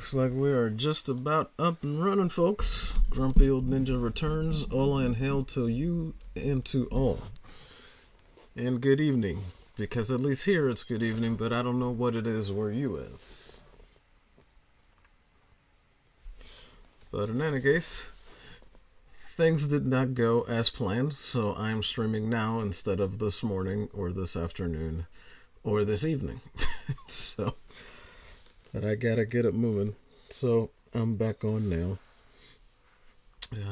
Looks like we are just about up and running, folks. Grumpy Old Ninja returns. All I inhale to you and to all. And good evening. Because at least here it's good evening, but I don't know what it is where you is. But in any case, things did not go as planned, so I'm streaming now instead of this morning or this afternoon or this evening. So, but I gotta get it moving. So I'm back on now.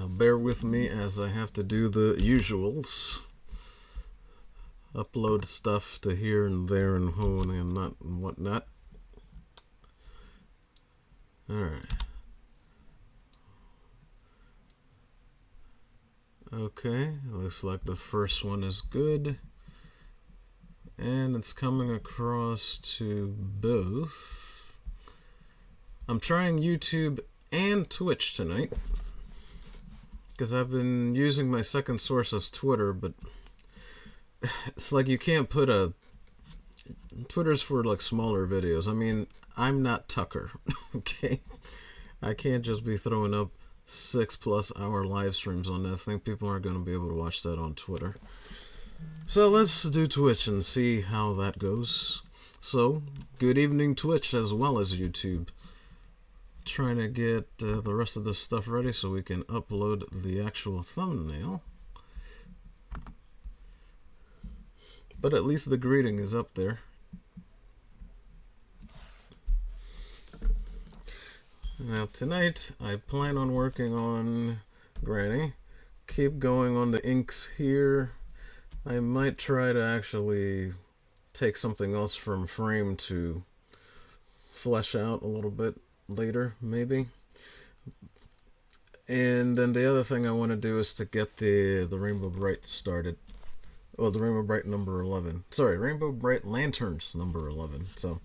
Bear with me as I have to do the usuals. Upload stuff to here and there and home and not and whatnot. Alright. Okay, looks like the first one is good. And it's coming across to both. I'm trying YouTube and Twitch tonight. Because I've been using my second source as Twitter, but it's like you can't put a... Twitter's for like smaller videos. I mean, I'm not Tucker, okay? I can't just be throwing up 6+ hour live streams on that. I think people aren't going to be able to watch that on Twitter. So let's do Twitch and see how that goes. So, good evening Twitch as well as YouTube. Trying to get the rest of this stuff ready so we can upload the actual thumbnail. But at least the greeting is up there. Now tonight I plan on working on Granny. Keep going on the inks here. I might try to actually take something else from frame to flesh out a little bit later, maybe. And then the other thing I want to do is to get the Rainbow Bright started. Well, the Rainbow Bright number 11. Sorry, Rainbow Bright Lanterns number 11. So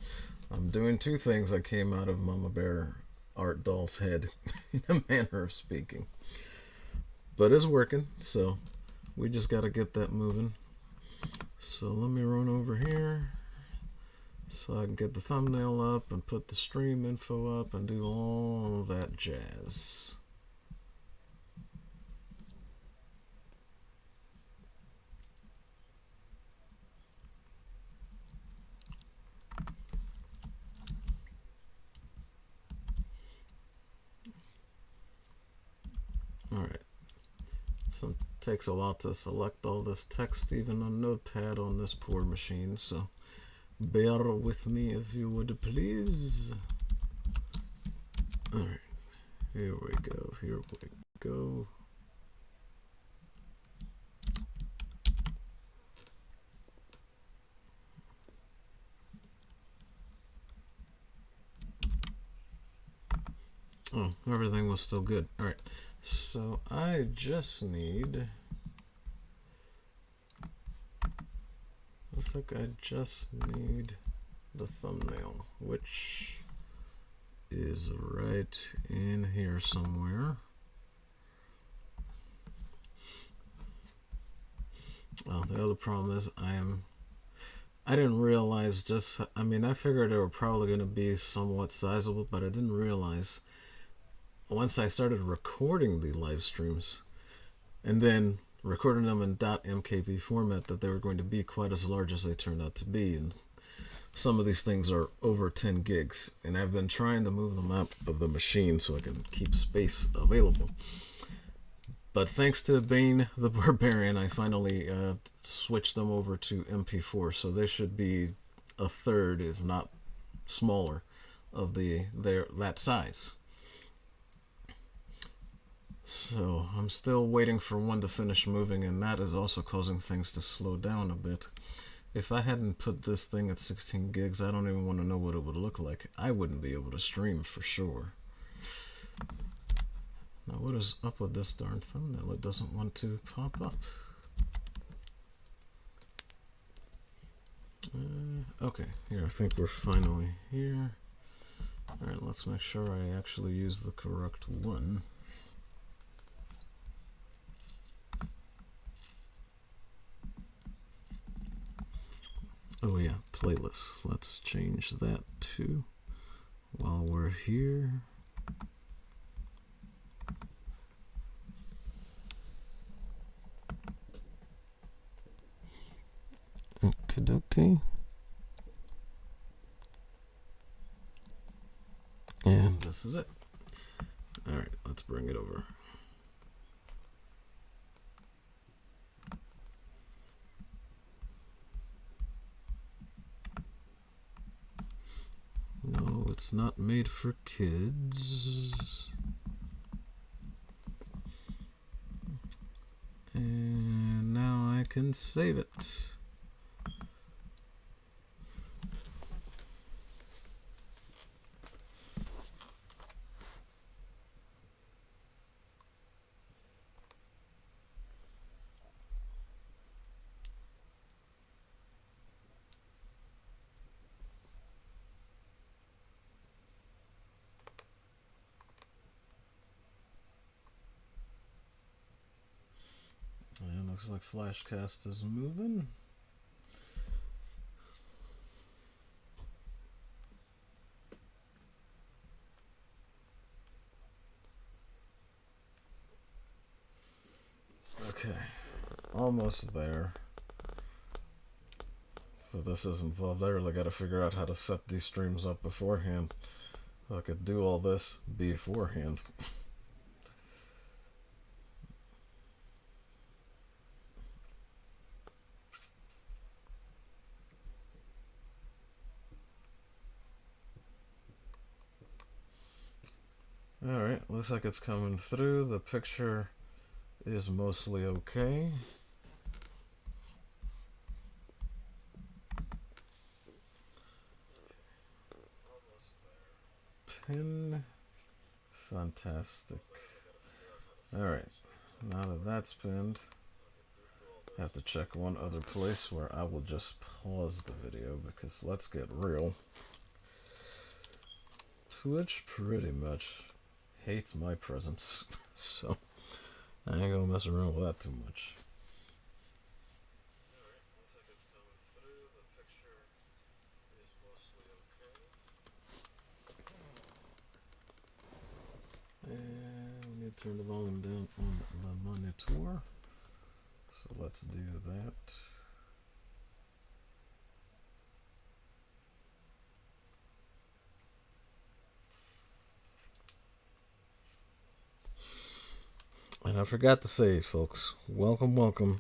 I'm doing two things that came out of Mama Bear ArtDoll's head, in a manner of speaking. But it's working, so we just got to get that moving. So let me run over here so I can get the thumbnail up and put the stream info up and do all that jazz. Alright. Some takes a while to select all this text even on Notepad on this poor machine, so bear with me if you would please. Alright, here we go, here we go. Oh, everything was still good. Alright, so I just need... Looks like I just need the thumbnail, which is right in here somewhere. Well, the other problem is I didn't realize just, I mean, I figured they were probably going to be somewhat sizable, but I didn't realize once I started recording the live streams and then recording them in .mkv format that they were going to be quite as large as they turned out to be. And some of these things are over 10 gigs, and I've been trying to move them out of the machine so I can keep space available. But thanks to Bane the Barbarian, I finally switched them over to MP4, so they should be a third, if not smaller, of that size. So I'm still waiting for one to finish moving, and that is also causing things to slow down a bit. If I hadn't put this thing at 16 gigs, I don't even want to know what it would look like. I wouldn't be able to stream for sure. Now what is up with this darn thumbnail? It doesn't want to pop up. Okay, here, I think we're finally here. Alright, let's make sure I actually use the correct one. Oh yeah, playlist. Let's change that to while we're here. Okey-dokey. And this is it. All right, let's bring it over. No, it's not made for kids. And now I can save it. And looks like Flashcast is moving. Okay, almost there. But this is involved. I really got to figure out how to set these streams up beforehand, so I could do all this beforehand. Alright, looks like it's coming through. The picture is mostly okay. Pin. Fantastic. Alright, now that that's pinned, I have to check one other place where I will just pause the video, because let's get real. Twitch pretty much hates my presence, so I ain't gonna mess around with that too much. Alright, looks like it's coming through. The picture is mostly okay. And we need to turn the volume down on the monitor. So let's do that. And I forgot to say, folks, welcome, welcome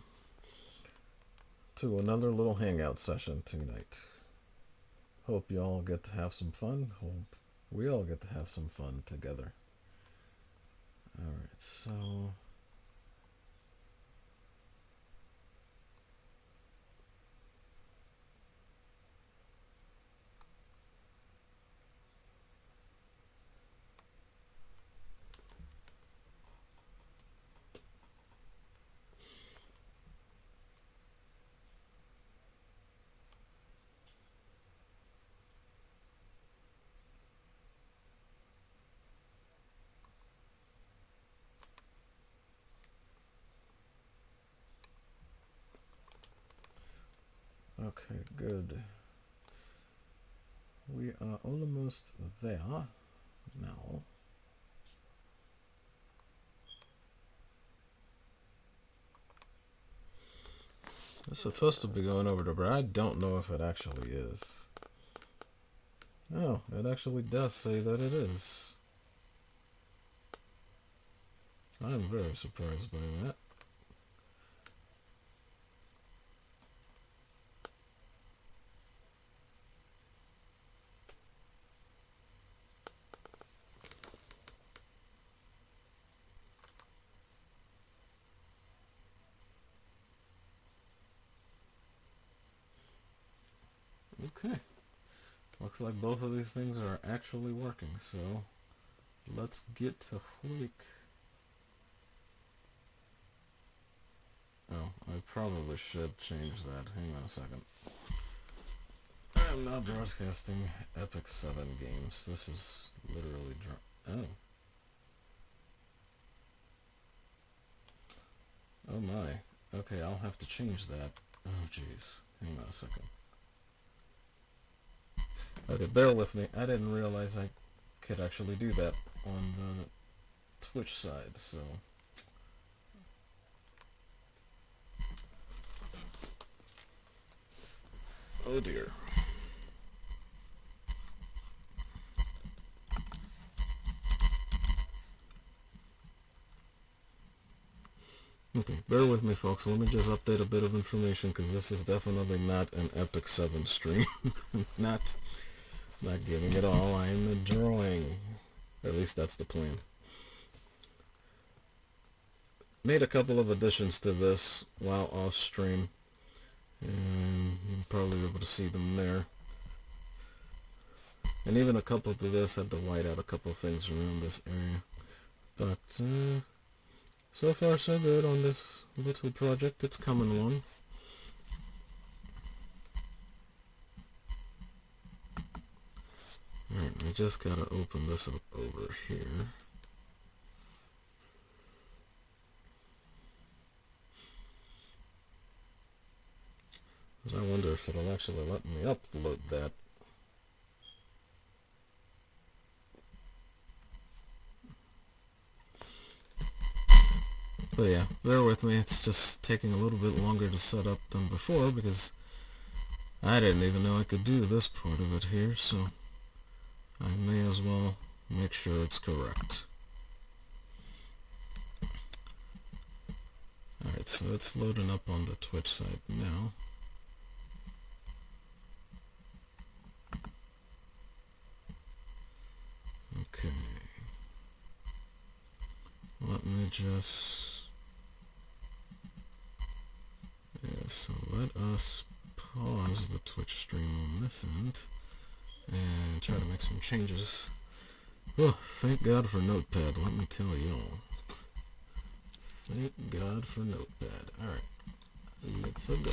to another little hangout session tonight. Hope you all get to have some fun. Hope we all get to have some fun together. Alright, so... Okay, good. We are almost there now. It's supposed to be going over to, but I don't know if it actually is. Oh, it actually does say that it is. I'm very surprised by that. Okay. Looks like both of these things are actually working, so let's get to work. Oh, I probably should change that. Hang on a second. I am now broadcasting Epic 7 games. This is literally oh. Oh my. Okay, I'll have to change that. Oh jeez. Hang on a second. Okay, bear with me. I didn't realize I could actually do that on the Twitch side, so oh dear. Okay, bear with me folks, let me just update a bit of information because this is definitely not an Epic 7 stream. not giving it all, I'm drawing. Or at least that's the plan. Made a couple of additions to this while off stream, and you'll probably be able to see them there. And even a couple to this, had to white out a couple of things around this area. But so far so good on this little project, it's coming along. Alright, I just gotta open this up over here. I wonder if it'll actually let me upload that. But yeah, bear with me, it's just taking a little bit longer to set up than before because I didn't even know I could do this part of it here, so I may as well make sure it's correct. Alright, so it's loading up on the Twitch side now. Okay. Let me just... yeah, so let us pause the Twitch stream on this end and try to make some changes. Oh, thank God for Notepad, let me tell y'all. Thank God for Notepad. Alright, let's go.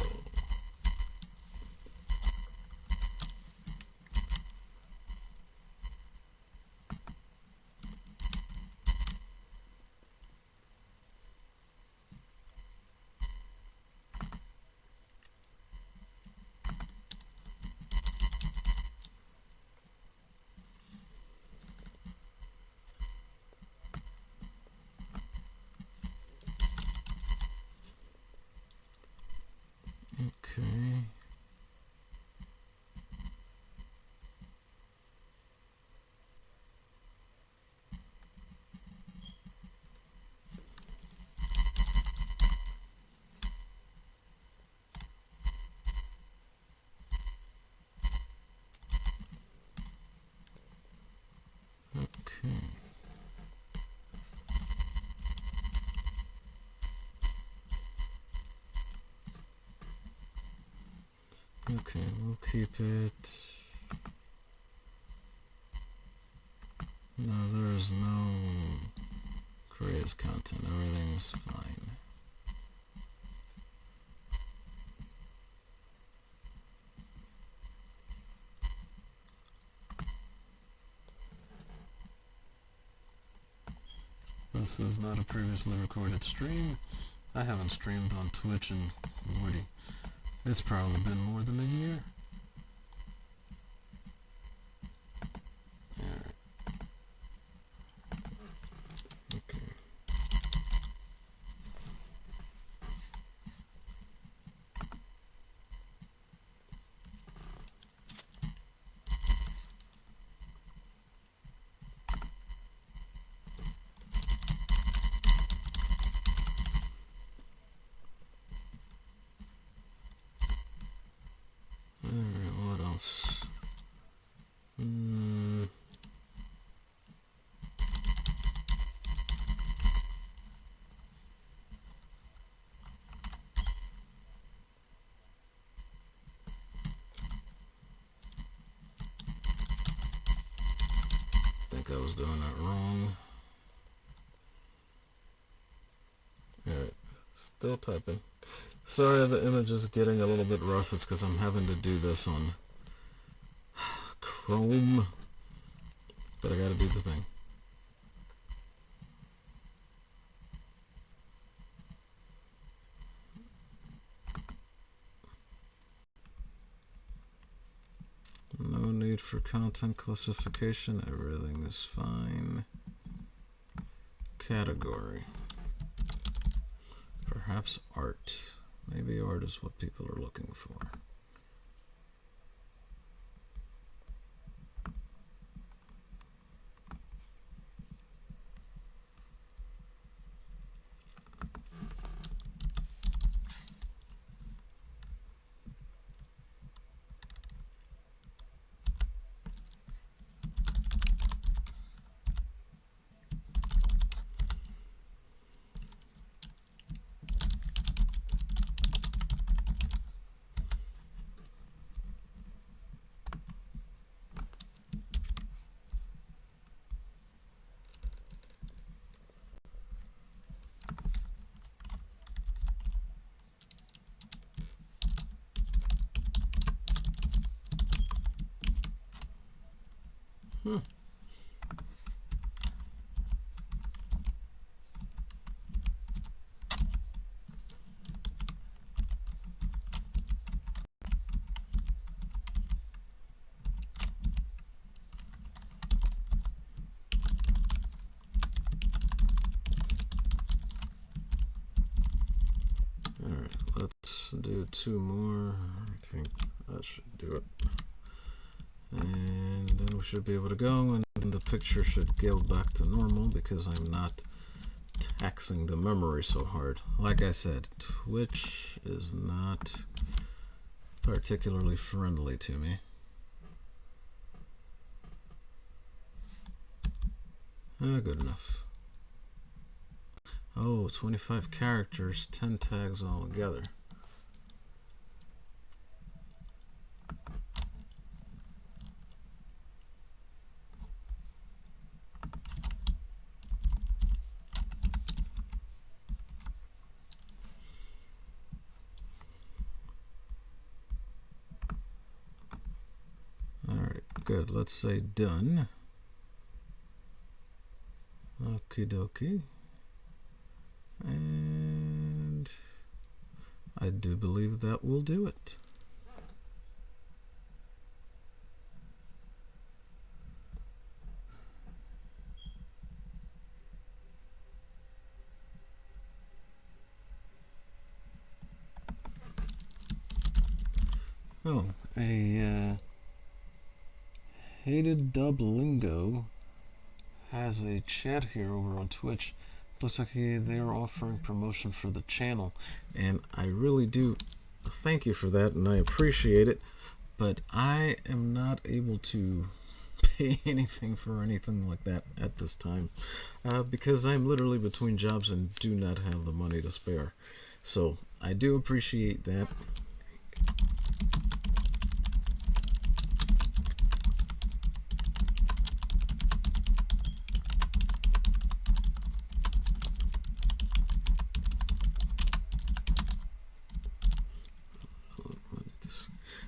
Okay. Okay, we'll keep it. No, there's no creative content. Everything is fine. This is not a previously recorded stream. I haven't streamed on Twitch in Lordy. It's probably been more than a year. Alright. Okay. What else? I think I was doing that wrong. Alright, still typing. Sorry, the image is getting a little bit rough. It's because I'm having to do this on Chrome, but I gotta do the thing. No need for content classification, everything is fine. Category. Perhaps art. Maybe art is what people are looking for. Alright, let's do two more. I think that should do it. And then we should be able to go, and the picture should go back to normal because I'm not taxing the memory so hard. Like I said, Twitch is not particularly friendly to me. Good enough. Oh, 25 characters, 10 tags all together. Alright, good. Let's say done. Okie dokie. And I do believe that will do it. Oh, a hated Dublingo has a chat here over on Twitch. Looks like they're offering promotion for the channel, and I really do thank you for that, and I appreciate it, but I am not able to pay anything for anything like that at this time because I'm literally between jobs and do not have the money to spare. So I do appreciate that.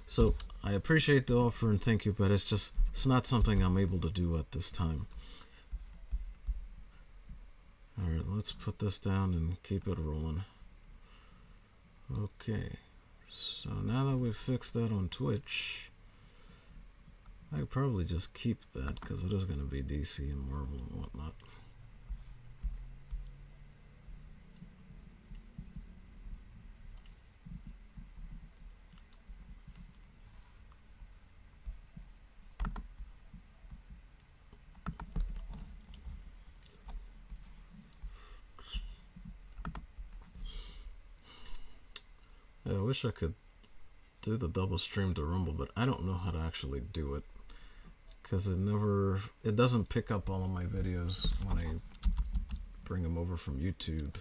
So I appreciate the offer and thank you, but it's not something I'm able to do at this time. Alright, let's put this down and keep it rolling. Okay, so now that we've fixed that on Twitch, I could probably just keep that because it is going to be DC and Marvel and whatnot. I wish I could do the double stream to Rumble, but I don't know how to actually do it because it doesn't pick up all of my videos when I bring them over from YouTube.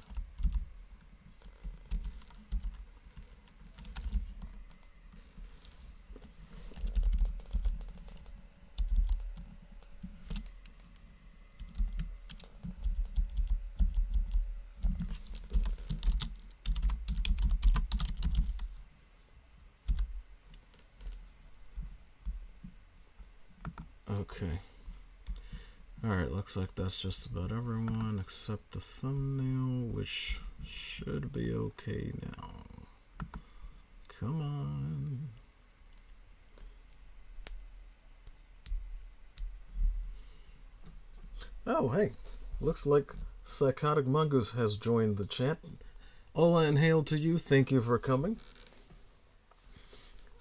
Okay. Alright, looks like that's just about everyone except the thumbnail, which should be okay now. Come on. Oh, hey, looks like Psychotic Mongoose has joined the chat. Hola and hail to you. Thank you for coming.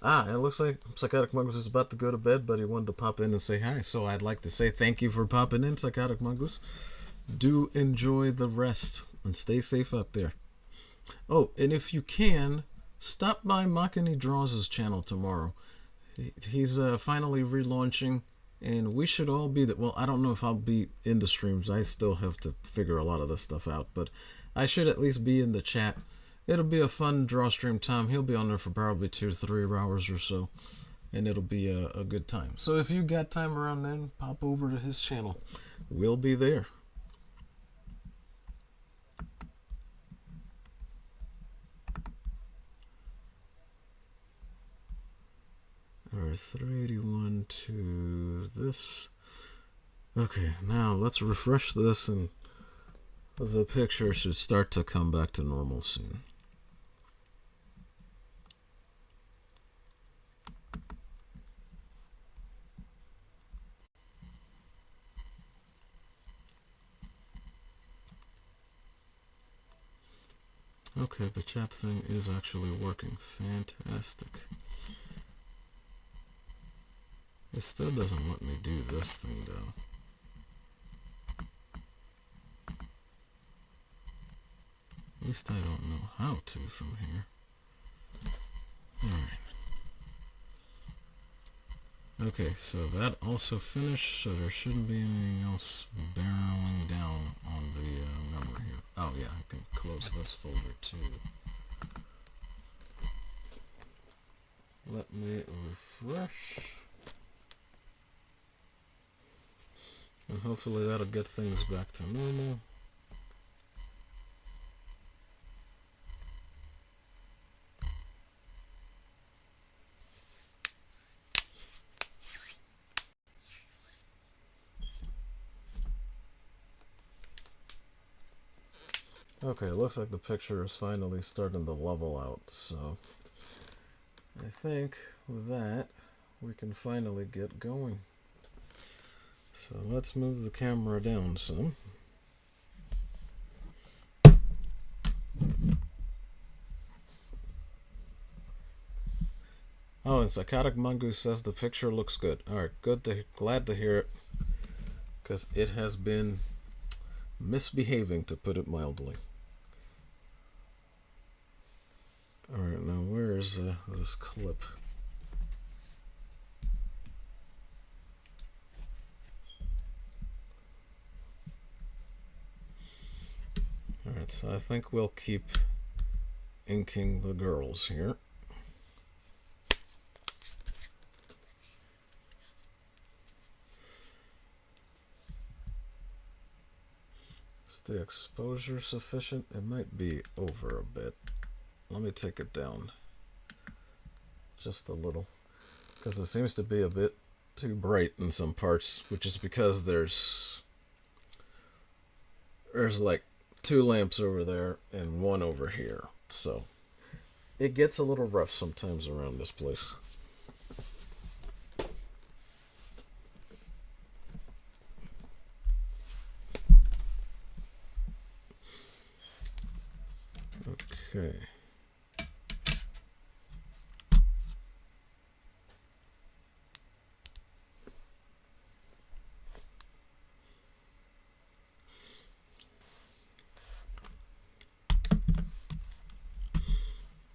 It looks like Psychotic Mongoose is about to go to bed, but he wanted to pop in and say hi. So I'd like to say thank you for popping in, Psychotic Mongoose. Do enjoy the rest and stay safe out there. Oh, and if you can, stop by Makani Draws' channel tomorrow. He's finally relaunching, and we should all be there. Well, I don't know if I'll be in the streams. I still have to figure a lot of this stuff out, but I should at least be in the chat. It'll be a fun draw stream time. He'll be on there for probably 2 to 3 hours or so, and it'll be a good time. So if you got time around then, pop over to his channel. We'll be there. Alright, 381 to this. Okay, now let's refresh this, and the picture should start to come back to normal soon. Okay, the chat thing is actually working. Fantastic. It still doesn't let me do this thing, though. At least I don't know how to from here. Alright. Okay, so that also finished, so there shouldn't be anything else barreling down on the memory here. Oh yeah, I can close this folder too. Let me refresh. And hopefully that'll get things back to normal. Okay, it looks like the picture is finally starting to level out, so I think with that we can finally get going. So let's move the camera down some. Oh, and Psychotic Mongoose says the picture looks good. Alright, glad to hear it, because it has been misbehaving, to put it mildly. Alright, now where is this clip? Alright, so I think we'll keep inking the girls here. Is the exposure sufficient? It might be over a bit. Let me take it down just a little, because it seems to be a bit too bright in some parts, which is because there's like 2 lamps over there and 1 over here, so it gets a little rough sometimes around this place. Okay.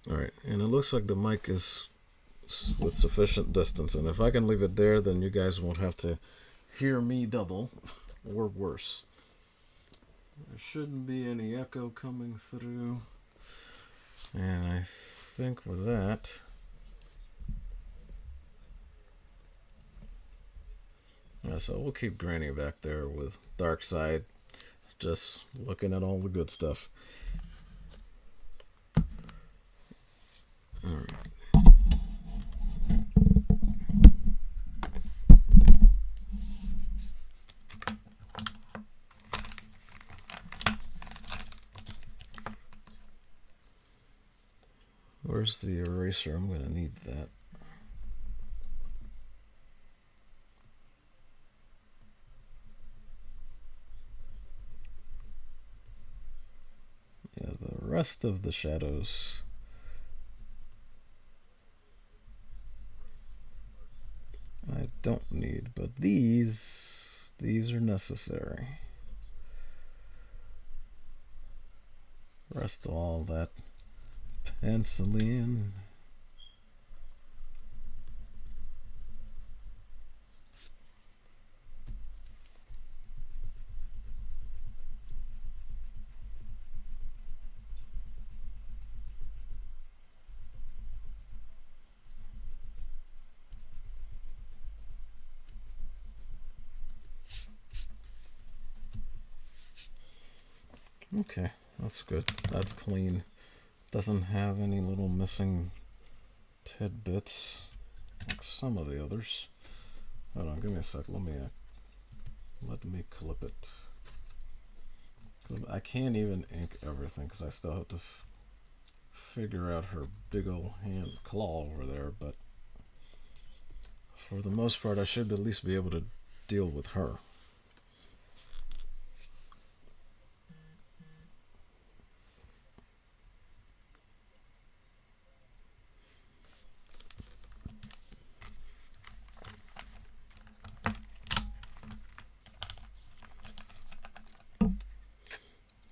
Alright, and it looks like the mic is with sufficient distance, and if I can leave it there, then you guys won't have to hear me double, or worse. There shouldn't be any echo coming through, and I think with that, so we'll keep Granny back there with Dark Side, just looking at all the good stuff. Alright. Where's the eraser? I'm going to need that. rest of the shadows. I don't need, but these are necessary. Rest of all that penciling. Okay, that's good. That's clean. Doesn't have any little missing tidbits like some of the others. Hold on, give me a sec. Let me clip it. I can't even ink everything because I still have to figure out her big old hand claw over there, but for the most part I should at least be able to deal with her.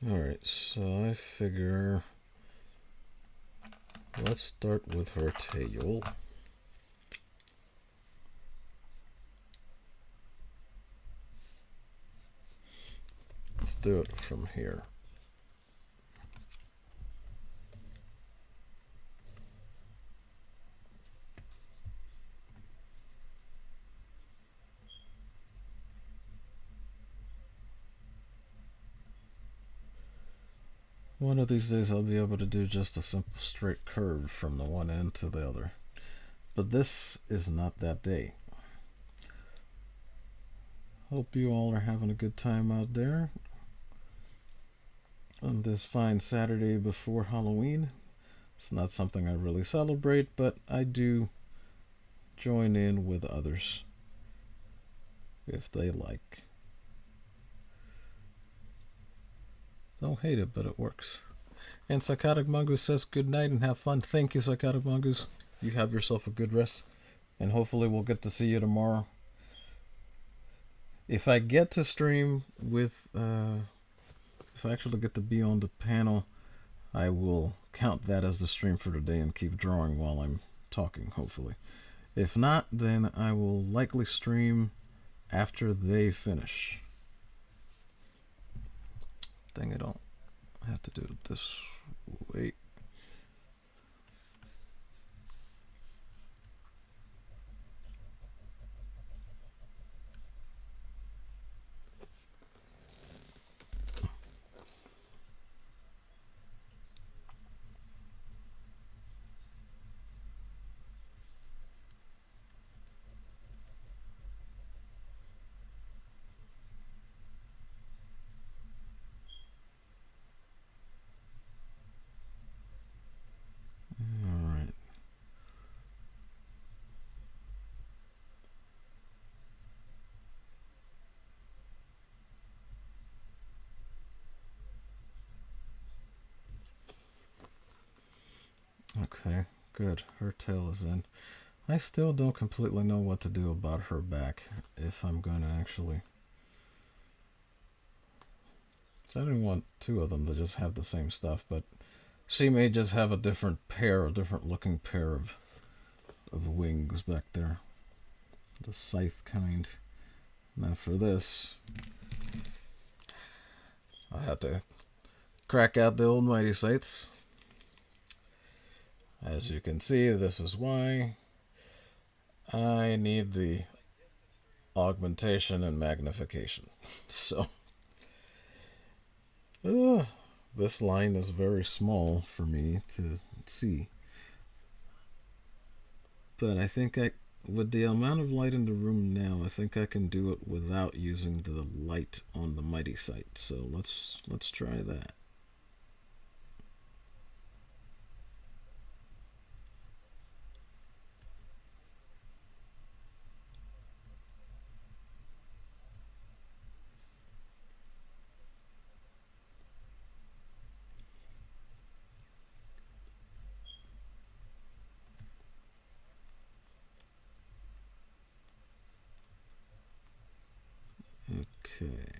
Alright, so I figure let's start with her tail. Let's do it from here. One of these days I'll be able to do just a simple straight curve from the one end to the other. But this is not that day. Hope you all are having a good time out there on this fine Saturday before Halloween. It's not something I really celebrate, but I do join in with others if they like. Don't hate it, but it works. And Psychotic Mongoose says good night and have fun. Thank you, Psychotic Mongoose. You have yourself a good rest. And hopefully we'll get to see you tomorrow. If I get to stream with, if I actually get to be on the panel, I will count that as the stream for today and keep drawing while I'm talking, hopefully. If not, then I will likely stream after they finish. Dang it, I have to do it this way. Okay, good. Her tail is in. I still don't completely know what to do about her back, if I'm going to actually... So I didn't want two of them to just have the same stuff, but she may just have a different looking pair of wings back there. The scythe kind. Now for this, I have to crack out the old mighty sights. As you can see, this is why I need the augmentation and magnification. So, this line is very small for me to see. But I think with the amount of light in the room now, I think I can do it without using the light on the mighty sight. So let's try that. Okay.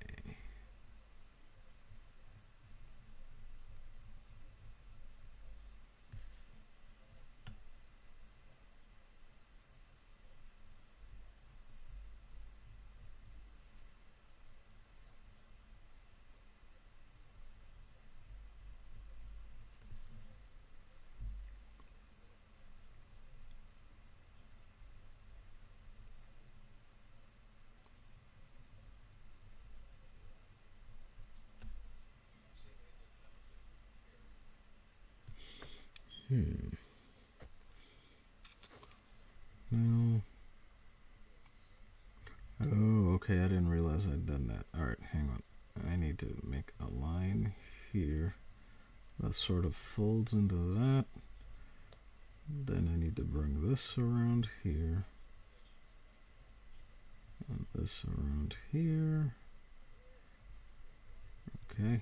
No. Oh, okay, I didn't realize I'd done that. Alright, hang on. I need to make a line here that sort of folds into that. Then I need to bring this around here. And this around here. Okay.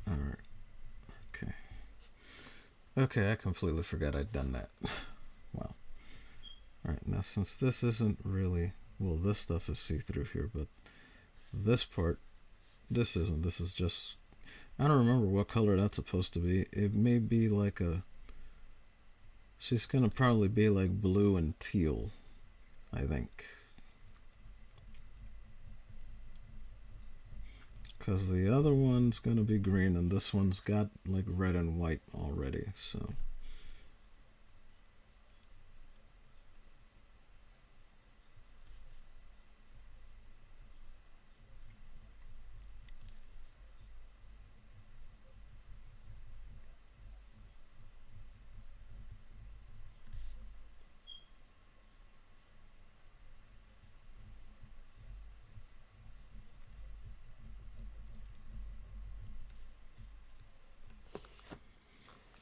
Alright. Okay. Okay, I completely forgot I'd done that. Wow. Alright, now since this isn't really, well, this stuff is see-through here, but this part, this isn't. This is just, I don't remember what color that's supposed to be. It may be like a, she's gonna probably be like blue and teal, I think. Because the other one's gonna be green and this one's got like red and white already, so.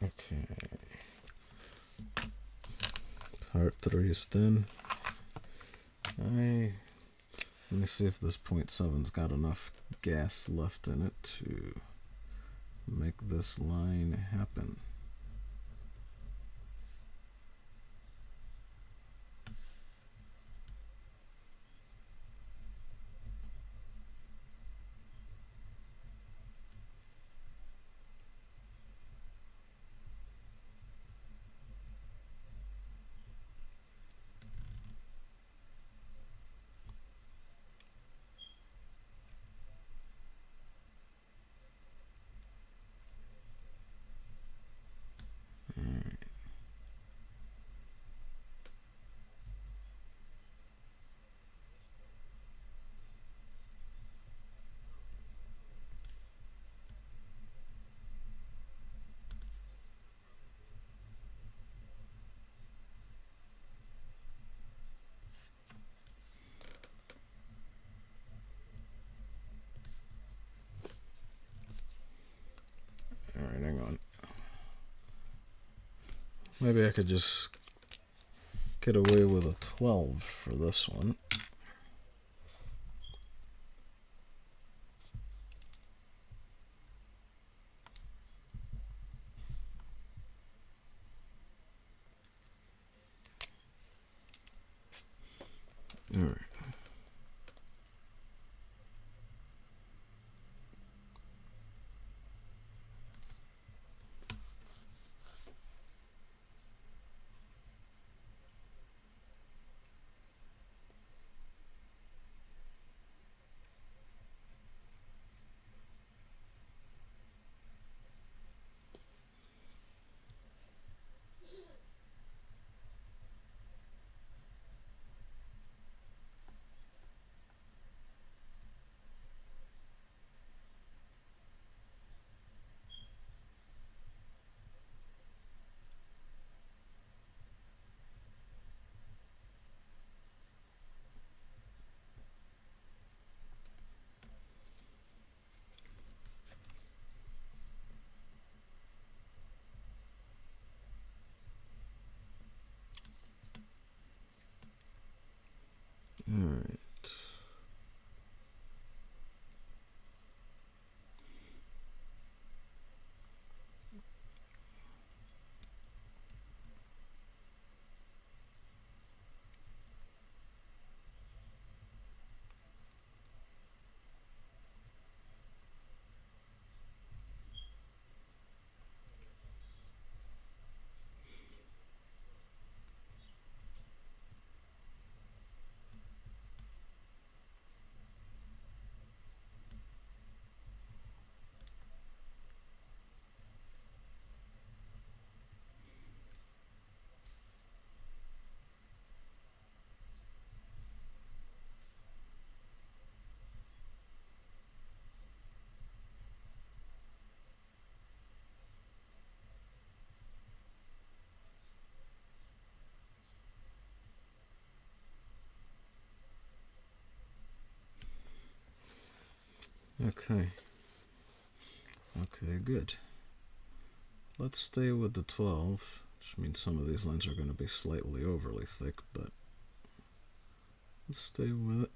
Okay. Part 3 is done. Let me see if this 0.7's got enough gas left in it to make this line happen. Alright, hang on. Maybe I could just get away with a 12 for this one. Alright. Okay. Okay, good. Let's stay with the 12, which means some of these lines are going to be slightly overly thick, but let's stay with it.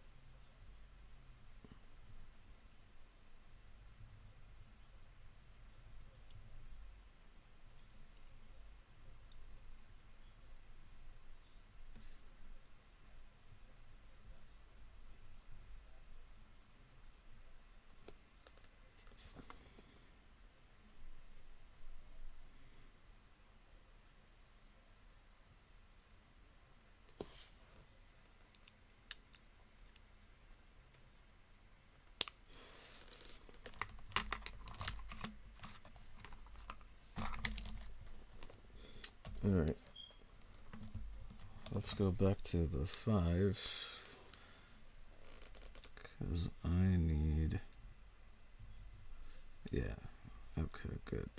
Alright, let's go back to the 5, because I need, yeah, okay, good.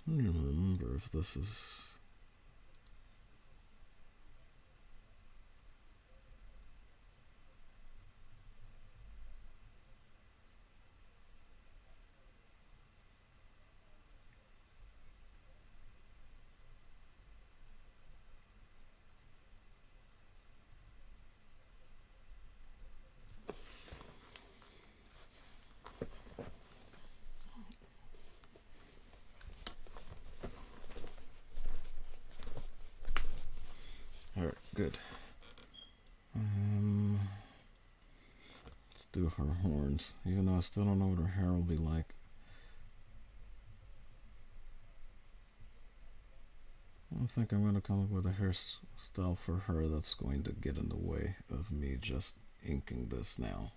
I don't even remember if this is... Alright, good. Let's do her horns, even though I still don't know what her hair will be like. I think I'm going to come up with a hairstyle for her that's going to get in the way of me just inking this now.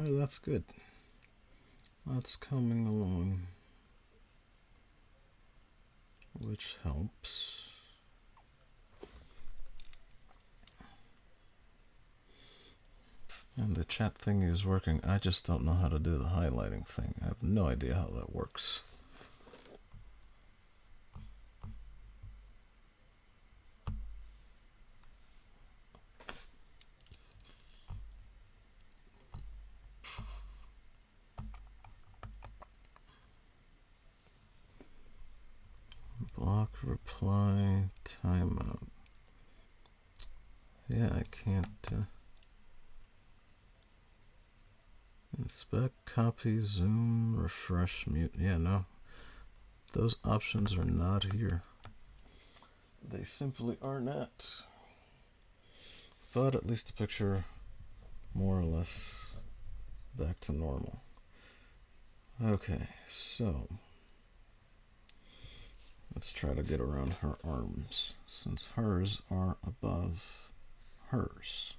Oh, that's good. That's coming along, which helps. And the chat thing is working. I just don't know how to do the highlighting thing. I have no idea how that works. Block, reply, timeout. Yeah, I can't. Inspect, copy, zoom, refresh, mute. Yeah, no. Those options are not here. They simply are not. But at least the picture more or less back to normal. Okay, so let's try to get around her arms, since hers are above hers.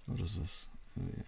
What is this? Oh, yeah.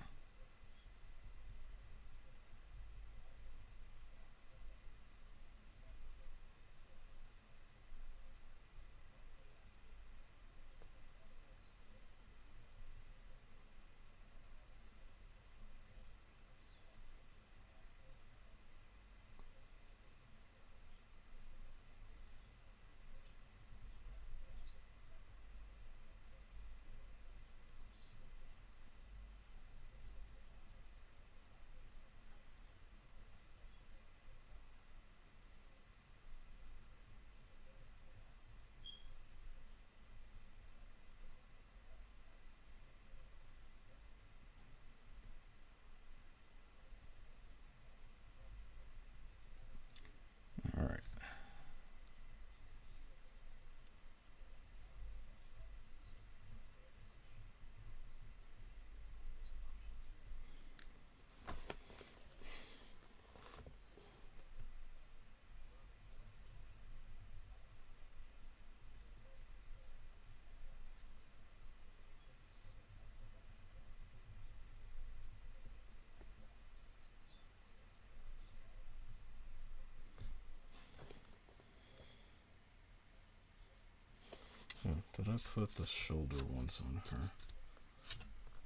Oh, did I put the shoulder ones on her?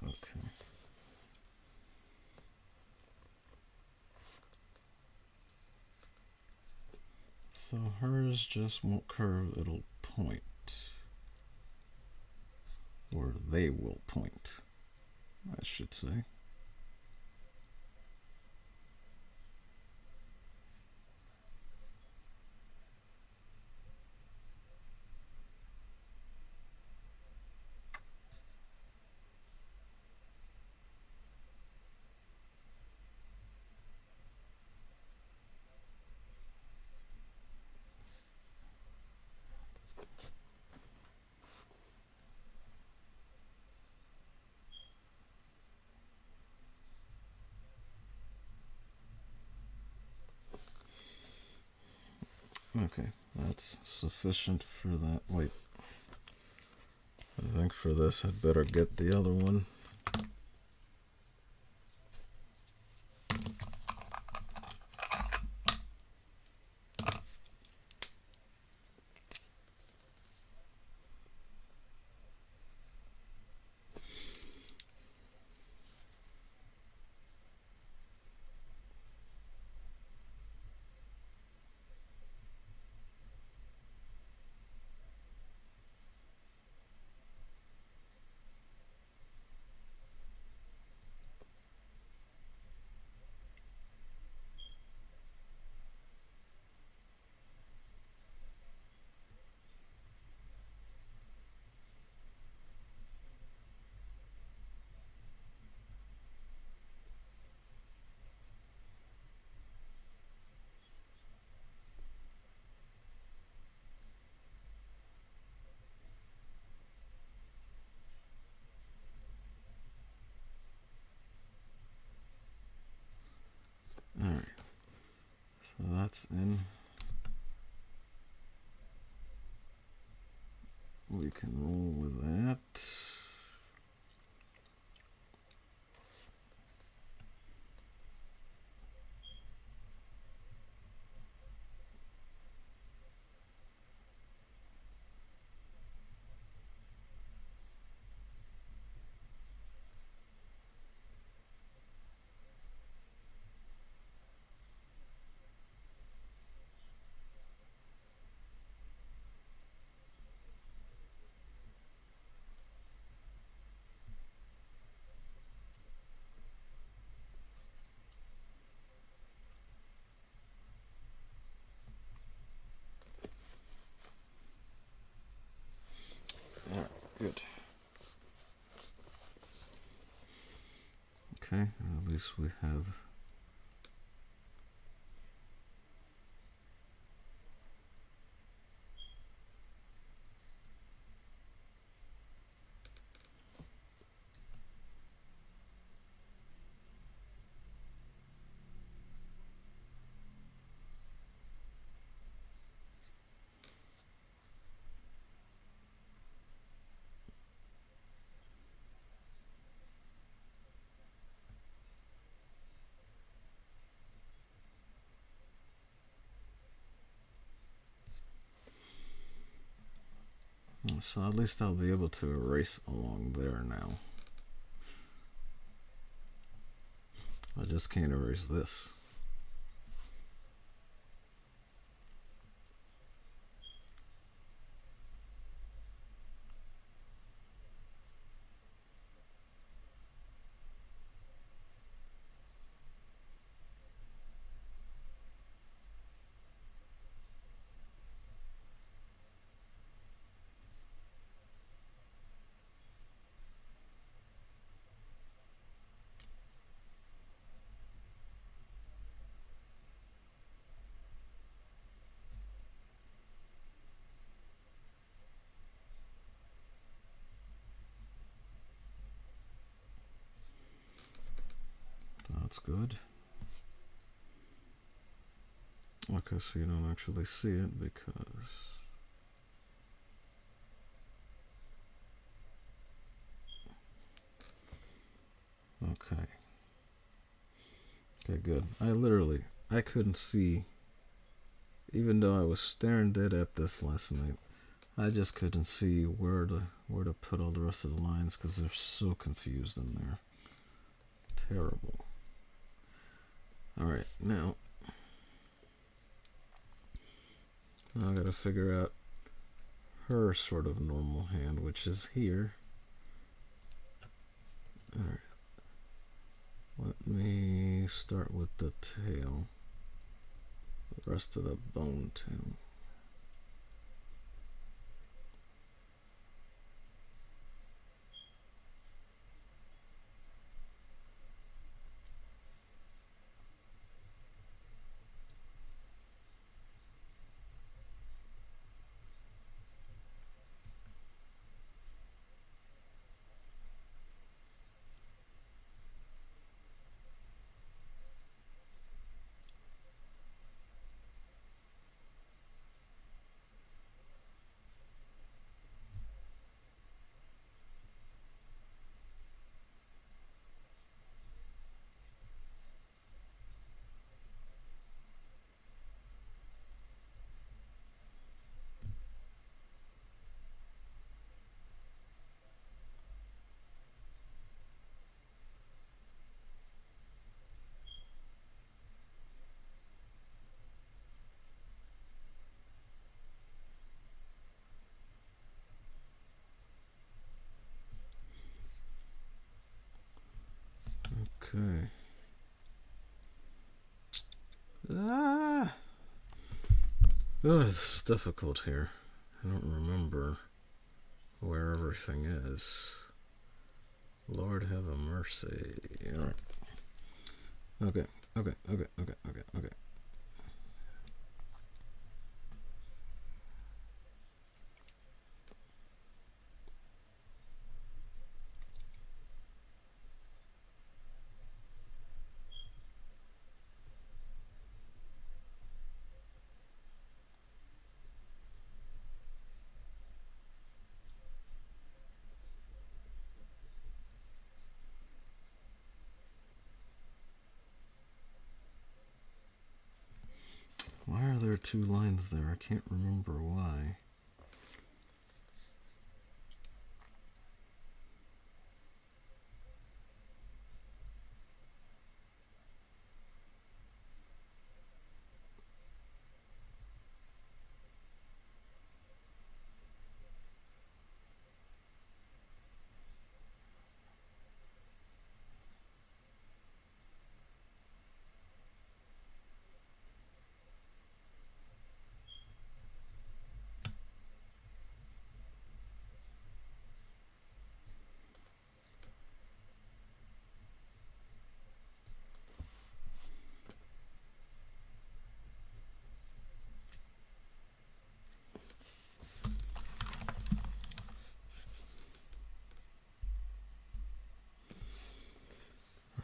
Okay. So hers just won't curve, it'll point. Or they will point, I should say. Okay, that's sufficient for that. Wait, I think for this I'd better get the other one. Alright, so that's in. We can roll with that. Alright, good. Okay, at least we have so at least I'll be able to erase along there now. I just can't erase this. That's good. Okay, so you don't actually see it because okay. Okay, good. I couldn't see, even though I was staring dead at this last night, I just couldn't see where to put all the rest of the lines because they're so confused in there. Terrible. Alright, now I gotta figure out her sort of normal hand, which is here. Alright. Let me start with the tail. The rest of the bone tail. Okay. Ah! Oh, this is difficult here. I don't remember where everything is. Lord have a mercy. Alright. Okay. Why are there two lines there? I can't remember why.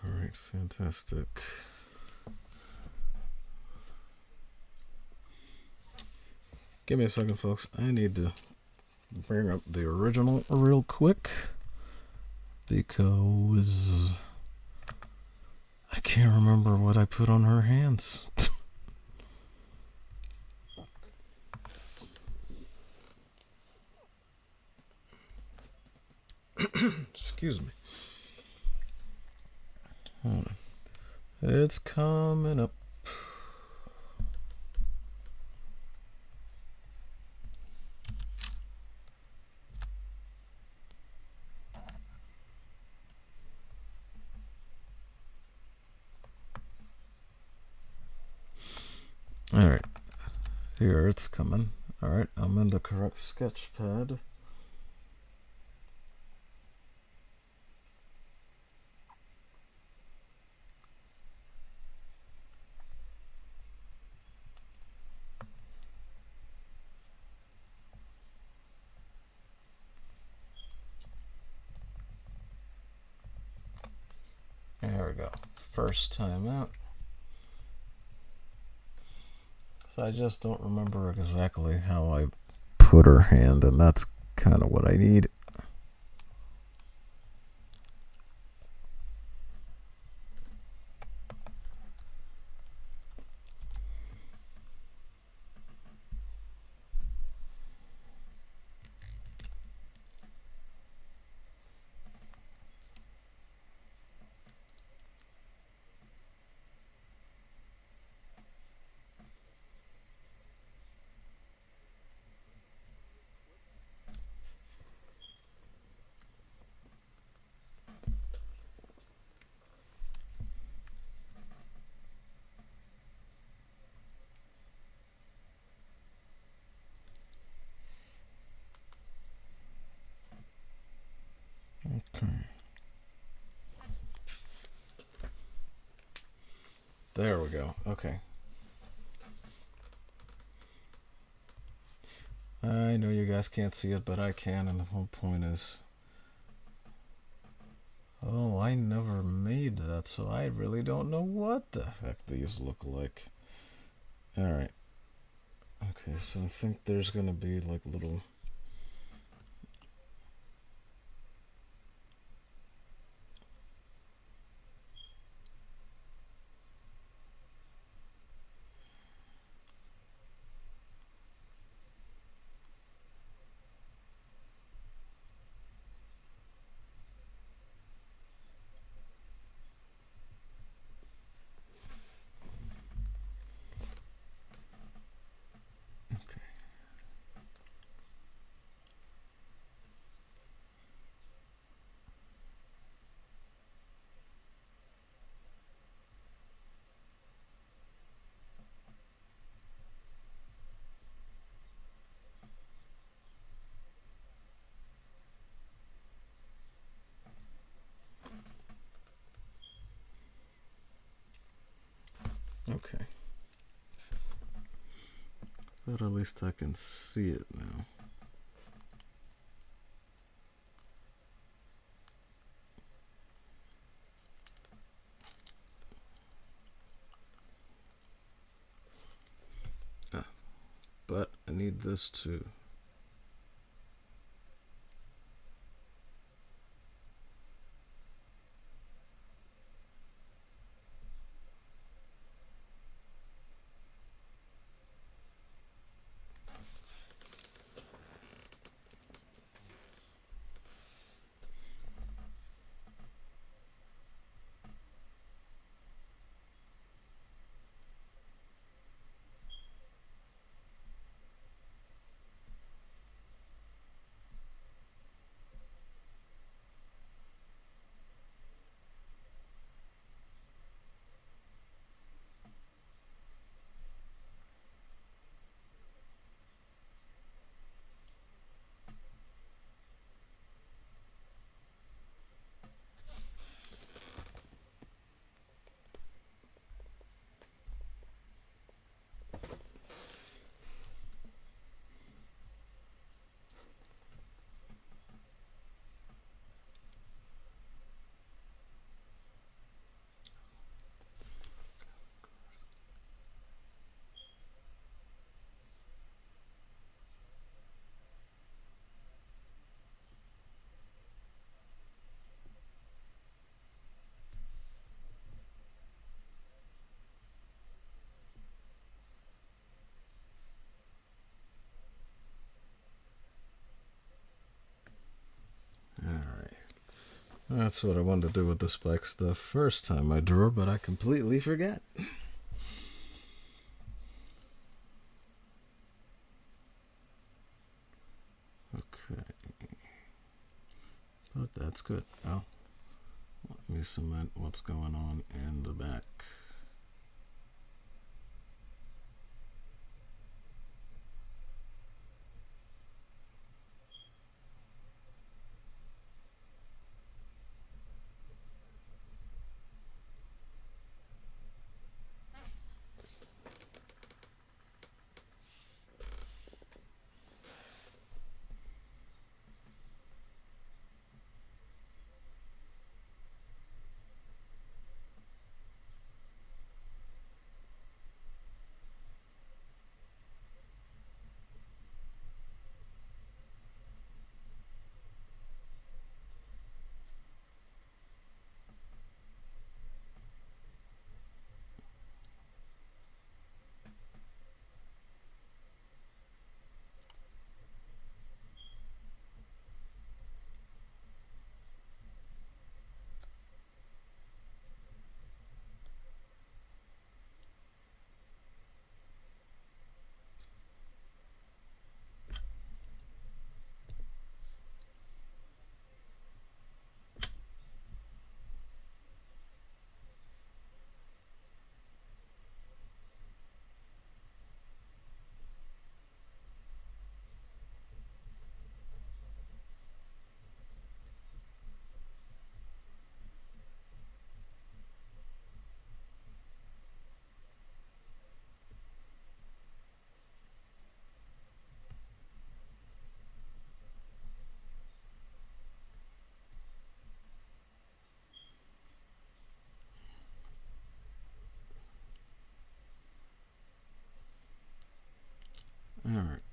Alright, fantastic. Give me a second, folks. I need to bring up the original real quick because I can't remember what I put on her hands. Excuse me. Hold on. It's coming up. Alright, here it's coming. Alright, I'm in the correct sketch pad. There we go. First time out. So I just don't remember exactly how I put her hand, and that's kind of what I need. Okay. There we go. Okay. I know you guys can't see it, but I can, and the whole point is... Oh, I never made that, so I really don't know what the heck these look like. Alright. Okay, so I think there's gonna be like little... Okay. But at least I can see it now. But I need this too. Alright. That's what I wanted to do with the spikes the first time I drew, but I completely forgot. Okay. But that's good. Oh, let me cement what's going on in the back.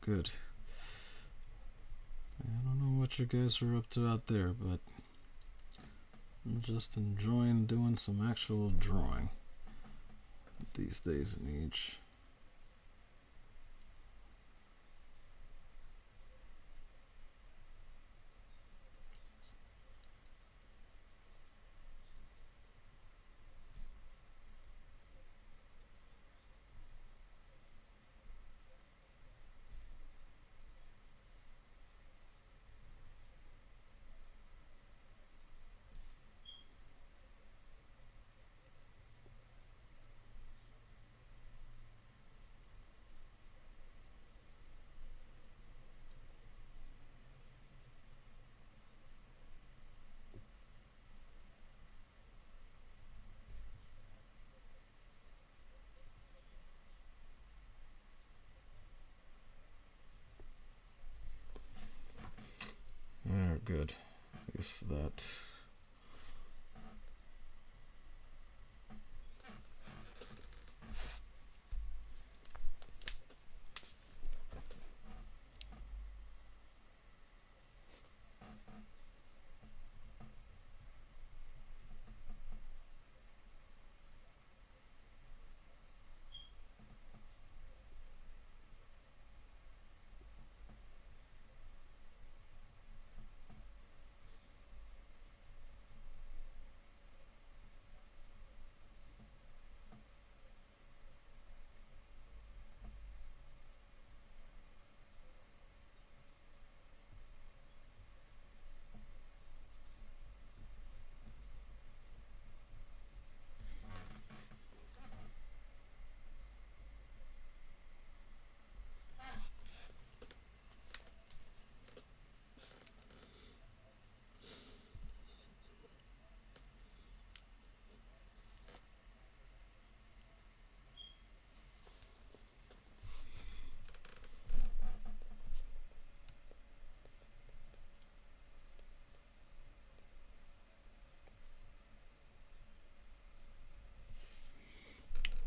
good. I don't know what you guys are up to out there, but I'm just enjoying doing some actual drawing these days and age. There, good. I guess that.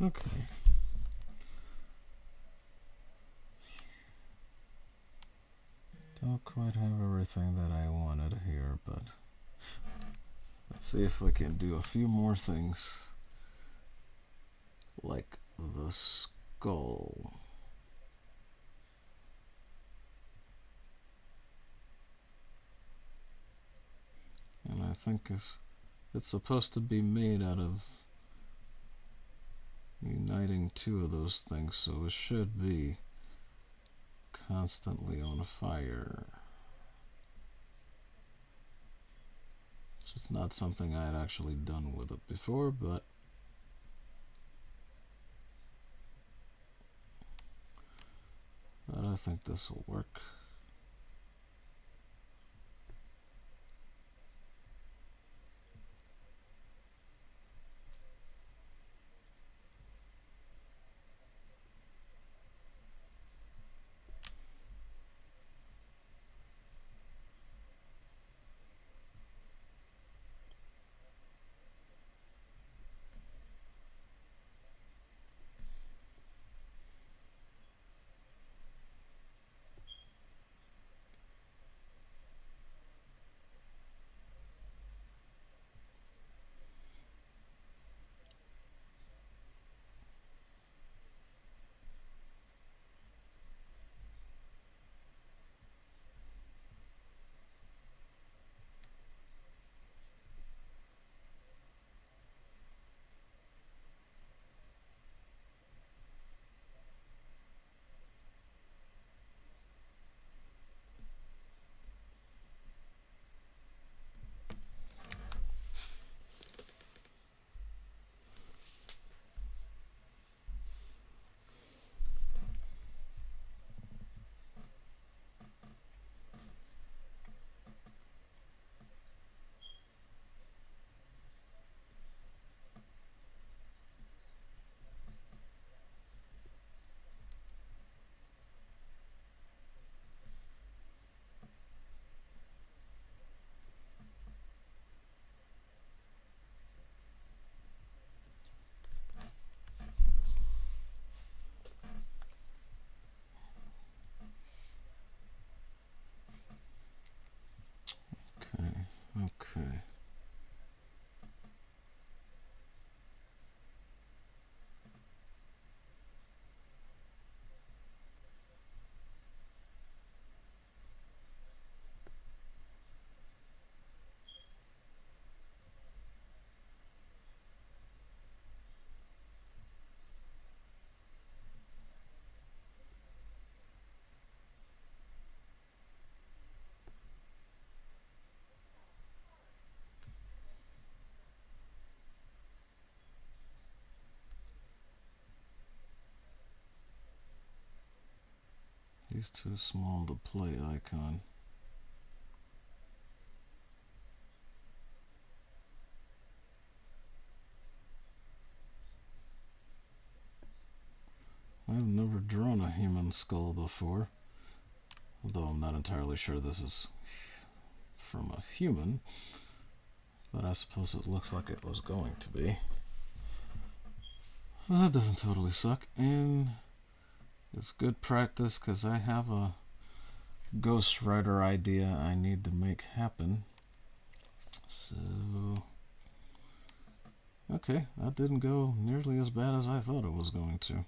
Okay. Don't quite have everything that I wanted here, but let's see if I can do a few more things like the skull. And I think it's supposed to be made out of uniting two of those things, so it should be constantly on fire. It's just not something I had actually done with it before, but I think this will work. He's too small to play icon. I've never drawn a human skull before, although I'm not entirely sure this is from a human, but I suppose it looks like it was going to be. Well, that doesn't totally suck, and it's good practice because I have a ghostwriter idea I need to make happen. So, okay, that didn't go nearly as bad as I thought it was going to.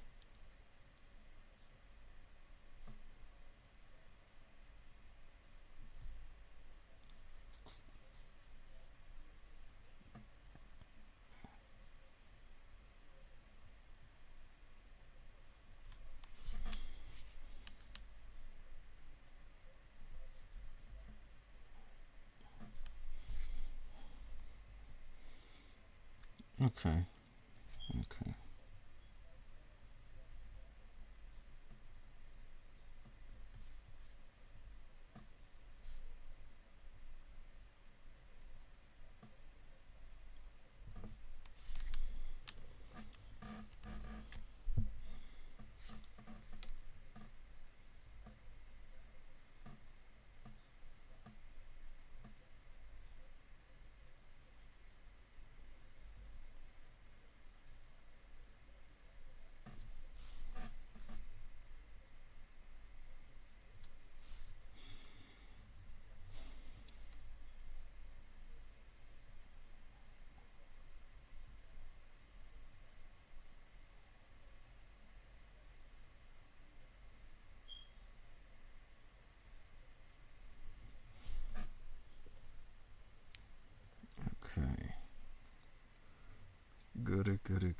Okay. Okay.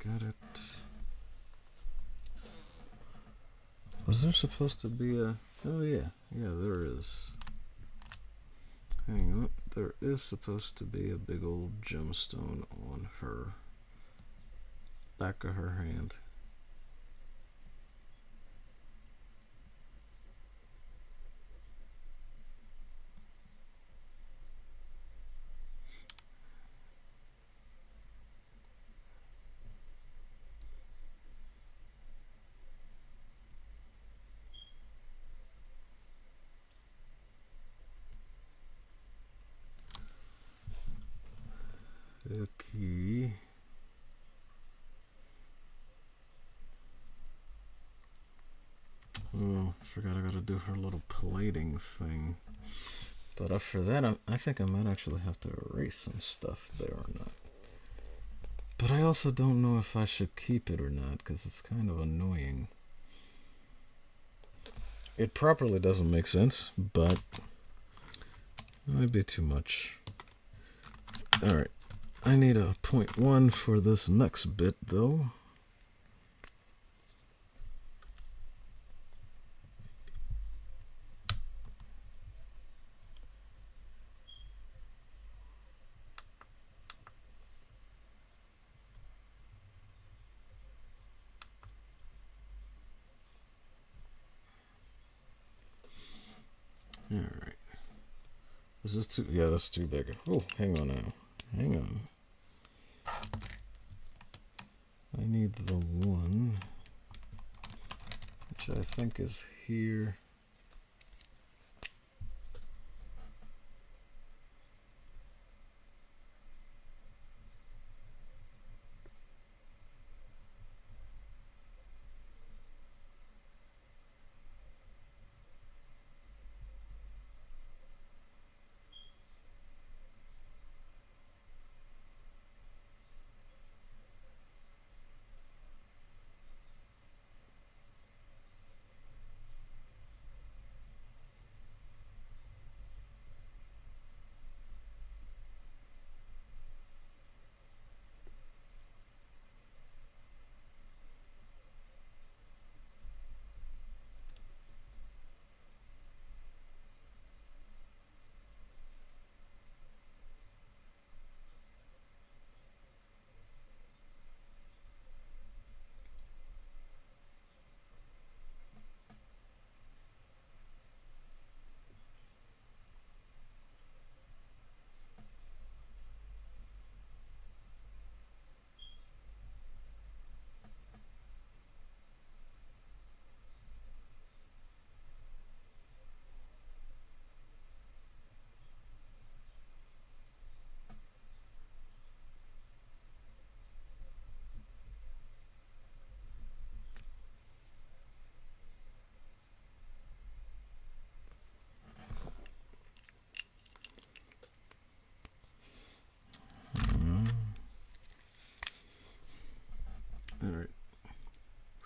Got it. Was there supposed to be a... Oh yeah, there is. Hang on, there is supposed to be a big old gemstone on her back of her hand. Okay. Oh, forgot I gotta do her little plating thing. But after that, I think I might actually have to erase some stuff there or not. But I also don't know if I should keep it or not, because it's kind of annoying. It properly doesn't make sense, but it might be too much. Alright, I need a 0.1 for this next bit, though. Alright. Is this too... Yeah, that's too big. Oh, hang on now. Hang on. I need the one, which I think is here.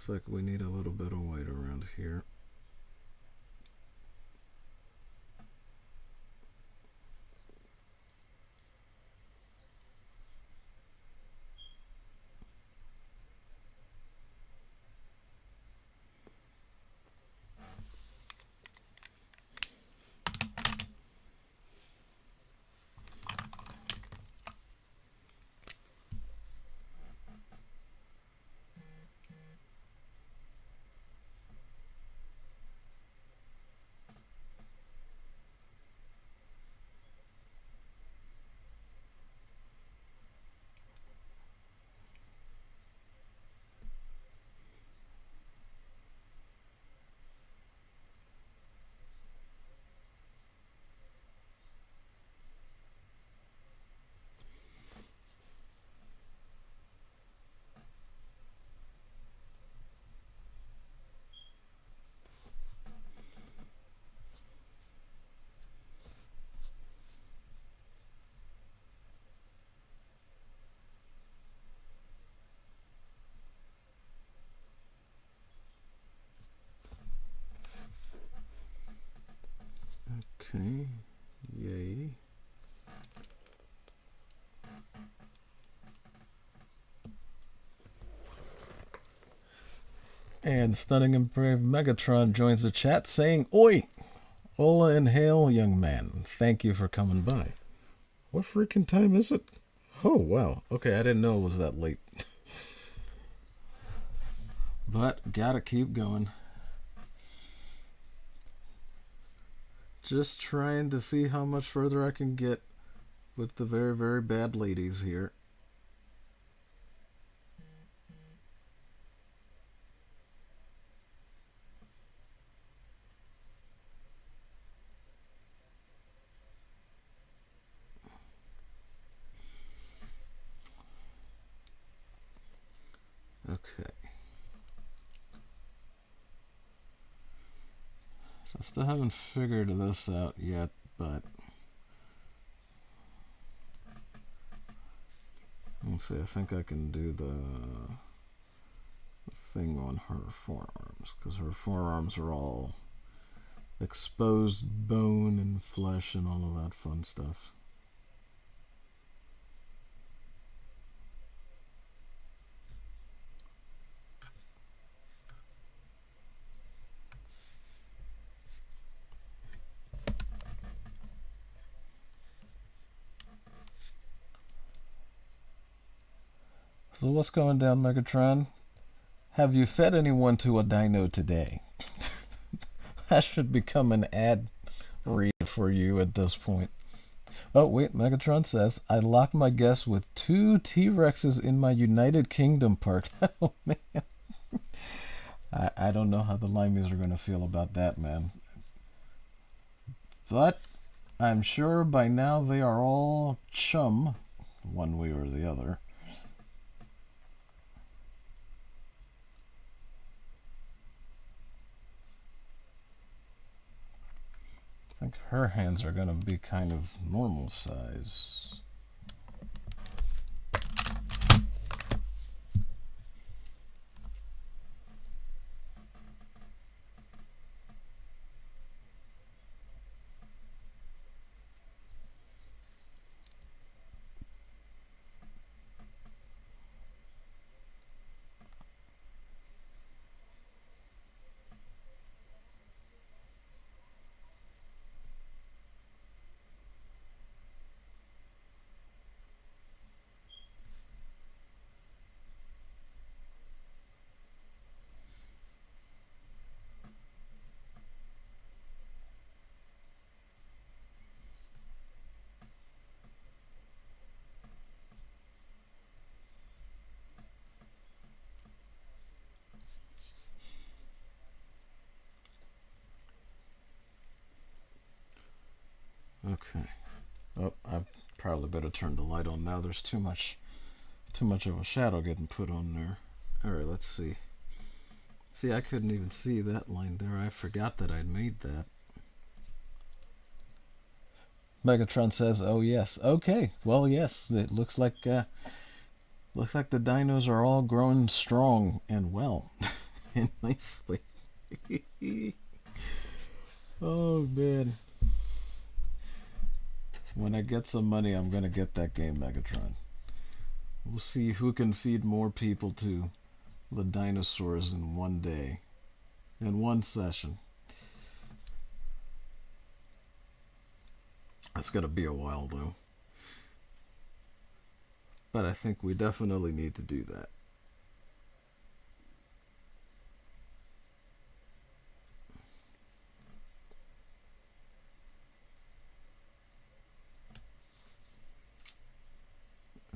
Looks like we need a little bit of white around here. Okay, yay. And Stunning and Brave Megatron joins the chat saying, Oi! Hola and hail, young man. Thank you for coming by. What freaking time is it? Oh, wow. Okay, I didn't know it was that late. But gotta keep going. Just trying to see how much further I can get with the very, very bad ladies here. Okay. So I still haven't figured this out yet, but let's see, I think I can do the thing on her forearms, because her forearms are all exposed bone and flesh and all of that fun stuff. So what's going down, Megatron? Have you fed anyone to a dino today? That should become an ad read for you at this point. Oh, wait, Megatron says, I locked my guests with 2 T-Rexes in my United Kingdom park. Oh, man. I don't know how the Limeys are going to feel about that, man. But I'm sure by now they are all chum, one way or the other. I think her hands are going to be kind of normal size. Okay. Oh, I probably better turn the light on now. There's too much of a shadow getting put on there. All right, let's see. See, I couldn't even see that line there. I forgot that I'd made that. Megatron says, "Oh yes, okay. Well, yes. It looks like the dinos are all growing strong and well." in my sleep. Oh man. When I get some money, I'm gonna get that game, Megatron. We'll see who can feed more people to the dinosaurs in one day, in one session. That's gonna be a while though. But I think we definitely need to do that.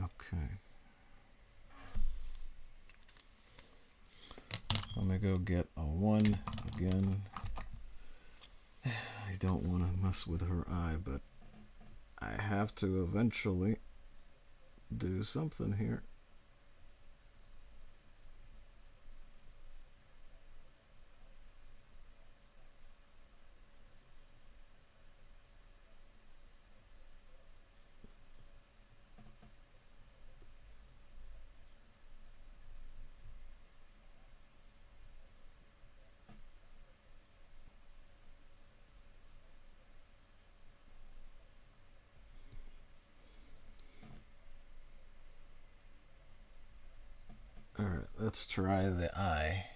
Okay. Let me go get a 1 again. I don't want to mess with her eye, but I have to eventually do something here. Alright, let's try the eye.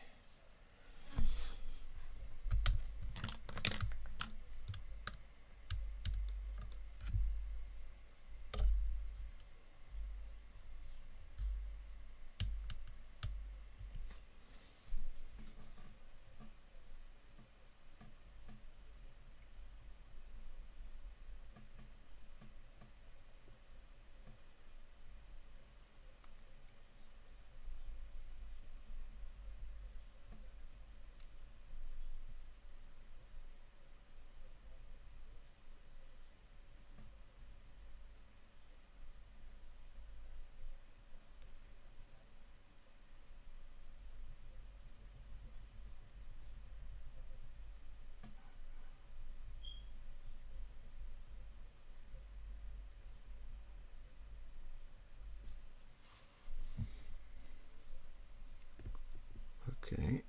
Okay.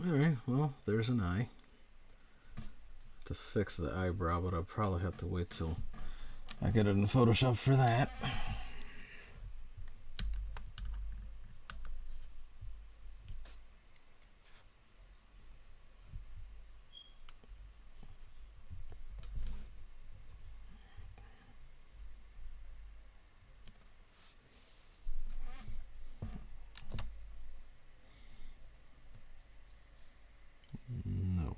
Alright, well, there's an eye. To fix the eyebrow, but I'll probably have to wait till I get it in Photoshop for that. No.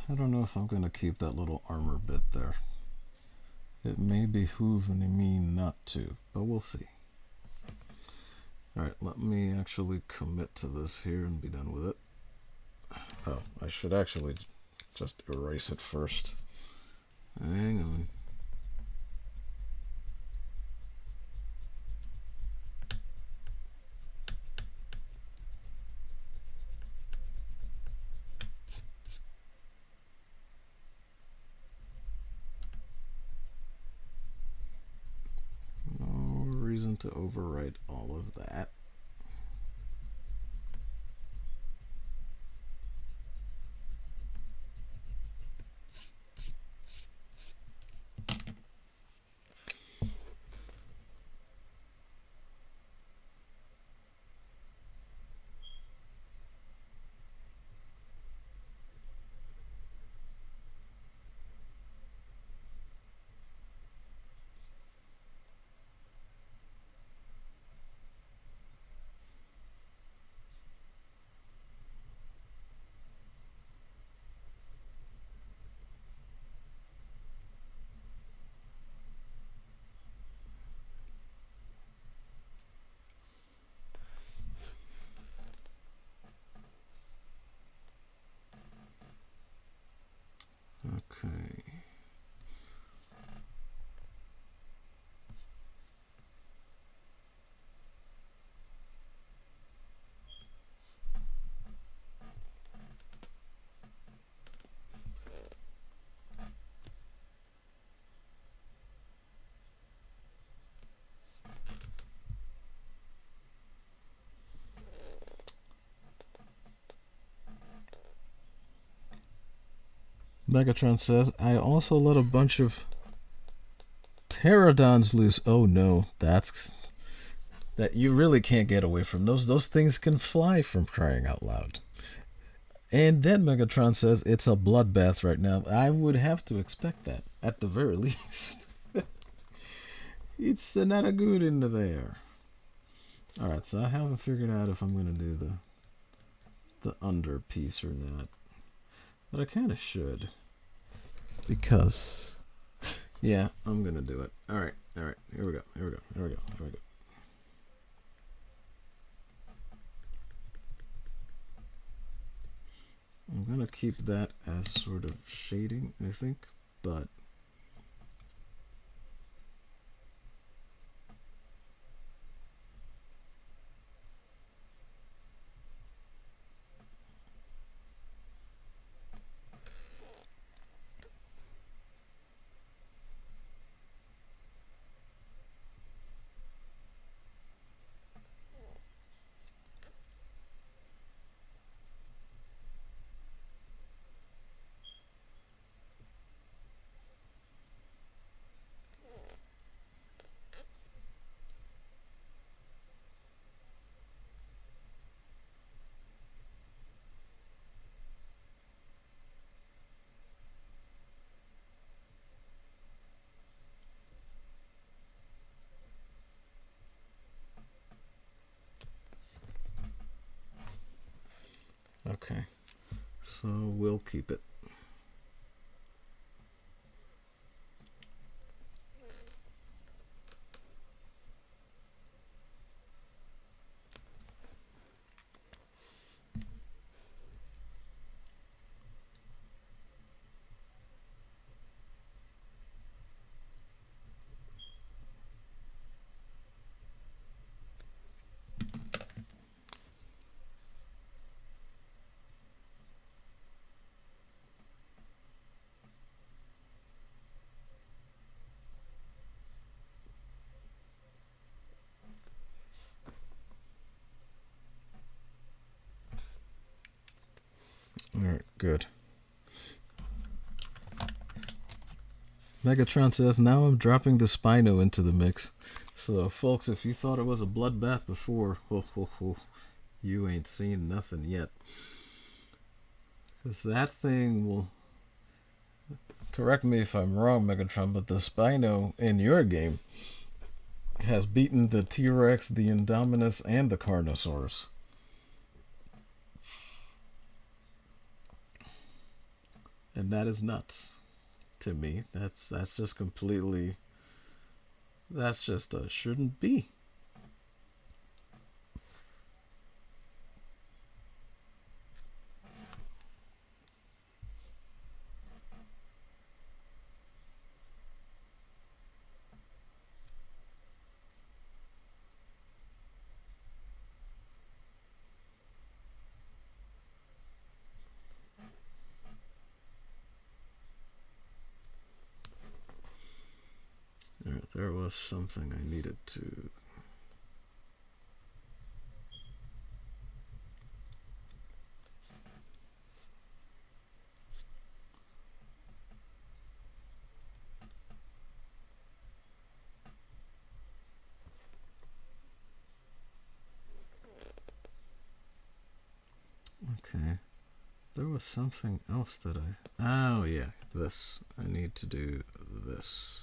I don't know if I'm going to keep that little armor bit there. It may behoove me not to, but we'll see. Alright, let me actually commit to this here and be done with it. Oh, I should actually just erase it first. Hang on. to overwrite all of that. Okay. Megatron says, I also let a bunch of pterodons loose. Oh no, that you really can't get away from those. Those things can fly, from crying out loud. And then Megatron says it's a bloodbath right now. I would have to expect that, at the very least. It's not a good into there. Alright, so I haven't figured out if I'm going to do the under piece or not. But I kind of should. Because, yeah, I'm going to do it. Alright, here we go. I'm going to keep that as sort of shading, I think, but okay. So we'll keep it. Alright, good. Megatron says, now I'm dropping the Spino into the mix. So, folks, if you thought it was a bloodbath before, you ain't seen nothing yet. Because that thing will... Correct me if I'm wrong, Megatron, but the Spino in your game has beaten the T-Rex, the Indominus, and the Carnosaurus. And that is nuts to me. That's just completely... That's just shouldn't be. There was something I needed to There was something else that oh yeah, this. I need to do this.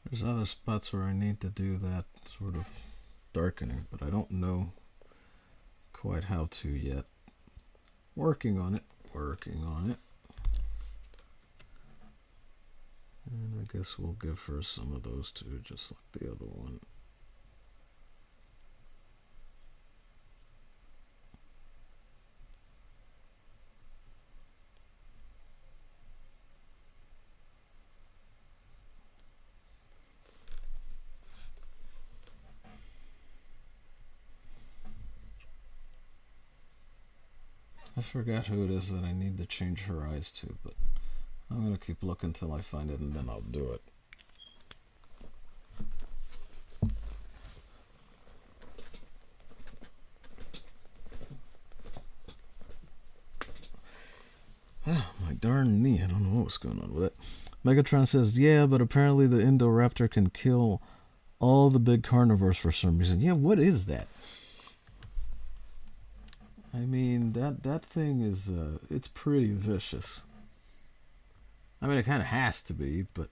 There's other spots where I need to do that sort of darkening, but I don't know quite how to yet. Working on it, working on it. And I guess we'll give her some of those too, just like the other one. I forgot who it is that I need to change her eyes to, but I'm going to keep looking until I find it and then I'll do it. Oh, my darn knee. I don't know what's going on with it. Megatron says, yeah, but apparently the Indoraptor can kill all the big carnivores for some reason. Yeah, what is that? I mean, that thing is, it's pretty vicious. I mean, it kind of has to be, but...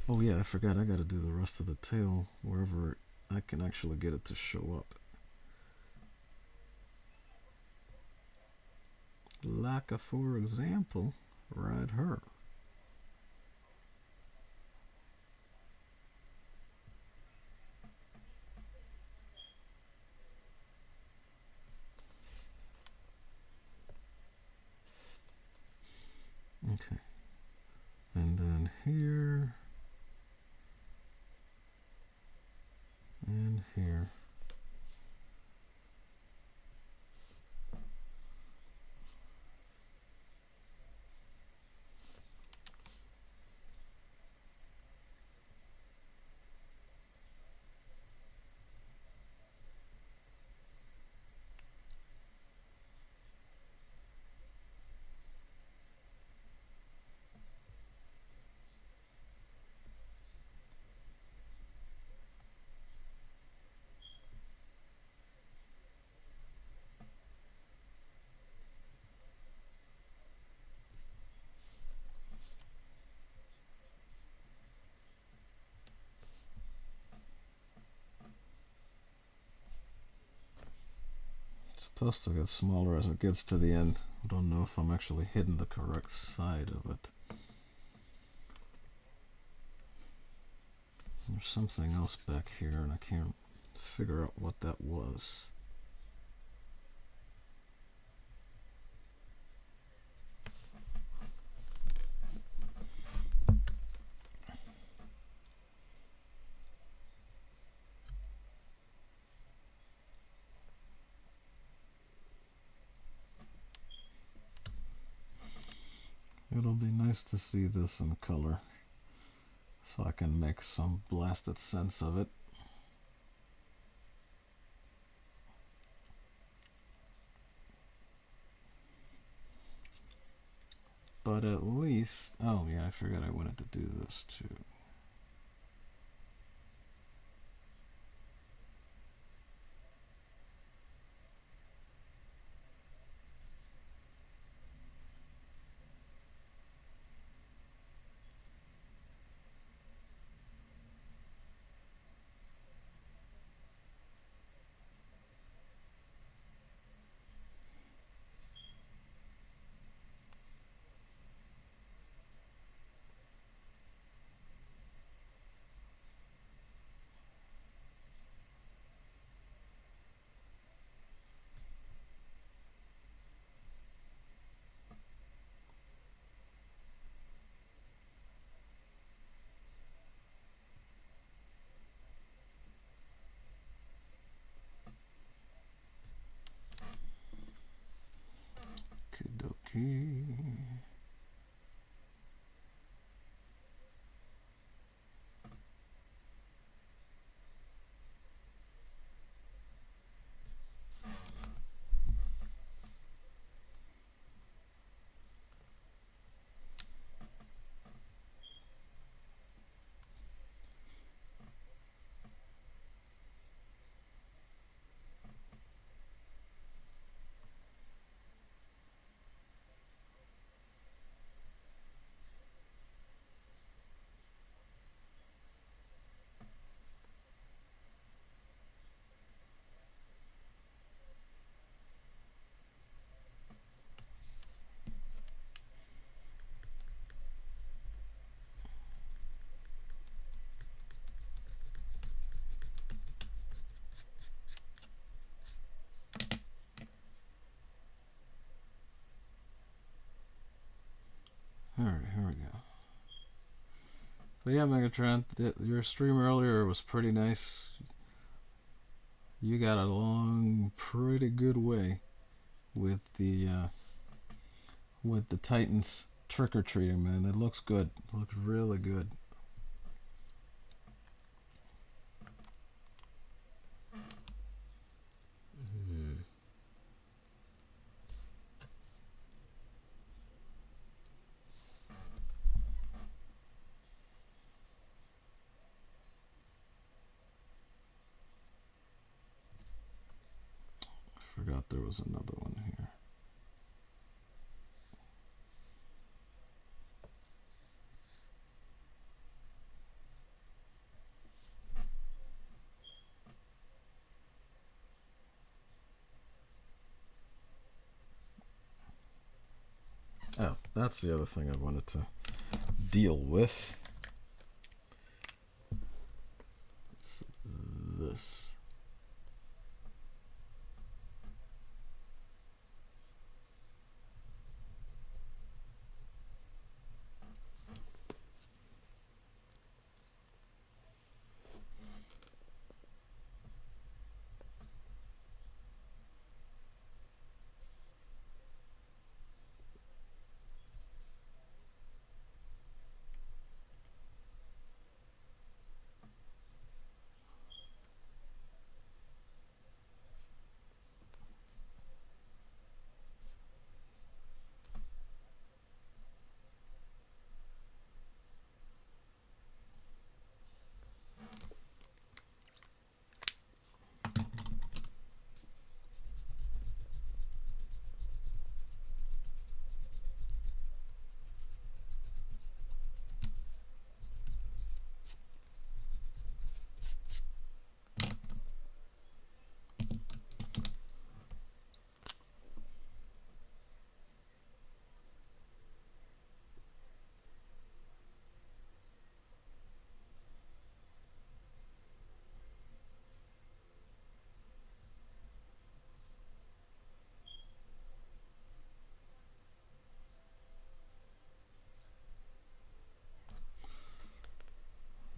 Oh yeah, I forgot, I gotta do the rest of the tail wherever I can actually get it to show up. Like, for example, right here. Okay. And then here. And here. Supposed to get smaller as it gets to the end. I don't know if I'm actually hitting the correct side of it. There's something else back here and I can't figure out what that was. It'll be nice to see this in color so I can make some blasted sense of it. But at least, oh yeah, I forgot I wanted to do this too. Okay. Alright, here we go. So yeah, Megatron, your stream earlier was pretty nice. You got along pretty good way with the Titans trick-or-treating, man. It looks good. It looks really good. Forgot there was another one here. Oh, that's the other thing I wanted to deal with. It's this.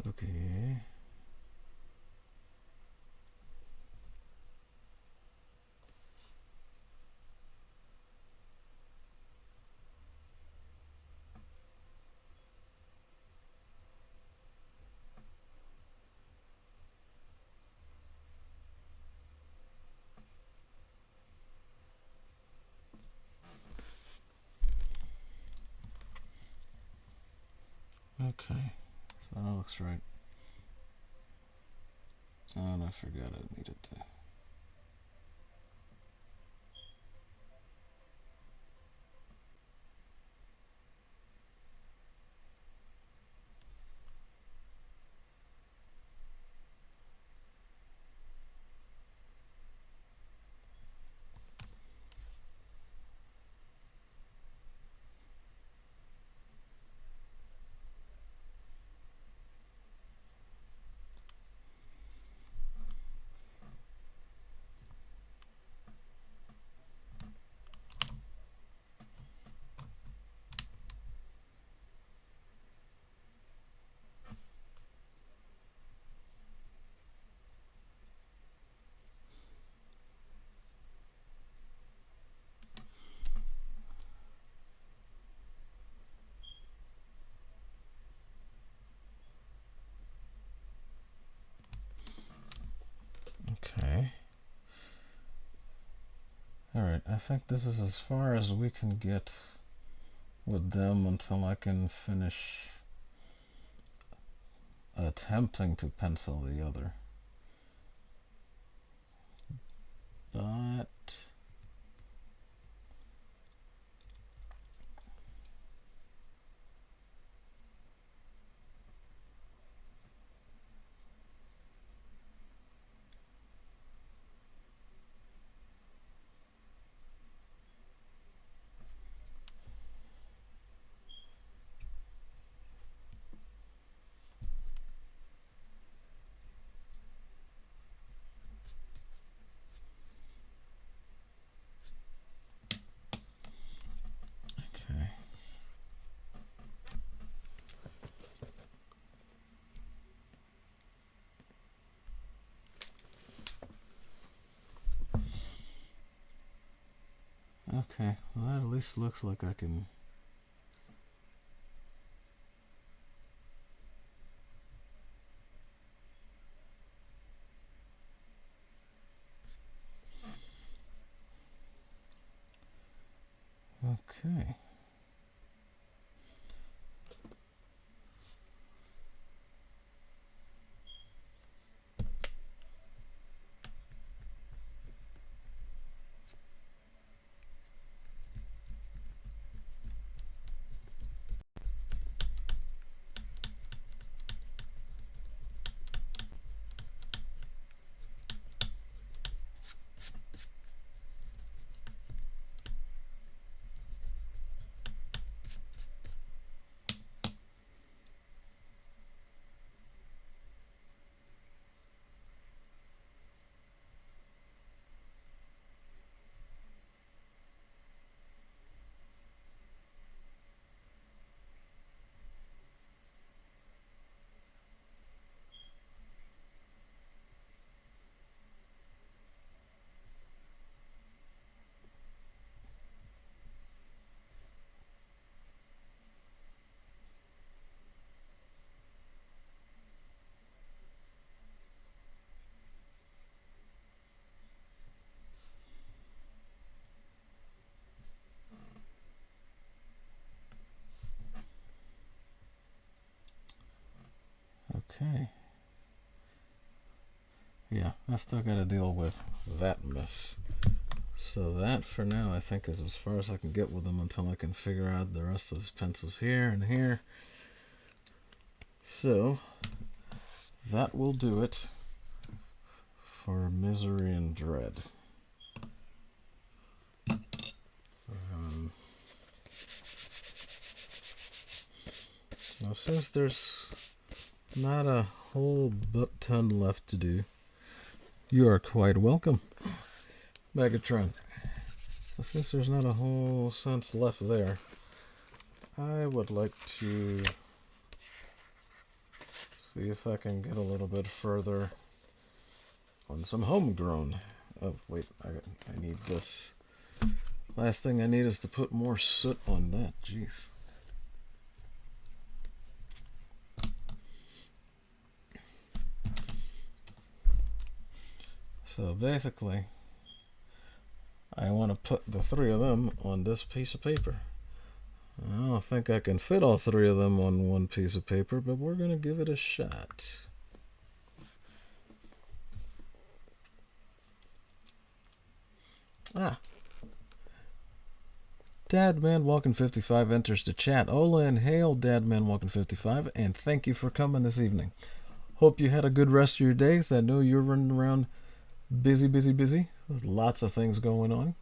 Okay. Okay, so that looks right. Oh, and I forgot I needed to. Alright, I think this is as far as we can get with them until I can finish attempting to pencil the other. But okay, well that at least looks like I can. Okay. Okay. Yeah, I still gotta deal with that mess. So that for now I think is as far as I can get with them until I can figure out the rest of these pencils here and here. So that will do it for Misery and Dread. Now since there's not a whole ton left to do, you are quite welcome, Megatron. Since there's not a whole sense left there, I would like to see if I can get a little bit further on some homegrown. Oh wait, I need this. Last thing I need is to put more soot on that. Jeez. So basically, I want to put the three of them on this piece of paper. I don't think I can fit all three of them on one piece of paper, but we're going to give it a shot. Dadman Walking 55 enters the chat. Hola and hail, Dadman Walking 55, and thank you for coming this evening. Hope you had a good rest of your day, because I know you're running around busy. There's lots of things going on.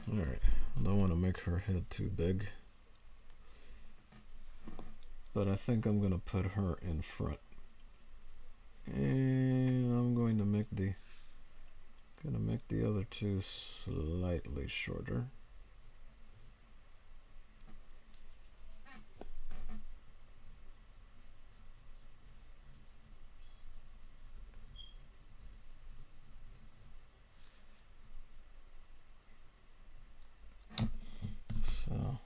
Alright, I don't want to make her head too big. but I think I'm going to put her in front. And I'm going to make the other two slightly shorter. So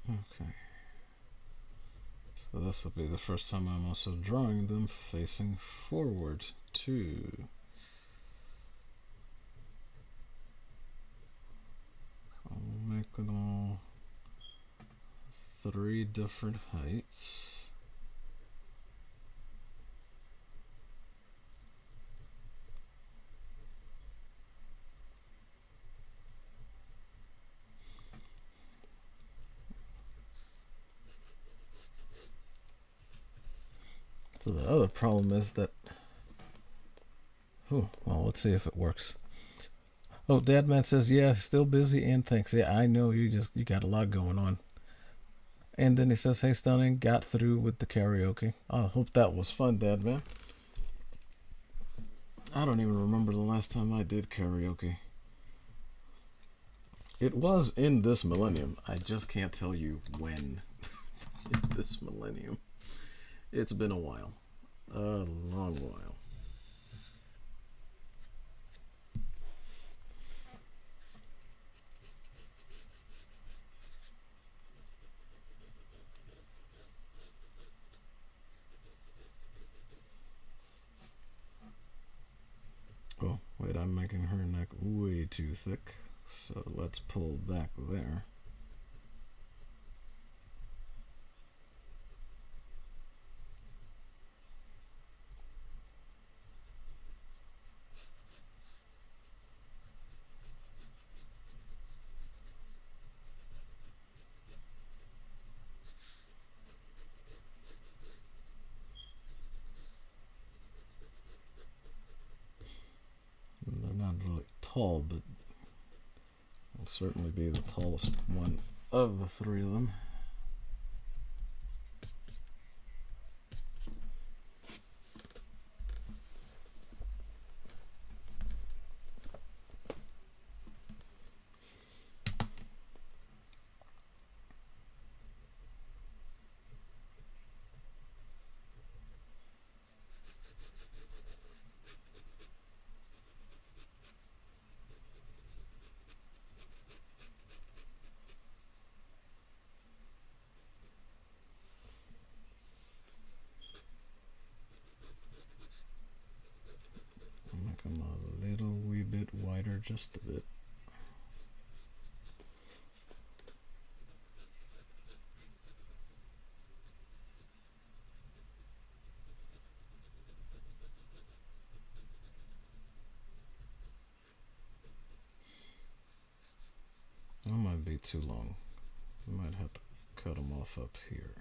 okay. So this will be the first time I'm also drawing them facing forward too. I'll make it all 3 different heights. So the other problem is that, well, let's see if it works. Oh, Dadman says, yeah, still busy and thanks. Yeah, I know you got a lot going on. And then he says, hey, Stunning, got through with the karaoke. I hope that was fun, Dadman. I don't even remember the last time I did karaoke. It was in this millennium. I just can't tell you when in this millennium. It's been a while. A long while. Oh, wait, I'm making her neck way too thick. So let's pull back there. They're not really tall, but will certainly be the tallest one of the 3 of them. Make them a little wee bit wider, just a bit. That might be too long. I might have to cut them off up here.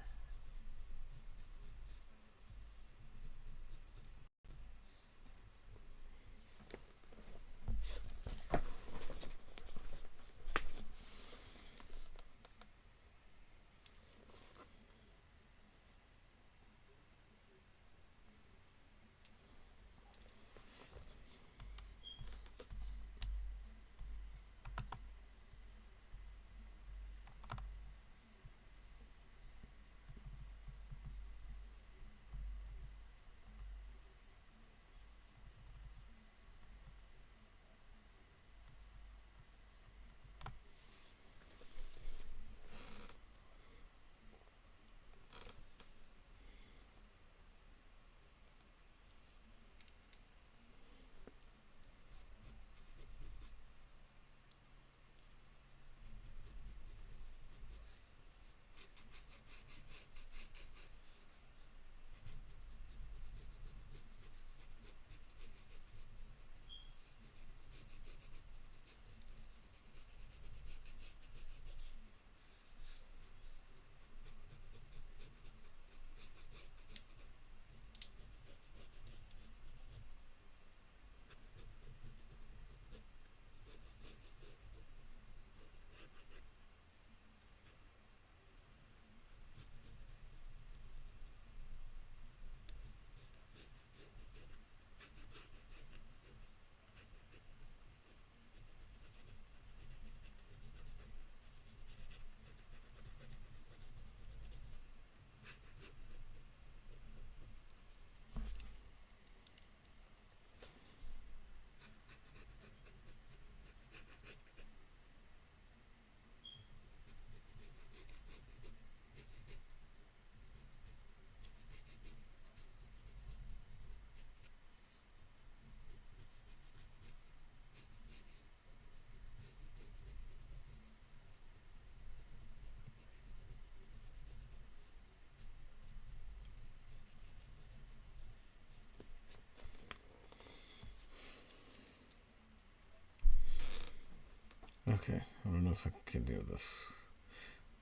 Okay, I don't know if I can do this.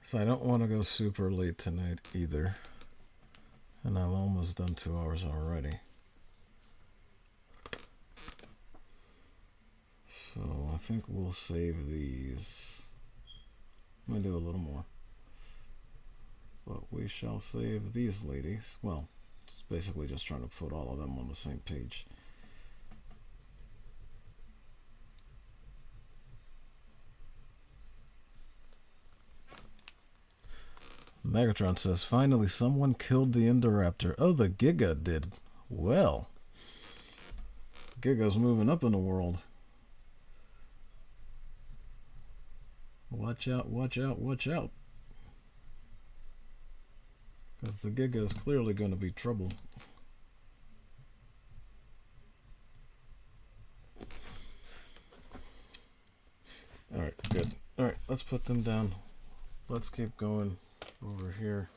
So I don't want to go super late tonight either. And I'm almost done 2 hours already. So I think we'll save these. I'm going to do a little more. But we shall save these ladies. Well, it's basically just trying to put all of them on the same page. Megatron says, finally someone killed the Indoraptor. Oh, the Giga did. Well, Giga's moving up in the world. Watch out, watch out, watch out. Because the Giga is clearly going to be trouble. Alright, good. Alright, let's put them down. Let's keep going over here.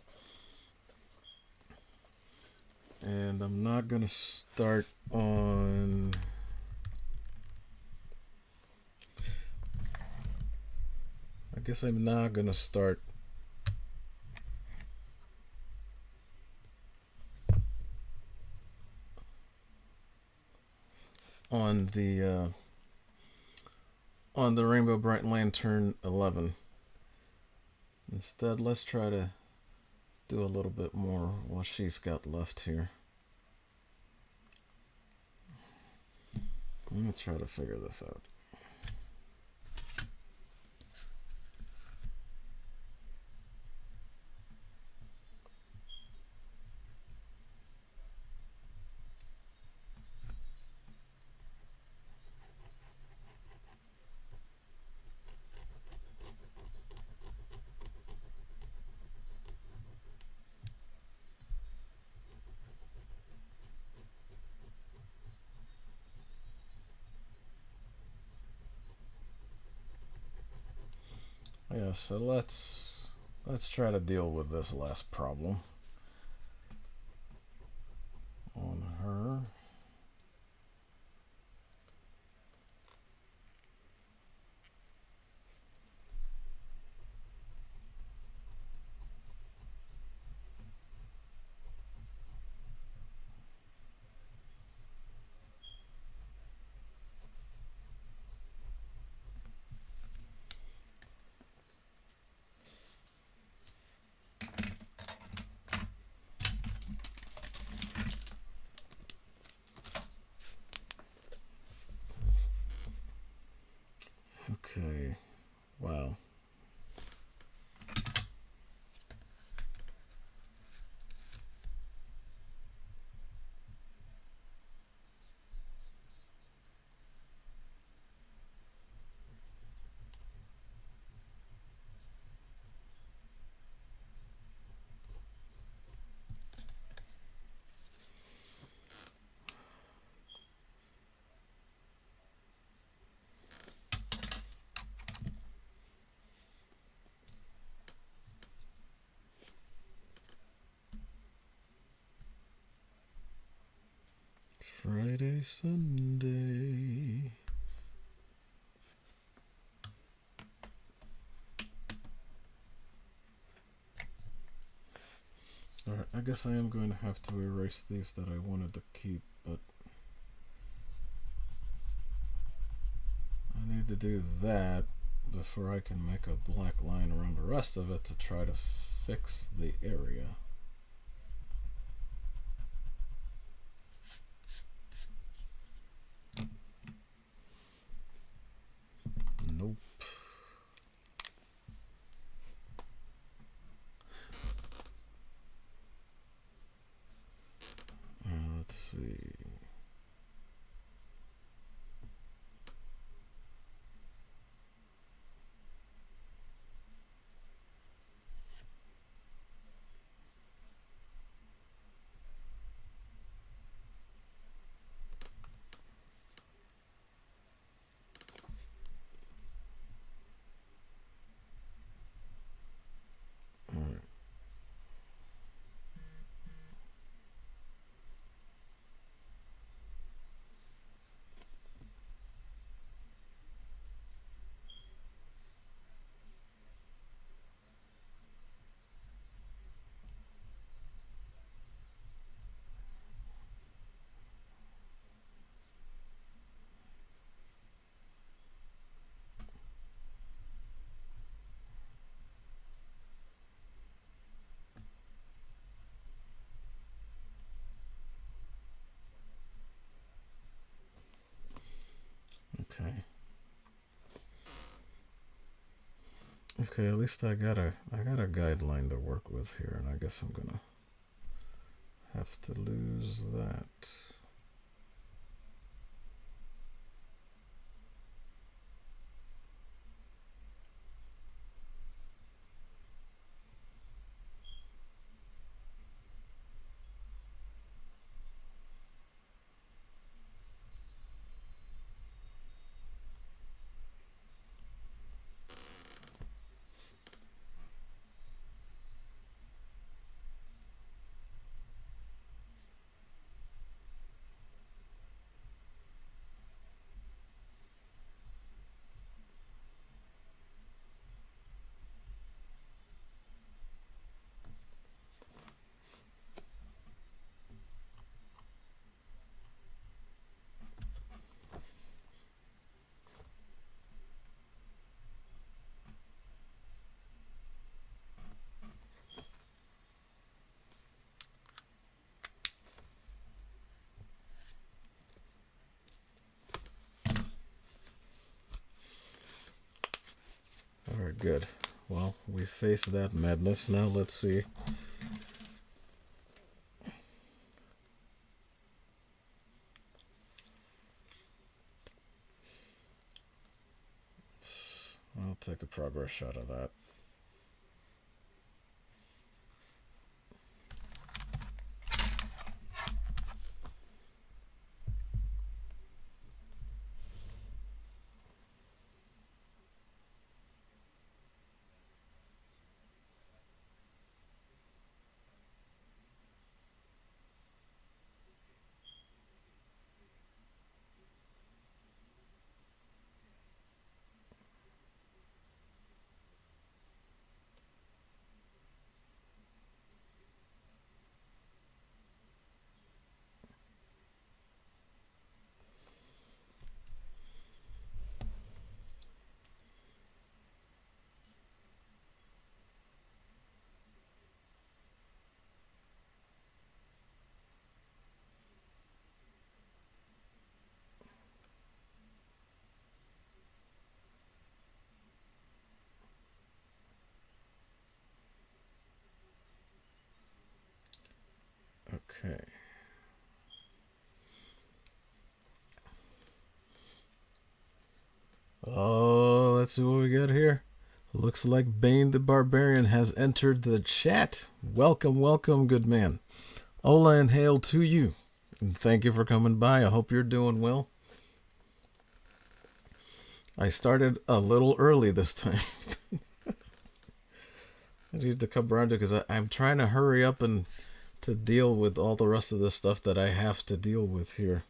And I'm not going to start on... I guess I'm not going to start on the Rainbow Bright Lantern 11. Instead, let's try to do a little bit more what she's got left here. I'm going to try to figure this out. Yeah, so let's try to deal with this last problem on her. Okay, wow. Friday, Sunday. Alright, I guess I am going to have to erase these that I wanted to keep, but I need to do that before I can make a black line around the rest of it to try to fix the area. Nope. Let's see. Okay. Okay, at least I got a guideline to work with here, and I guess I'm gonna have to lose that. Alright, good. Well, we faced that madness. Now let's see. I'll take a progress shot of that. Okay. Oh, let's see what we got here. Looks like Bane the Barbarian has entered the chat. Welcome, welcome, good man. Hola and hail to you. And thank you for coming by. I hope you're doing well. I started a little early this time. I need to come around to because I'm trying to hurry up and to deal with all the rest of the stuff that I have to deal with here.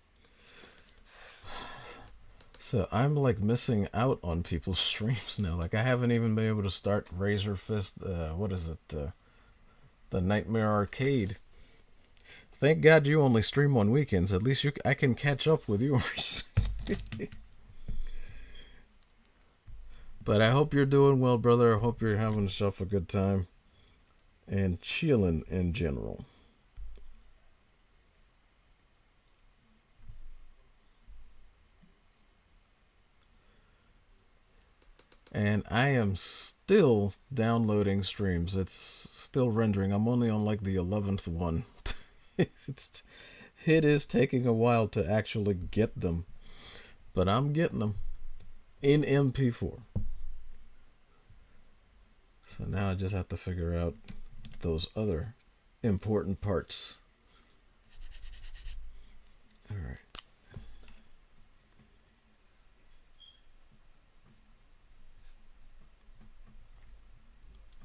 So I'm like missing out on people's streams now. Like I haven't even been able to start Razor Fist, what is it? The Nightmare Arcade. Thank God you only stream on weekends. At least I can catch up with yours. But I hope you're doing well, brother. I hope you're having yourself a good time and chilling in general. And I am still downloading streams. It's still rendering. I'm only on like the 11th one. It is taking a while to actually get them. But I'm getting them in MP4. So now I just have to figure out those other important parts. All right.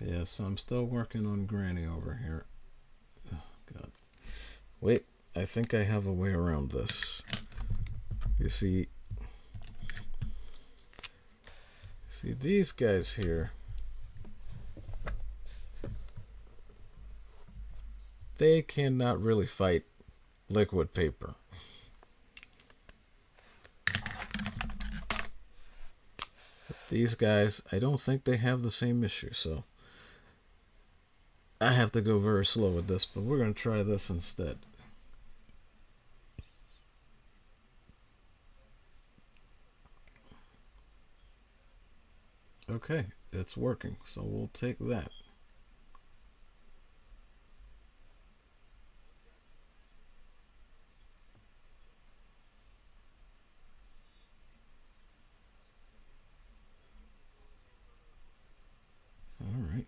Yeah, so I'm still working on Granny over here. Oh, God. Wait, I think I have a way around this. You see these guys here. They cannot really fight liquid paper. But these guys, I don't think they have the same issue, so I have to go very slow with this, but we're going to try this instead. Okay, it's working, so we'll take that. All right.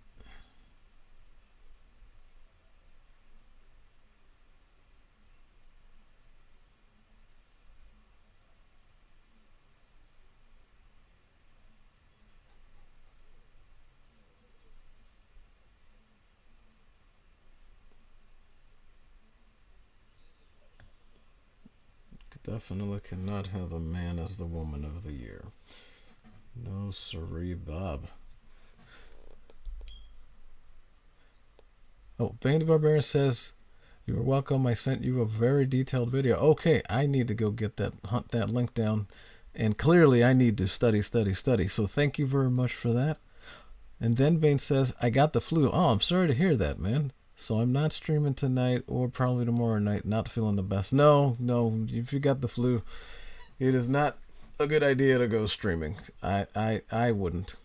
Definitely cannot have a man as the woman of the year. No siree, Bob. Oh, Bane the Barbarian says, "You are welcome. I sent you a very detailed video." Okay, I need to go get that, hunt that link down. And clearly I need to study. So thank you very much for that. And then Bane says, "I got the flu." Oh, I'm sorry to hear that, man. So I'm not streaming tonight or probably tomorrow night. Not feeling the best. No. If you got the flu, it is not a good idea to go streaming. I wouldn't.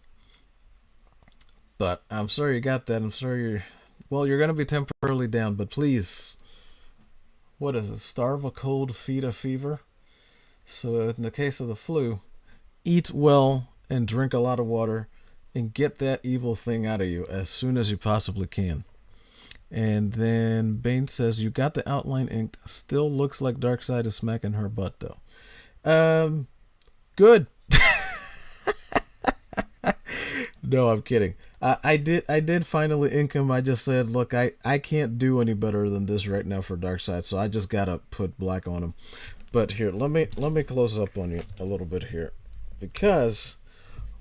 But I'm sorry you got that. I'm sorry you're going to be temporarily down. But please, what is it? Starve a cold, feed a fever. So in the case of the flu, eat well and drink a lot of water and get that evil thing out of you as soon as you possibly can. And then Bane says, "You got the outline inked. Still looks like Darkseid is smacking her butt, though." Good. No, I'm kidding. I did finally ink him. I just said, look, I can't do any better than this right now for Darkseid, so I just gotta put black on him. But here, let me close up on you a little bit here, because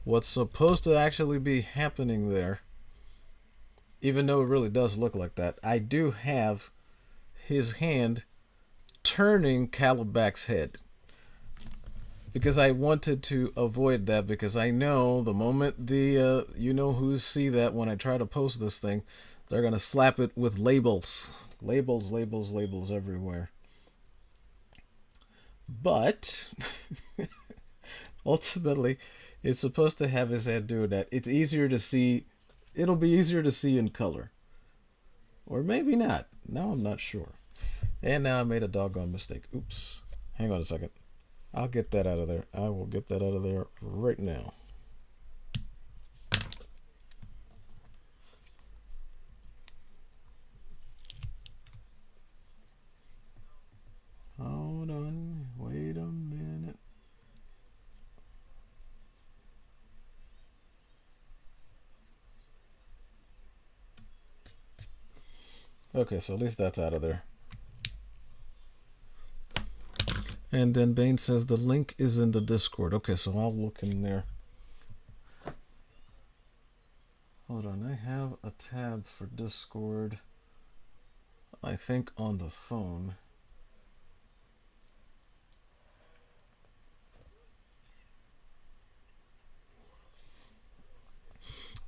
what's supposed to actually be happening there, even though it really does look like that, I do have his hand turning Calibac's head. Because I wanted to avoid that, because I know the moment the you-know-who's see that when I try to post this thing, they're going to slap it with labels. Labels everywhere. But ultimately, it's supposed to have his head doing that. It's easier to see. It'll be easier to see in color. Or maybe not. Now I'm not sure. And now I made a doggone mistake. Oops. Hang on a second. I'll get that out of there. I will get that out of there right now. Hold on. Wait a minute. Okay, so at least that's out of there. And then Bane says the link is in the Discord. Okay, so I'll look in there. Hold on, I have a tab for Discord, I think, on the phone.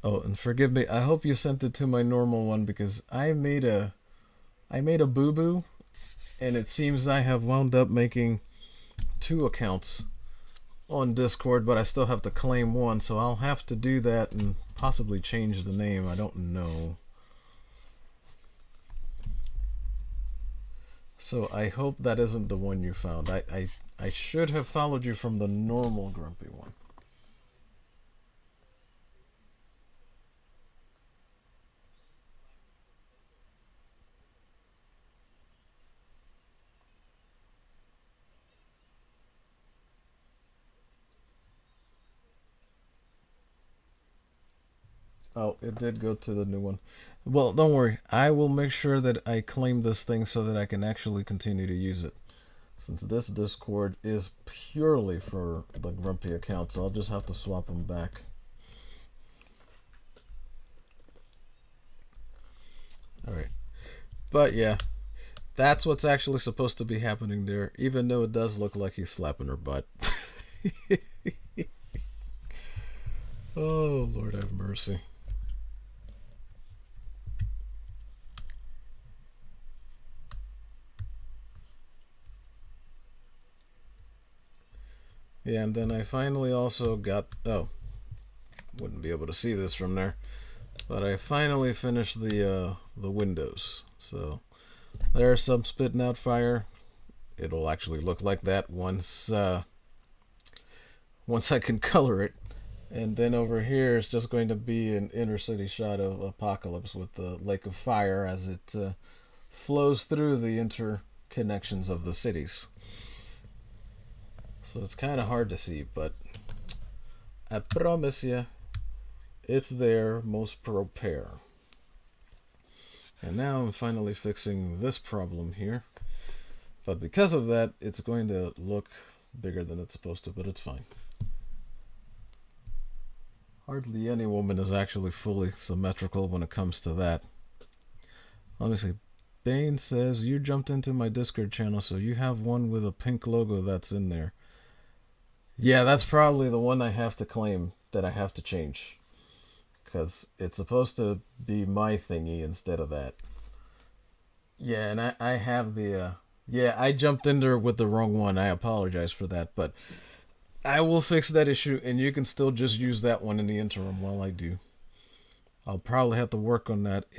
Oh, and forgive me, I hope you sent it to my normal one, because I made a boo-boo, and it seems I have wound up making 2 accounts on Discord, but I still have to claim one, so I'll have to do that and possibly change the name. I don't know. So I hope that isn't the one you found. I should have followed you from the normal Grumpy one. Oh, it did go to the new one. Well, don't worry. I will make sure that I claim this thing so that I can actually continue to use it. Since this Discord is purely for the Grumpy account, so I'll just have to swap them back. Alright. But yeah, that's what's actually supposed to be happening there, even though it does look like he's slapping her butt. Oh, Lord have mercy. Yeah, and then I finally also got... Oh. wouldn't be able to see this from there. But I finally finished the windows. So there's some spitting out fire. It'll actually look like that once I can color it. And then over here is just going to be an inner city shot of Apocalypse with the Lake of Fire as it flows through the interconnections of the cities. So it's kind of hard to see, but I promise you, it's there, most pro pair. And now I'm finally fixing this problem here. But because of that, it's going to look bigger than it's supposed to, but it's fine. Hardly any woman is actually fully symmetrical when it comes to that. Let me see. Bane says, you jumped into my Discord channel, so you have one with a pink logo that's in there. Yeah, that's probably the one I have to claim that I have to change. Because it's supposed to be my thingy instead of that. Yeah, and I have the... yeah, I jumped in there with the wrong one. I apologize for that, but I will fix that issue, and you can still just use that one in the interim while I do. I'll probably have to work on that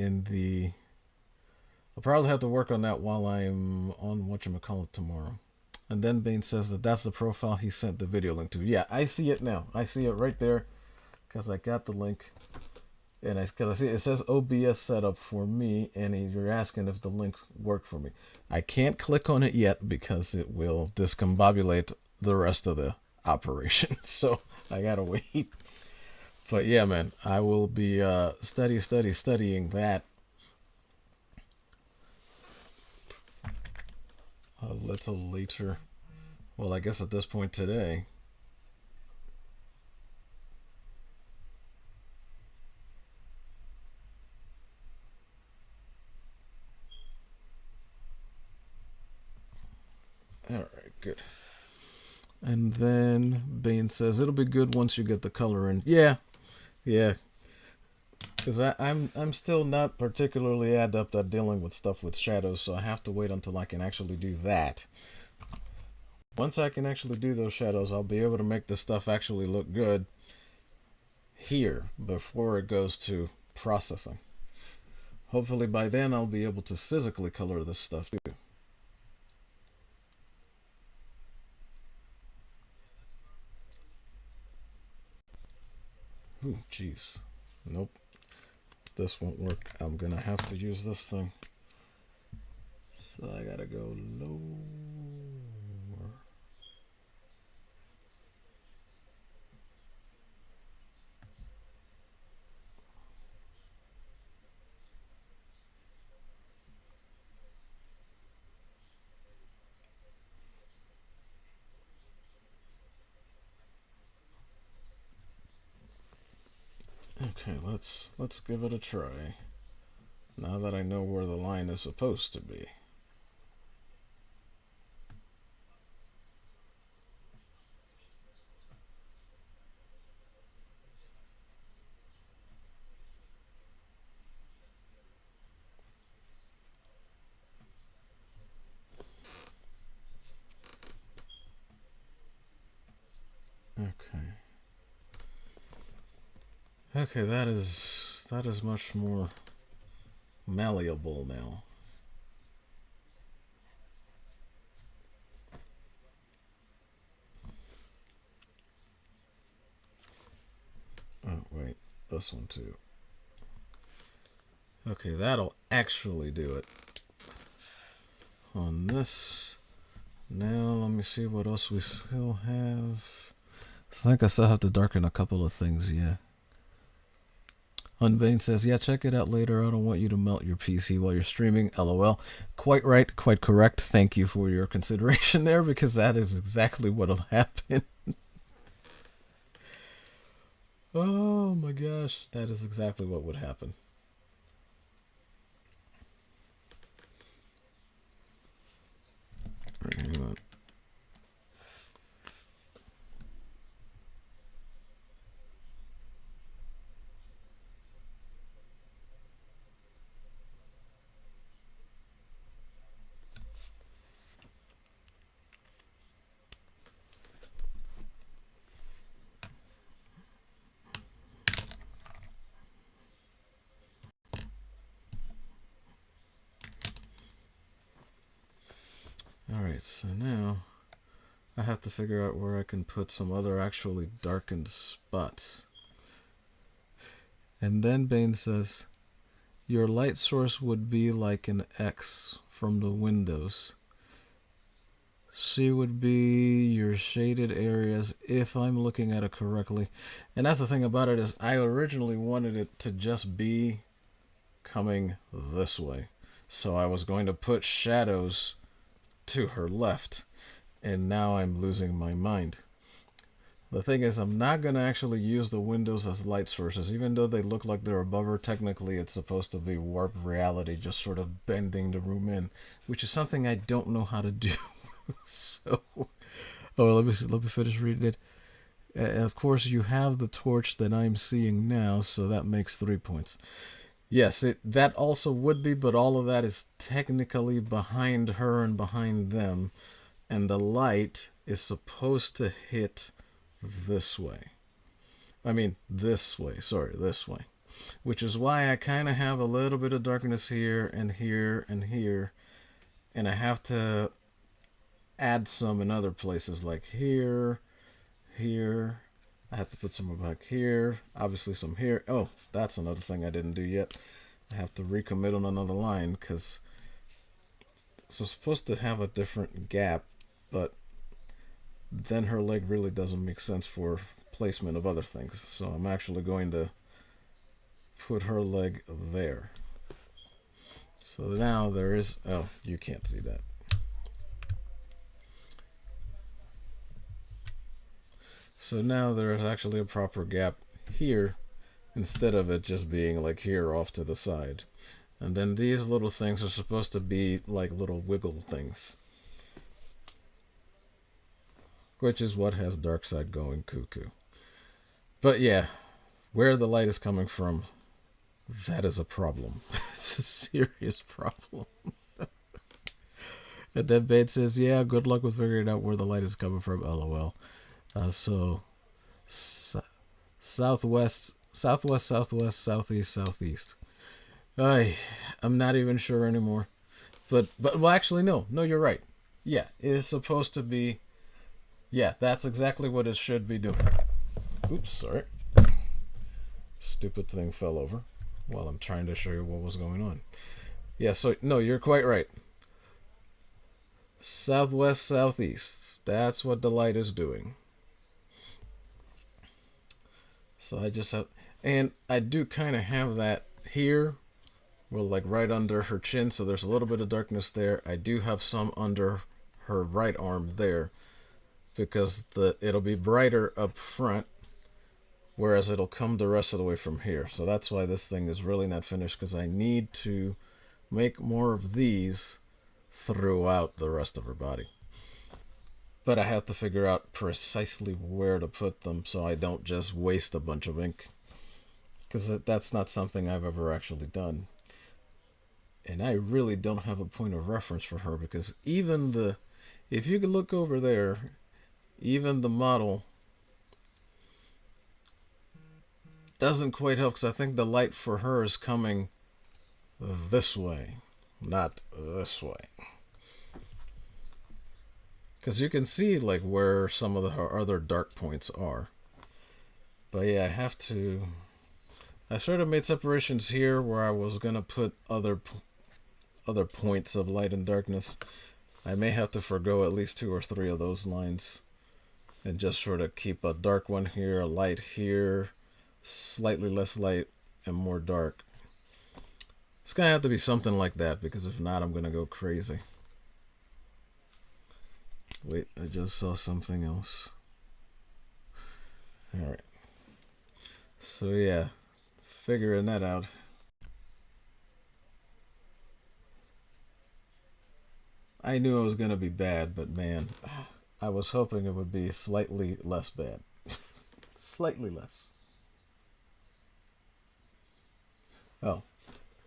while I'm on whatchamacallit tomorrow. And then Bane says that that's the profile he sent the video link to. Yeah, I see it now. I see it right there because I got the link. And because I see it says OBS setup for me, and you're asking if the links work for me. I can't click on it yet because it will discombobulate the rest of the operation. So I gotta wait. But yeah, man, I will be studying that a little later. Well, I guess at this point today. Alright, good. And then Bane says, it'll be good once you get the color in. Yeah. Because I'm still not particularly adept at dealing with stuff with shadows, so I have to wait until I can actually do that. Once I can actually do those shadows, I'll be able to make this stuff actually look good here before it goes to processing. Hopefully by then I'll be able to physically color this stuff too. Ooh, jeez. Nope. This won't work. I'm gonna have to use this thing. So I gotta go lower. Okay, let's give it a try. Now that I know where the line is supposed to be. Okay, that is much more malleable now. Oh, wait, this one too. Okay, that'll actually do it. On this, now let me see what else we still have. I think I still have to darken a couple of things, yeah. Unbane says, yeah, check it out later. I don't want you to melt your PC while you're streaming. LOL. Quite right, quite correct. Thank you for your consideration there, because that is exactly what'll happen. Oh my gosh, that is exactly what would happen. All right, hang on. Alright, so now I have to figure out where I can put some other actually darkened spots. And then Bane says, your light source would be like an X from the windows. She would be your shaded areas if I'm looking at it correctly. And that's the thing about it, is I originally wanted it to just be coming this way. So I was going to put shadows to her left. And now I'm losing my mind. The thing is, I'm not going to actually use the windows as light sources. Even though they look like they're above her, technically it's supposed to be warp reality, just sort of bending the room in, which is something I don't know how to do. So, let me finish reading it. Of course, you have the torch that I'm seeing now, so that makes 3 points. Yes, that also would be, but all of that is technically behind her and behind them. And the light is supposed to hit this way. I mean, this way. Sorry, this way. Which is why I kind of have a little bit of darkness here and here and here. And I have to add some in other places, like here, here. I have to put some back here. Obviously some here. Oh, that's another thing I didn't do yet. I have to recommit on another line because it's supposed to have a different gap. But then her leg really doesn't make sense for placement of other things. So I'm actually going to put her leg there. So now there is, oh, you can't see that. So now there's actually a proper gap here instead of it just being like here off to the side. And then these little things are supposed to be like little wiggle things, which is what has Darkseid going cuckoo. But yeah, where the light is coming from, that is a problem. It's a serious problem. And then Bane says, yeah, good luck with figuring out where the light is coming from, LOL. So, southwest, southwest, southwest, southeast, southeast. I'm not even sure anymore. But well, actually, no, you're right. Yeah, it is supposed to be. Yeah, that's exactly what it should be doing. Oops, sorry. Stupid thing fell over while I'm trying to show you what was going on. Yeah, so, no, you're quite right. Southwest, southeast. That's what the light is doing. So I just have, and I do kind of have that here, well, like right under her chin, so there's a little bit of darkness there. I do have some under her right arm there, because it'll be brighter up front, whereas it'll come the rest of the way from here. So that's why this thing is really not finished, because I need to make more of these throughout the rest of her body. But I have to figure out precisely where to put them so I don't just waste a bunch of ink, because that's not something I've ever actually done. And I really don't have a point of reference for her, because even if you could look over there, even the model doesn't quite help, because I think the light for her is coming this way, not this way. Because you can see like where some of the other dark points are. But yeah, I sort of made separations here where I was going to put other points of light and darkness. I may have to forgo at least 2 or 3 of those lines and just sort of keep a dark one here, a light here, slightly less light, and more dark. It's going to have to be something like that, because if not, I'm going to go crazy. Wait, I just saw something else. Alright. So yeah, figuring that out. I knew it was going to be bad, but man, I was hoping it would be slightly less bad. Slightly less. Oh.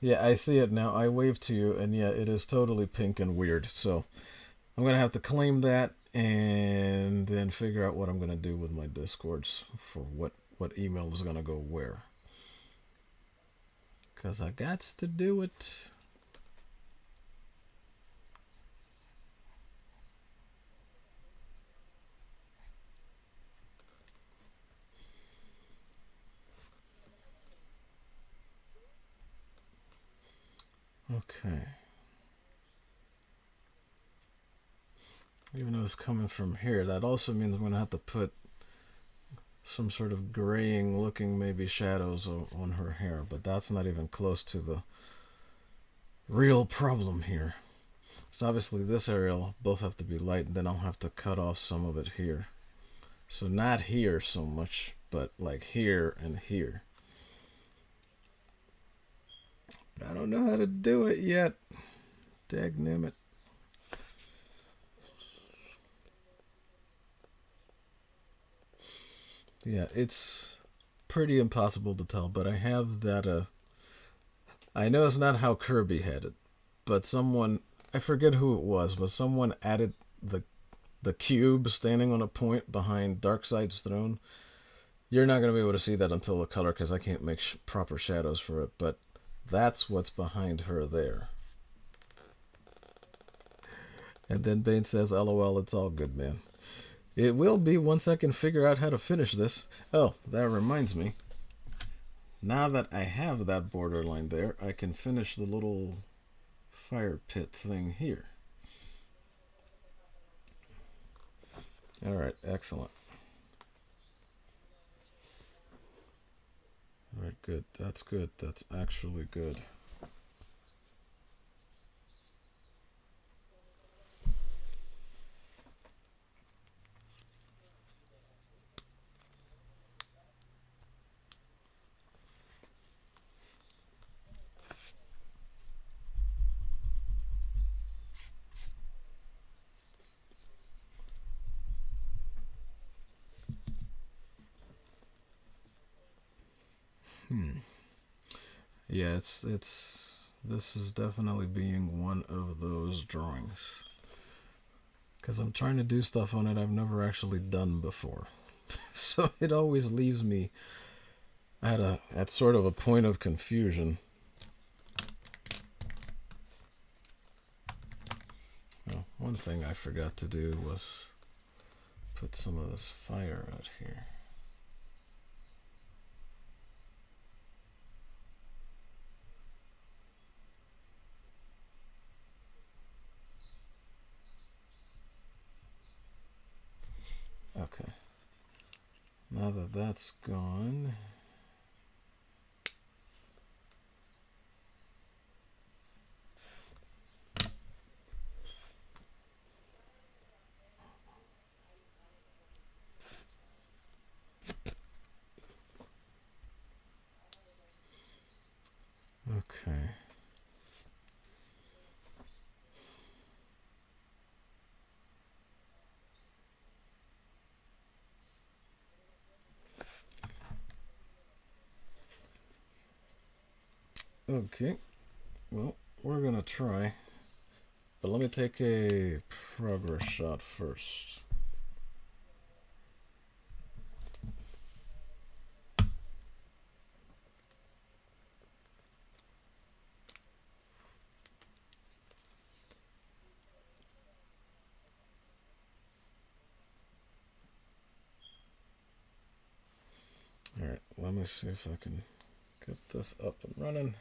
Yeah, I see it now. I waved to you, and yeah, it is totally pink and weird. So I'm going to have to claim that and then figure out what I'm going to do with my discords for what email is going to go where. Because I gots to do it. Okay. Even though it's coming from here, that also means I'm going to have to put some sort of graying looking maybe shadows on her hair, but that's not even close to the real problem here. So obviously this area will both have to be light, and then I'll have to cut off some of it here. So not here so much, but like here and here. I don't know how to do it yet. Dagnammit. Yeah, it's pretty impossible to tell, but I have that, I know it's not how Kirby had it, but someone, I forget who it was, but someone added the cube standing on a point behind Darkseid's throne. You're not going to be able to see that until the color, because I can't make proper shadows for it, but that's what's behind her there. And then Bane says, LOL, it's all good, man. It will be once I can figure out how to finish this. Oh, that reminds me. Now that I have that borderline there, I can finish the little fire pit thing here. Alright, excellent. Alright, good. That's good. That's actually good. Yeah, this is definitely being one of those drawings. Because I'm trying to do stuff on it I've never actually done before. So it always leaves me at sort of a point of confusion. Oh, one thing I forgot to do was put some of this fire out here. Okay. Now that that's gone, okay. Okay, well, we're gonna try, but let me take a progress shot first. Alright, let me see if I can get this up and running.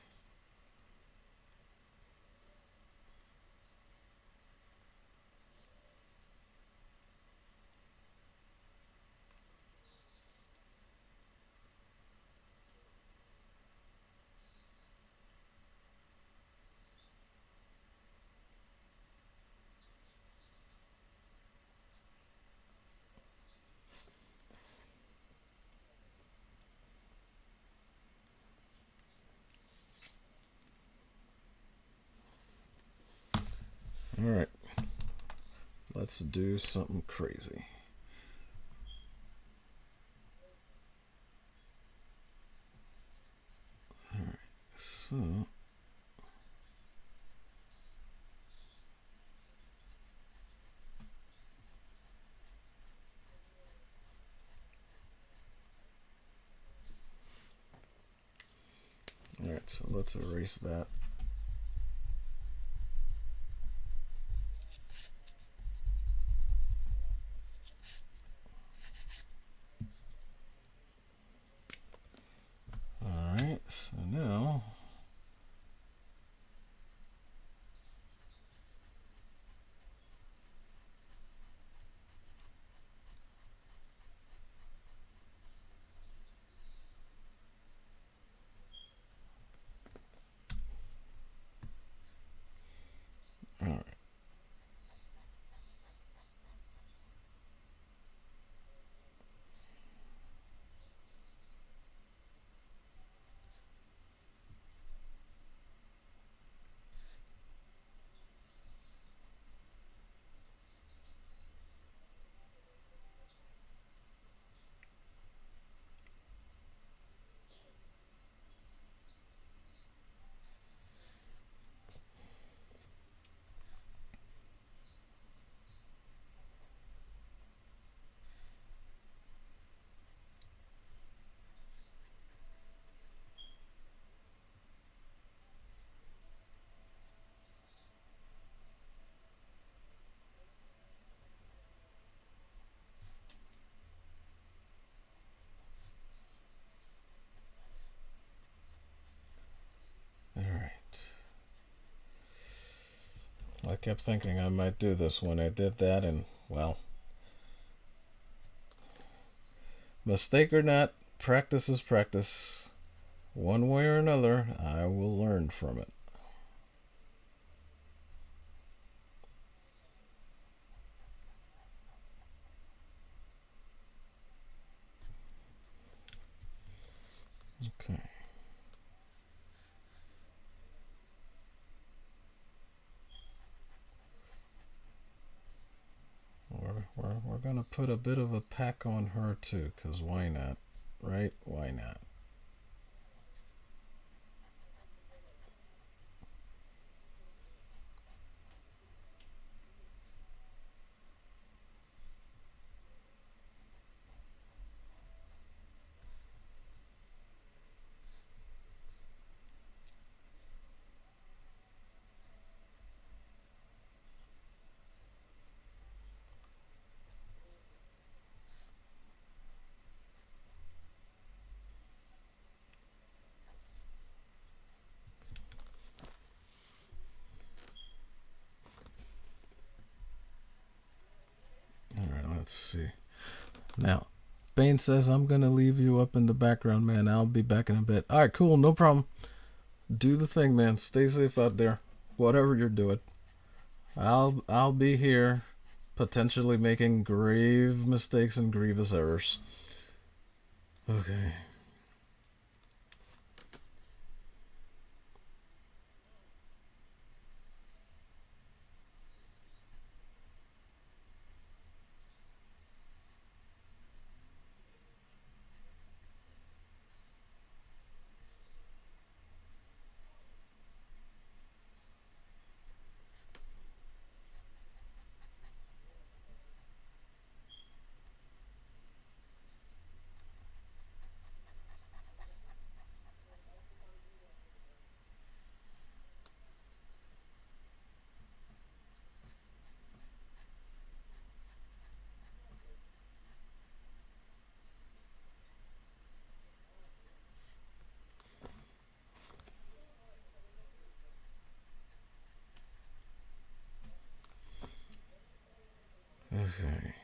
Alright, let's do something crazy. Alright, so alright, so let's erase that. Alright, so now kept thinking I might do this when I did that, and well, mistake or not, practice is practice. One way or another, I will learn from it. Okay. We're going to put a bit of a pack on her too, because why not? Right? Why not? Alright, let's see. Now, Bane says, I'm going to leave you up in the background, man. I'll be back in a bit. Alright, cool. No problem. Do the thing, man. Stay safe out there. Whatever you're doing. I'll be here, potentially making grave mistakes and grievous errors. Okay. Okay.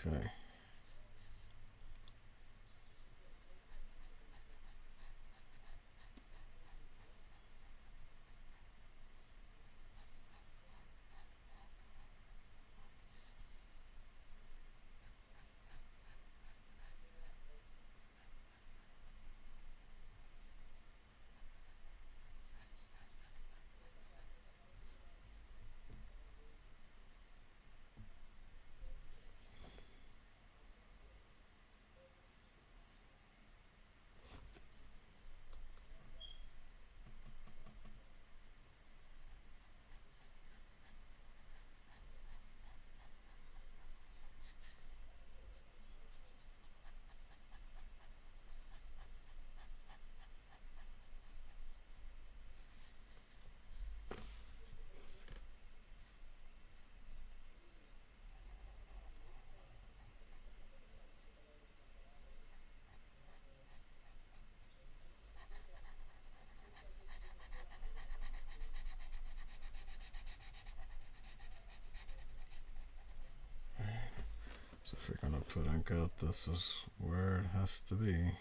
Okay. put ink out, this is where it has to be.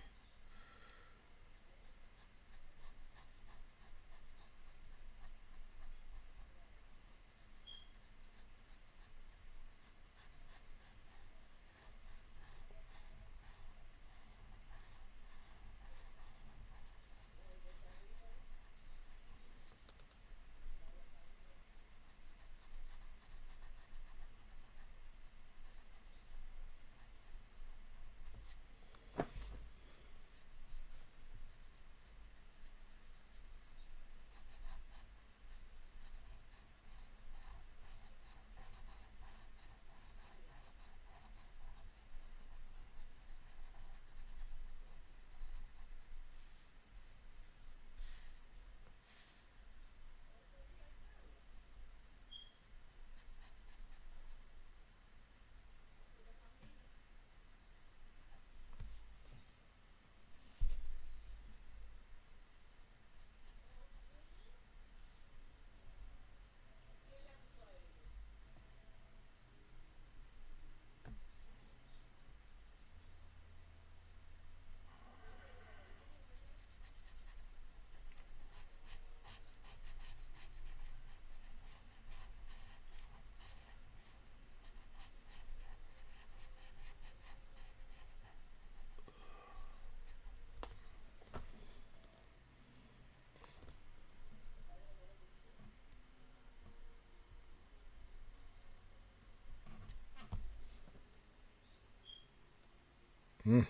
The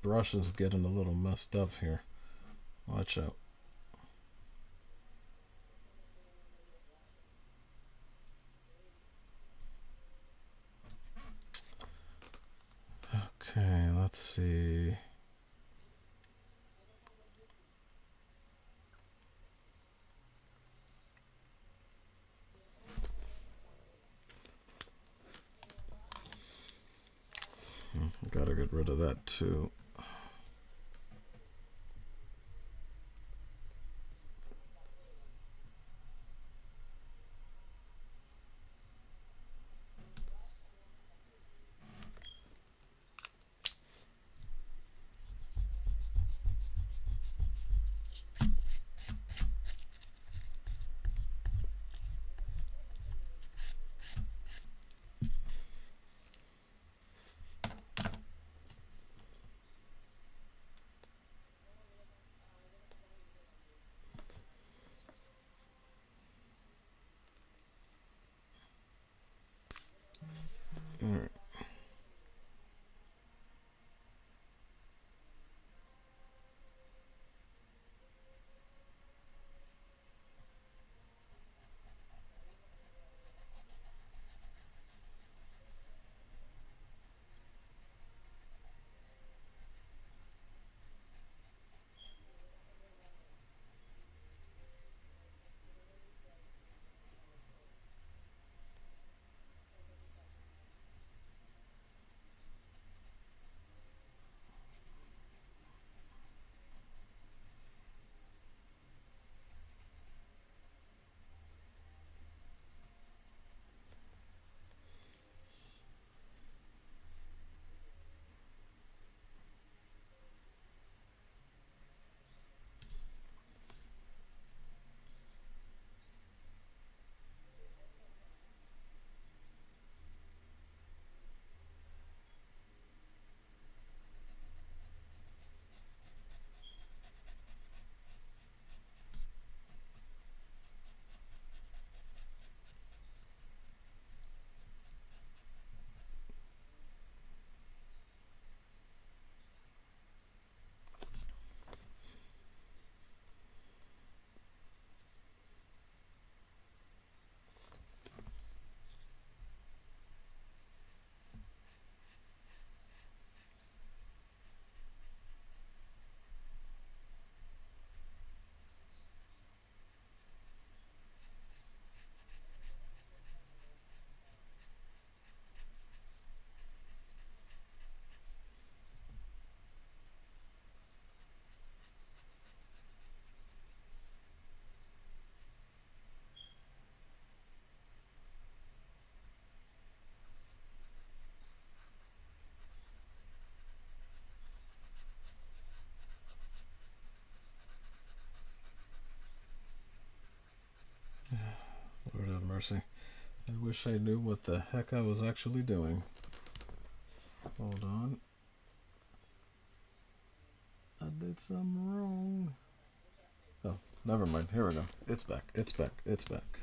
brush is getting a little messed up here. Watch out. Okay, let's see. Gotta get rid of that too. mercy. I wish I knew what the heck I was actually doing. Hold on. I did something wrong. Oh, never mind. Here we go. It's back. It's back. It's back.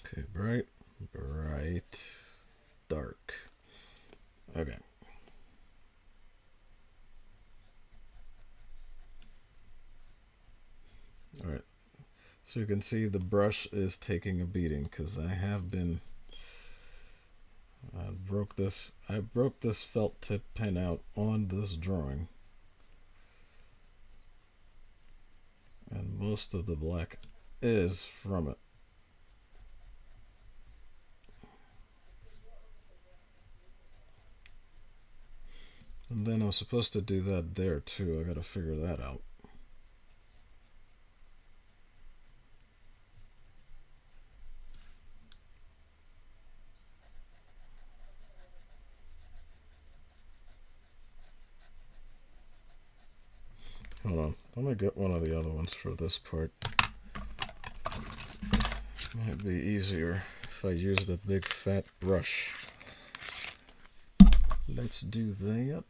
Okay, bright, bright, dark. Okay. Alright. So you can see the brush is taking a beating because I have been... I broke this felt tip pen out on this drawing. And most of the black is from it. And then I was supposed to do that there too. I gotta figure that out. Hold on. Let me get one of the other ones for this part. Might be easier if I use the big fat brush. Let's do that.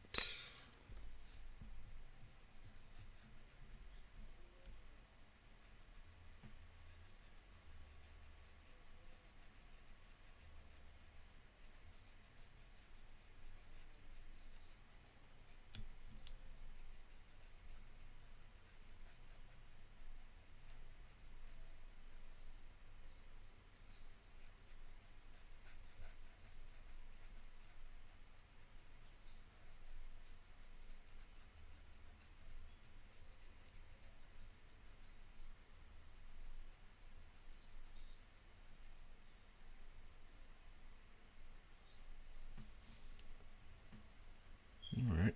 Alright.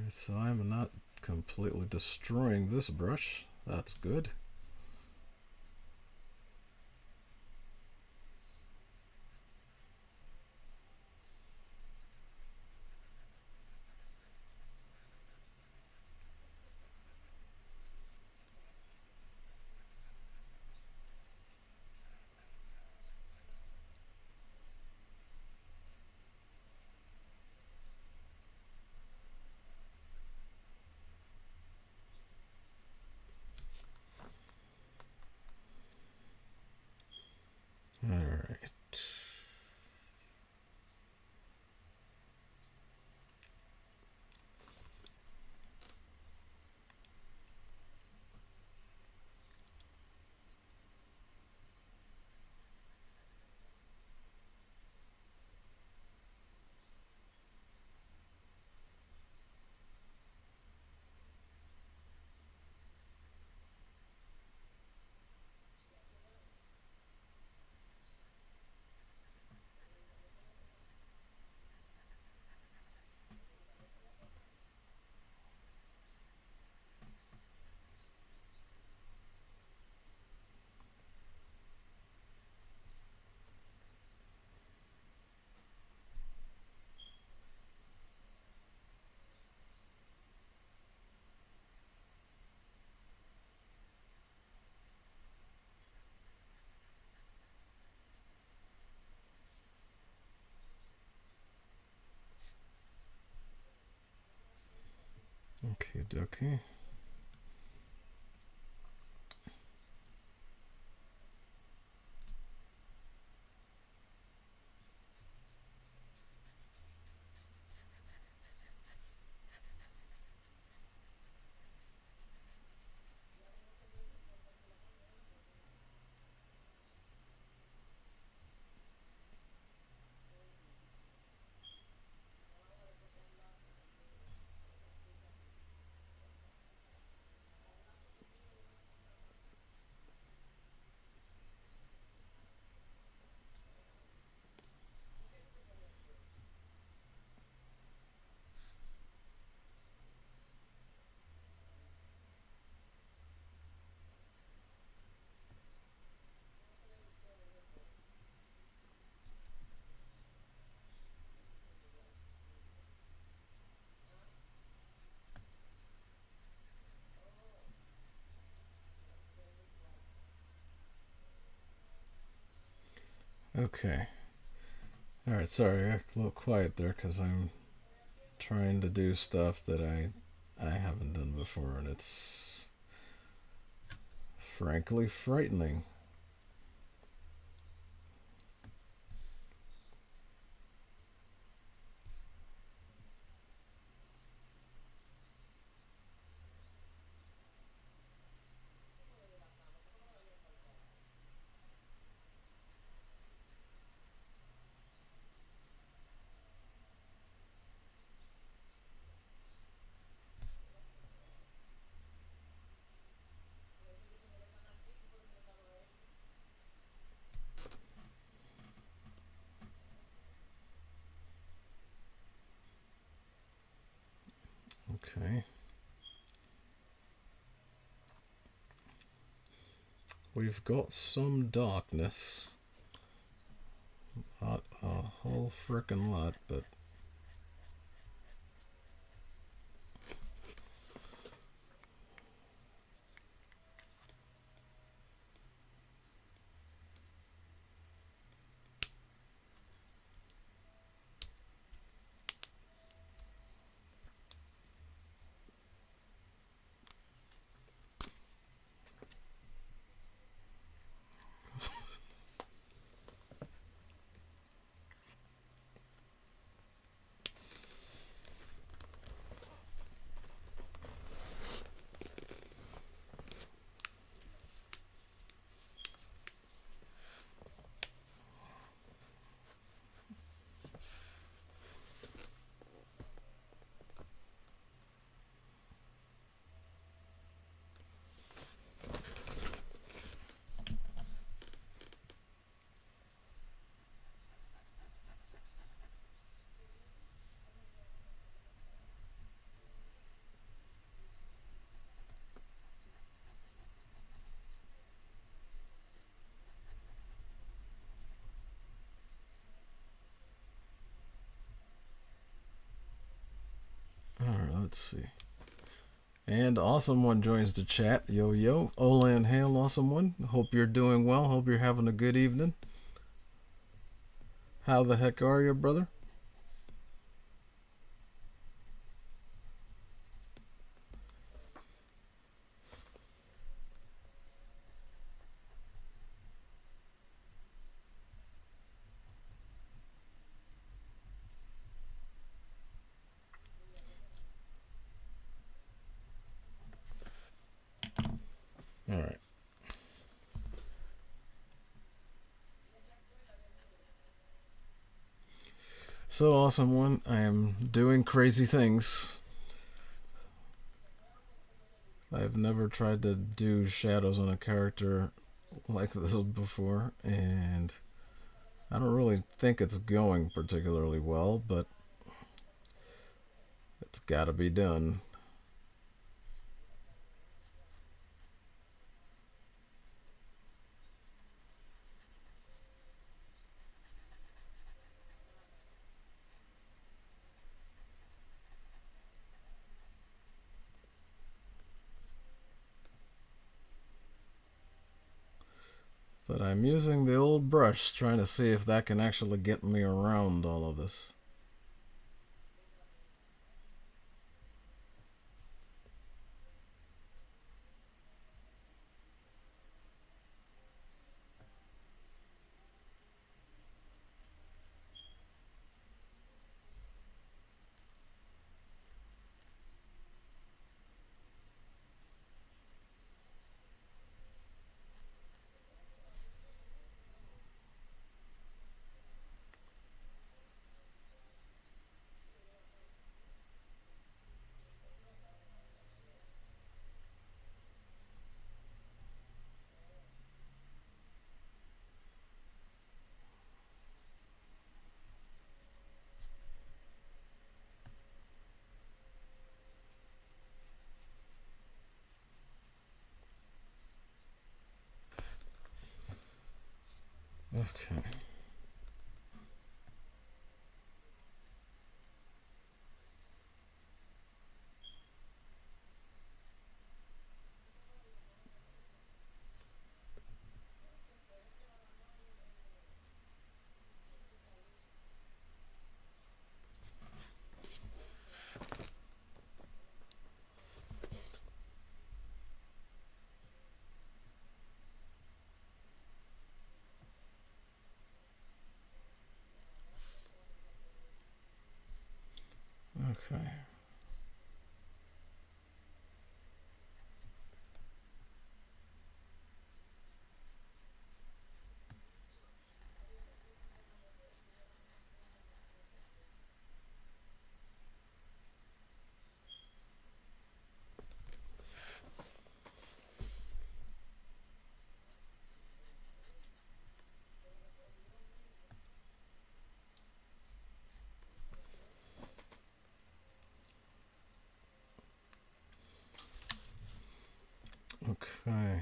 So I'm not completely destroying this brush. That's good. Alright. Okay, dokie. Okay. Alright, sorry, I got a little quiet there because I'm trying to do stuff that I haven't done before, and it's frankly frightening. Okay. We've got some darkness. Not a whole frickin' lot, but alright, let's see. And Awesome One joins the chat. Yo, yo. Hola and hail, Awesome One. Hope you're doing well. Hope you're having a good evening. How the heck are you, brother? Alright. So, Awesome One, I am doing crazy things. I've never tried to do shadows on a character like this before, and I don't really think it's going particularly well, but it's gotta be done. But I'm using the old brush, trying to see if that can actually get me around all of this. Okay. Okay. Okay.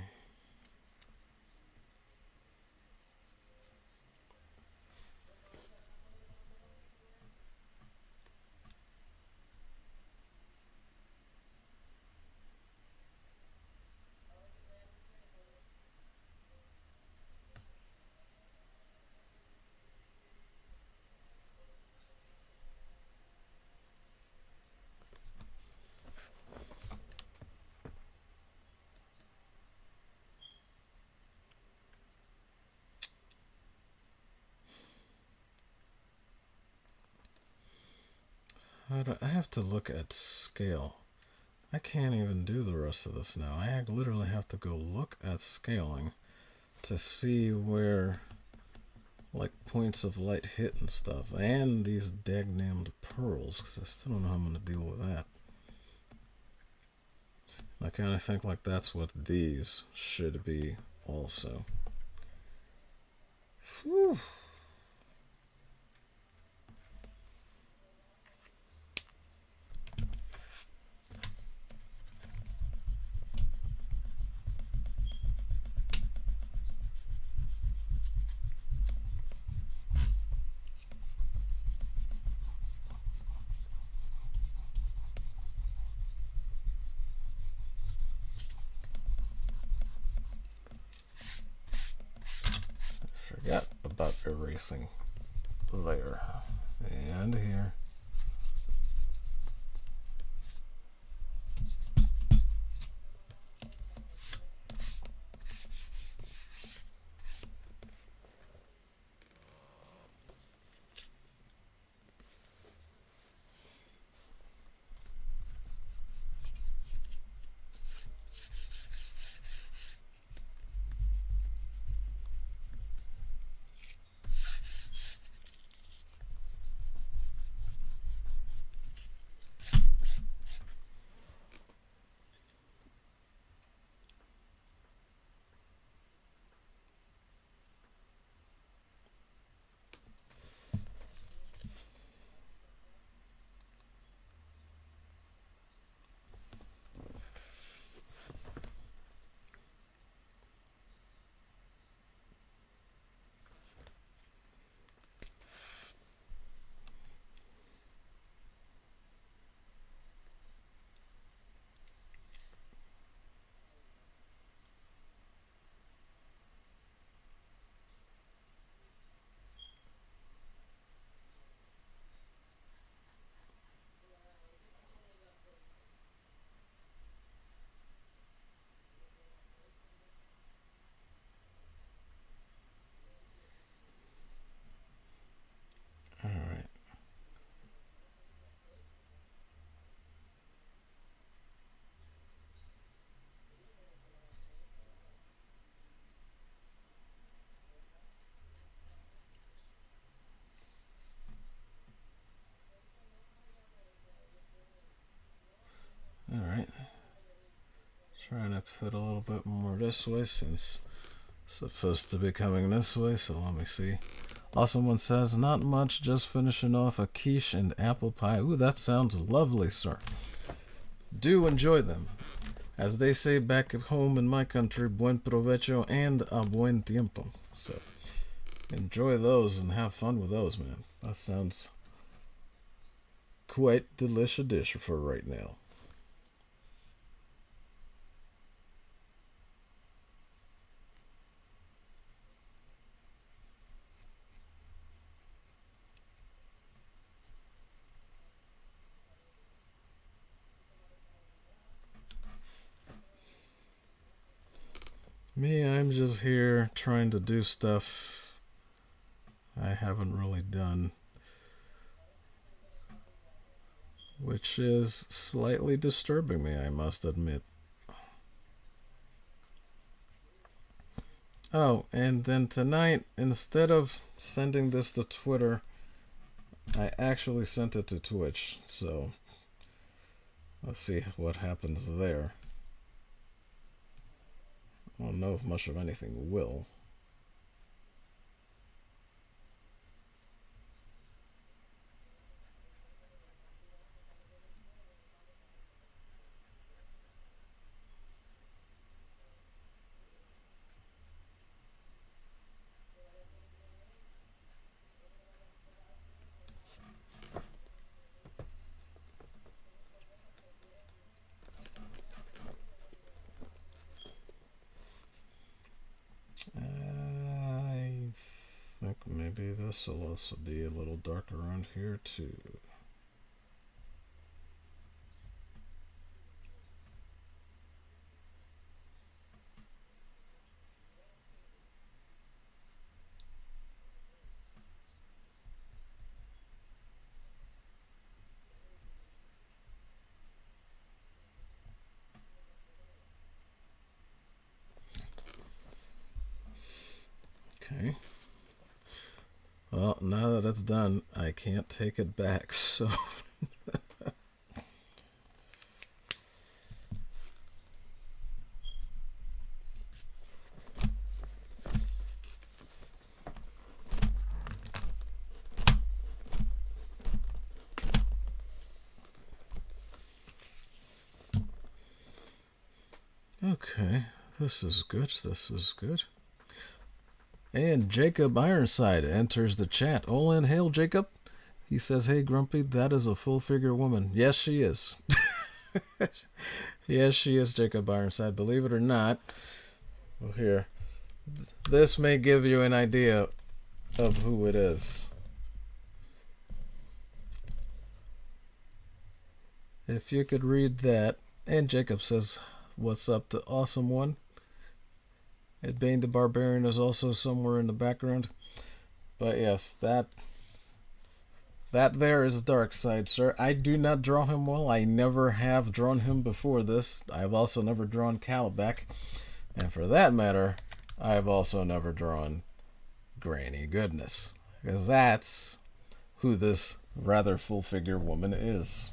I have to look at scale. I can't even do the rest of this now. I literally have to go look at scaling to see where like points of light hit and stuff, and these dagnammed pearls, because I still don't know how I'm going to deal with that. I kind of think like that's what these should be also. Whew. Forgot about erasing there and here. All right. All right. Trying to put a little bit more this way since it's supposed to be coming this way, so let me see. Awesome one says, not much, just finishing off a quiche and apple pie. Ooh, that sounds lovely, sir. Do enjoy them. As they say back at home in my country, buen provecho and a buen tiempo. So enjoy those and have fun with those, man. That sounds quite delicious dish for right now. Me, I'm just here trying to do stuff I haven't really done. which is slightly disturbing me, I must admit. Oh, and then tonight, instead of sending this to Twitter, I actually sent it to Twitch, so let's see what happens there. I don't know if much of anything will. I think maybe this will also be a little dark around here too. Okay. Well, now that it's done, I can't take it back, so... Okay, this is good, this is good. And Jacob Ironside enters the chat. Oh, and hail, Jacob. He says, hey, Grumpy, that is a full-figure woman. Yes, she is. Yes, she is, Jacob Ironside. Believe it or not. Well, here. This may give you an idea of who it is. If you could read that. And Jacob says, what's up to Awesome One? Ed Bane the Barbarian is also somewhere in the background. But yes, that there is Darkseid, sir. I do not draw him well. I never have drawn him before this. I've also never drawn Calabac. And for that matter, I've also never drawn Granny Goodness. Because that's who this rather full-figure woman is.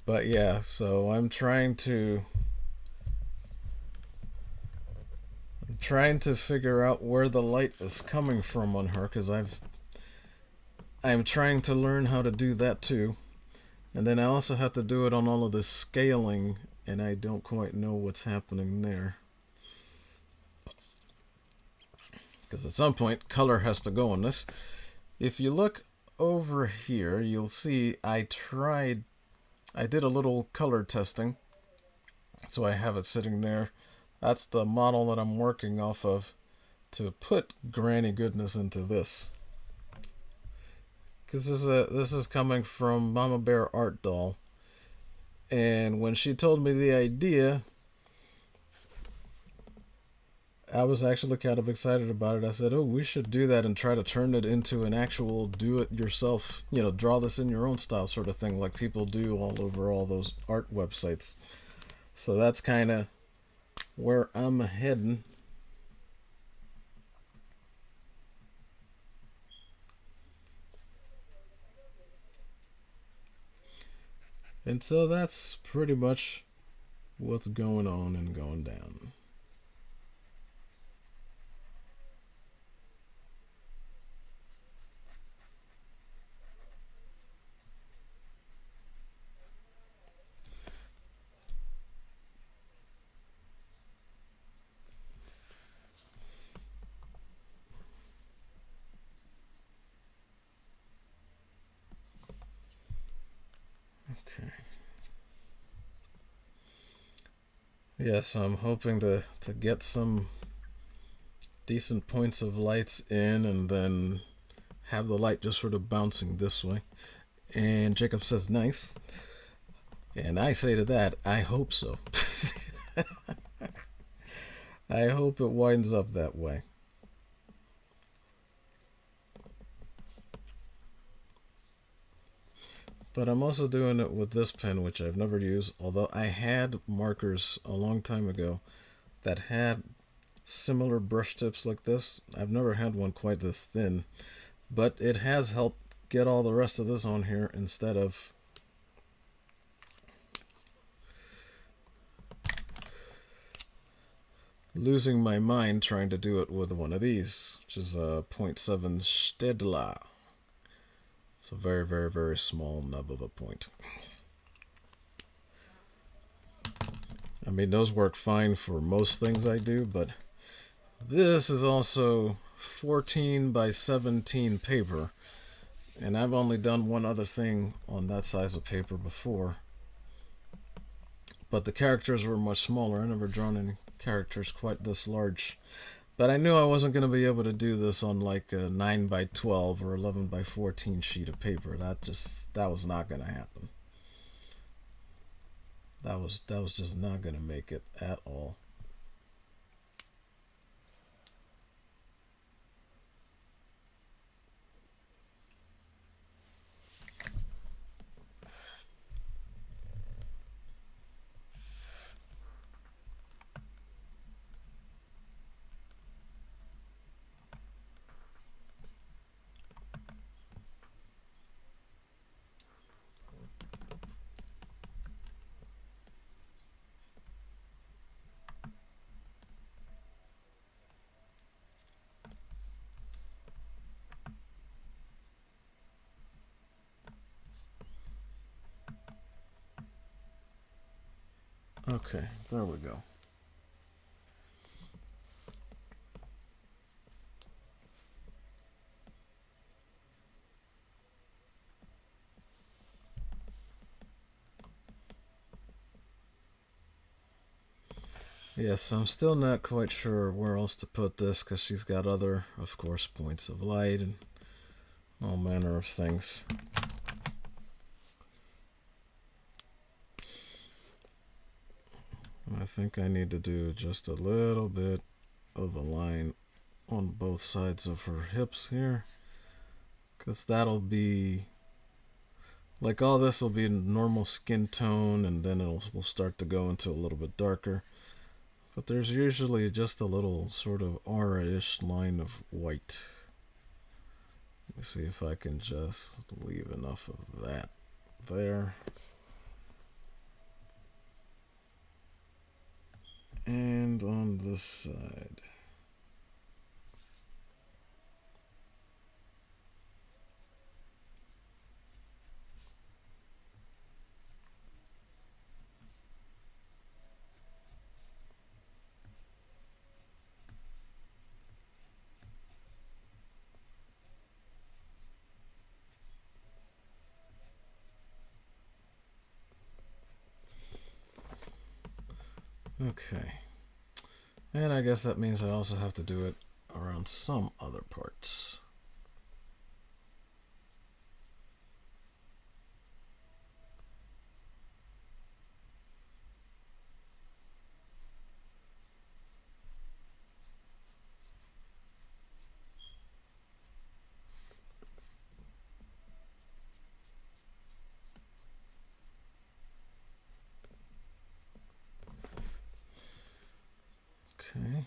But yeah, so I'm trying to figure out where the light is coming from on her, because I'm trying to learn how to do that too. And then I also have to do it on all of this scaling, and I don't quite know what's happening there. Because at some point, color has to go on this. If you look over here, you'll see I did a little color testing, so I have it sitting there. That's the model that I'm working off of to put Granny Goodness into this. Because this is coming from Mama Bear ArtDoll. And when she told me the idea, I was actually kind of excited about it. I said, oh, we should do that and try to turn it into an actual do-it-yourself, draw this in your own style sort of thing, like people do all over all those art websites. So that's kind of where I'm heading. And so that's pretty much what's going on and going down. Okay. Yeah, so I'm hoping to get some decent points of lights in and then have the light just sort of bouncing this way. And Jacob says, nice. And I say to that, I hope so. I hope it winds up that way. But I'm also doing it with this pen, which I've never used, although I had markers a long time ago that had similar brush tips like this. I've never had one quite this thin, but it has helped get all the rest of this on here instead of losing my mind trying to do it with one of these, which is a 0.7 Stedler. It's a very, very, very small nub of a point. I mean, those work fine for most things I do, but this is also 14 by 17 paper, and I've only done one other thing on that size of paper before, but the characters were much smaller. I never drawn any characters quite this large, but I knew I wasn't going to be able to do this on like a 9 by 12 or 11 by 14 sheet of paper. That was not going to happen. That was just not going to make it at all. Okay, there we go. Yes, I'm still not quite sure where else to put this because she's got other, of course, points of light and all manner of things. I think I need to do just a little bit of a line on both sides of her hips here, because that'll be like all this will be normal skin tone, and then will start to go into a little bit darker. But there's usually just a little sort of aura-ish line of white. Let me see if I can just leave enough of that there. And on this side. Okay. And I guess that means I also have to do it around some other parts. Okay.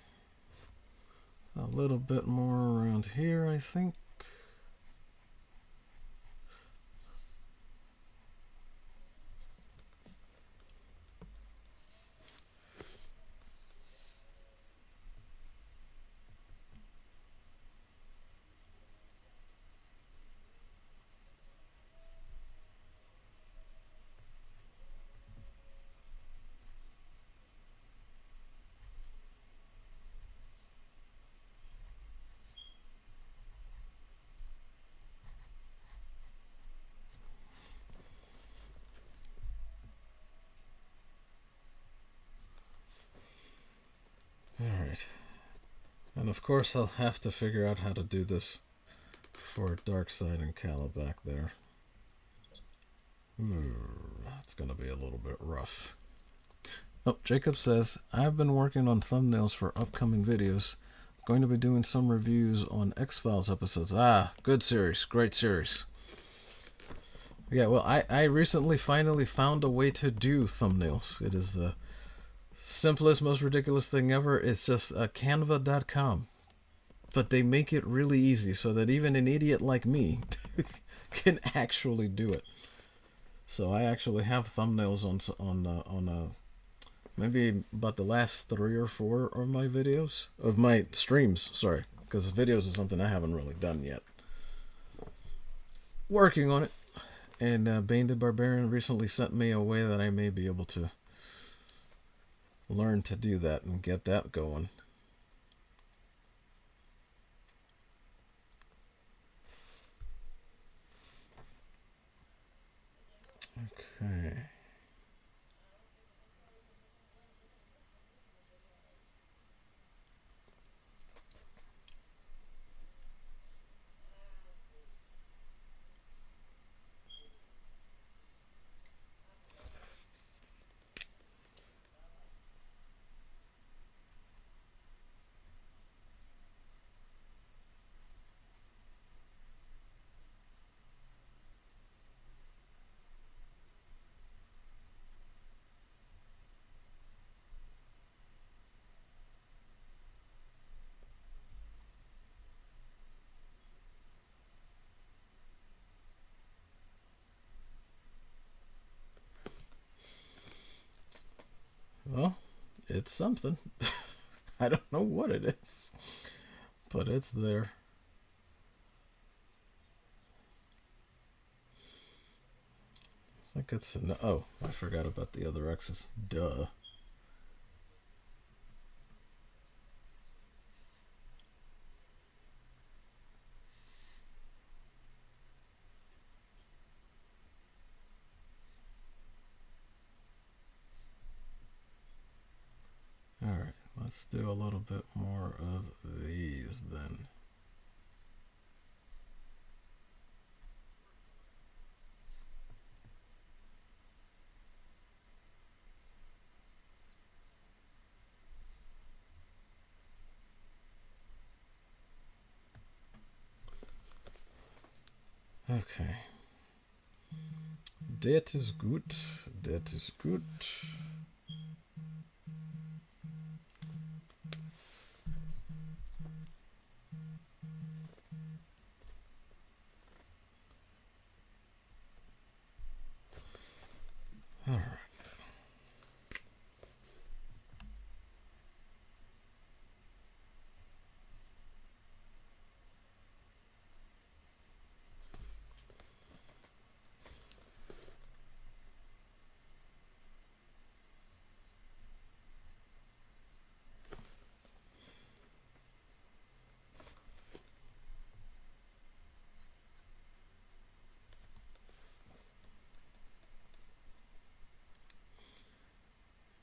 A little bit more around here, I think. Alright. And of course I'll have to figure out how to do this for dark side and Cala back there. It's going to be a little bit rough. Oh, Jacob says, I've been working on thumbnails for upcoming videos. Going to be doing some reviews on X-Files episodes. Ah, good series. Great series. Yeah, well, I recently finally found a way to do thumbnails. It is the simplest, most ridiculous thing ever. It's just canva.com. But they make it really easy so that even an idiot like me can actually do it. So I actually have thumbnails on maybe about the last 3 or 4 of my videos of my streams. Sorry, because videos is something I haven't really done yet. Working on it. And Bane the Barbarian recently sent me a way that I may be able to learn to do that and get that going. Okay. Well, it's something. I don't know what it is, but it's there. I think it's an. Oh, I forgot about the other X's. Duh. Alright, let's do a little bit more of these then. Okay. That is good. That is good. Alright.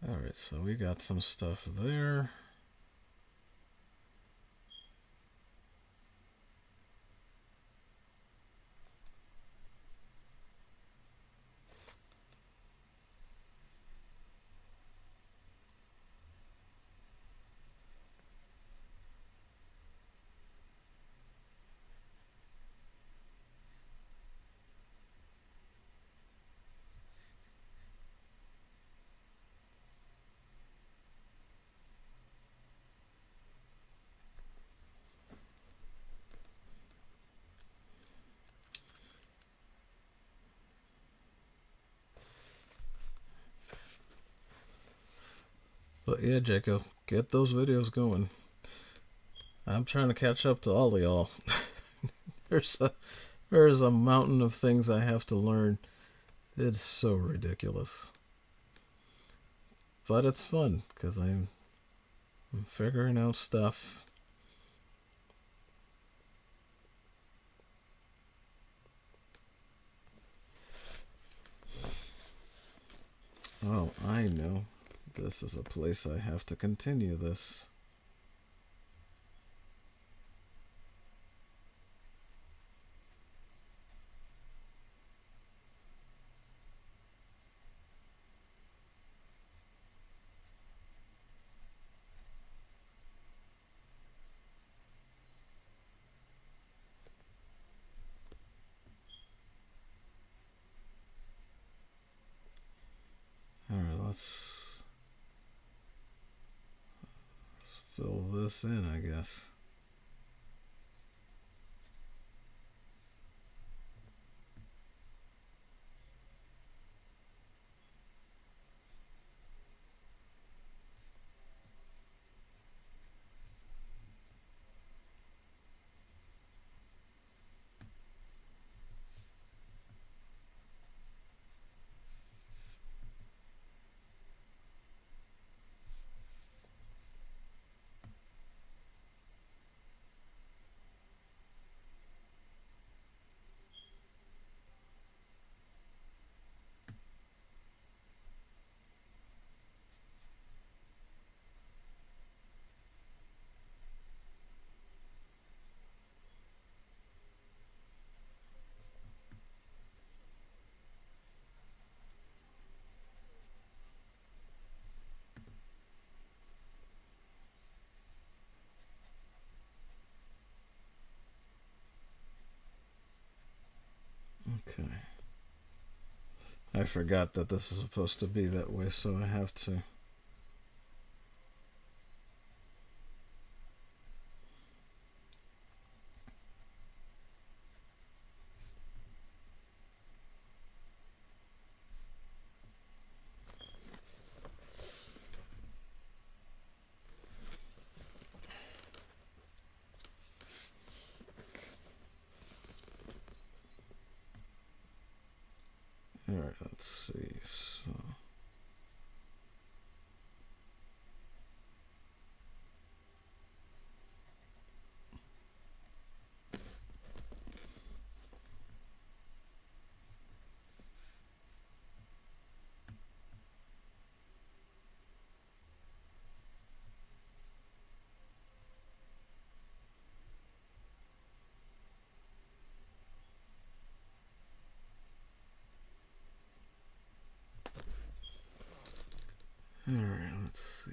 Alright, so we got some stuff there. But yeah, Jacob, get those videos going. I'm trying to catch up to all of y'all. there's a there's a mountain of things I have to learn. It's so ridiculous. But it's fun because I'm figuring out stuff. Oh, I know. This is a place I have to continue this. fill this in, I guess. Okay. I forgot that this is supposed to be that way, so I have to. All right, let's see. So. All right, let's see.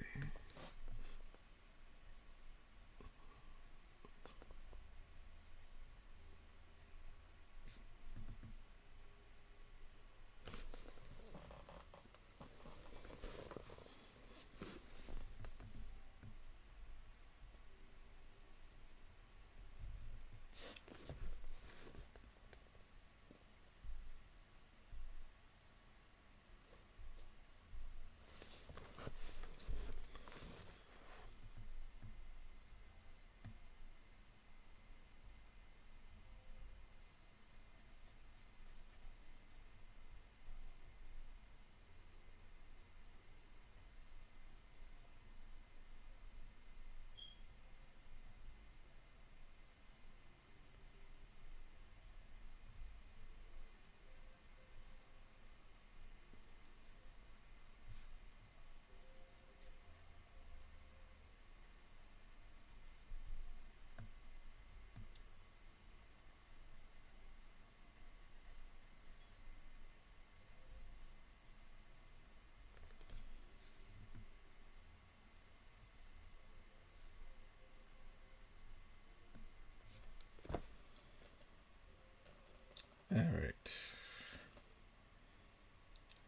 All right.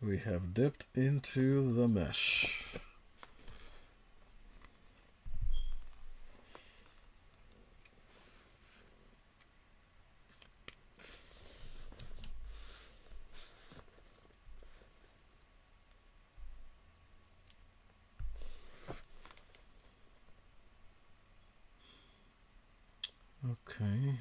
We have dipped into the mesh. Okay.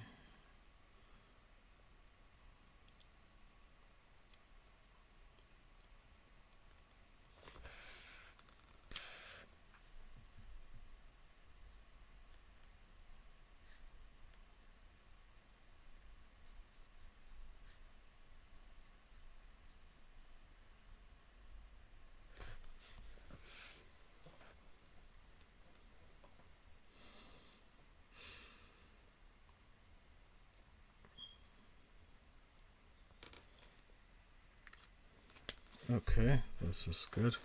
Okay, this is good.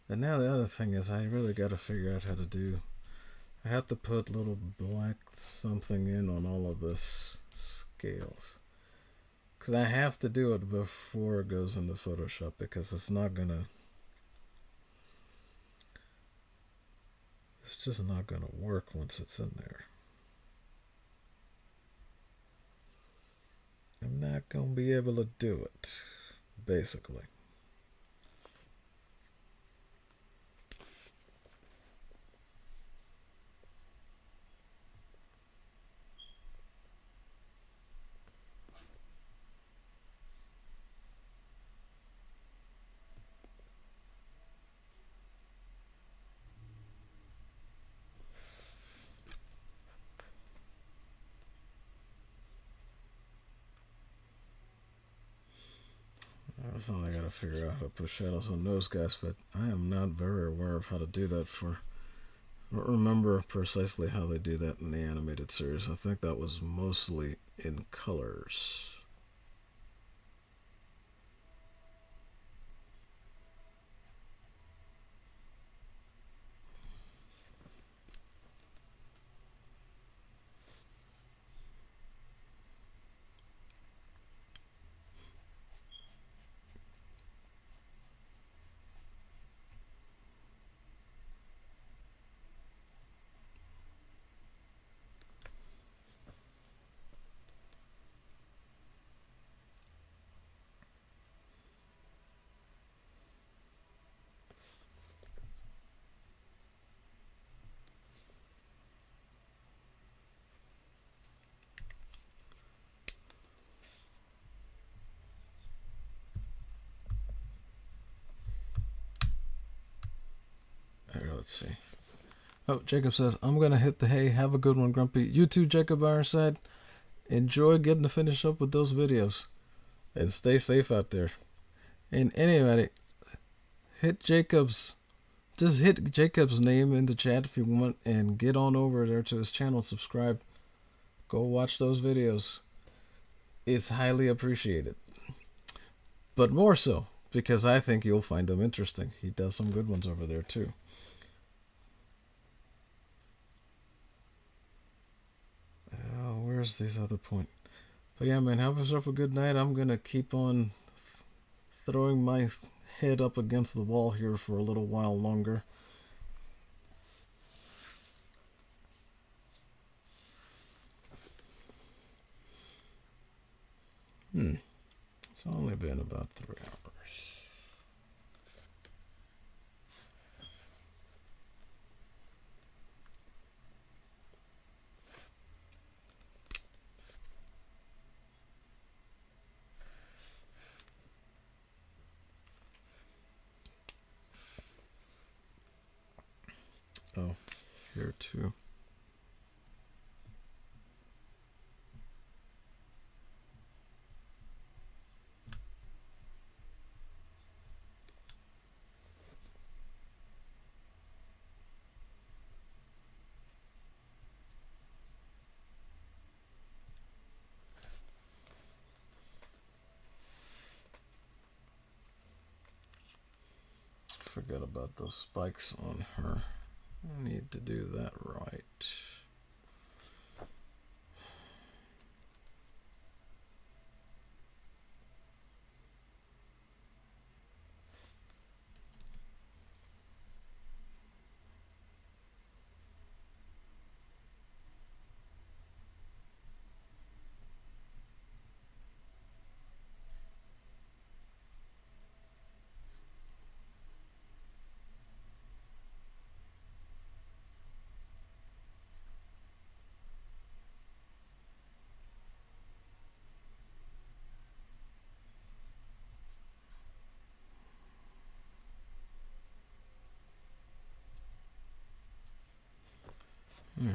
And now the other thing is I really got to figure out how to do. I have to put little black something in on all of this scales. Because I have to do it before it goes into Photoshop because it's not gonna. It's just not going to work once it's in there. I'm not going to be able to do it, basically. That's all I gotta figure out how to put shadows on those guys, but I am not very aware of how to do that for. I don't remember precisely how they do that in the animated series. I think that was mostly in colors. Here, let's see. Oh, Jacob says, I'm going to hit the hay. Have a good one, Grumpy. You too, Jacob Ironside. Enjoy getting to finish up with those videos. And stay safe out there. And anybody, just hit Jacob's name in the chat if you want, and get on over there to his channel, subscribe. Go watch those videos. It's highly appreciated. But more so, because I think you'll find them interesting. He does some good ones over there too. Where's this other point? But yeah, man, have yourself a good night. I'm gonna keep on throwing my head up against the wall here for a little while longer. It's only been about 3 hours. Oh, here too. Forget about those spikes on her. I need to do that right. Alright.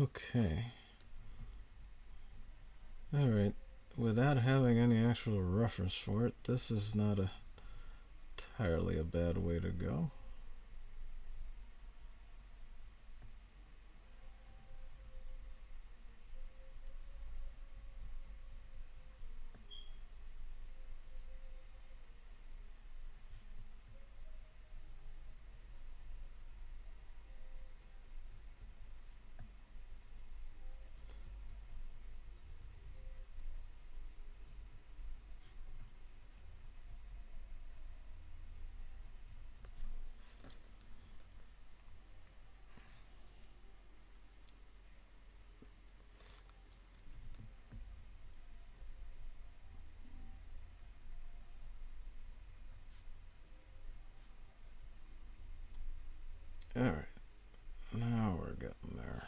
Okay. Alright. Without having any actual reference for it, this is not entirely a bad way to go. Alright. Now we're getting there.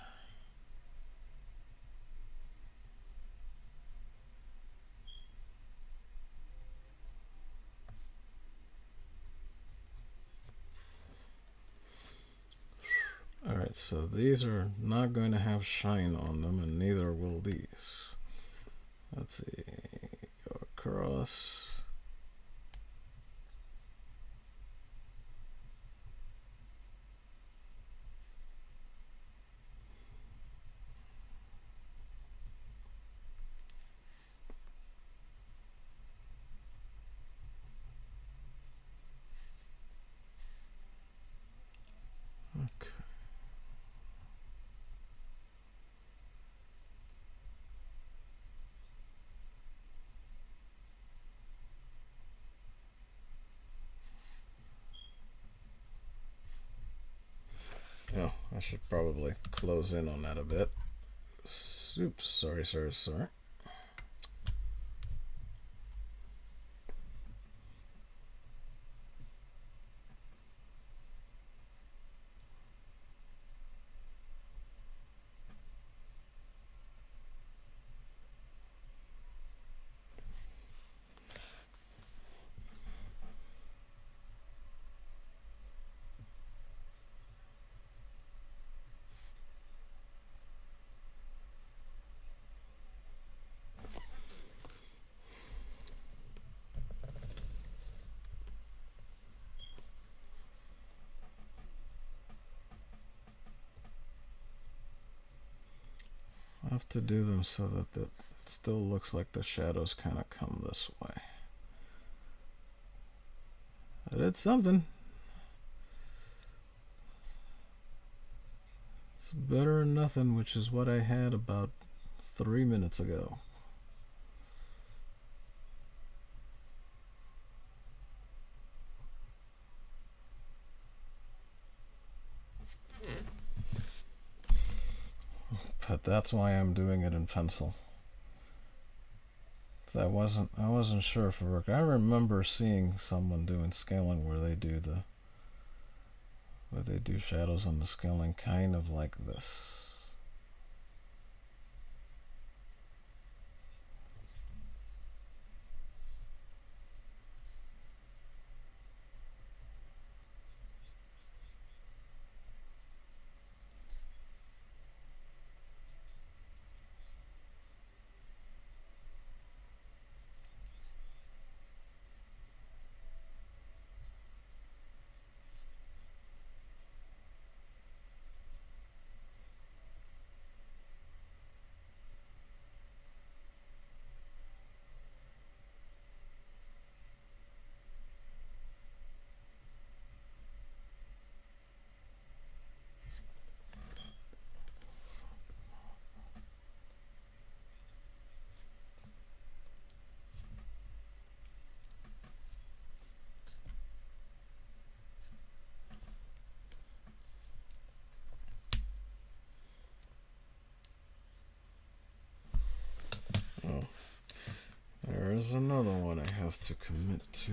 Alright, so these are not going to have shine on them, and neither will these. Let's see. Go across. Okay. Oh, I should probably close in on that a bit. Oops, sorry. I have to do them so that it still looks like the shadows kind of come this way. I did something. It's better than nothing, which is what I had about 3 minutes ago. But that's why I'm doing it in pencil. So I wasn't sure if it worked. I remember seeing someone doing scaling where they do shadows on the scaling kind of like this. Oh, there is another one I have to commit to.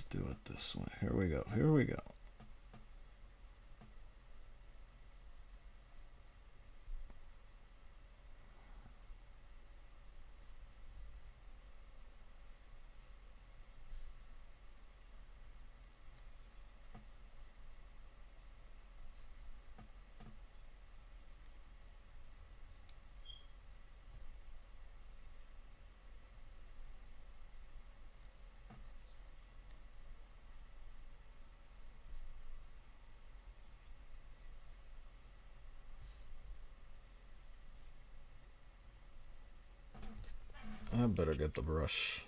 do it this way. Here we go. Here we go. I better get the brush.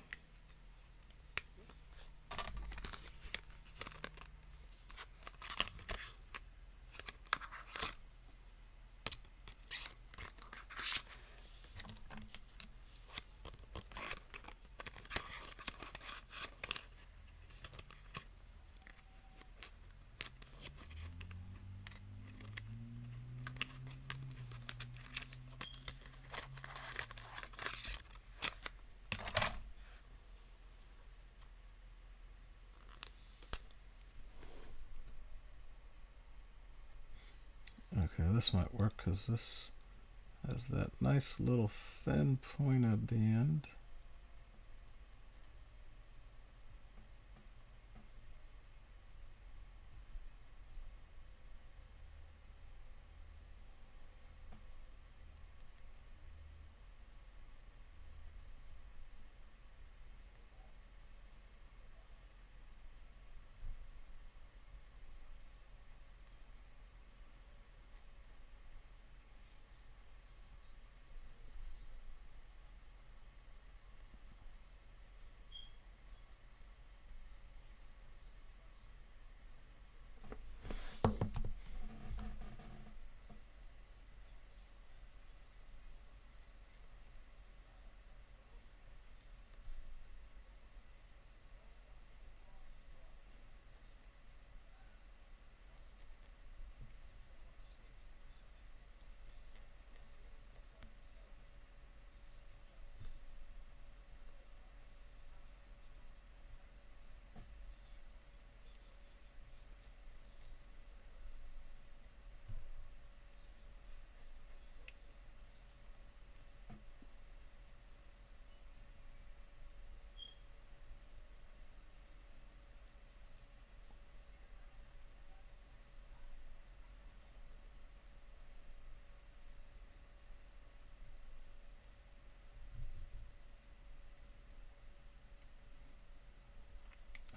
Okay, this might work because this has that nice little thin point at the end.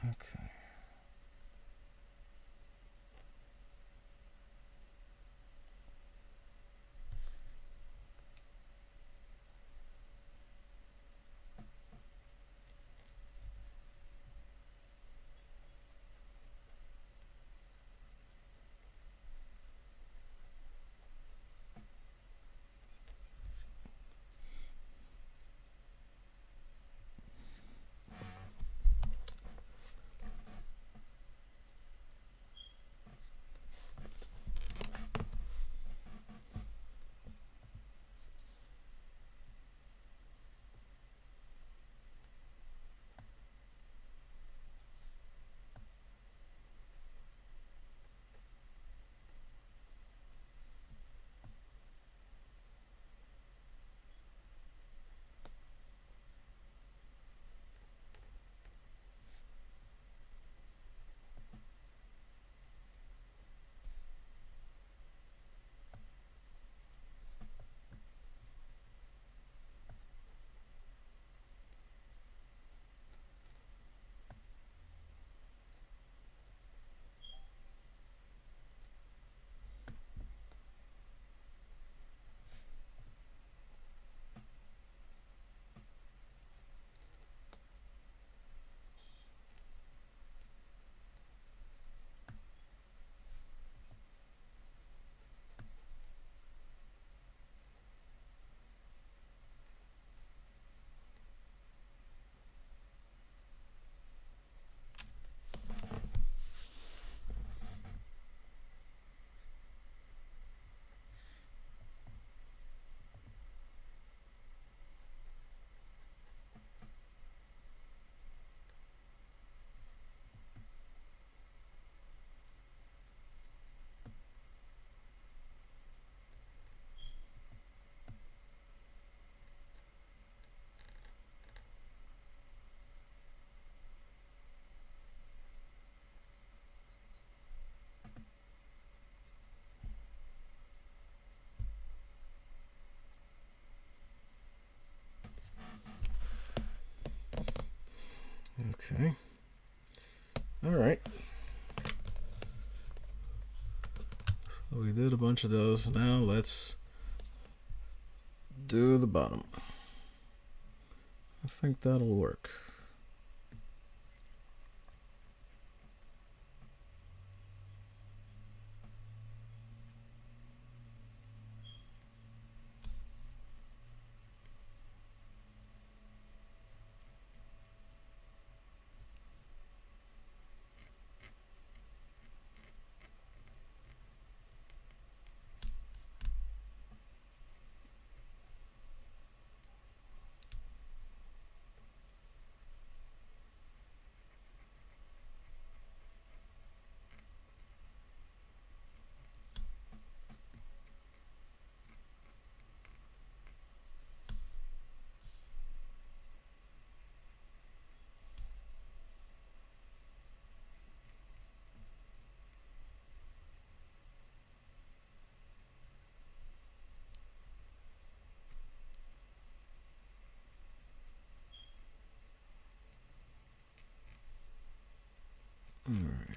Okay. Okay. All right. So we did a bunch of those. Now let's do the bottom. I think that'll work. All right.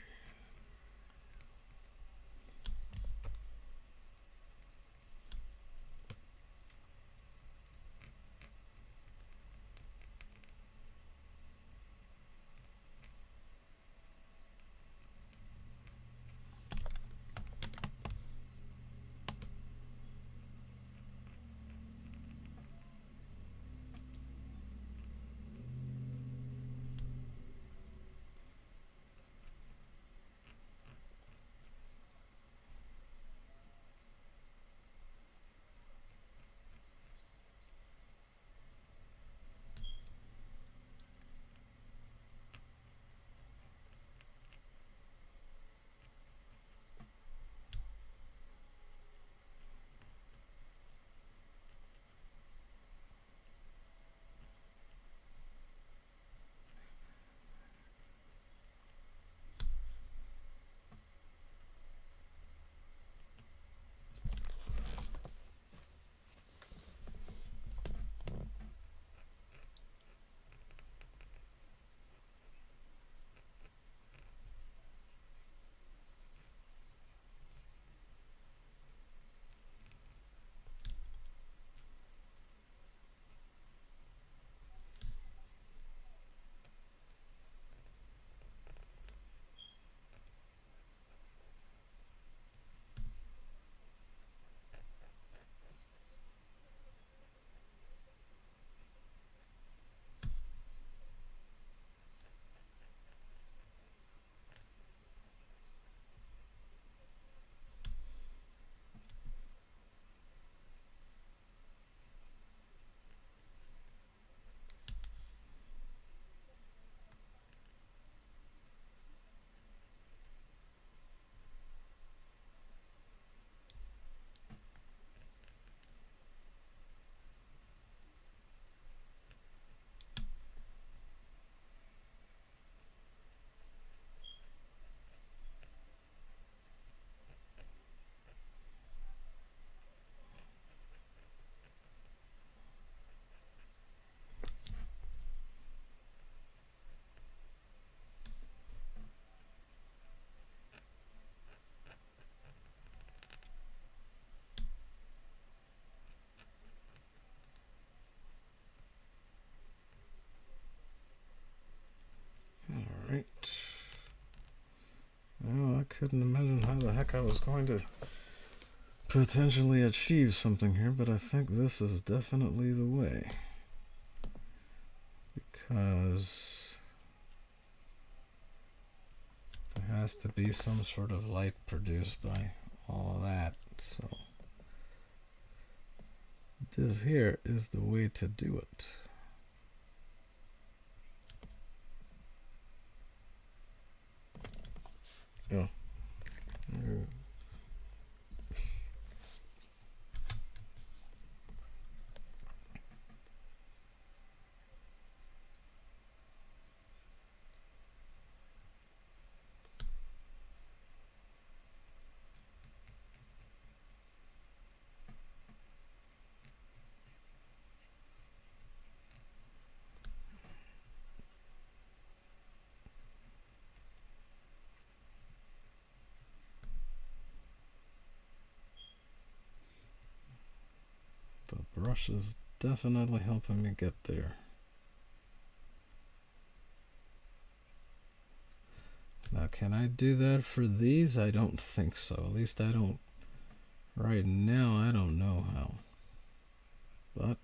Right. Well, I couldn't imagine how the heck I was going to potentially achieve something here, but I think this is definitely the way. Because there has to be some sort of light produced by all of that. So this here is the way to do it. Yeah. brush is definitely helping me get there. Now, can I do that for these? I don't think so. At least I don't. Right now, I don't know how. But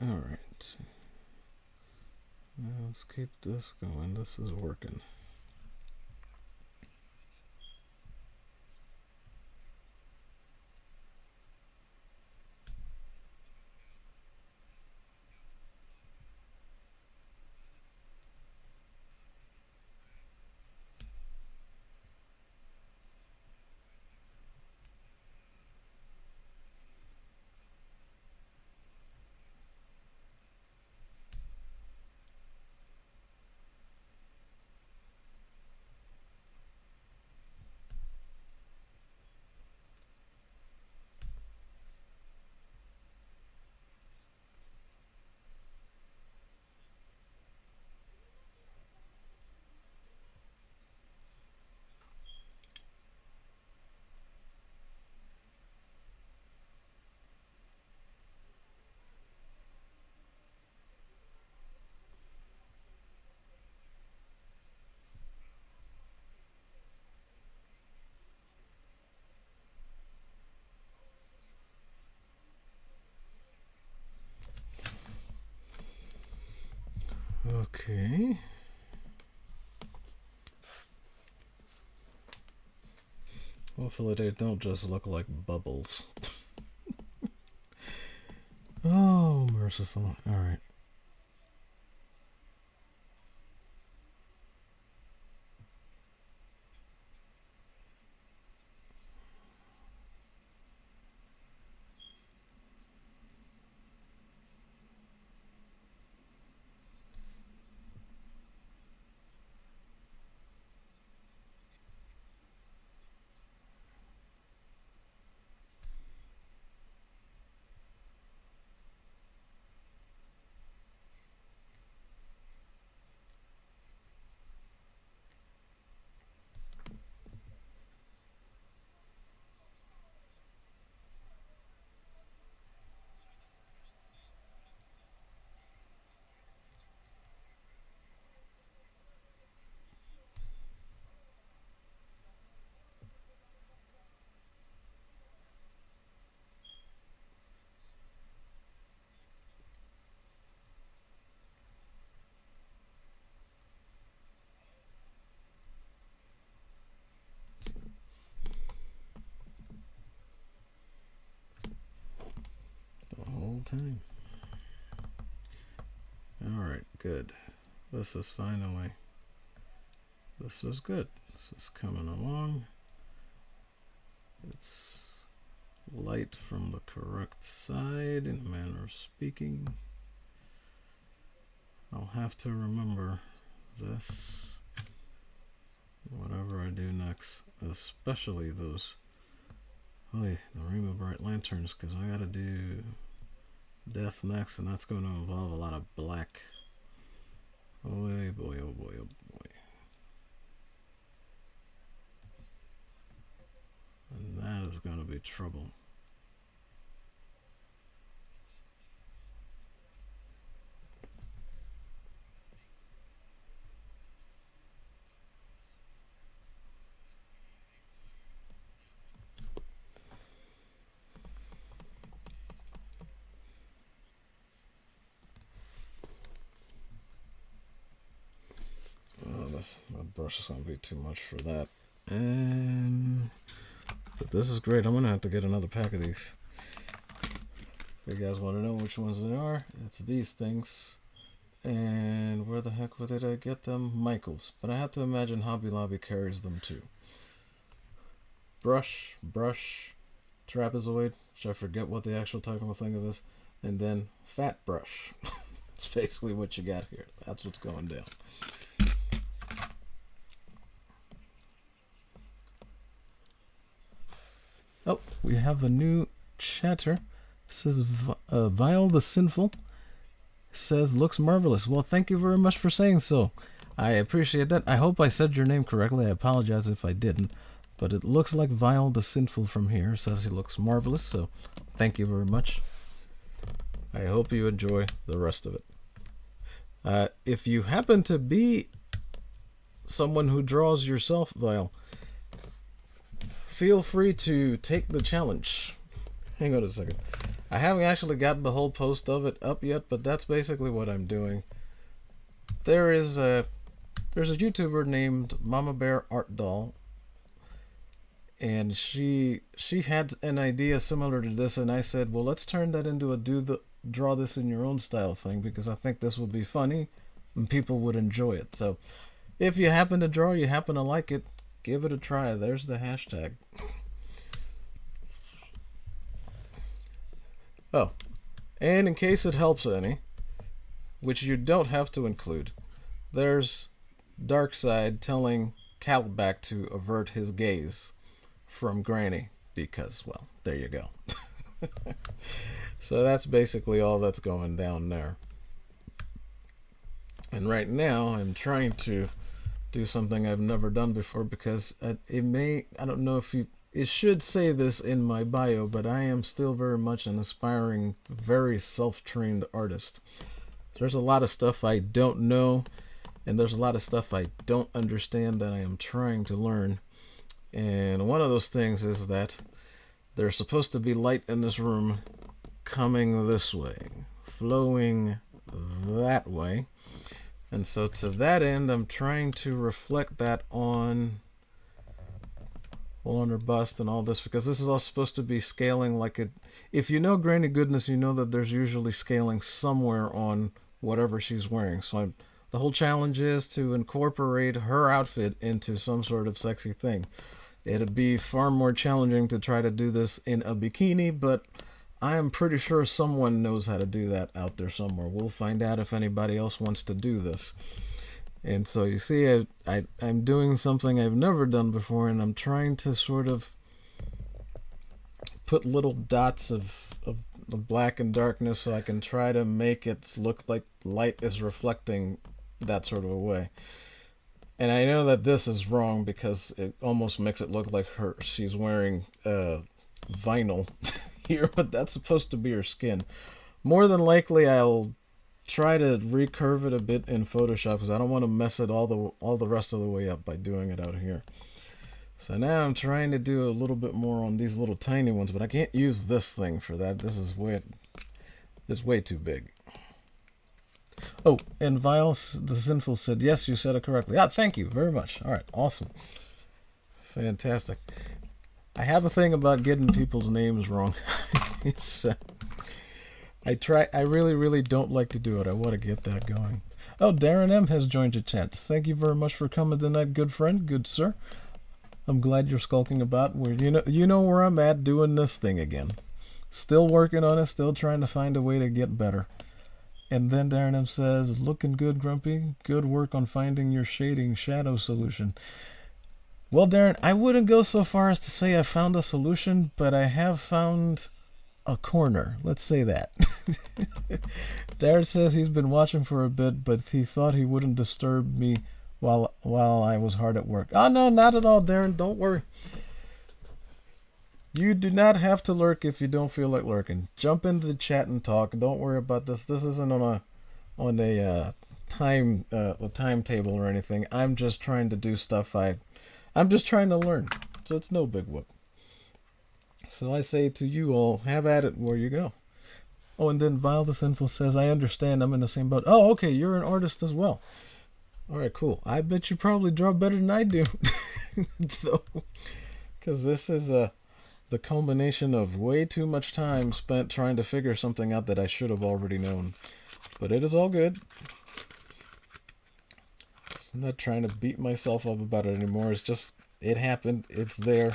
all right. Now let's keep this going. This is working. Okay. Hopefully they don't just look like bubbles. Oh, merciful. All right. this is finally, this is good. This is coming along. It's light from the correct side in a manner of speaking. I'll have to remember this whatever I do next, especially those the Rainbow Bright Lanterns, because I gotta do Death next, and that's going to involve a lot of black. Oh boy, oh boy, oh boy. And that is going to be trouble. My brush is going to be too much for that. But this is great. I'm going to have to get another pack of these. If you guys want to know which ones they are, it's these things. And where the heck did I get them? Michael's. But I have to imagine Hobby Lobby carries them too. Brush, trapezoid, which I forget what the actual technical thing of is. And then fat brush. That's basically what you got here. That's what's going down. Oh, we have a new chatter. It says Vile the Sinful says looks marvelous. Well, thank you very much for saying so. I appreciate that. I hope I said your name correctly. I apologize if I didn't, but it looks like Vile the Sinful from here says he looks marvelous. So thank you very much. I hope you enjoy the rest of it. If you happen to be someone who draws yourself, Vile, feel free to take the challenge. Hang on a second. I haven't actually gotten the whole post of it up yet, but that's basically what I'm doing. There's a YouTuber named Mama Bear ArtDoll, and she had an idea similar to this, and I said, well, let's turn that into a draw this in your own style thing, because I think this would be funny and people would enjoy it. So if you happen to draw, you happen to like it, give it a try. There's the hashtag. Oh, and in case it helps any, which you don't have to include, there's Darkseid telling Calibac to avert his gaze from Granny, because, well, there you go. So that's basically all that's going down there. And right now, I'm trying to do something I've never done before, because I don't know if it should say this in my bio, but I am still very much an aspiring, very self-trained artist. There's a lot of stuff I don't know, and there's a lot of stuff I don't understand that I am trying to learn. And one of those things is that there's supposed to be light in this room coming this way, flowing that way. And so to that end, I'm trying to reflect that on her bust and all this, because this is all supposed to be scaling like it. If you know Granny Goodness, you know that there's usually scaling somewhere on whatever she's wearing. So the whole challenge is to incorporate her outfit into some sort of sexy thing. It'd be far more challenging to try to do this in a bikini, but I am pretty sure someone knows how to do that out there somewhere. We'll find out if anybody else wants to do this. And so you see, I'm doing something I've never done before, and I'm trying to sort of put little dots of black and darkness so I can try to make it look like light is reflecting that sort of a way. And I know that this is wrong because it almost makes it look like she's wearing vinyl here, but that's supposed to be her skin. More than likely, I'll try to recurve it a bit in Photoshop, because I don't want to mess it all the rest of the way up by doing it out here. So now I'm trying to do a little bit more on these little tiny ones, but I can't use this thing for that. This is way too big. Oh, and Vile the Sinful said, yes, you said it correctly. Ah, thank you very much. All right, awesome. Fantastic. I have a thing about getting people's names wrong. It's I really don't like to do it. I want to get that going. Oh, Darren M has joined your chat. Thank you very much for coming tonight, good friend, good sir. I'm glad you're skulking about. Where you know where I'm at, doing this thing again. Still working on it, still trying to find a way to get better. And then Darren M says, looking good, Grumpy. Good work on finding your shading shadow solution. Well, Darren, I wouldn't go so far as to say I found a solution, but I have found a corner. Let's say that. Darren says he's been watching for a bit, but he thought he wouldn't disturb me while I was hard at work. Oh, no, not at all, Darren. Don't worry. You do not have to lurk if you don't feel like lurking. Jump into the chat and talk. Don't worry about this. This isn't on a timetable or anything. I'm just trying to do stuff. I'm just trying to learn. So it's no big whoop. So I say to you all, have at it where you go. Oh, and then Vile the Sinful says, I understand. I'm in the same boat. Oh, okay. You're an artist as well. All right, cool. I bet you probably draw better than I do. So, because this is the culmination of way too much time spent trying to figure something out that I should have already known. But it is all good. So I'm not trying to beat myself up about it anymore. It's just, it happened. It's there.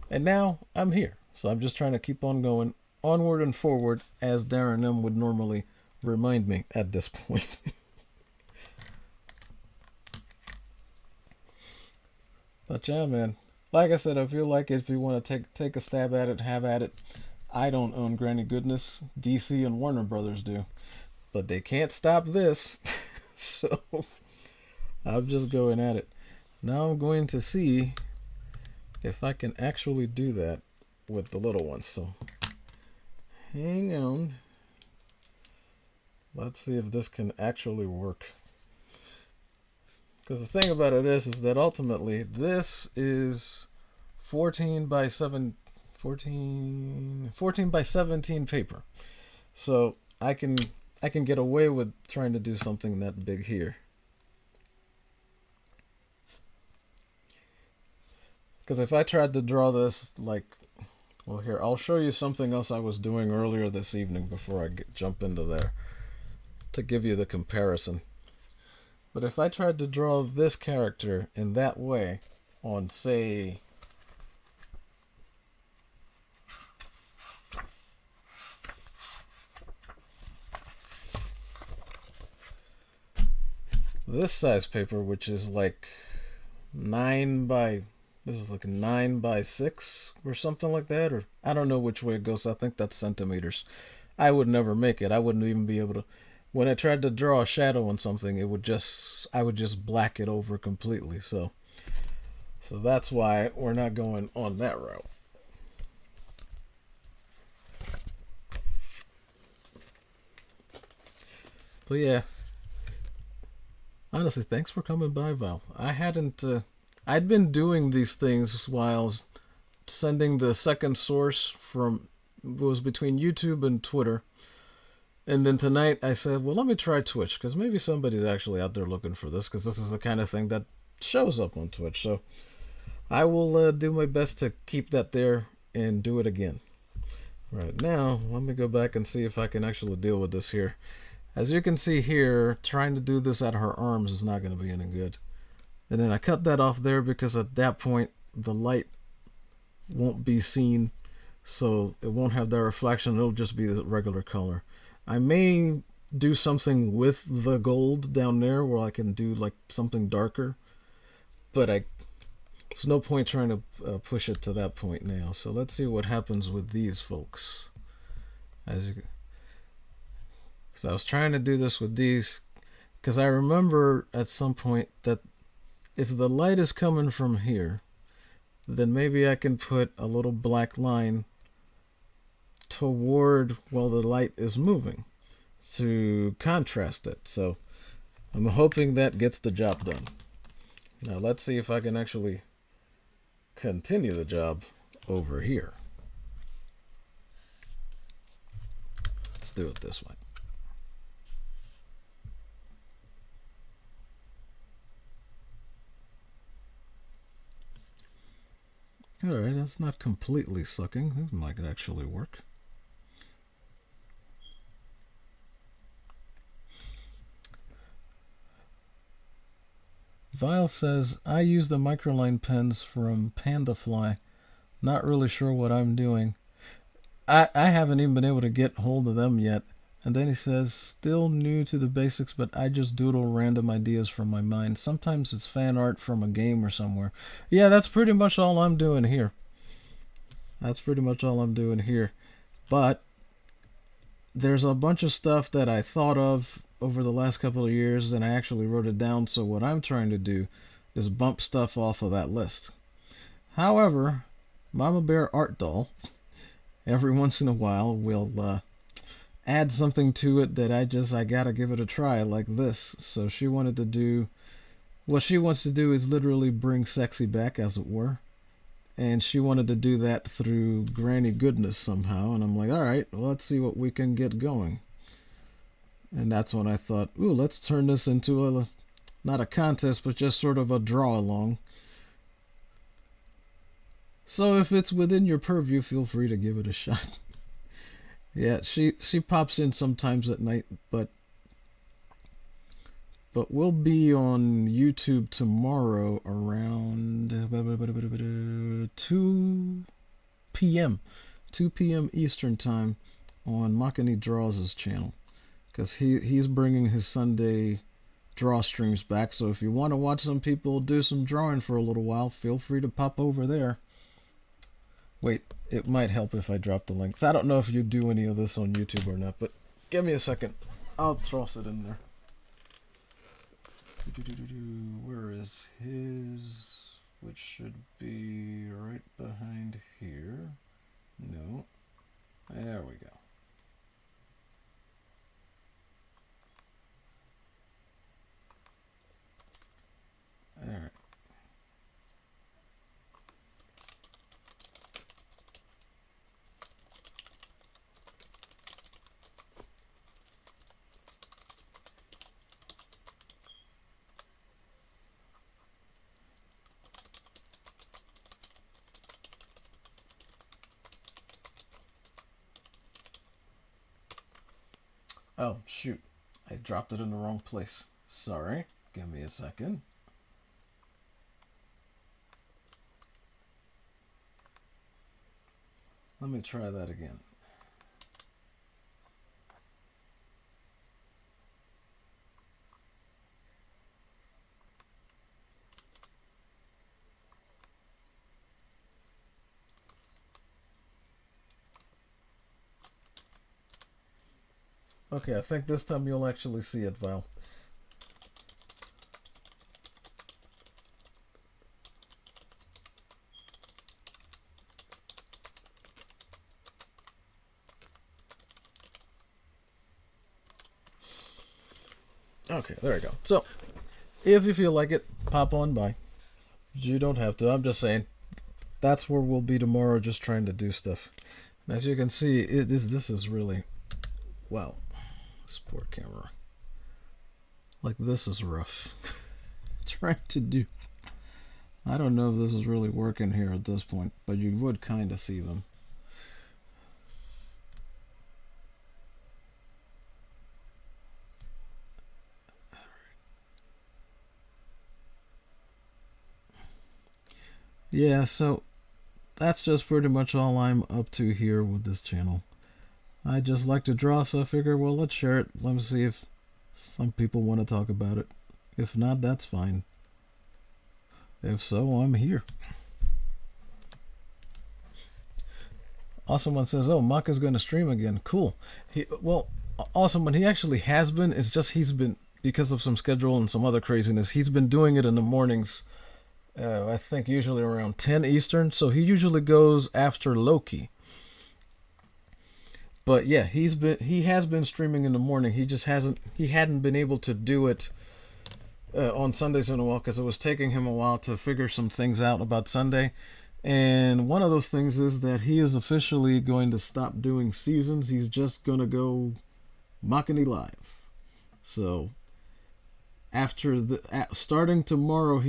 And now I'm here. So I'm just trying to keep on going onward and forward, as Darren M would normally remind me at this point. But yeah, man. Like I said, I feel like if you want to take a stab at it, have at it. I don't own Granny Goodness. DC and Warner Brothers do. But they can't stop this. So I'm just going at it. Now I'm going to see if I can actually do that with the little ones. So hang on. Let's see if this can actually work. Because the thing about it is that ultimately this is 14 by 17 paper. So I can get away with trying to do something that big here. Because if I tried to draw this like, well, here, I'll show you something else I was doing earlier this evening before I jump into there to give you the comparison. But if I tried to draw this character in that way on, say, this size paper, which is like 9 by 6 or something like that, or I don't know which way it goes. I think that's centimeters. I would never make it. I wouldn't even be able to. When I tried to draw a shadow on something, I would just black it over completely. So that's why we're not going on that route. But yeah, honestly, thanks for coming by, Val. I'd been doing these things while sending the second source from, it was between YouTube and Twitter. And then tonight I said, well, let me try Twitch, because maybe somebody's actually out there looking for this, because this is the kind of thing that shows up on Twitch. So I will do my best to keep that there and do it again. Right now, let me go back and see if I can actually deal with this here. As you can see here, trying to do this at her arms is not going to be any good. And then I cut that off there because at that point the light won't be seen, so it won't have that reflection. It'll just be the regular color. I may do something with the gold down there where I can do like something darker, but there's no point trying to push it to that point now. So let's see what happens with these folks. So I was trying to do this with these because I remember at some point that if the light is coming from here, then maybe I can put a little black line toward while the light is moving to contrast it. So I'm hoping that gets the job done. Now let's see if I can actually continue the job over here. Let's do it this way. Alright, that's not completely sucking. This might actually work. Vile says, I use the microline pens from Pandafly. Not really sure what I'm doing. I haven't even been able to get hold of them yet. And then he says, still new to the basics, but I just doodle random ideas from my mind. Sometimes it's fan art from a game or somewhere. Yeah, that's pretty much all I'm doing here. But there's a bunch of stuff that I thought of over the last couple of years, and I actually wrote it down. So what I'm trying to do is bump stuff off of that list. However, Mama Bear ArtDoll, every once in a while, will add something to it that I gotta give it a try, like this. So she wanted to do, what she wants to do is literally bring sexy back, as it were. And she wanted to do that through granny goodness somehow. And I'm like, all right, well, let's see what we can get going. And that's when I thought, ooh, let's turn this into not a contest, but just sort of a draw along. So if it's within your purview, feel free to give it a shot. Yeah, she pops in sometimes at night, but we'll be on YouTube tomorrow around 2 p.m. 2 p.m. Eastern time on Makani Draws' channel, because he's bringing his Sunday draw streams back. So if you want to watch some people do some drawing for a little while, feel free to pop over there. Wait, it might help if I drop the links. I don't know if you do any of this on YouTube or not, but give me a second. I'll toss it in there. Where is his? Which should be right behind here. No. There we go. All right. Oh, shoot. I dropped it in the wrong place. Sorry. Give me a second. Let me try that again. Okay, I think this time you'll actually see it, Val. Okay, there we go. So, if you feel like it, pop on by. You don't have to. I'm just saying. That's where we'll be tomorrow, just trying to do stuff. And as you can see, this is really, wow. This poor camera. Like, this is rough. Trying to do. I don't know if this is really working here at this point, but you would kind of see them. Yeah, so that's just pretty much all I'm up to here with this channel. I just like to draw, so I figure, well, let's share it. Let me see if some people want to talk about it. If not, that's fine. If so, I'm here. Awesome One says, oh, Maka's going to stream again. Cool. Well, Awesome One, he actually has been. It's just he's been, because of some schedule and some other craziness, he's been doing it in the mornings. I think usually around 10 Eastern. So he usually goes after Loki. But yeah, he has been streaming in the morning. He just hadn't been able to do it on Sundays in a while, because it was taking him a while to figure some things out about Sunday. And one of those things is that he is officially going to stop doing seasons. He's just going to go Makani live. So after starting tomorrow,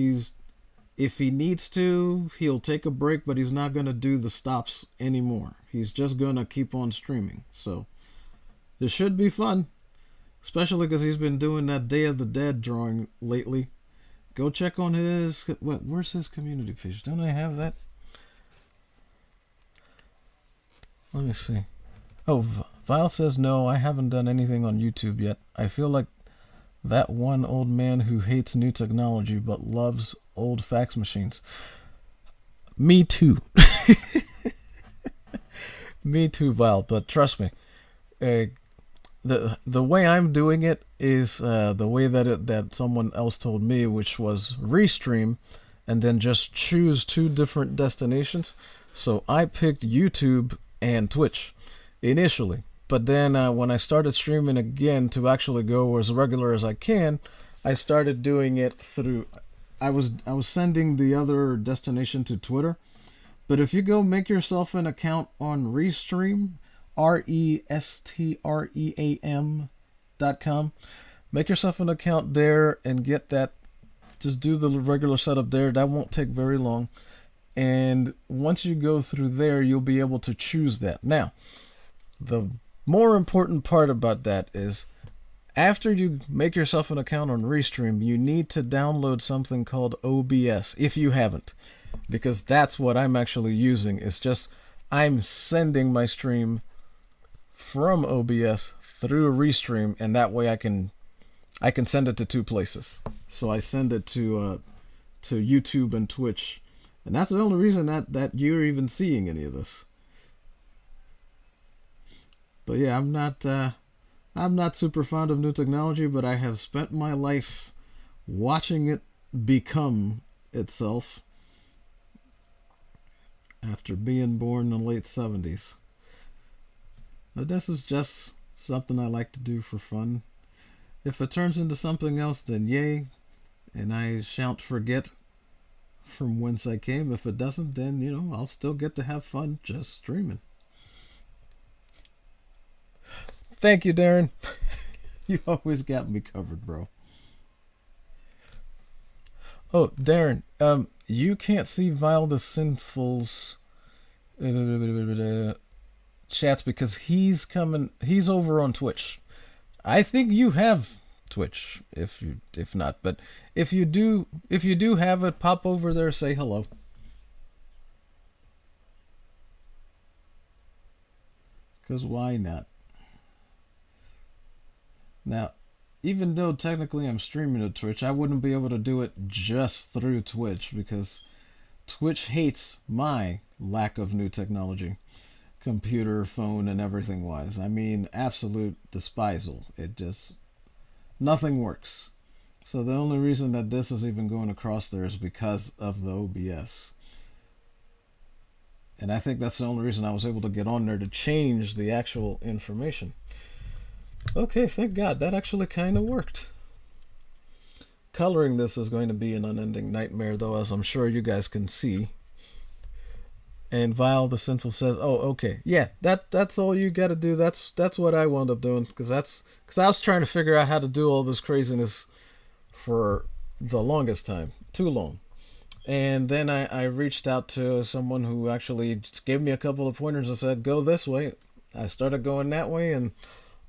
if he needs to, he'll take a break, but he's not going to do the stops anymore. He's just going to keep on streaming. So this should be fun, especially because he's been doing that Day of the Dead drawing lately. Go check on his, where's his community page? Don't I have that? Let me see. Oh, Vile says, no, I haven't done anything on YouTube yet. I feel like that one old man who hates new technology but loves old fax machines. Me too. Me too, Vile, but trust me. The way I'm doing it is the way that someone else told me, which was restream and then just choose 2 different destinations. So I picked YouTube and Twitch initially, but then when I started streaming again to actually go as regular as I can, I started doing it through. I was sending the other destination to Twitter, but if you go make yourself an account on Restream, restream.com, make yourself an account there and get that. Just do the regular setup there. That won't take very long. And once you go through there, you'll be able to choose that. Now, the more important part about that is after you make yourself an account on Restream, you need to download something called OBS if you haven't, because that's what I'm actually using. It's just I'm sending my stream from OBS through Restream, and that way I can send it to 2 places. So I send it to YouTube and Twitch, and that's the only reason that you're even seeing any of this. But yeah, I'm not super fond of new technology, but I have spent my life watching it become itself after being born in the late 70s. But this is just something I like to do for fun. If it turns into something else, then yay, and I shan't forget from whence I came. If it doesn't, then, I'll still get to have fun just streaming. Thank you, Darren. You always got me covered, bro. Oh, Darren, you can't see Vile the Sinful's chats because he's over on Twitch. I think you have Twitch, if not, but if you do have it, pop over there, say hello. Because why not? Now, even though technically I'm streaming to Twitch, I wouldn't be able to do it just through Twitch because Twitch hates my lack of new technology, computer, phone, and everything wise. I mean, absolute despisal. It just, nothing works. So the only reason that this is even going across there is because of the OBS. And I think that's the only reason I was able to get on there to change the actual information. Okay, thank God. That actually kind of worked. Coloring this is going to be an unending nightmare, though, as I'm sure you guys can see. And Vile the Sinful says, "Oh, okay, yeah, that's all you got to do. That's what I wound up doing because I was trying to figure out how to do all this craziness for the longest time, too long. And then I reached out to someone who actually just gave me a couple of pointers and said, go this way. I started going that way, and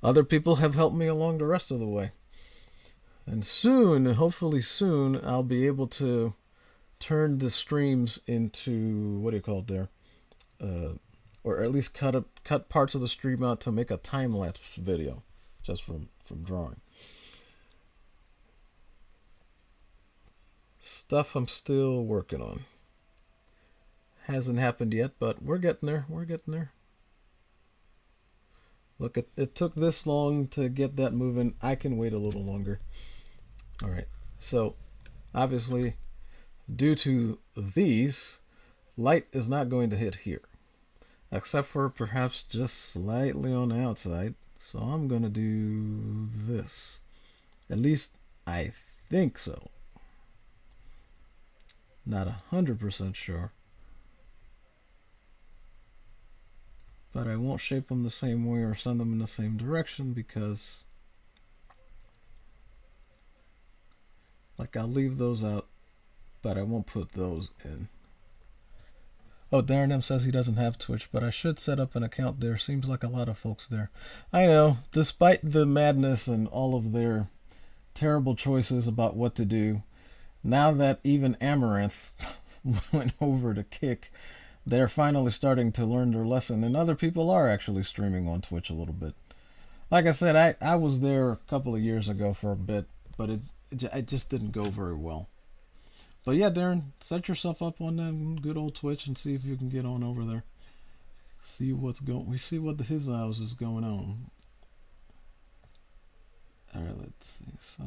other people have helped me along the rest of the way. And soon, hopefully soon, I'll be able to turn the streams into, what do you call it there? Or at least cut parts of the stream out to make a time-lapse video just from drawing. Stuff I'm still working on. Hasn't happened yet, but we're getting there. We're getting there. Look, it took this long to get that moving. I can wait a little longer. All right. So, obviously, due to these, light is not going to hit here. Except for perhaps just slightly on the outside. So I'm going to do this. At least I think so. Not 100% sure. But I won't shape them the same way or send them in the same direction because, like, I'll leave those out, but I won't put those in. Oh, Darren M says he doesn't have Twitch, but I should set up an account there. Seems like a lot of folks there. I know, despite the madness and all of their terrible choices about what to do, Now that even Amaranth went over to Kick, they're finally starting to learn their lesson, and other people are actually streaming on Twitch a little bit. Like I said, I was there a couple of years ago for a bit, but it just didn't go very well. But yeah, Darren, set yourself up on that good old Twitch and see if you can get on over there. See what's going. We see what his house is going on. All right, let's see. So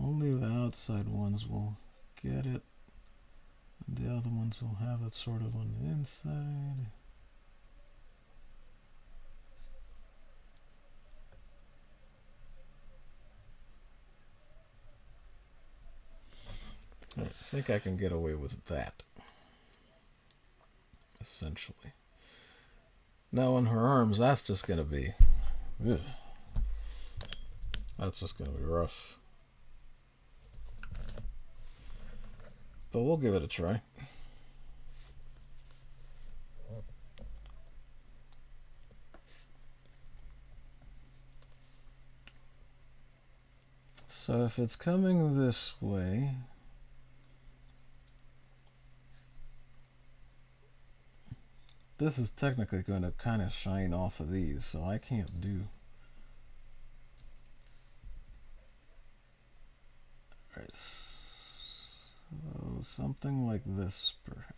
only the outside ones will get it, and the other ones will have it sort of on the inside. I think I can get away with that, essentially. Now on her arms, that's just going to be... Ugh. That's just going to be rough. But we'll give it a try. So if it's coming this way... This is technically going to kind of shine off of these, so I can't do... Alright, so something like this, perhaps.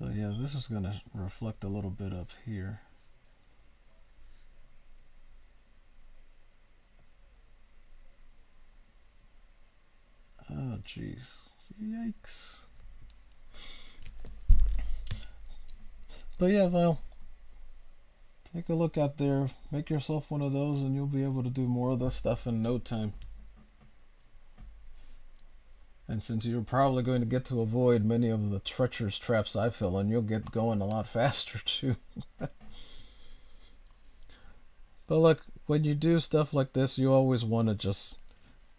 But yeah, this is going to reflect a little bit up here. Oh, jeez. Yikes. But yeah, Val, take a look out there. Make yourself one of those and you'll be able to do more of this stuff in no time. And since you're probably going to get to avoid many of the treacherous traps I fill in, you'll get going a lot faster too. But look, when you do stuff like this, you always want to just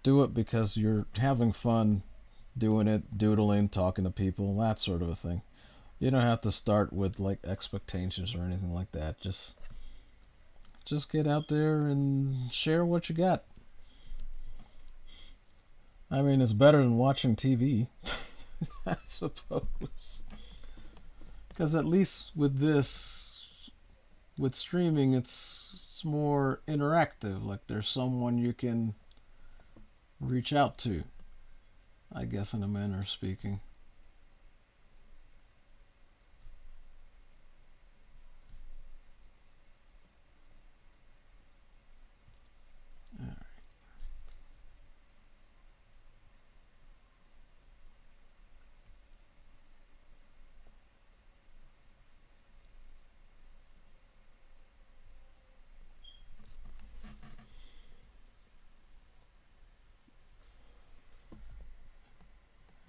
do it because you're having fun doing it, doodling, talking to people, that sort of a thing. You don't have to start with like expectations or anything like that. Just get out there and share what you got. I mean, it's better than watching TV, I suppose. Because at least with this, with streaming, it's more interactive. Like there's someone you can reach out to, I guess, in a manner of speaking. All right.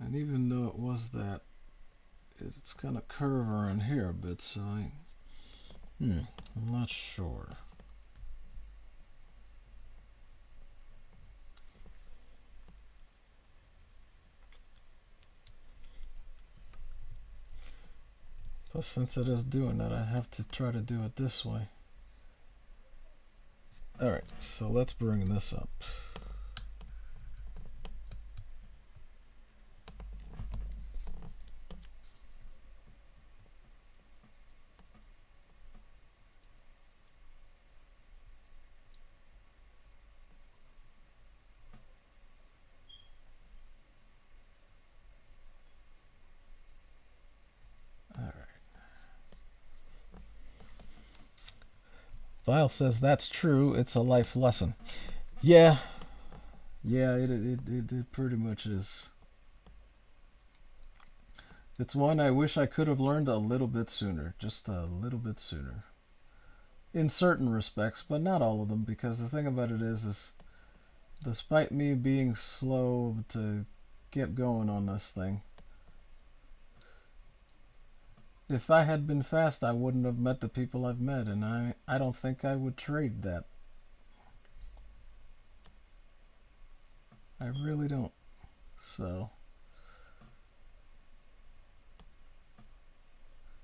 And even though it was that, it's kind of curve around here a bit, so I'm not sure. Plus, since it is doing that, I have to try to do it this way. Alright, so let's bring this up. Vile says that's true. It's a life lesson. Yeah, it pretty much is. It's one I wish I could have learned a little bit sooner, just a little bit sooner. In certain respects, but not all of them, because the thing about it is despite me being slow to get going on this thing, if I had been fast, I wouldn't have met the people I've met, and I don't think I would trade that. I really don't. So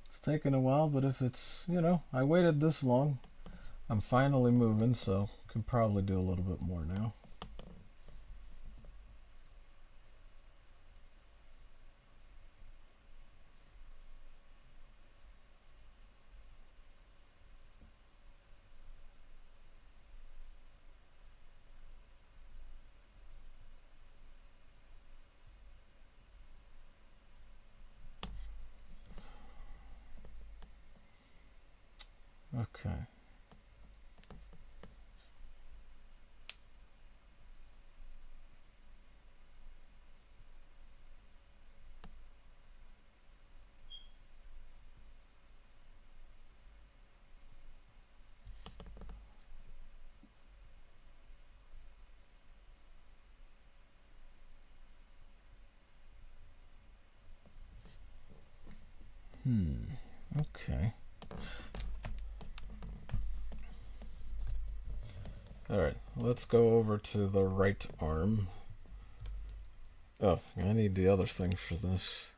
it's taken a while, but if it's, I waited this long, I'm finally moving, so can probably do a little bit more now. Okay. Okay. Alright, let's go over to the right arm. Oh, I need the other thing for this.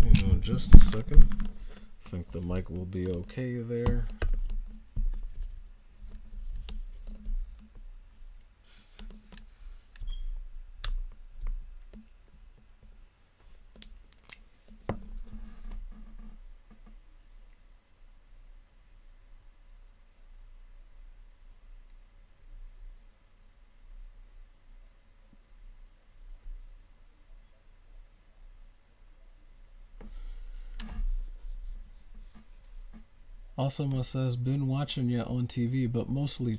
Hang on just a second. I think the mic will be okay there. Awesome says, been watching you on TV, but mostly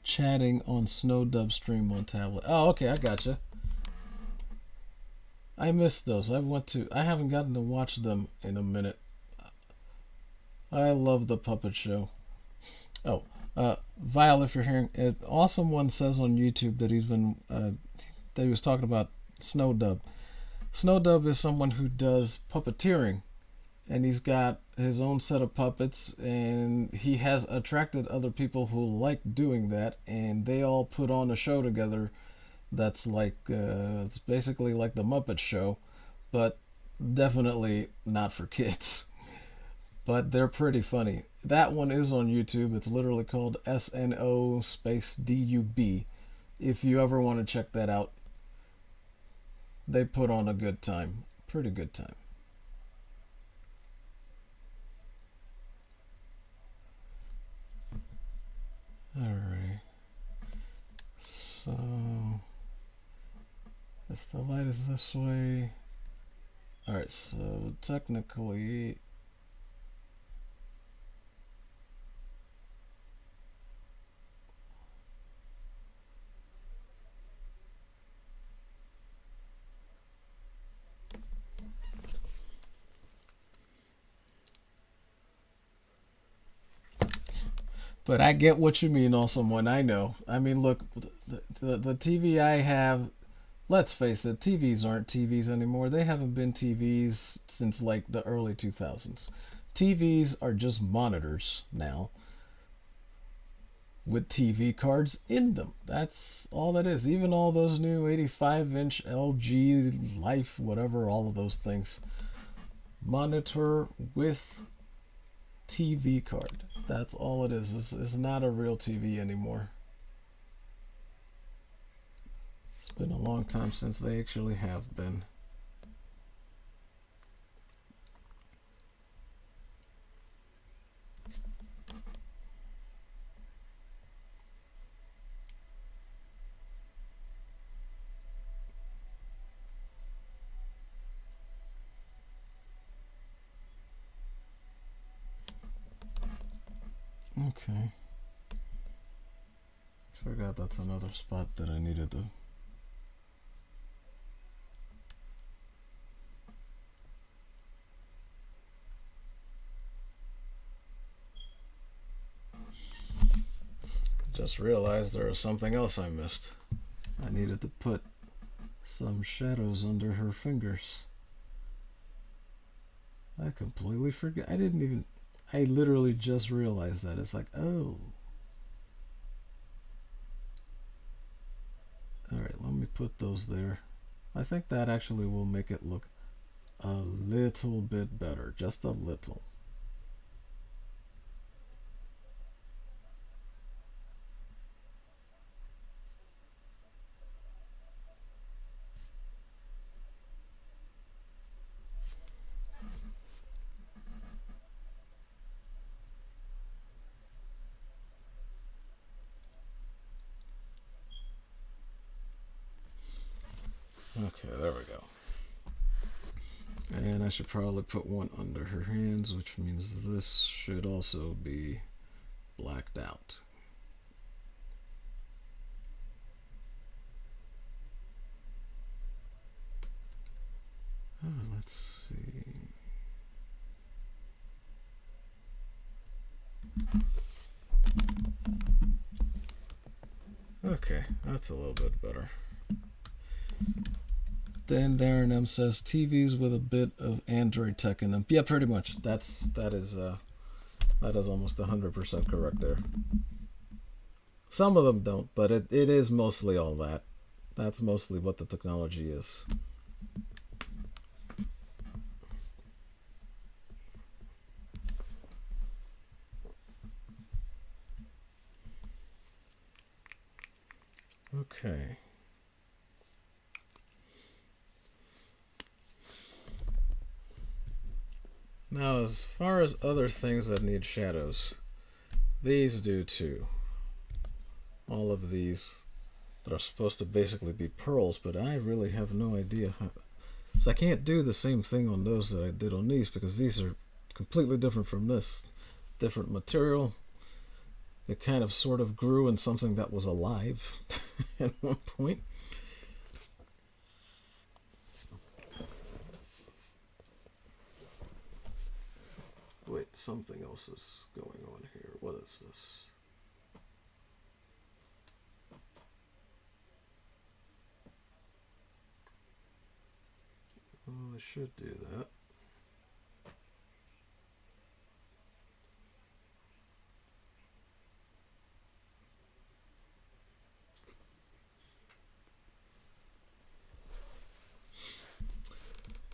chatting on Snowdub stream on tablet. Oh, okay, I gotcha. I missed those. I haven't gotten to watch them in a minute. I love the puppet show. Oh, Vile, if you're hearing it, Awesome One says on YouTube that that he was talking about Snowdub. Snowdub is someone who does puppeteering, and he's got his own set of puppets, and he has attracted other people who like doing that, and they all put on a show together that's like it's basically like the Muppet Show, but definitely not for kids. But they're pretty funny. That one is on YouTube. It's literally called SNO space DUB. If you ever want to check that out, they put on a good time. Pretty good time. Alright. So, if the light is this way. Alright, so technically. But I get what you mean, Awesome One. I know. I mean, look, the TV I have, let's face it, TVs aren't TVs anymore. They haven't been TVs since like the early 2000s. TVs are just monitors now with TV cards in them. That's all that is. Even all those new 85-inch LG, Life, whatever, all of those things. Monitor with TV card. That's all it is. It's not a real TV anymore. It's been a long time since they actually have been. Okay. Forgot that's another spot that I needed to. Just realized there was something else I missed. I needed to put some shadows under her fingers. I completely forgot. I literally just realized that. It's like, oh. Alright, let me put those there. I think that actually will make it look a little bit better, just a little. Okay, there we go. And I should probably put one under her hands, which means this should also be blacked out. Let's see. Okay, that's a little bit better. Then Darren M says TVs with a bit of Android tech in them. Yeah, pretty much. That is almost 100% correct there. Some of them don't, but it is mostly all that. That's mostly what the technology is. Okay. Now, as far as other things that need shadows, these do too. All of these that are supposed to basically be pearls, but I really have no idea how. So I can't do the same thing on those that I did on these because these are completely different from this. Different material. It kind of sort of grew in something that was alive at one point. Wait, something else is going on here. What is this? Well, I should do that.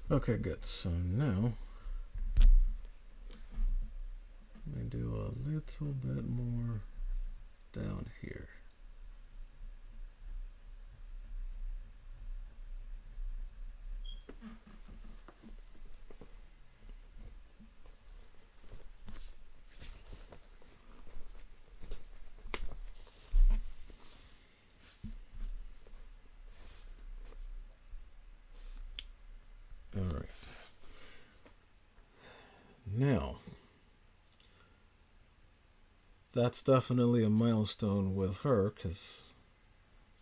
Okay, good. So now let me do a little bit more down here. All right. Now, that's definitely a milestone with her, because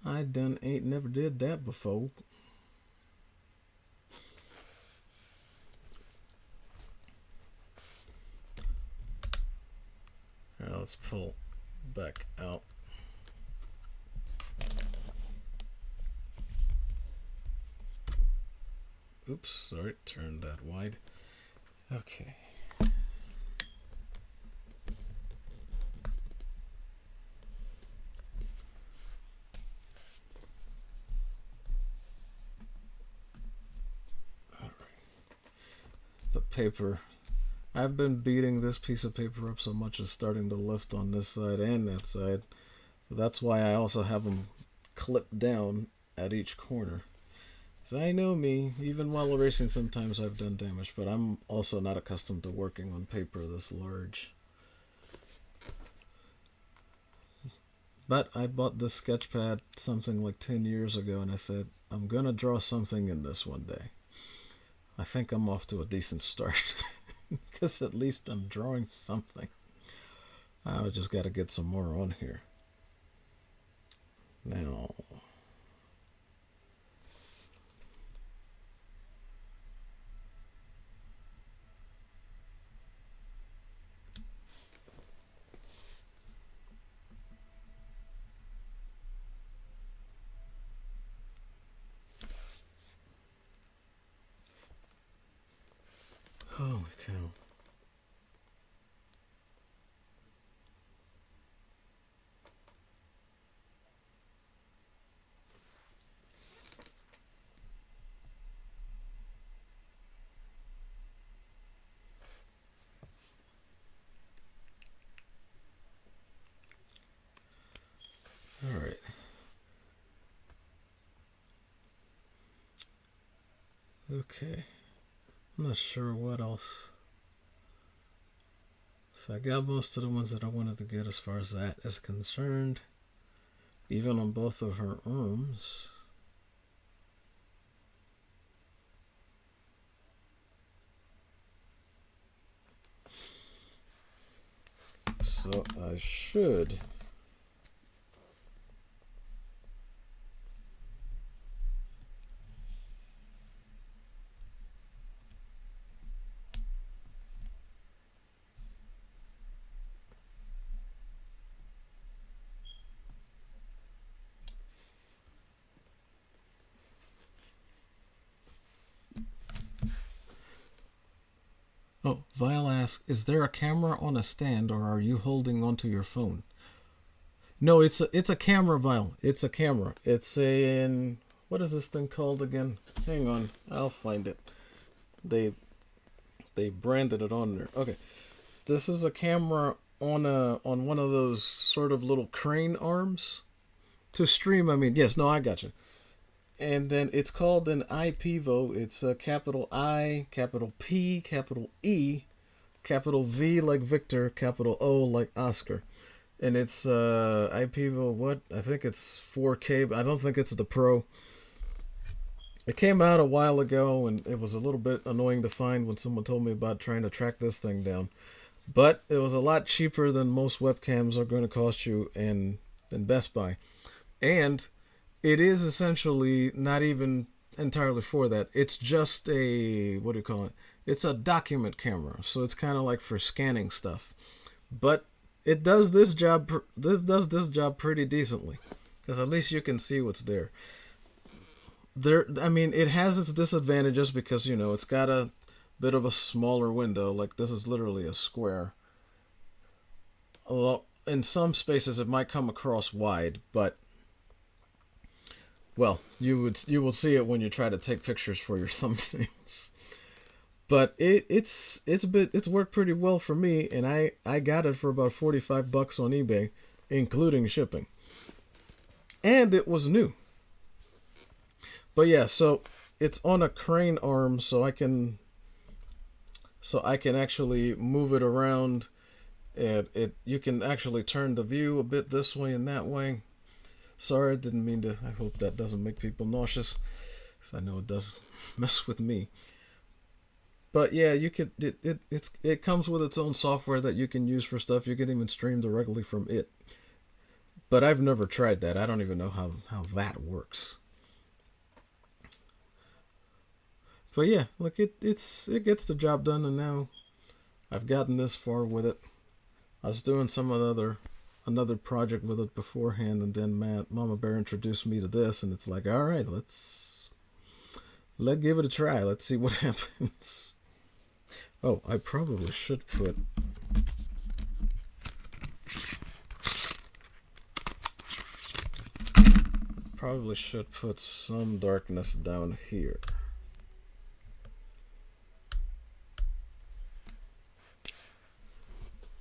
I ain't never did that before. Now let's pull back out. Oops, sorry, turned that wide. Okay. The paper. I've been beating this piece of paper up so much it's starting to lift on this side and that side. That's why I also have them clipped down at each corner. So I know me, even while erasing sometimes I've done damage, but I'm also not accustomed to working on paper this large. But I bought this sketch pad something like 10 years ago and I said, I'm gonna draw something in this one day. I think I'm off to a decent start because at least I'm drawing something. I just got to get some more on here. Now, holy cow. Okay. I'm not sure what else. So I got most of the ones that I wanted to get as far as that is concerned. Even on both of her arms. So I should Oh, Vile asks, is there a camera on a stand or are you holding onto your phone? No, it's a camera, Vile. It's a camera. It's in, what is this thing called again? Hang on, I'll find it. They branded it on there. Okay. This is a camera on one of those sort of little crane arms to stream. I mean, yes, no, I got you. And then it's called an IPVO. It's a capital I, capital P, capital E, capital V like Victor, capital O like Oscar. And it's IPVO, what? I think it's 4K, but I don't think it's the Pro. It came out a while ago, and it was a little bit annoying to find when someone told me about trying to track this thing down. But it was a lot cheaper than most webcams are going to cost you in Best Buy. And it is essentially not even entirely for that. It's just a, what do you call it? It's a document camera. So it's kind of like for scanning stuff. But it does this job pretty decently. Because at least you can see what's there. I mean, it has its disadvantages because, you know, it's got a bit of a smaller window. Like this is literally a square. Although in some spaces it might come across wide, but well, you will see it when you try to take pictures for your thumbnails. But it's worked pretty well for me, and I got it for about $45 on eBay, including shipping. And it was new. But yeah, so it's on a crane arm, so I can actually move it around, and you can actually turn the view a bit this way and that way. Sorry, I didn't mean to. I hope that doesn't make people nauseous, because I know it does mess with me. But yeah, you could. It comes with its own software that you can use for stuff. You can even stream directly from it. But I've never tried that. I don't even know how that works. But yeah, look, it gets the job done, and now I've gotten this far with it. I was doing another project with it beforehand, and then Mama Bear introduced me to this, and it's like, all right, let's give it a try. Let's see what happens. Oh, I probably should put some darkness down here.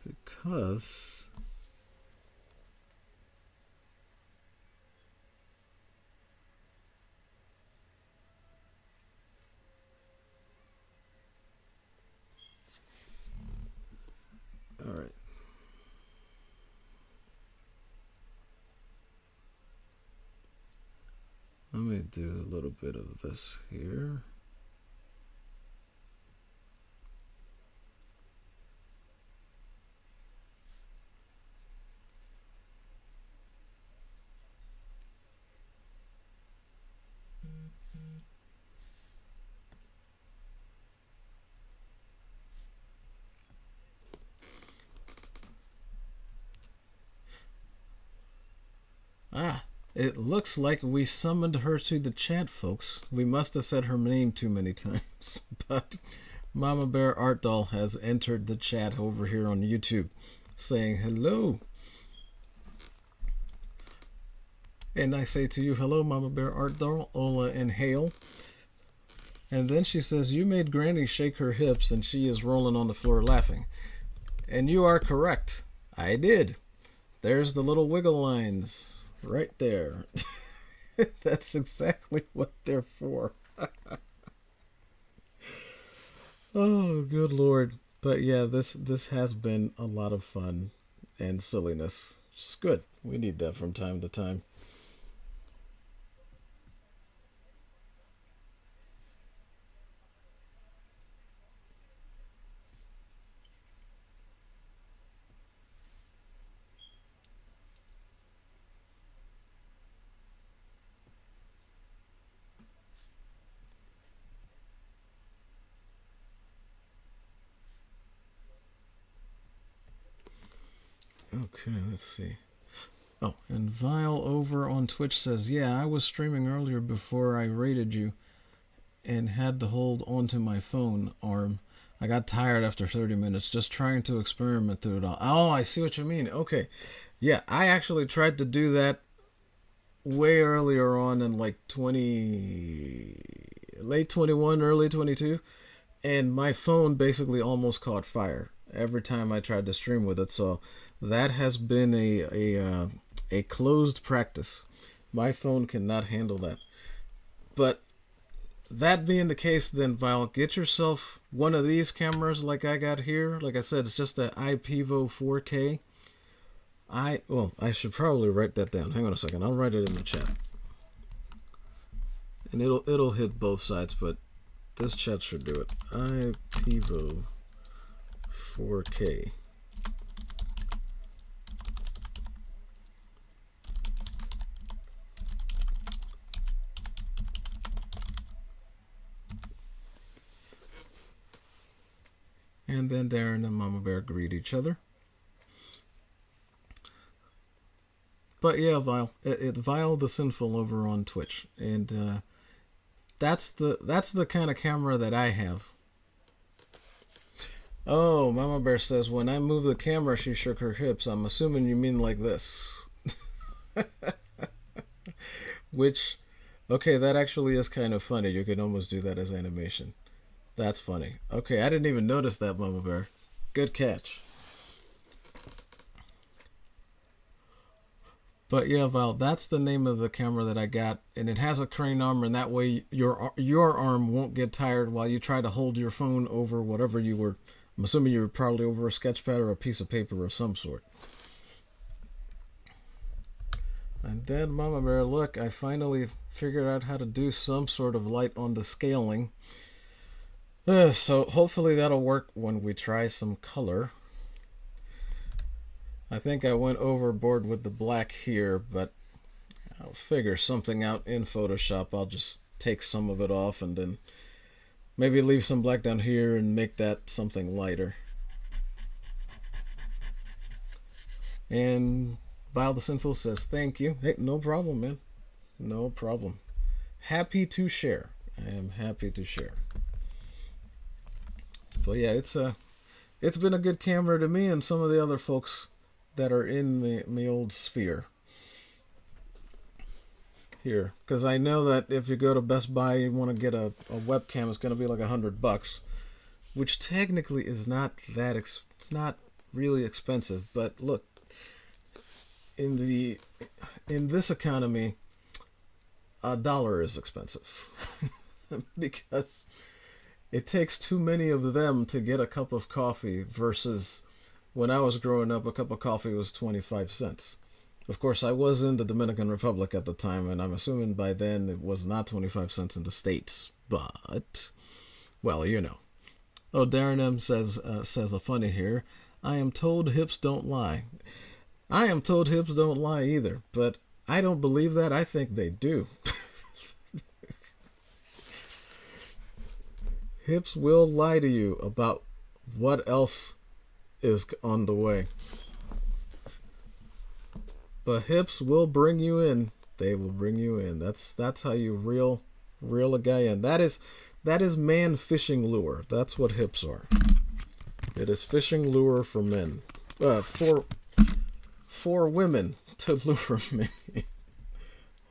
Because all right. Let me do a little bit of this here. Ah, it looks like we summoned her to the chat, folks. We must have said her name too many times, but Mama Bear Art Doll has entered the chat over here on YouTube, saying hello. And I say to you, hello, Mama Bear Art Doll, Hola, and hail. And then she says, you made Granny shake her hips, and she is rolling on the floor laughing. And you are correct. I did. There's the little wiggle lines right there. That's exactly what they're for. Oh, good Lord. But yeah, this has been a lot of fun and silliness. It's good. We need that from time to time. Okay, let's see. Oh, and Vile over on Twitch says, yeah, I was streaming earlier before I rated you and had to hold onto my phone arm. I got tired after 30 minutes just trying to experiment through it all. Oh, I see what you mean. Okay. Yeah, I actually tried to do that way earlier on in like 20, late 21, early 22, and my phone basically almost caught fire every time I tried to stream with it. So that has been a closed practice. My phone cannot handle that. But that being the case, then Val, get yourself one of these cameras like I got here. Like I said, it's just the IPVO 4K. I should probably write that down. Hang on a second. I'll write it in the chat, and it'll hit both sides, but this chat should do it. IPVO 4K. And then Darren and Mama Bear greet each other. But yeah, Vile, Vile the Sinful over on Twitch, and that's the kind of camera that I have. Oh, Mama Bear says when I moved the camera, she shook her hips. I'm assuming you mean like this. Which, okay, that actually is kind of funny. You can almost do that as animation. That's funny. Okay, I didn't even notice that, Mama Bear. Good catch. But yeah, Val, that's the name of the camera that I got, and it has a crane arm, and that way your arm won't get tired while you try to hold your phone over whatever you were. I'm assuming you were probably over a sketch pad or a piece of paper of some sort. And then, Mama Bear, look, I finally figured out how to do some sort of light on the scaling. So hopefully that'll work when we try some color. I think I went overboard with the black here, but I'll figure something out in Photoshop. I'll just take some of it off and then maybe leave some black down here and make that something lighter. And Vile the Sinful says, thank you. Hey, no problem, man. No problem. Happy to share. I am happy to share. But yeah, it's been a good camera to me and some of the other folks that are in the old sphere here, because I know that if you go to Best Buy, you want to get a webcam, it's going to be like $100, which technically is not that it's not really expensive. But look, in this economy, $1 is expensive because it takes too many of them to get a cup of coffee versus when I was growing up, a cup of coffee was 25 cents. Of course, I was in the Dominican Republic at the time, and I'm assuming by then it was not 25 cents in the States. But, well, you know. Oh, Darren M says a funny here. I am told hips don't lie. I am told hips don't lie either, but I don't believe that. I think they do. Hips will lie to you about what else is on the way. But hips will bring you in. They will bring you in. That's how you reel a guy in. That is man fishing lure. That's what hips are. It is fishing lure for men. For women to lure men in.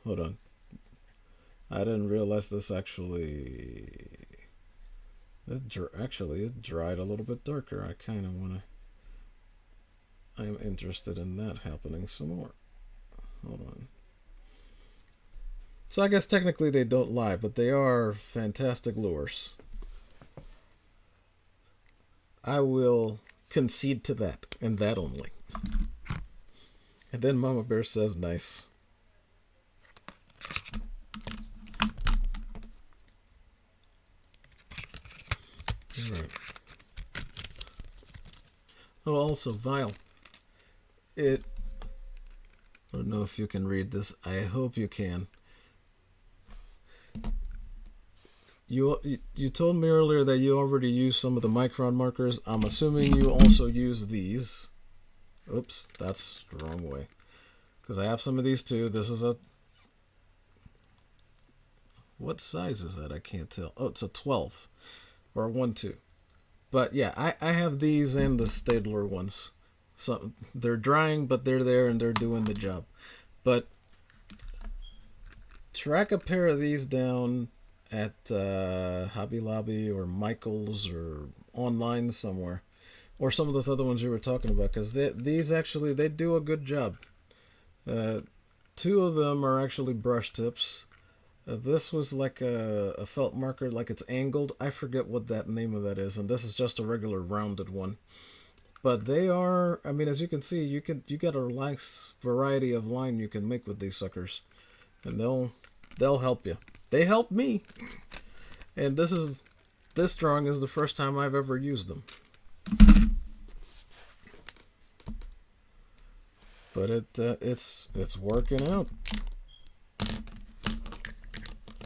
Hold on. I didn't realize this actually. It dried a little bit darker. I kind of want to. I'm interested in that happening some more. Hold on. So I guess technically they don't lie, but they are fantastic lures. I will concede to that and that only. And then Mama Bear says nice. All right. Oh, also, Vile. I don't know if you can read this. I hope you can. You told me earlier that you already used some of the micron markers. I'm assuming you also use these. Oops, that's the wrong way. Because I have some of these too. This is a... What size is that? I can't tell. Oh, it's a 12. Or a 1-2. But yeah, I have these and the Staedtler ones. So they're drying, but they're there and they're doing the job. But track a pair of these down at Hobby Lobby or Michael's or online somewhere, or some of those other ones you were talking about, because these actually, they do a good job. 2 of them are actually brush tips. This was like a felt marker, like it's angled. I forget what that name of that is, and this is just a regular rounded one. But they are, I mean, as you can see, you got a nice variety of line you can make with these suckers, and they'll help you. They help me, and this drawing is the first time I've ever used them. But it's working out.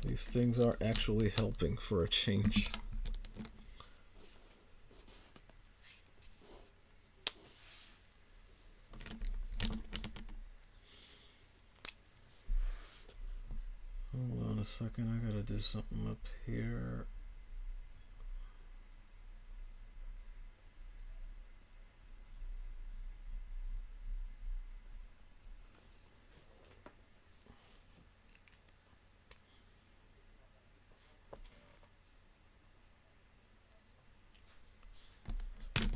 These things are actually helping for a change. Hold on a second, I gotta do something up here.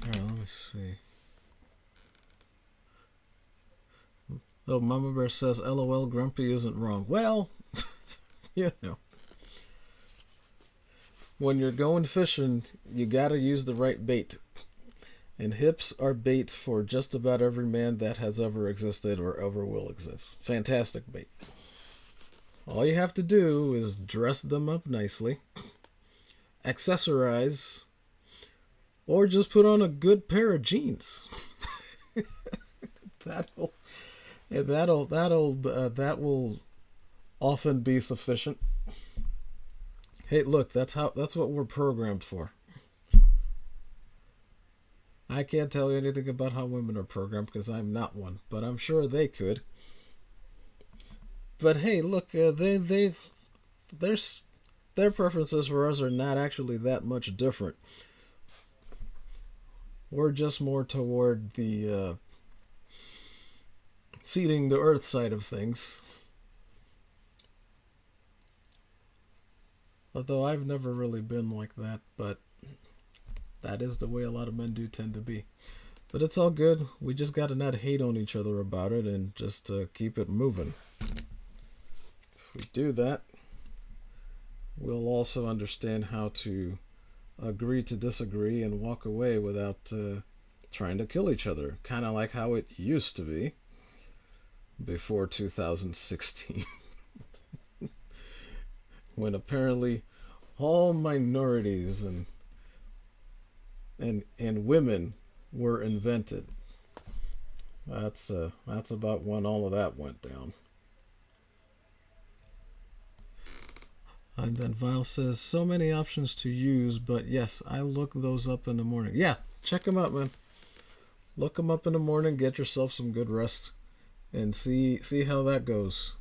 Alright, let me see. Oh, Mama Bear says, LOL, Grumpy isn't wrong. Well, you know. When you're going fishing, you gotta use the right bait. And hips are bait for just about every man that has ever existed or ever will exist. Fantastic bait. All you have to do is dress them up nicely, accessorize, or just put on a good pair of jeans. that will often be sufficient. Hey, look, that's what we're programmed for. I can't tell you anything about how women are programmed because I'm not one, but I'm sure they could. But hey, look, their preferences for us are not actually that much different. We're just more toward the seeding the earth side of things. Although I've never really been like that, but that is the way a lot of men do tend to be. But it's all good. We just got to not hate on each other about it and just keep it moving. If we do that, we'll also understand how to agree to disagree and walk away without trying to kill each other. Kind of like how it used to be before 2016. When apparently all minorities and women were invented. That's about when all of that went down. And then Vile says, so many options to use, but yes, I look those up in the morning. Yeah, check them out, man. Look them up in the morning, get yourself some good rest, and see how that goes.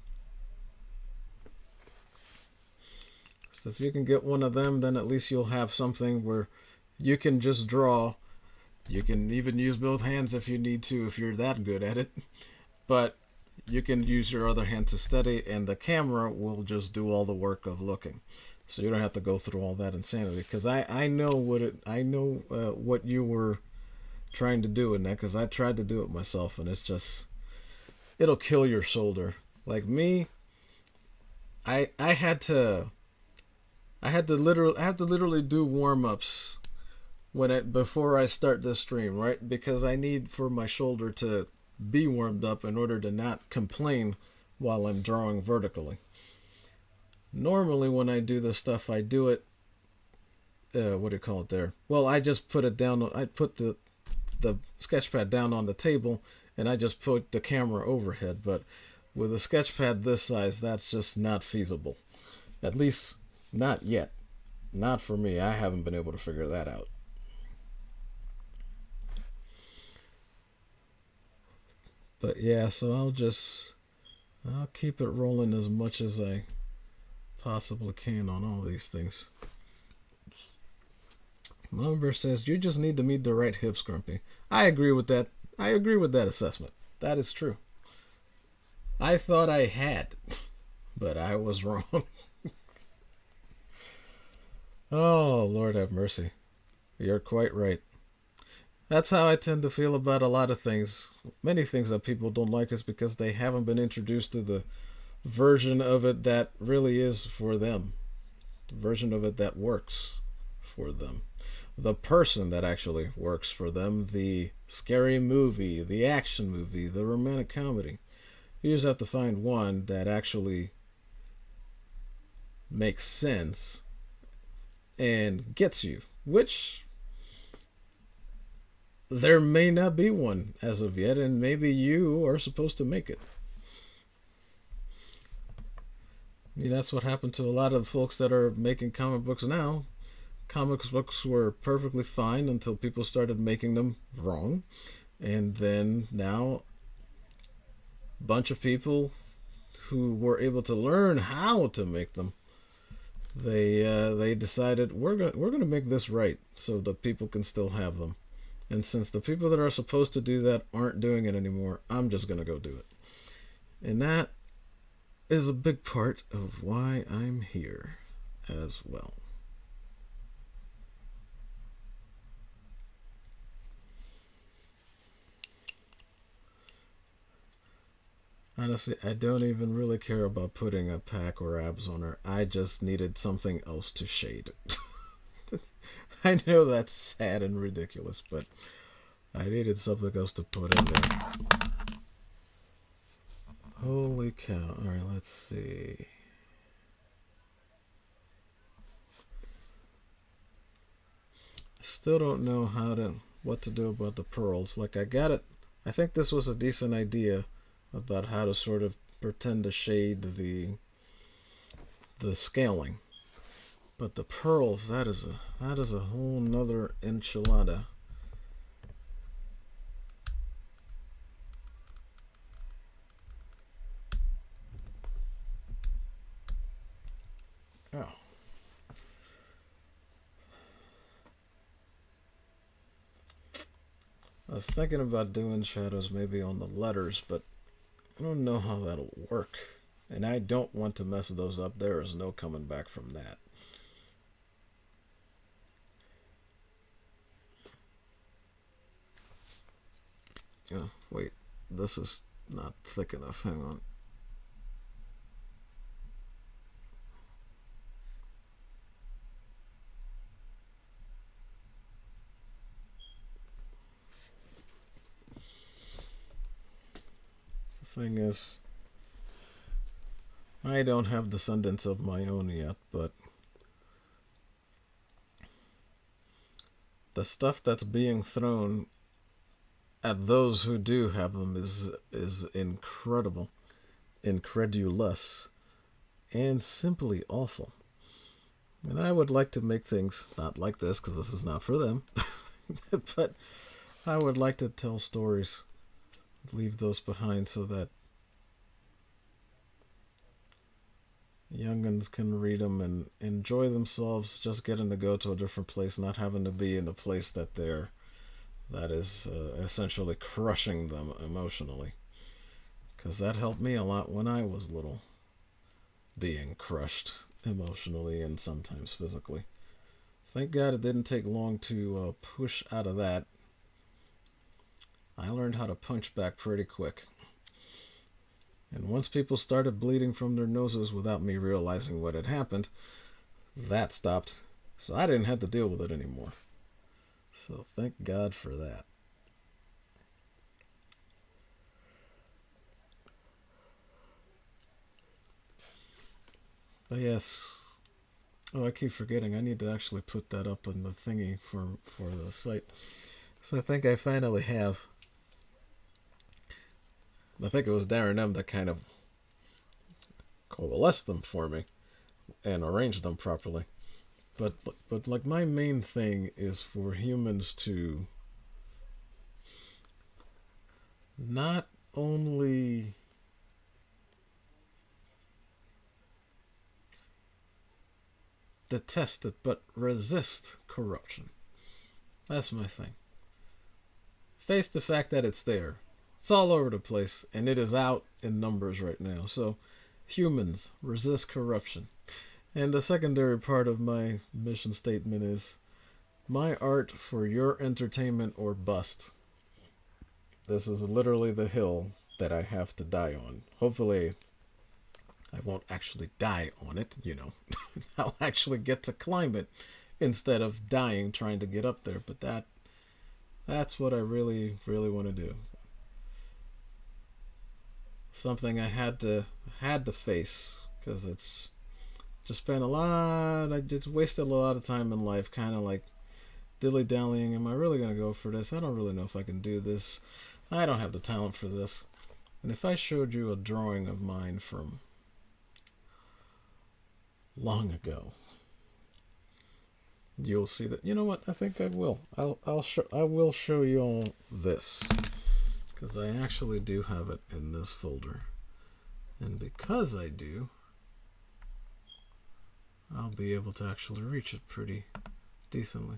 So if you can get one of them, then at least you'll have something where you can just draw. You can even use both hands if you need to, if you're that good at it. But you can use your other hand to steady, and the camera will just do all the work of looking. So you don't have to go through all that insanity. Because I know what you were trying to do in that, because I tried to do it myself, and it's just, it'll kill your shoulder. Like me, I had to literally do warm-ups before I start this stream, right? Because I need for my shoulder to be warmed up in order to not complain while I'm drawing vertically. Normally when I do this stuff, I do it, what do you call it there? Well, I just put it down, I put the sketch pad down on the table and I just put the camera overhead. But with a sketch pad this size, that's just not feasible. At least not yet. Not for me. I haven't been able to figure that out. But yeah, so I'll keep it rolling as much as I possibly can on all these things. Lumber says, you just need to meet the right hips, Grumpy. I agree with that. I agree with that assessment. That is true. I thought I had, but I was wrong. Oh, Lord have mercy. You're quite right. That's how I tend to feel about a lot of things. Many things that people don't like is because they haven't been introduced to the version of it that really is for them. The version of it that works for them. The person that actually works for them. The scary movie, the action movie, the romantic comedy. You just have to find one that actually makes sense and gets you, which there may not be one as of yet, and maybe you are supposed to make it. That's what happened to a lot of the folks that are making comic books now. Comic books were perfectly fine until people started making them wrong, and then now a bunch of people who were able to learn how to make them, they decided we're going to make this right so that people can still have them. And since the people that are supposed to do that aren't doing it anymore, I'm just going to go do it. And that is a big part of why I'm here as well. Honestly, I don't even really care about putting a pack or abs on her. I just needed something else to shade. I know that's sad and ridiculous, but I needed something else to put in there. Holy cow. Alright, let's see. I still don't know what to do about the pearls. Like, I got it. I think this was a decent idea about how to sort of pretend to shade the scaling. But the pearls, that is a whole nother enchilada. Oh. I was thinking about doing shadows maybe on the letters, but I don't know how that'll work. And I don't want to mess those up. There is no coming back from that. Oh, wait. This is not thick enough. Hang on. The thing is, I don't have descendants of my own yet, but the stuff that's being thrown at those who do have them is incredible, incredulous, and simply awful. And I would like to make things not like this, because this is not for them, but I would like to tell stories, leave those behind so that young'uns can read them and enjoy themselves, just getting to go to a different place, not having to be in a place that is essentially crushing them emotionally. Because that helped me a lot when I was little, being crushed emotionally and sometimes physically. Thank God it didn't take long to push out of that. I learned how to punch back pretty quick. And once people started bleeding from their noses without me realizing what had happened, that stopped. So I didn't have to deal with it anymore. So thank God for that. But yes. Oh, I keep forgetting. I need to actually put that up on the thingy for the site. So I think I finally have. I think it was Darren M that kind of coalesced them for me and arranged them properly. But like my main thing is for humans to not only detest it but resist corruption. That's my thing. Face the fact that it's there. It's all over the place and it is out in numbers right now. So humans resist corruption. And the secondary part of my mission statement is my art for your entertainment or bust. This is literally the hill that I have to die on. Hopefully, I won't actually die on it, you know. I'll actually get to climb it instead of dying trying to get up there. But that's what I really, really want to do. Something I had to face because it's just spent a lot. I just wasted a lot of time in life, kind of like dilly-dallying. Am I really going to go for this? I don't really know if I can do this. I don't have the talent for this. And if I showed you a drawing of mine from long ago, you'll see that. You know what? I think I will. I will show you all this because I actually do have it in this folder, and because I do, I'll be able to actually reach it pretty decently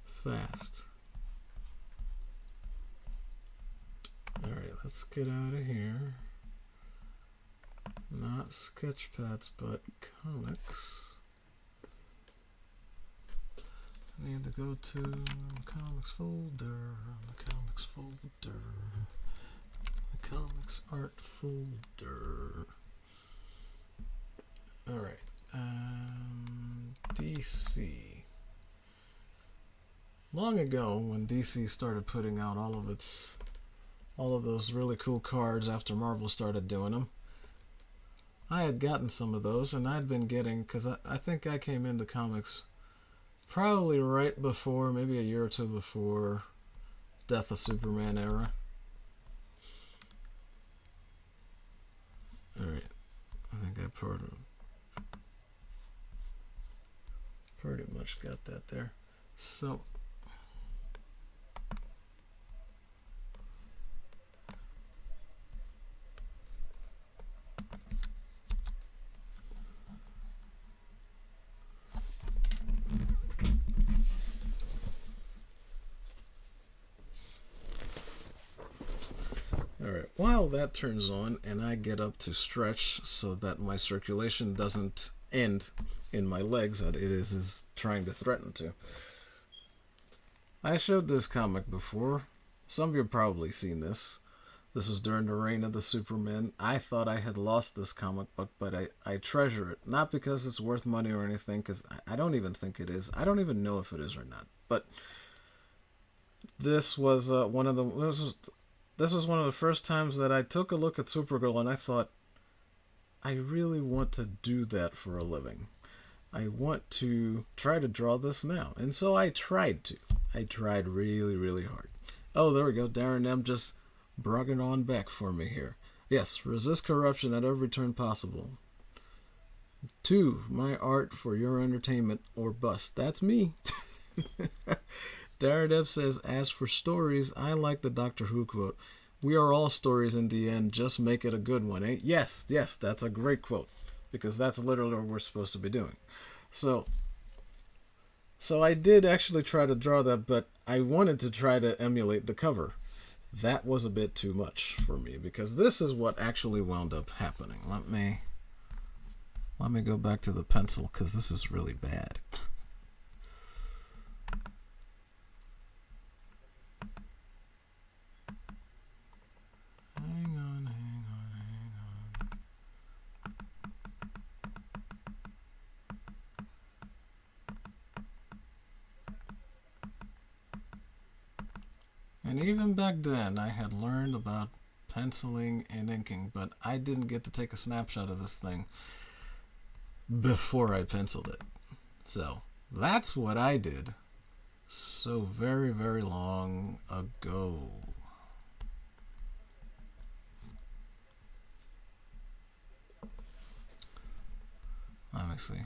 fast. Alright, let's get out of here. Not sketchpads, but comics. I need to go to the comics folder, the comics folder, the comics art folder. Alright, DC. Long ago, when DC started putting out all of those really cool cards after Marvel started doing them, I had gotten some of those, and I'd been getting, because I think I came into comics probably right before, maybe a year or two before Death of Superman era. Alright, I think I pretty much got that there. So alright, while that turns on and I get up to stretch so that my circulation doesn't end in my legs that it is trying to threaten to. I showed this comic before. Some of you have probably seen this. This was during the reign of the Superman. I thought I had lost this comic book, but I treasure it. Not because it's worth money or anything, because I don't even think it is. I don't even know if it is or not. But this was one of the first times that I took a look at Supergirl and I thought, I really want to do that for a living. I want to try to draw this now. And so I tried to. I tried really, really hard. Oh, there we go. Darren M just brought it on back for me here. Yes, resist corruption at every turn possible. 2, my art for your entertainment or bust. That's me. Darren M says, as for stories, I like the Doctor Who quote. We are all stories in the end. Just make it a good one, eh? Yes, that's a great quote. Because that's literally what we're supposed to be doing. So I did actually try to draw that, but I wanted to try to emulate the cover. That was a bit too much for me, because this is what actually wound up happening. Let me go back to the pencil, because this is really bad. Hang on. And even back then, I had learned about penciling and inking, but I didn't get to take a snapshot of this thing before I penciled it. So that's what I did so very, very long ago. Let me see.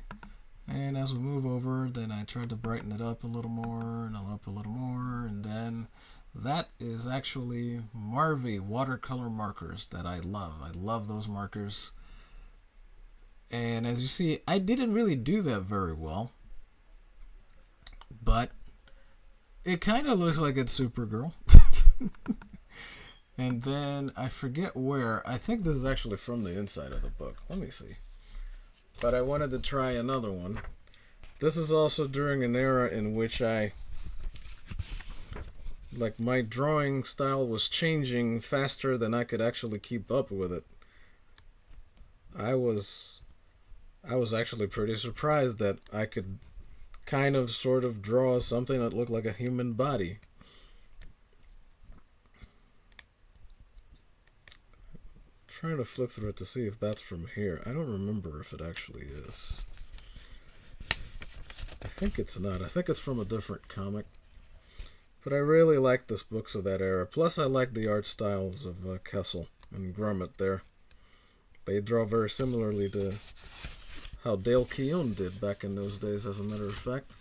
And as we move over, then I tried to brighten it up a little more and up a little more, and then that is actually Marvy watercolor markers that I love. I love those markers. And as you see, I didn't really do that very well, but it kind of looks like it's Supergirl. And then I forget where. I think this is actually from the inside of the book. Let me see. But I wanted to try another one. This is also during an era in which my drawing style was changing faster than I could actually keep up with it. I was actually pretty surprised that I could kind of sort of draw something that looked like a human body. Trying to flip through it to see if that's from here. I don't remember if it actually is. I think it's not. I think it's from a different comic. But I really like this books of that era. Plus, I like the art styles of Kessel and Grummett there. They draw very similarly to how Dale Keown did back in those days, as a matter of fact.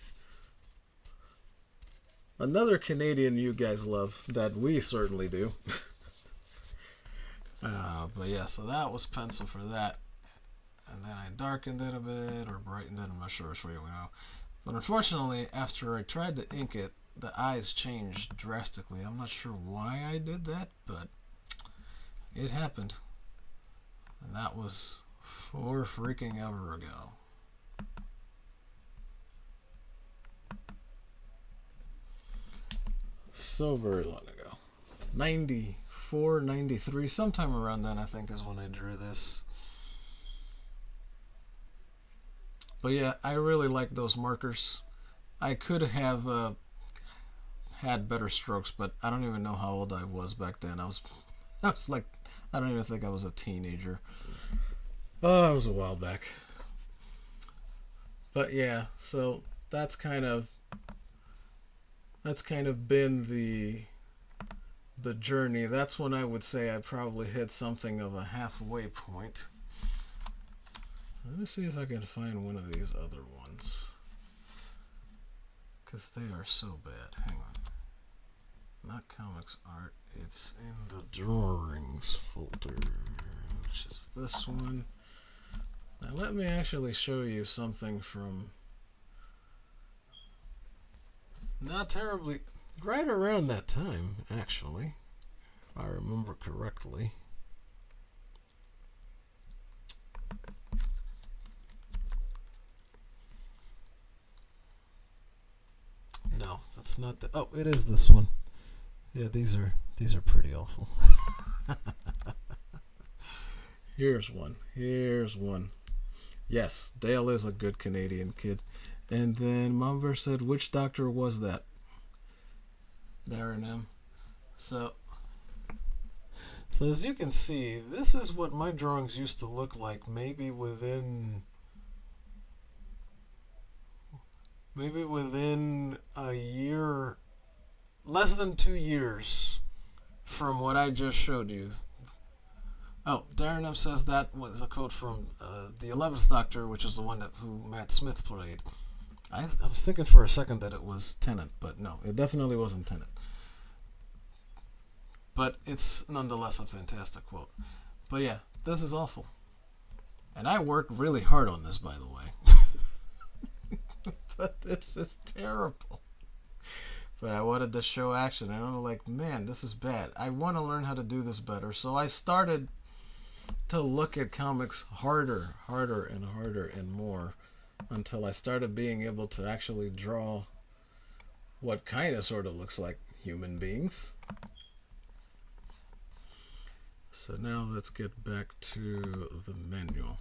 Another Canadian you guys love, that we certainly do. But yeah, so that was pencil for that. And then I darkened it a bit, or brightened it, I'm not sure which way we go. But unfortunately, after I tried to ink it, the eyes changed drastically. I'm not sure why I did that, but it happened. And that was for freaking ever ago. So very long ago. 94, 93, sometime around then I think is when I drew this. But yeah, I really like those markers. I could have had better strokes, but I don't even know how old I was back then. I was like, I don't even think I was a teenager. Oh, it was a while back. But yeah, so that's kind of been the journey. That's when I would say I probably hit something of a halfway point. Let me see if I can find one of these other ones, because they are so bad. Hang on. Not comics art. It's in the drawings folder, which is this one. Now let me actually show you something from not terribly, right around that time, actually, if I remember correctly. No, that's not the. Oh, it is this one. Yeah, these are pretty awful. Here's one. Yes, Dale is a good Canadian kid. And then Mumver said, which doctor was that? Darren M. So as you can see, this is what my drawings used to look like maybe within a year, less than 2 years from what I just showed you. Oh, Darren M says that was a quote from the 11th Doctor, which is the one who Matt Smith played. I was thinking for a second that it was Tennant, but no, it definitely wasn't Tennant. But it's nonetheless a fantastic quote. But yeah, this is awful. And I worked really hard on this, by the way. But it's just terrible. But I wanted to show action, and I'm like, man, this is bad. I want to learn how to do this better. So I started to look at comics harder and more, until I started being able to actually draw what kind of sort of looks like human beings. So now let's get back to the manual.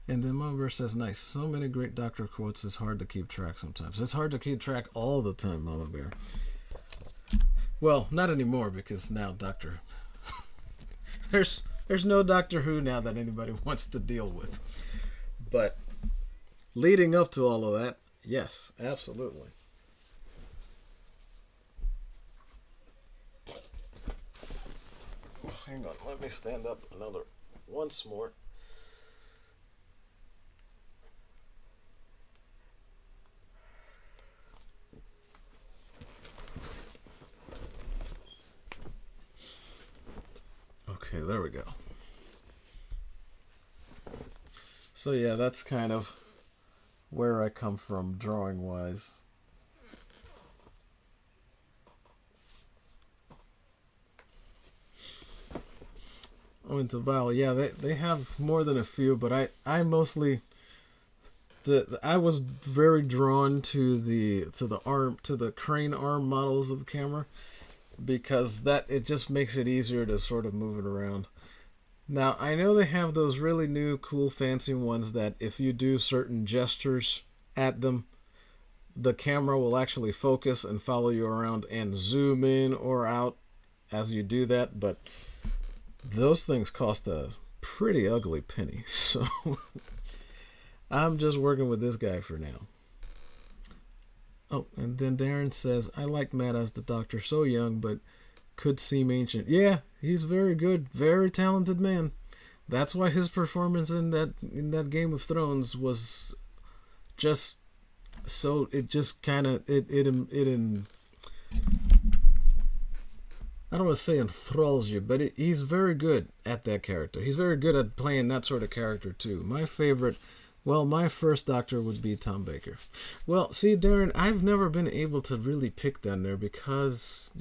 And then Mama says, nice. So many great doctor quotes, it's hard to keep track sometimes. It's hard to keep track all the time, Mama Bear. Well, not anymore because now there's no Doctor Who now that anybody wants to deal with. But leading up to all of that, yes, absolutely. Hang on, let me stand up another once more. Okay, there we go. So yeah, that's kind of where I come from drawing wise. Oh, into Val, yeah, they have more than a few, but I mostly I was very drawn to the crane arm models of the camera because that it just makes it easier to sort of move it around. Now, I know they have those really new, cool, fancy ones that if you do certain gestures at them, the camera will actually focus and follow you around and zoom in or out as you do that, but those things cost a pretty ugly penny, so I'm just working with this guy for now. Oh, and then Darren says, I like Matt as the Doctor, so young, but could seem ancient. Yeah, he's very good, very talented man. That's why his performance in that Game of Thrones was just so it just kind of I don't want to say enthralls you, but he's very good at that character. He's very good at playing that sort of character too. My first Doctor would be Tom Baker. Well, see, Darren, I've never been able to really pick down there because,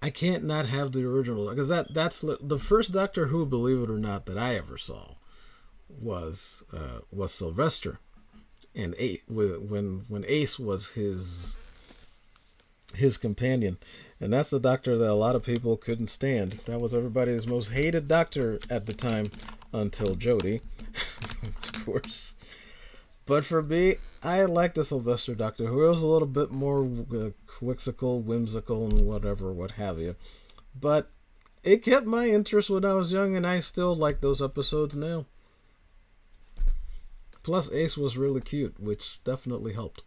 I can't not have the original, because that's the first Doctor Who, believe it or not, that I ever saw was Sylvester, and when Ace was his companion, and that's the Doctor that a lot of people couldn't stand. That was everybody's most hated Doctor at the time, until Jodie, of course. But for me, I like the Sylvester Doctor, who was a little bit more quixotic, whimsical, and whatever, what have you. But it kept my interest when I was young, and I still like those episodes now. Plus, Ace was really cute, which definitely helped.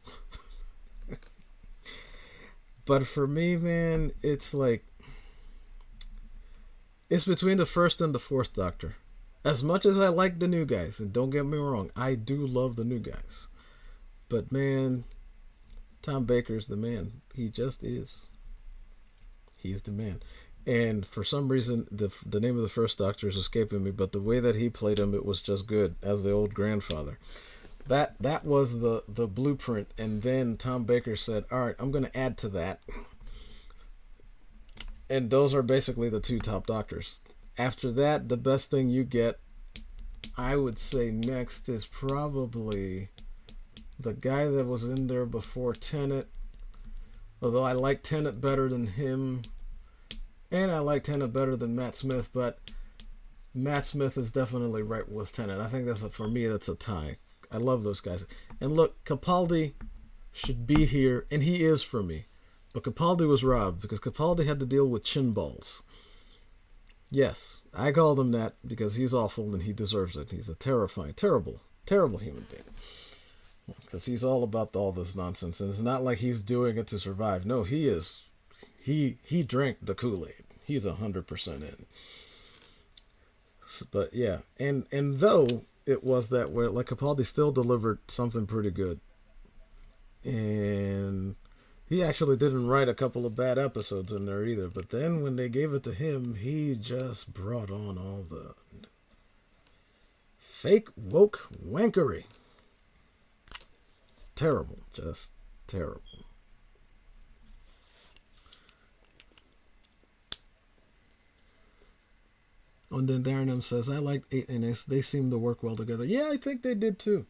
But for me, man, it's between the first and the fourth Doctor. As much as I like the new guys, and don't get me wrong, I do love the new guys. But man, Tom Baker's the man. He just is. He's the man. And for some reason, the name of the first Doctor is escaping me, but the way that he played him, it was just good, as the old grandfather. That was the blueprint, and then Tom Baker said, all right, I'm going to add to that. And those are basically the two top Doctors. After that, the best thing you get, I would say next, is probably the guy that was in there before Tennant. Although I like Tennant better than him, and I like Tennant better than Matt Smith, but Matt Smith is definitely right with Tennant. I think for me, that's a tie. I love those guys. And look, Capaldi should be here, and he is for me. But Capaldi was robbed because Capaldi had to deal with chin balls. Yes, I called him that because he's awful and he deserves it. He's a terrifying, terrible, terrible human being. Because he's all about all this nonsense. And it's not like he's doing it to survive. No, he is. He drank the Kool-Aid. He's 100% in. But yeah, and though it was that where, like, Capaldi still delivered something pretty good. And he actually didn't write a couple of bad episodes in there either. But then when they gave it to him, he just brought on all the fake woke wankery. Terrible. Just terrible. And then Darren M says, I like 8 and S. They seem to work well together. Yeah, I think they did too.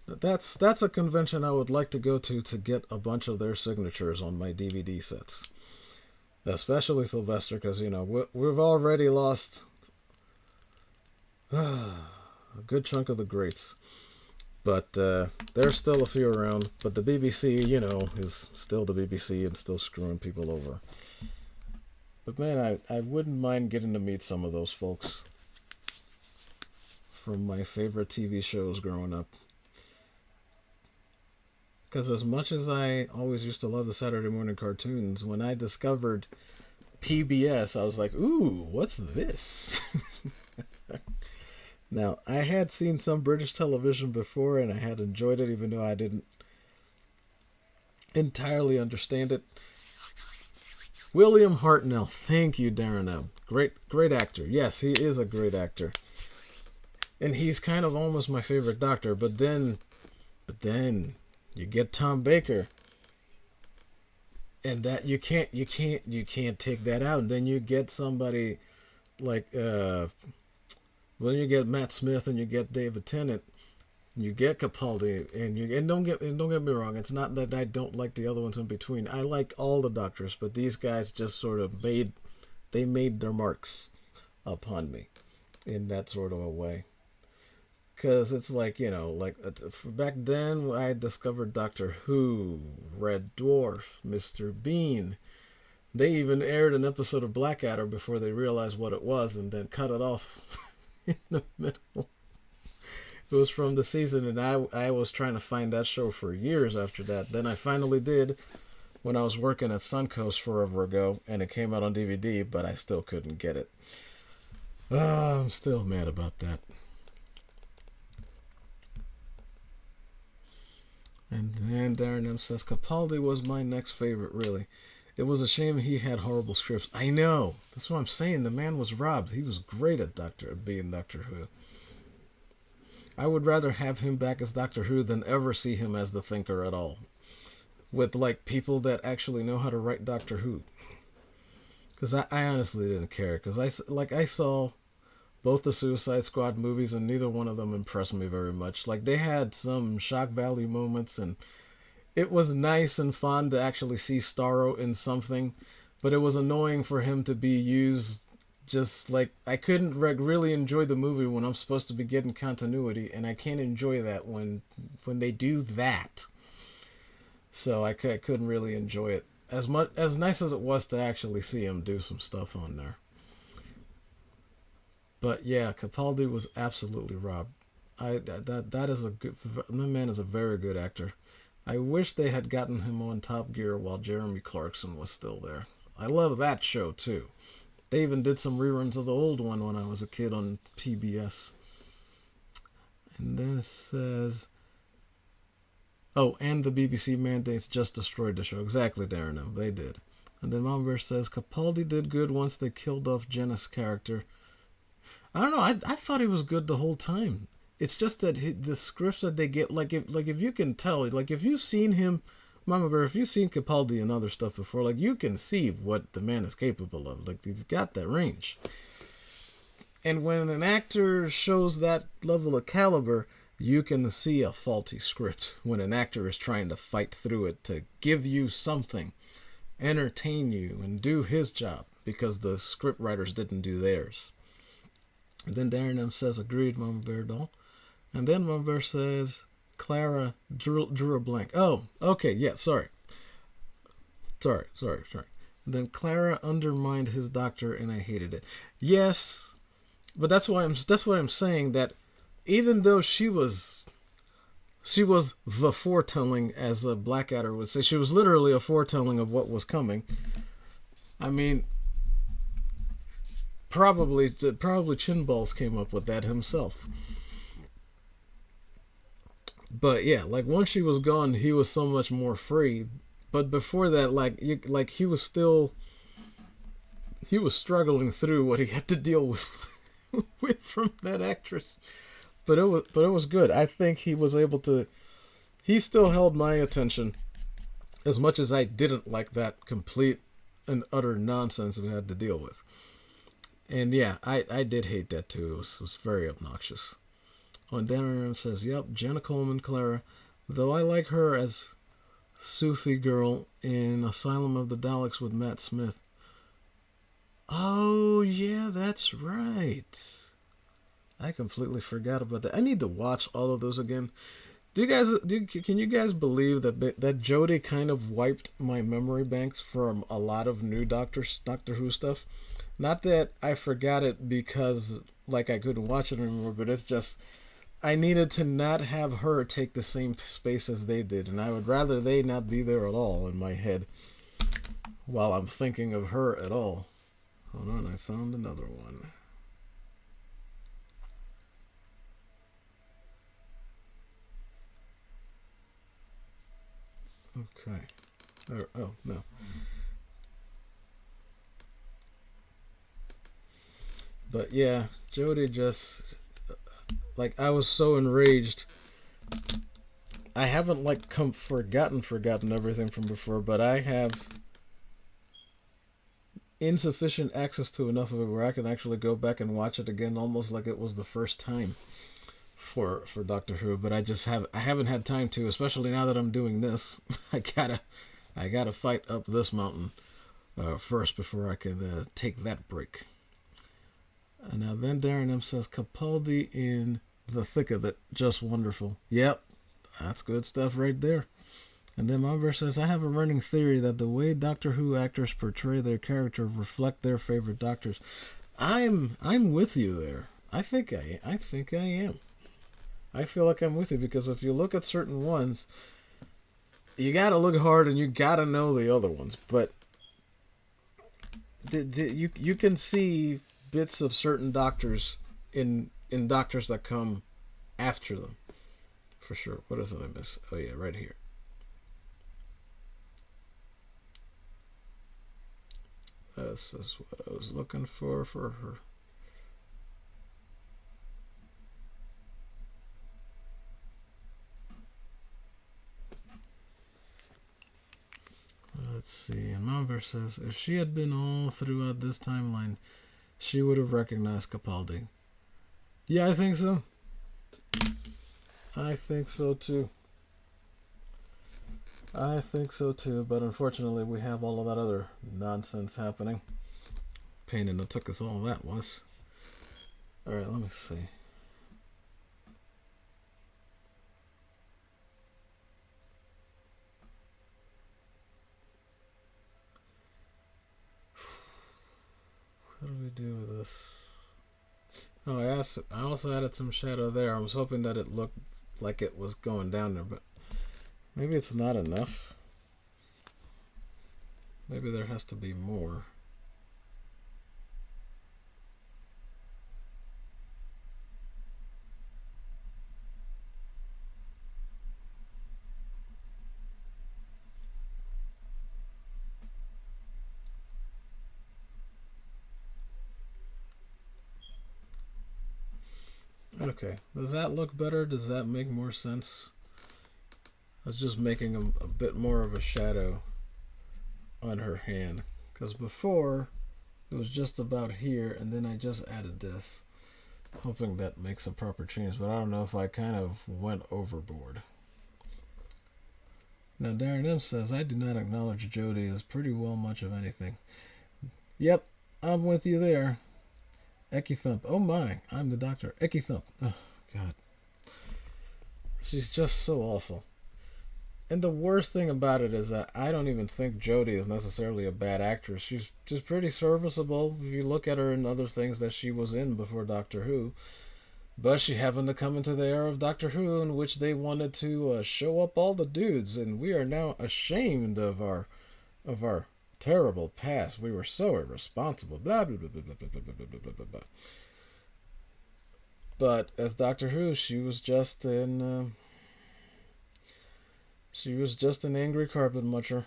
That's a convention I would like to go to get a bunch of their signatures on my DVD sets. Especially Sylvester, because, we've already lost a good chunk of the greats. But there's still a few around. But the BBC, you know, is still the BBC and still screwing people over. But man, I wouldn't mind getting to meet some of those folks from my favorite TV shows growing up. Because as much as I always used to love the Saturday morning cartoons, when I discovered PBS, I was like, ooh, what's this? Now, I had seen some British television before and I had enjoyed it, even though I didn't entirely understand it. William Hartnell. Thank you, Darren M. Great actor. Yes, he is a great actor. And he's kind of almost my favorite Doctor, but then you get Tom Baker. And that you can't take that out. And then you get somebody like when you get Matt Smith and you get David Tennant, you get Capaldi, and don't get me wrong, it's not that I don't like the other ones in between. I like all the Doctors, but these guys just sort of made their marks upon me in that sort of a way. Because it's like, you know, like back then I discovered Doctor Who, Red Dwarf, Mr. Bean. They even aired an episode of Blackadder before they realized what it was and then cut it off in the middle. It was from the season, and I was trying to find that show for years after that. Then I finally did when I was working at Suncoast forever ago, and it came out on DVD, but I still couldn't get it. I'm still mad about that. And then Darren M says, Capaldi was my next favorite, really. It was a shame he had horrible scripts. I know. That's what I'm saying. The man was robbed. He was great at being Doctor Who. I would rather have him back as Doctor Who than ever see him as the Thinker at all. With, like, people that actually know how to write Doctor Who. Because I honestly didn't care. Because I saw both the Suicide Squad movies and neither one of them impressed me very much. Like, they had some shock value moments and it was nice and fun to actually see Starro in something. But it was annoying for him to be used. Just like, I couldn't really enjoy the movie when I'm supposed to be getting continuity, and I can't enjoy that when they do that. So I couldn't really enjoy it as nice as it was to actually see him do some stuff on there. But yeah, Capaldi was absolutely robbed. That is my man is a very good actor. I wish they had gotten him on Top Gear while Jeremy Clarkson was still there. I love that show too. They even did some reruns of the old one when I was a kid on PBS. And then it says, oh, and the BBC mandates just destroyed the show. Exactly, Darren M. They did. And then Mama Bear says, Capaldi did good once they killed off Jenna's character. I don't know. I thought he was good the whole time. It's just that the scripts that they get, like if you can tell, like if you've seen him, Mama Bear, if you've seen Capaldi and other stuff before, like you can see what the man is capable of. Like he's got that range. And when an actor shows that level of caliber, you can see a faulty script when an actor is trying to fight through it to give you something, entertain you, and do his job because the script writers didn't do theirs. And then Darren M says, agreed, Mama Bear doll. And then Mama Bear says, Clara drew a blank. Oh, okay, yeah, sorry. And then Clara undermined his doctor, and I hated it. Yes, but that's why I'm saying that even though she was the foretelling, as a Blackadder would say, she was literally a foretelling of what was coming. I mean, probably Chinballs came up with that himself. But yeah, like once she was gone, he was so much more free. But before that, he was struggling through what he had to deal with from that actress. But it was good. I think he was able to. He still held my attention, as much as I didn't like that complete and utter nonsense we had to deal with. And yeah, I did hate that too. It was very obnoxious. On Darren says, yep, Jenna Coleman, Clara, though I like her as Sufi girl in Asylum of the Daleks with Matt Smith. Oh, yeah, that's right. I completely forgot about that. I need to watch all of those again. Can you guys believe that Jodie kind of wiped my memory banks from a lot of new Doctor Who stuff? Not that I forgot it because like I couldn't watch it anymore, but it's just I needed to not have her take the same space as they did, and I would rather they not be there at all in my head while I'm thinking of her at all. Hold on, I found another one. Okay. Oh, no. But yeah, Jodie just like I was so enraged. I haven't like forgotten everything from before, but I have insufficient access to enough of it where I can actually go back and watch it again almost like it was the first time for Doctor Who, but I haven't had time to, especially now that I'm doing this. I gotta fight up this mountain first before I can take that break. Now then, Darren M says Capaldi in the thick of it, just wonderful. Yep, that's good stuff right there. And then Mumber says, I have a running theory that the way Doctor Who actors portray their character reflect their favorite doctors. I'm with you there. I think I am. I feel like I'm with you because if you look at certain ones, you gotta look hard and you gotta know the other ones. But you can see bits of certain doctors in doctors that come after them, for sure. What is it I miss? Oh yeah, right here. This is what I was looking for her. Let's see. And Mauber says, if she had been all throughout this timeline, she would have recognized Capaldi. Yeah, I think so. I think so too. I think so too, but unfortunately we have all of that other nonsense happening. Pain in the tuchus all that was. Alright, let me see. What do we do with this? Oh, I also added some shadow there. I was hoping that it looked like it was going down there, but maybe it's not enough. Maybe there has to be more. Okay, does that look better? Does that make more sense? I was just making a bit more of a shadow on her hand, because before it was just about here, and then I just added this, hoping that makes a proper change, but I don't know if I kind of went overboard. Now Darren M says, I do not acknowledge Jodie as pretty well much of anything. Yep, I'm with you there. Ecky Thump. Oh my, I'm the doctor. Ecky Thump. Oh, God. She's just so awful. And the worst thing about it is that I don't even think Jodie is necessarily a bad actress. She's just pretty serviceable if you look at her in other things that she was in before Doctor Who. But she happened to come into the era of Doctor Who in which they wanted to show up all the dudes, and we are now ashamed of our terrible past. We were so irresponsible. Blah blah blah blah blah blah blah blah blah blah. But as Doctor Who, she was just an angry carpet muncher.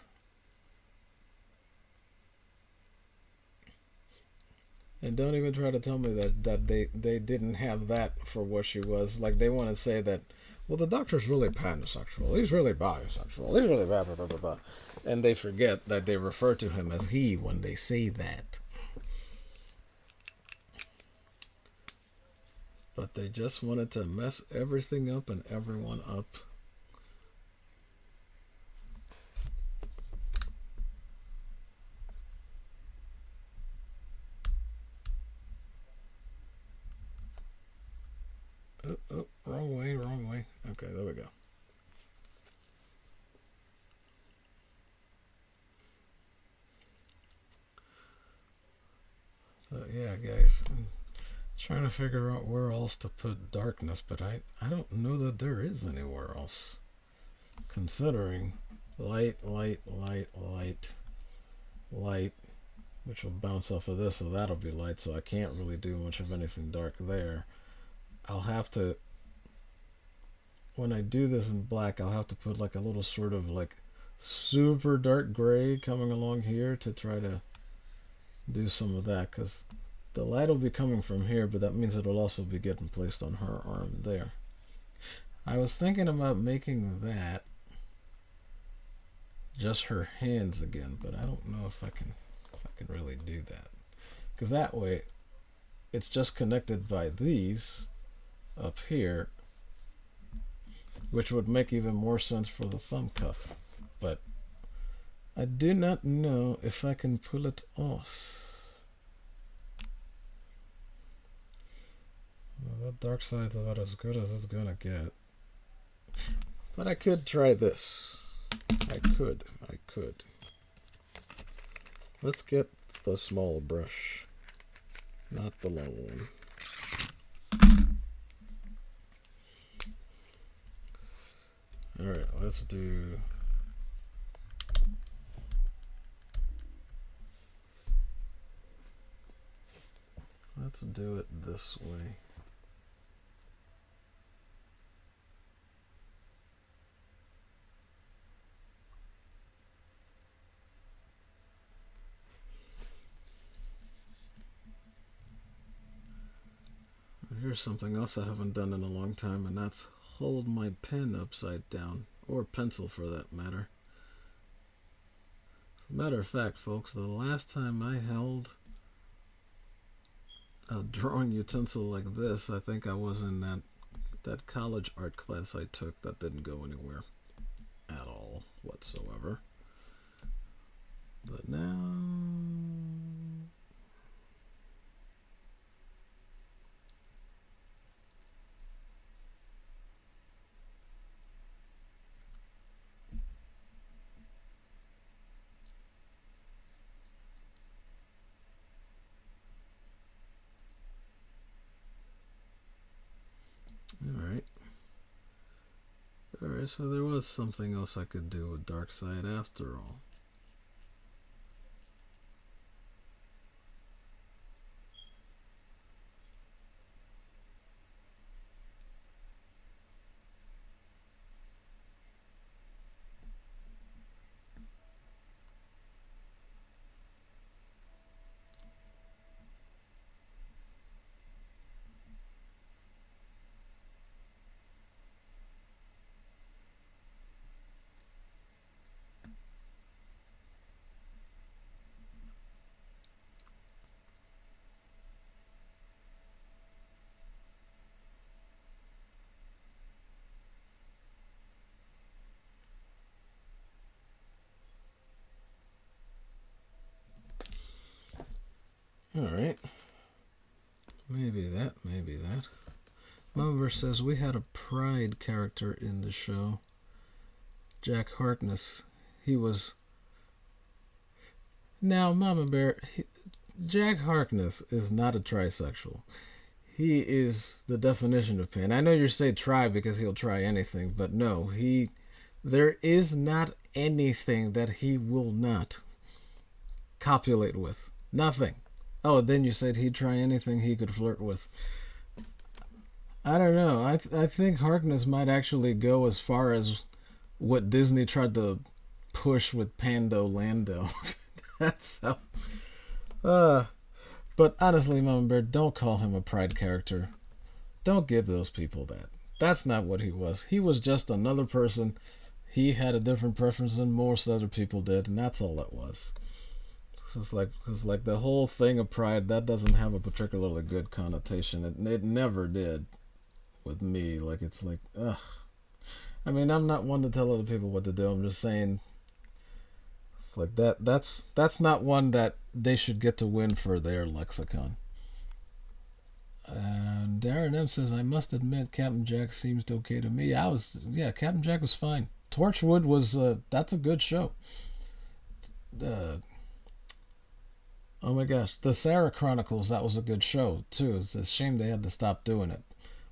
And don't even try to tell me that they didn't have that for what she was. Like, they want to say that, well, the doctor's really pansexual. He's really bisexual. He's really blah, blah, blah, blah, blah. And they forget that they refer to him as he when they say that. But they just wanted to mess everything up and everyone up. Oh, wrong way. Okay, there we go. So yeah, guys, I'm trying to figure out where else to put darkness, but I don't know that there is anywhere else. Considering light, light, light, light, light, which will bounce off of this, so that'll be light, so I can't really do much of anything dark there. I'll have to, when I do this in black, I'll have to put like a little sort of like super dark gray coming along here to try to do some of that, because the light will be coming from here, but that means it'll also be getting placed on her arm there. I was thinking about making that just her hands again, but I don't know if I can really do that, because that way it's just connected by these up here, which would make even more sense for the thumb cuff, but I do not know if I can pull it off. Well, that dark side's about as good as it's gonna get, but I could try this. I could. Let's get the small brush, not the long one. Alright, let's do... let's do it this way. Here's something else I haven't done in a long time, and that's hold my pen upside down, or pencil for that matter. As a matter of fact, folks, the last time I held a drawing utensil like this, I think I was in that college art class I took that didn't go anywhere at all whatsoever. But now... Alright, so there was something else I could do with dark side after all. Alright. Maybe that. Mumber says we had a Pride character in the show. Jack Harkness. He was... Now, Mama Bear, Jack Harkness is not a trisexual. He is the definition of pan. I know you say try because he'll try anything, but no, there is not anything that he will not copulate with. Nothing. Oh, then you said he'd try anything he could flirt with. I don't know. I think Harkness might actually go as far as what Disney tried to push with Pando Lando. That's how... But honestly, Mama Bear, don't call him a Pride character. Don't give those people that. That's not what he was. He was just another person. He had a different preference than most other people did, and that's all it was. It's like the whole thing of Pride, that doesn't have a particularly good connotation. It never did with me. Like, it's like, ugh. I mean, I'm not one to tell other people what to do. I'm just saying, it's like that's not one that they should get to win for their lexicon. And Darren M says, I must admit, Captain Jack seems okay to me. Captain Jack was fine. Torchwood was, that's a good show. Oh my gosh, the Sarah Chronicles, that was a good show too. It's a shame they had to stop doing it.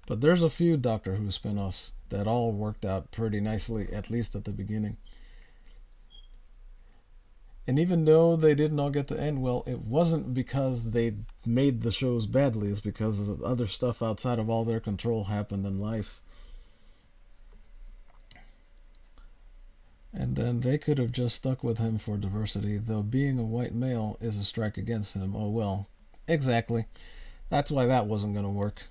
But there's a few Doctor Who spin-offs that all worked out pretty nicely, at least at the beginning. And even though they didn't all get to end well, it wasn't because they made the shows badly. It's because of other stuff outside of all their control happened in life. And then they could have just stuck with him for diversity, though being a white male is a strike against him. Oh well, exactly. That's why that wasn't going to work.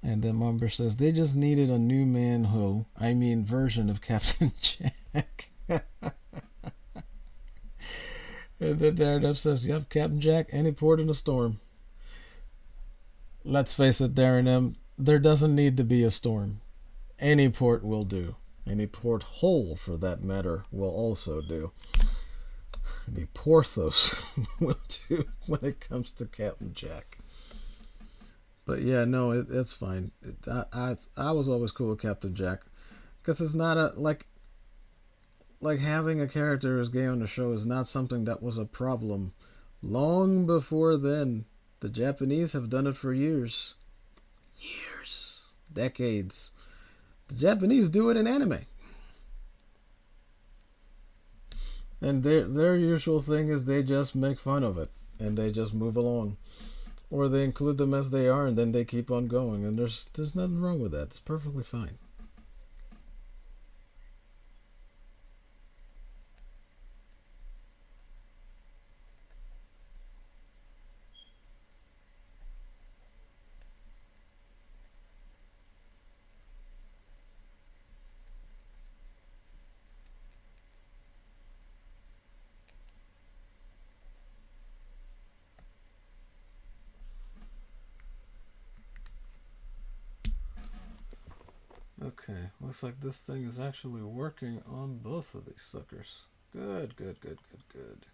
And then Mumber says they just needed a new man who, I mean, version of Captain Jack. And then Daredevil says, yep, Captain Jack, any port in a storm. Let's face it, Darren M., there doesn't need to be a storm. Any port will do. Any porthole, for that matter, will also do. Any Porthos will do when it comes to Captain Jack. But yeah, no, it's fine. I was always cool with Captain Jack. Because it's not a, like having a character as gay on the show is not something that was a problem. Long before then, the Japanese have done it for years. Years. Decades. The Japanese do it in anime. And their usual thing is they just make fun of it. And they just move along. Or they include them as they are and then they keep on going. And there's nothing wrong with that. It's perfectly fine. Okay, looks like this thing is actually working on both of these suckers. Good, good, good, good, good.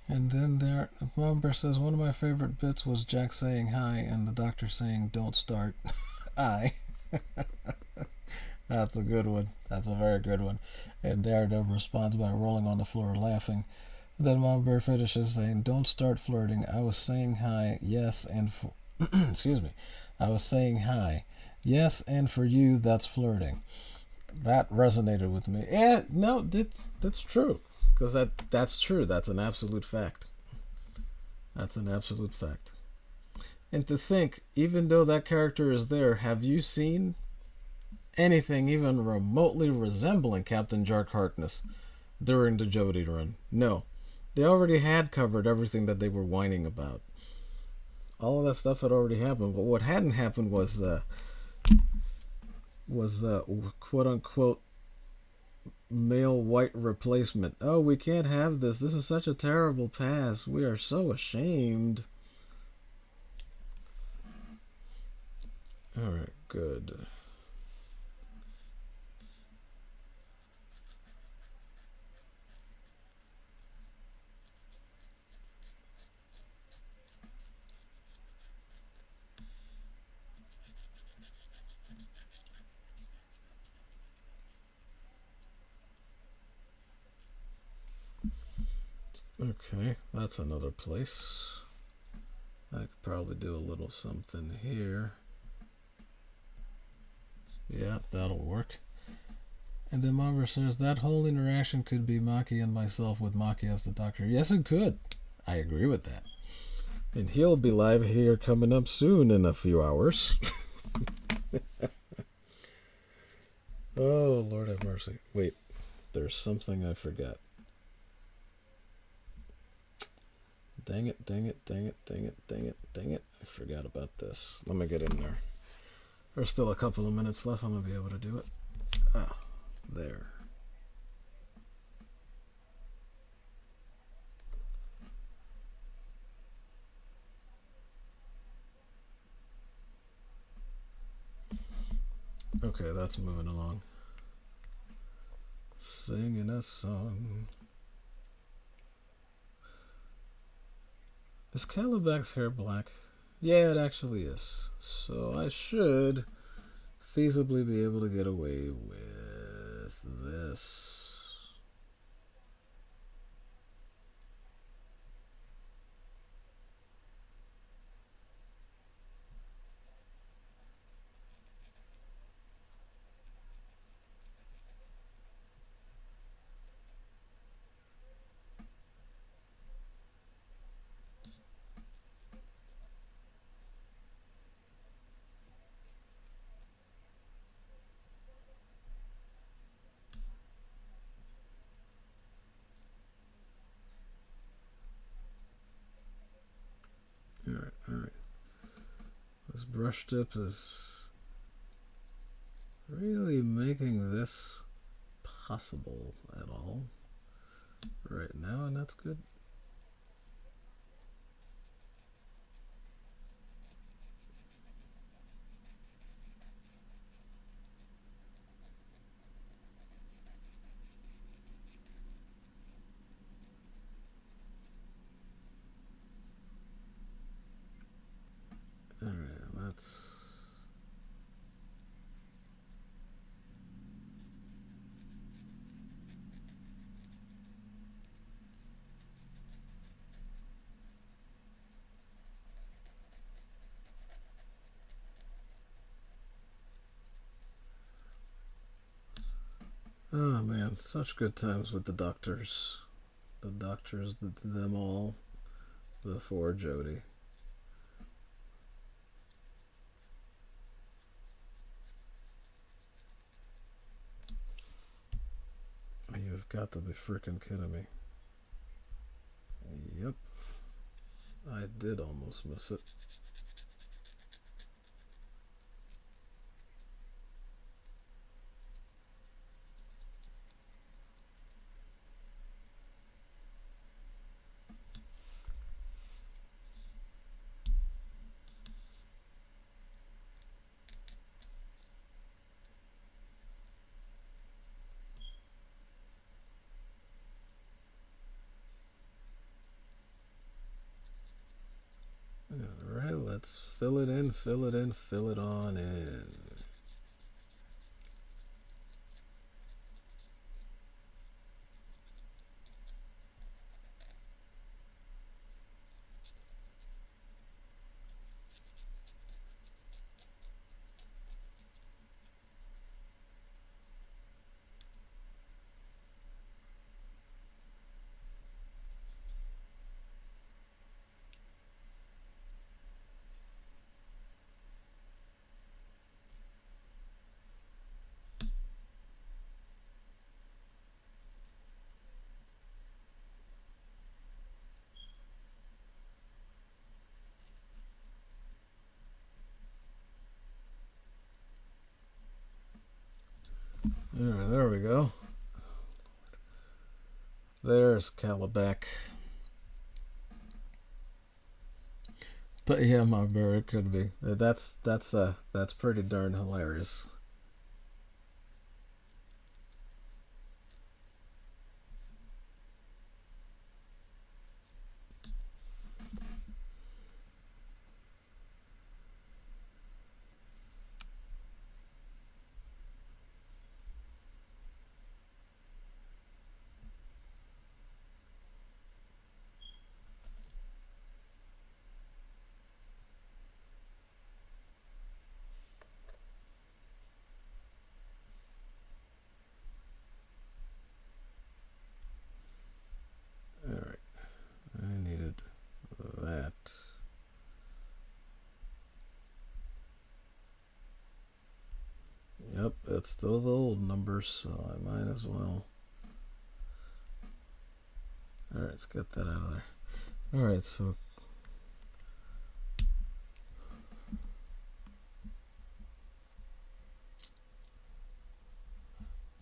And then there, Mumber says, one of my favorite bits was Jack saying hi and the doctor saying, don't start. I. That's a good one. That's a very good one. And Daredevil responds by rolling on the floor laughing. Then Mumber finishes saying, don't start flirting. I was saying hi, yes, and for... excuse me. I was saying hi. Yes, and for you, that's flirting. That resonated with me. Yeah, no, that's true. Because that's true. That's an absolute fact. That's an absolute fact. And to think, even though that character is there, have you seen anything even remotely resembling Captain Jark Harkness during the Jodie run? No. They already had covered everything that they were whining about. All of that stuff had already happened, but what hadn't happened was quote unquote male white replacement. Oh, we can't have this. This is such a terrible past. We are so ashamed. All right, good. Okay, that's another place. I could probably do a little something here. Yeah, that'll work. And then Mumber says that whole interaction could be Maki and myself with Maki as the doctor. Yes, it could. I agree with that. And he'll be live here coming up soon in a few hours. Oh, Lord have mercy. Wait, there's something I forgot. Dang it, dang it, dang it, dang it, dang it, dang it. I forgot about this. Let me get in there. There's still a couple of minutes left. I'm going to be able to do it. Ah, there. Okay, that's moving along. Singing a song. Is Calibac's hair black? Yeah, it actually is. So I should feasibly be able to get away with this. This brush tip is really making this possible at all right now, and that's good. All right, let's oh man, such good times with the doctors. The doctors that did them all before Jody. You've got to be freaking kidding me. Yep. I did almost miss it. Alright, let's fill it in, fill it in, fill it on in. Alright, there we go. There's Calabac. But yeah, my bear, it could be. That's pretty darn hilarious. Alright, I needed that. Yep, it's still the old numbers, so I might as well. Alright, let's get that out of there. Alright, so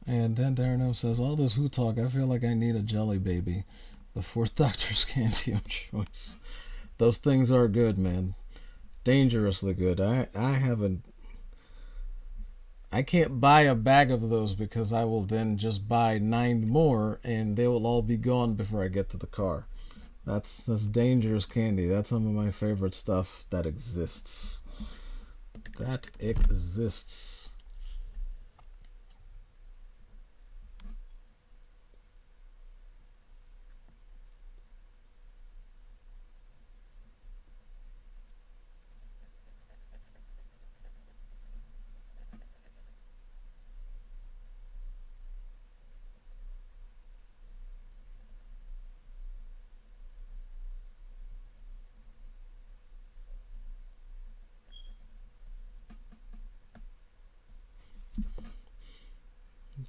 and then Darren says, all this who talk, I feel like I need a jelly baby. The fourth Doctor's candy of choice. Those things are good, man. Dangerously good. I can't buy a bag of those because I will then just buy 9 more and they will all be gone before I get to the car. That's dangerous candy. That's some of my favorite stuff that exists. That exists.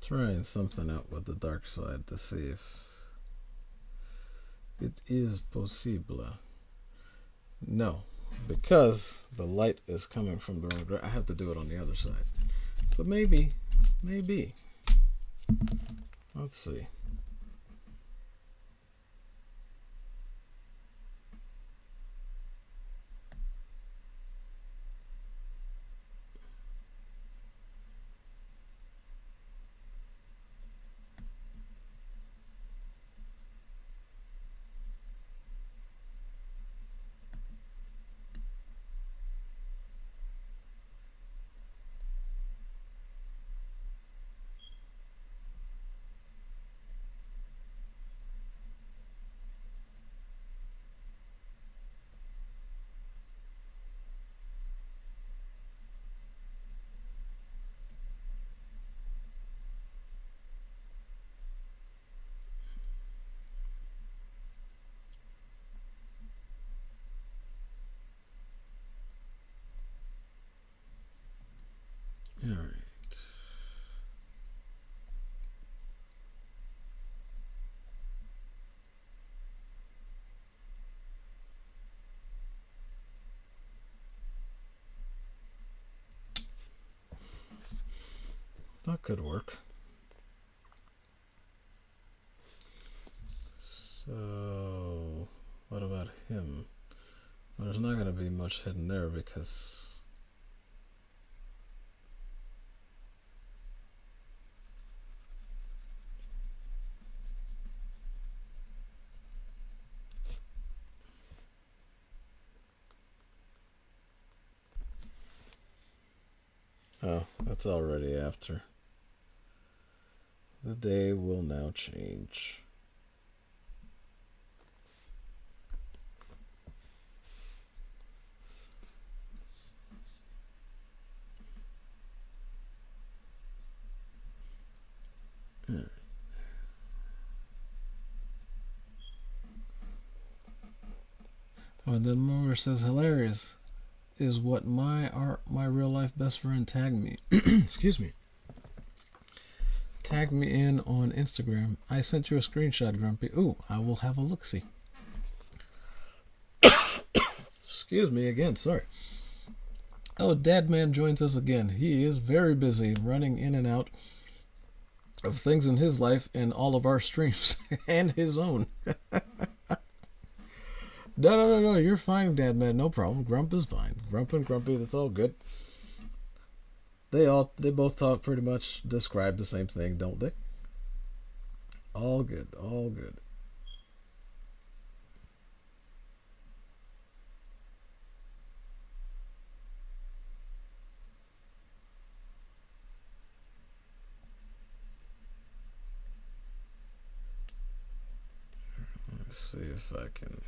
Trying something out with the dark side to see if it is possible. No, because the light is coming from the wrong direction. I have to do it on the other side. But maybe. Let's see. All right. That could work. So, what about him? Well, there's not going to be much hidden there because oh, that's already after. The day will now change. All right. Oh, and then Moore says, hilarious is what my real life best friend tagged me. Excuse me. Tagged me in on Instagram. I sent you a screenshot, Grumpy. Ooh, I will have a look-see. Excuse me again, sorry. Oh, Dadman joins us again. He is very busy running in and out of things in his life and all of our streams and his own. No, you're fine, Dadman. No problem. Grump is fine. Grump and Grumpy, that's all good. They both talk pretty much describe the same thing, don't they? All good, all good. Let's see if I can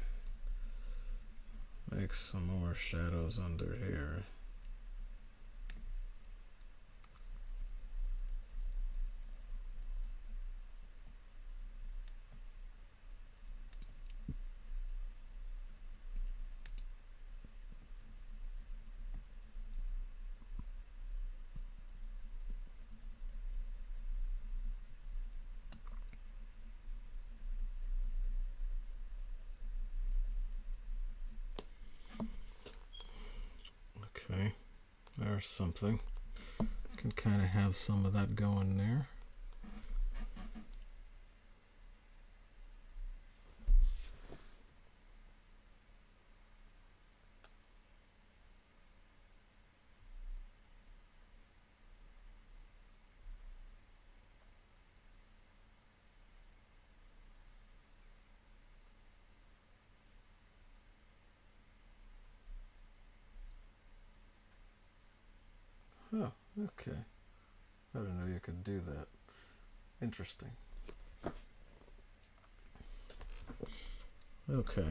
make some more shadows under here. Okay, there's something. Can kind of have some of that going there. Oh, okay. I didn't know you could do that. Interesting. Okay.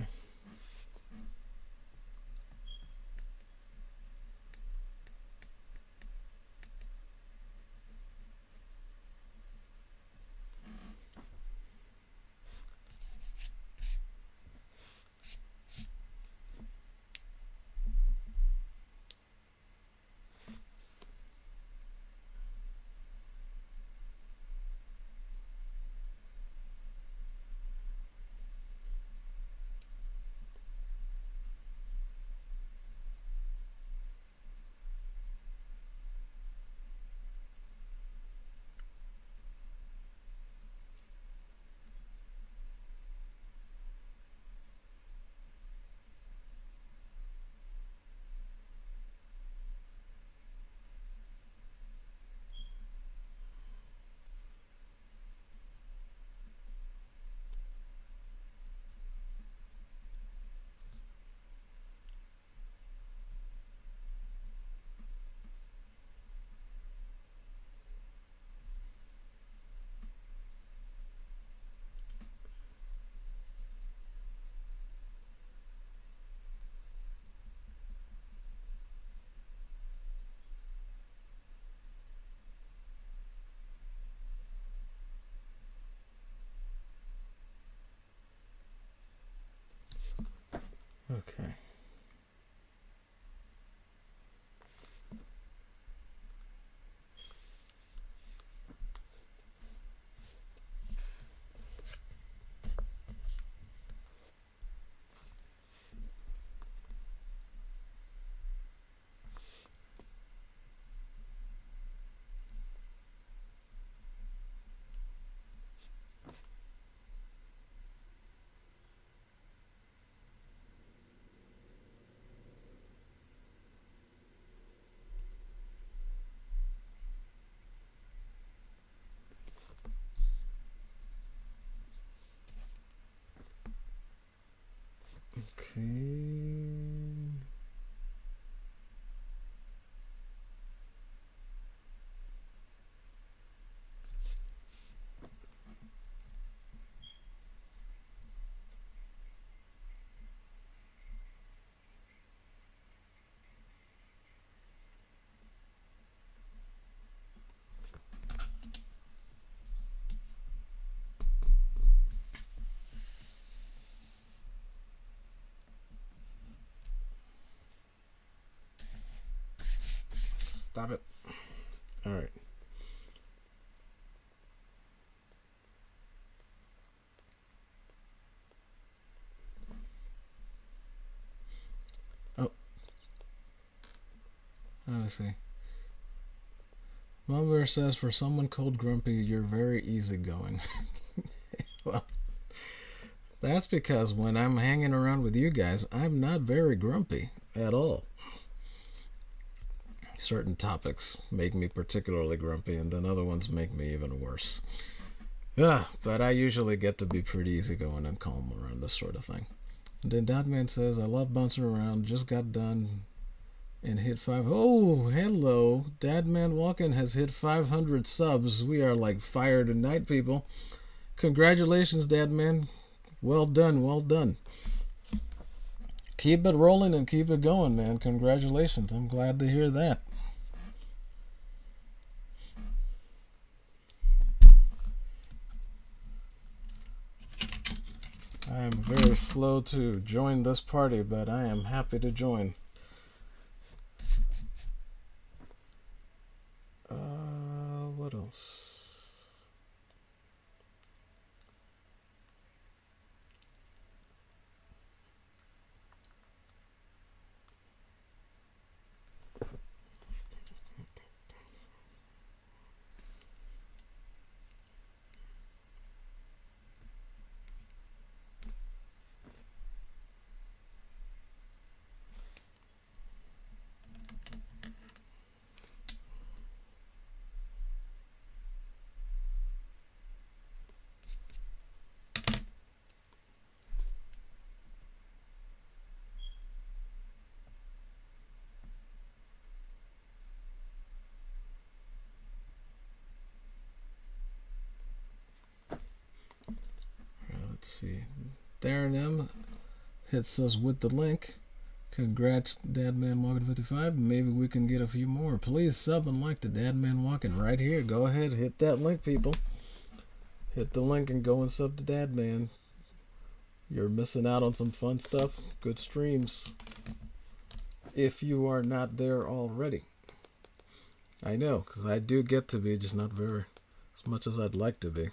Okay. Okay. Stop it. All right. Oh, I see. Mom says, for someone cold grumpy, you're very easygoing. Well, that's because when I'm hanging around with you guys, I'm not very grumpy at all. Certain topics make me particularly grumpy, and then other ones make me even worse. Yeah, but I usually get to be pretty easygoing and calm around this sort of thing. And then Dotman says, I love bouncing around, just got done and hit 5. Oh, hello. Dadman Walking has hit 500 subs. We are like fire tonight, people. Congratulations, Dadman. Well done, well done. Keep it rolling and keep it going, man. Congratulations. I'm glad to hear that. I am very slow to join this party, but I am happy to join. What else? Let's see. Darren M hits us with the link. Congrats, Dadman Walking 55. Maybe we can get a few more. Please sub and like the Dadman Walking right here. Go ahead, hit that link, people. Hit the link and go and sub to Dadman. You're missing out on some fun stuff. Good streams. If you are not there already. I know, because I do get to be, just not very as much as I'd like to be.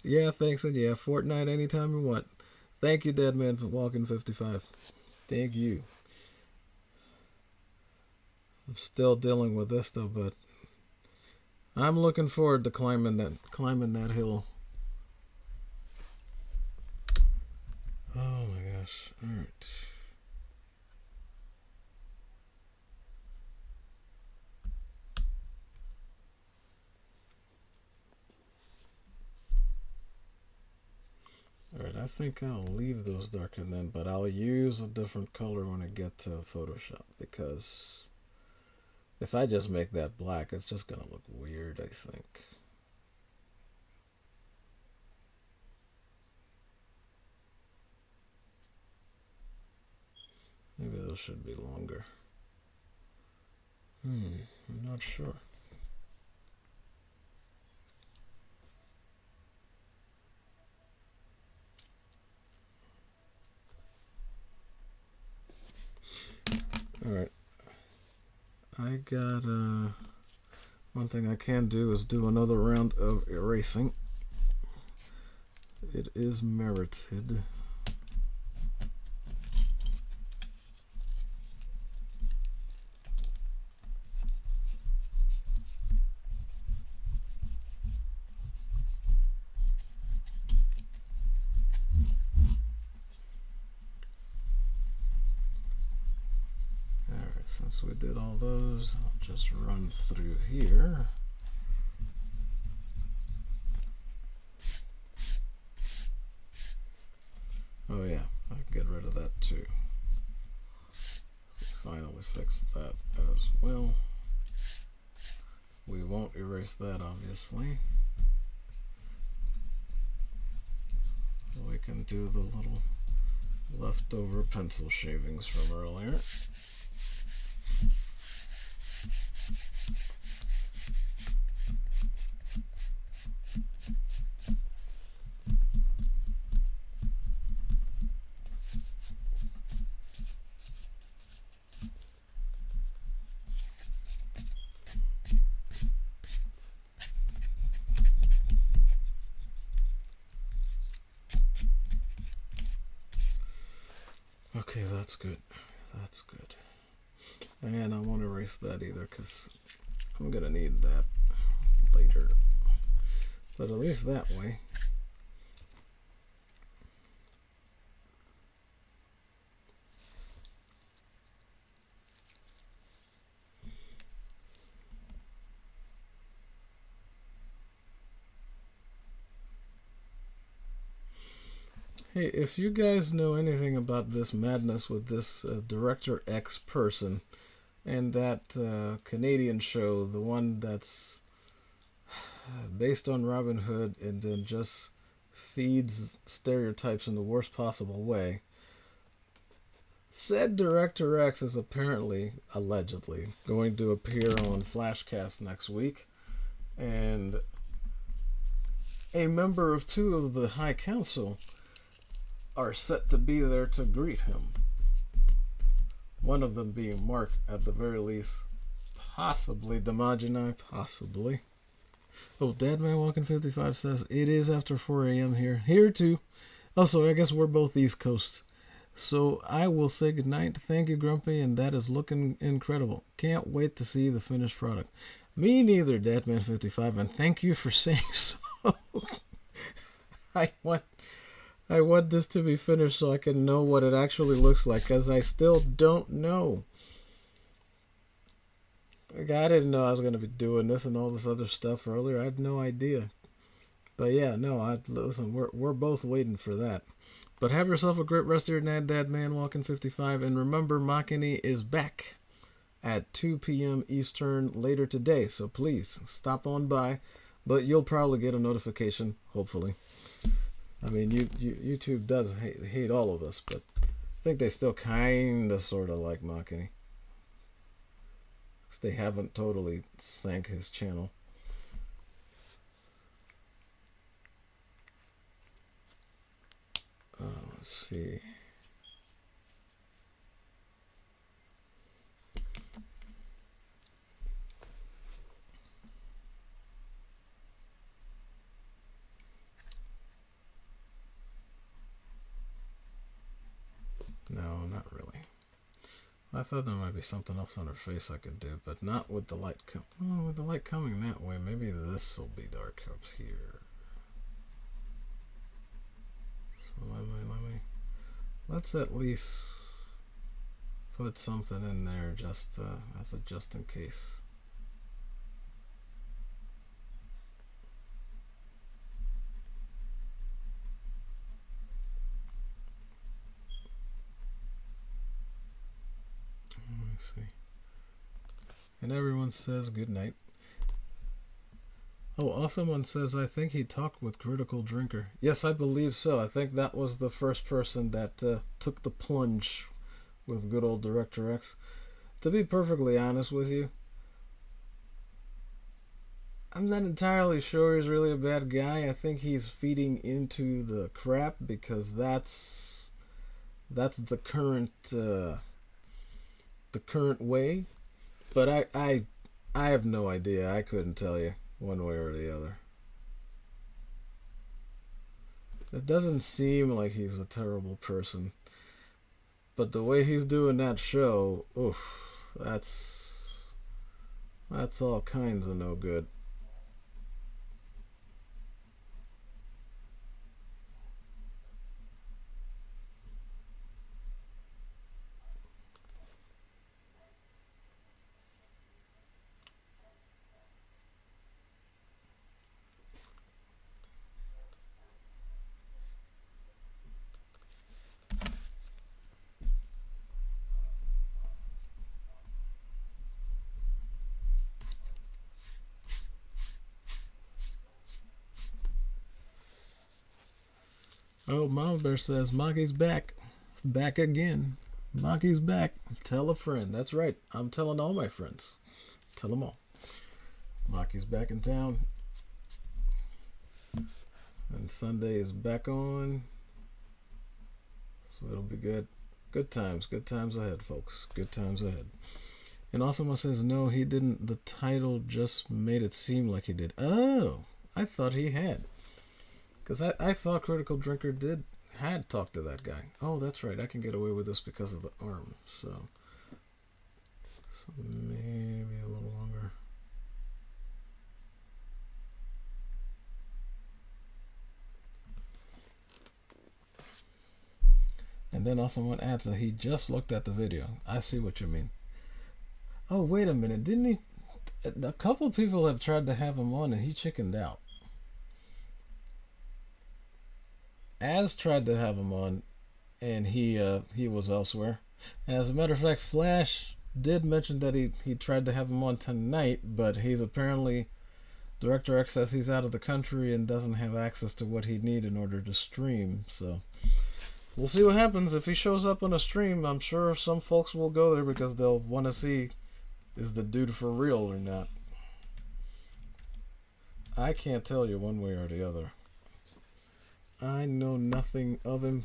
Yeah, thanks, and yeah, Fortnite anytime you want. Thank you, Deadman, for Walking 55. Thank you. I'm still dealing with this though, but I'm looking forward to climbing that hill. Oh my gosh. Alright. Alright, I think I'll leave those darker then, but I'll use a different color when I get to Photoshop, because if I just make that black, it's just gonna look weird, I think. Maybe those should be longer. I'm not sure. got one thing I can do is do another round of erasing. It is merited. Since we did all those, I'll just run through here. Oh yeah, I can get rid of that too. Finally fixed that as well. We won't erase that, obviously. We can do the little leftover pencil shavings from earlier. Okay, that's good. That's good. And I won't erase that either because I'm going to need that later. But at least that way. Hey, if you guys know anything about this madness with this Director X person and that Canadian show, the one that's based on Robin Hood and then just feeds stereotypes in the worst possible way, said Director X is apparently, allegedly, going to appear on Flashcast next week, and a member of 2 of the High Council are set to be there to greet him. One of them being Mark, at the very least. Possibly Demogeni, possibly. Oh, Dadman Walking 55 says, it is after 4 a.m. here. Here too. Also, I guess we're both East Coast. So I will say goodnight. Thank you, Grumpy, and that is looking incredible. Can't wait to see the finished product. Me neither, Dadman 55, and thank you for saying so. I want this to be finished so I can know what it actually looks like, because I still don't know. Like, I didn't know I was going to be doing this and all this other stuff earlier. I had no idea. But yeah, no, listen, we're both waiting for that. But have yourself a great rest of your night, Dadman Walking 55. And remember, Makini is back at 2 p.m. Eastern later today. So please, stop on by. But you'll probably get a notification, hopefully. I mean, YouTube does hate all of us, but I think they still kind of sort of like Makini. They haven't totally sank his channel. Let's see. No, not really. I thought there might be something else on her face I could do, but not with the light with the light coming that way. Maybe this will be dark up here. So let's at least put something in there just as a just in case. See. And everyone says good night. Oh, someone says, I think he talked with Critical Drinker. Yes, I believe so. I think that was the first person that took the plunge with good old Director X. To be perfectly honest with you, I'm not entirely sure he's really a bad guy. I think he's feeding into the crap because that's the current way. But I have no idea. I couldn't tell you one way or the other. It doesn't seem like he's a terrible person. But the way he's doing that show, oof, that's all kinds of no good. Oh, Mama Bear says Maki's back. Back again. Maki's back. Tell a friend. That's right. I'm telling all my friends. Tell them all. Maki's back in town. And Sunday is back on. So it'll be good. Good times. Good times ahead, folks. Good times ahead. And Awesome says, no, he didn't. The title just made it seem like he did. Oh, I thought he had. Because I thought Critical Drinker had talked to that guy. Oh, that's right. I can get away with this because of the arm. So maybe a little longer. And then also one adds that he just looked at the video. I see what you mean. Oh, wait a minute. Didn't he? A couple people have tried to have him on and he chickened out. Az tried to have him on, and he was elsewhere. As a matter of fact, Flash did mention that he tried to have him on tonight, but he's apparently Director X says he's out of the country and doesn't have access to what he'd need in order to stream. So we'll see what happens if he shows up on a stream. I'm sure some folks will go there because they'll want to see is the dude for real or not. I can't tell you one way or the other. I know nothing of him.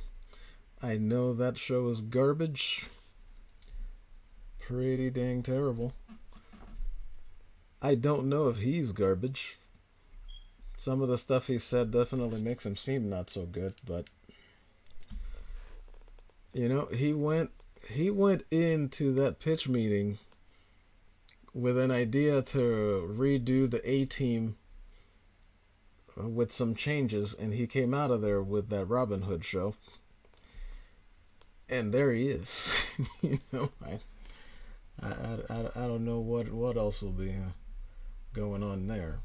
I know that show is garbage. Pretty dang terrible. I don't know if he's garbage. Some of the stuff he said definitely makes him seem not so good, but you know, he went into that pitch meeting with an idea to redo the A-Team with some changes, and he came out of there with that Robin Hood show, and there he is. You know, I don't know what else will be going on there.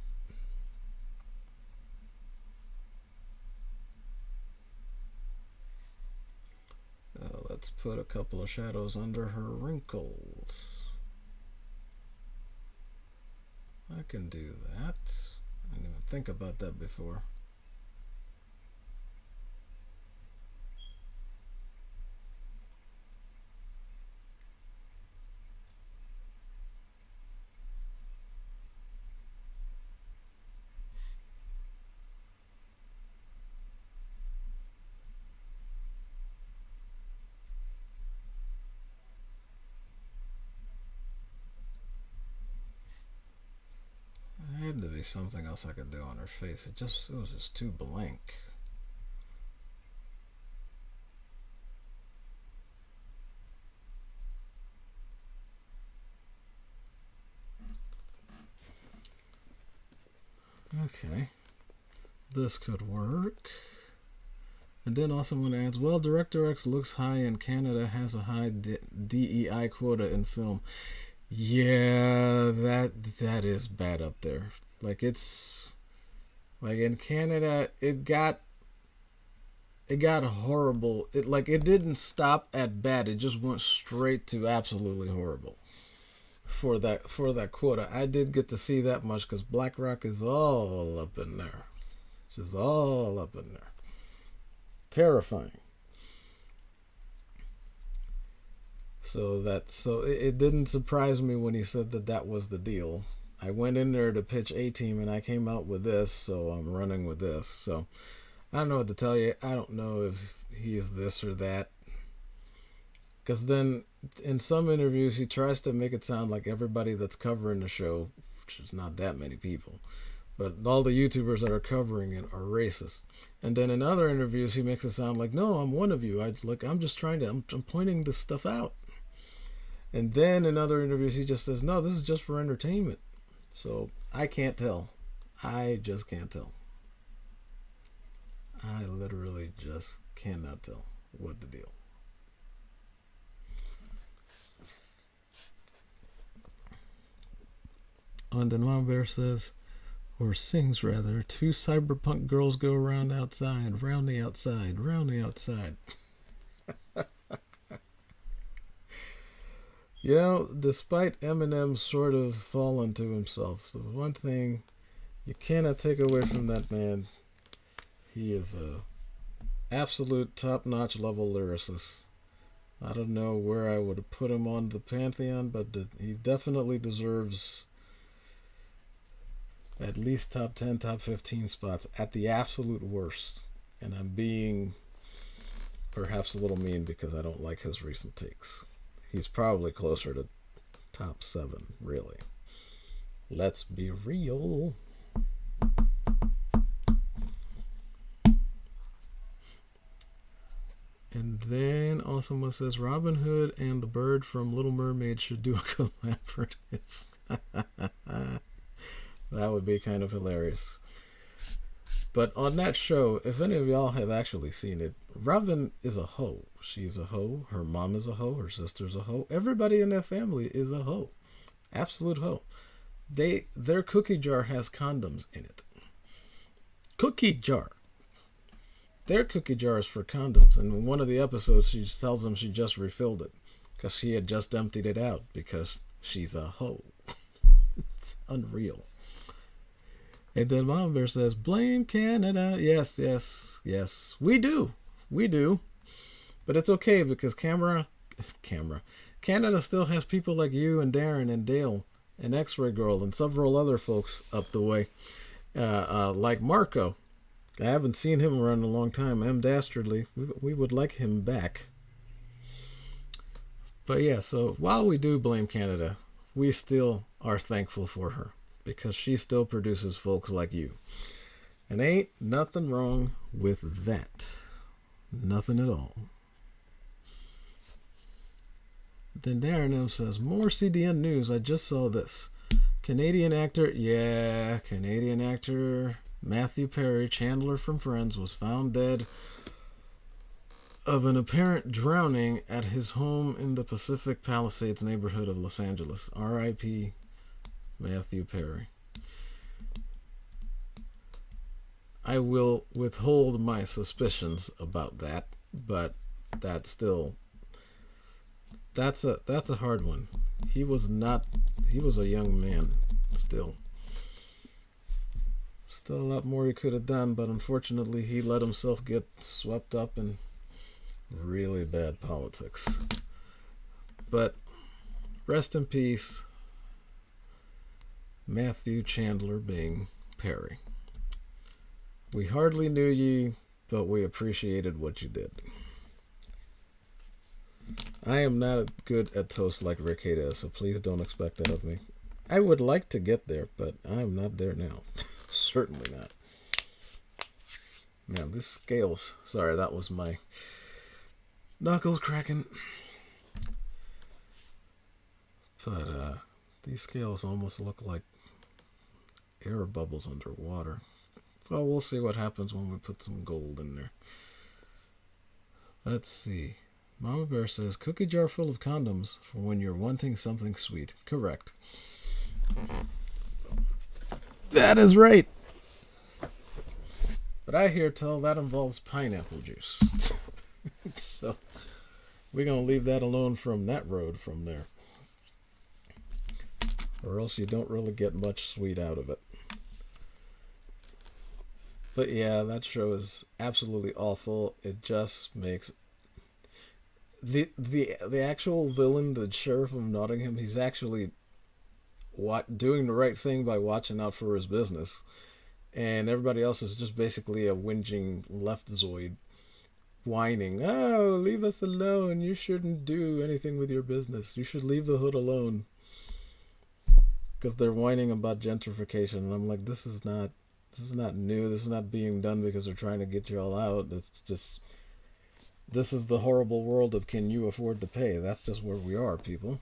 Let's put a couple of shadows under her wrinkles. I can do that. I didn't even think about that before. There had to be something else I could do on her face. It was just too blank. Okay, this could work. And then also one adds, well, Director X looks high and Canada has a high DEI quota in film. Yeah, that is bad up there. Like, it's like in Canada it got horrible. It didn't stop at bad. It just went straight to absolutely horrible for that quota. I did get to see that much because Black Rock is all up in there. It's just all up in there. Terrifying. So it didn't surprise me when he said that was the deal. I went in there to pitch A-Team and I came out with this, so I'm running with this. So I don't know what to tell you. I don't know if he is this or that. Because then in some interviews, he tries to make it sound like everybody that's covering the show, which is not that many people, but all the YouTubers that are covering it are racist. And then in other interviews, he makes it sound like, no, I'm one of you. I'm just trying to, I'm pointing this stuff out. And then in other interviews, he just says, no, this is just for entertainment. So I can't tell. I just can't tell. I literally just cannot tell what the deal. And then Mama Bear says, or sings rather, 2 cyberpunk girls go round the outside, round the outside, round the outside. You know, despite Eminem sort of falling to himself, the one thing you cannot take away from that man, he is a absolute top-notch level lyricist. I don't know where I would have put him on the pantheon, but he definitely deserves at least top 10, top 15 spots at the absolute worst. And I'm being perhaps a little mean because I don't like his recent takes. He's probably closer to top 7, really. Let's be real. And then also someone says Robin Hood and the bird from Little Mermaid should do a collaborative. That would be kind of hilarious. But on that show, if any of y'all have actually seen it, Robin is a hoe. She's a hoe. Her mom is a hoe. Her sister's a hoe. Everybody in that family is a hoe. Absolute hoe. Their cookie jar has condoms in it. Cookie jar. Their cookie jar is for condoms. And in one of the episodes, she tells them she just refilled it because she had just emptied it out because she's a hoe. It's unreal. And then Mama Bear says, blame Canada. Yes, yes, yes. We do. We do. But it's okay because Canada still has people like you and Darren and Dale and X-Ray Girl and several other folks up the way. Like Marco. I haven't seen him around in a long time. M. Dastardly. We would like him back. But yeah, so while we do blame Canada, we still are thankful for her. Because she still produces folks like you. And ain't nothing wrong with that. Nothing at all. Then Darren M says, more CDN news. I just saw this. Canadian actor Matthew Perry, Chandler from Friends, was found dead of an apparent drowning at his home in the Pacific Palisades neighborhood of Los Angeles. R.I.P. Matthew Perry. I will withhold my suspicions about that, but that's a hard one. He was a young man still. Still a lot more he could have done, but unfortunately he let himself get swept up in really bad politics. But rest in peace, Matthew Chandler Bing Perry. We hardly knew ye, but we appreciated what you did. I am not good at toast like Rick Hayde is, so please don't expect that of me. I would like to get there, but I'm not there now. Certainly not. Now, this scales. Sorry, that was my knuckles cracking. But these scales almost look like air bubbles underwater. Well, we'll see what happens when we put some gold in there. Let's see. Mama Bear says, cookie jar full of condoms for when you're wanting something sweet. Correct. That is right. But I hear tell that involves pineapple juice. So we're going to leave that alone from that road from there. Or else you don't really get much sweet out of it. But yeah, that show is absolutely awful. It just makes the actual villain, the sheriff of Nottingham, he's actually doing the right thing by watching out for his business, and everybody else is just basically a whinging left-zoid whining, oh, leave us alone. You shouldn't do anything with your business. You should leave the hood alone. Because they're whining about gentrification. And I'm like, this is not new. This is not being done because they're trying to get you all out. It's just, this is the horrible world of can you afford to pay. That's just where we are, people.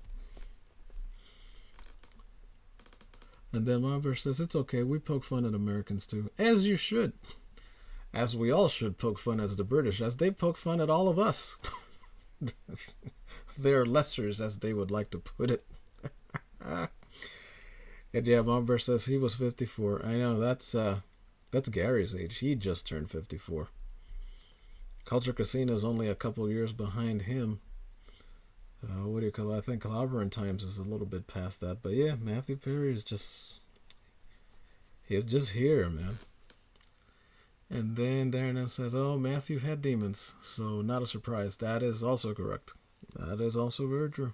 And then Mom says, it's okay. We poke fun at Americans too. As you should. As we all should poke fun as the British, as they poke fun at all of us. They're lessers, as they would like to put it. And yeah, Momber says he was 54. I know, that's Gary's age. He just turned 54. Culture Casino is only a couple years behind him. What do you call it? I think Clobbering Times is a little bit past that. But yeah, Matthew Perry is just... he's just here, man. And then Darren says, oh, Matthew had demons. So not a surprise. That is also correct. That is also very true.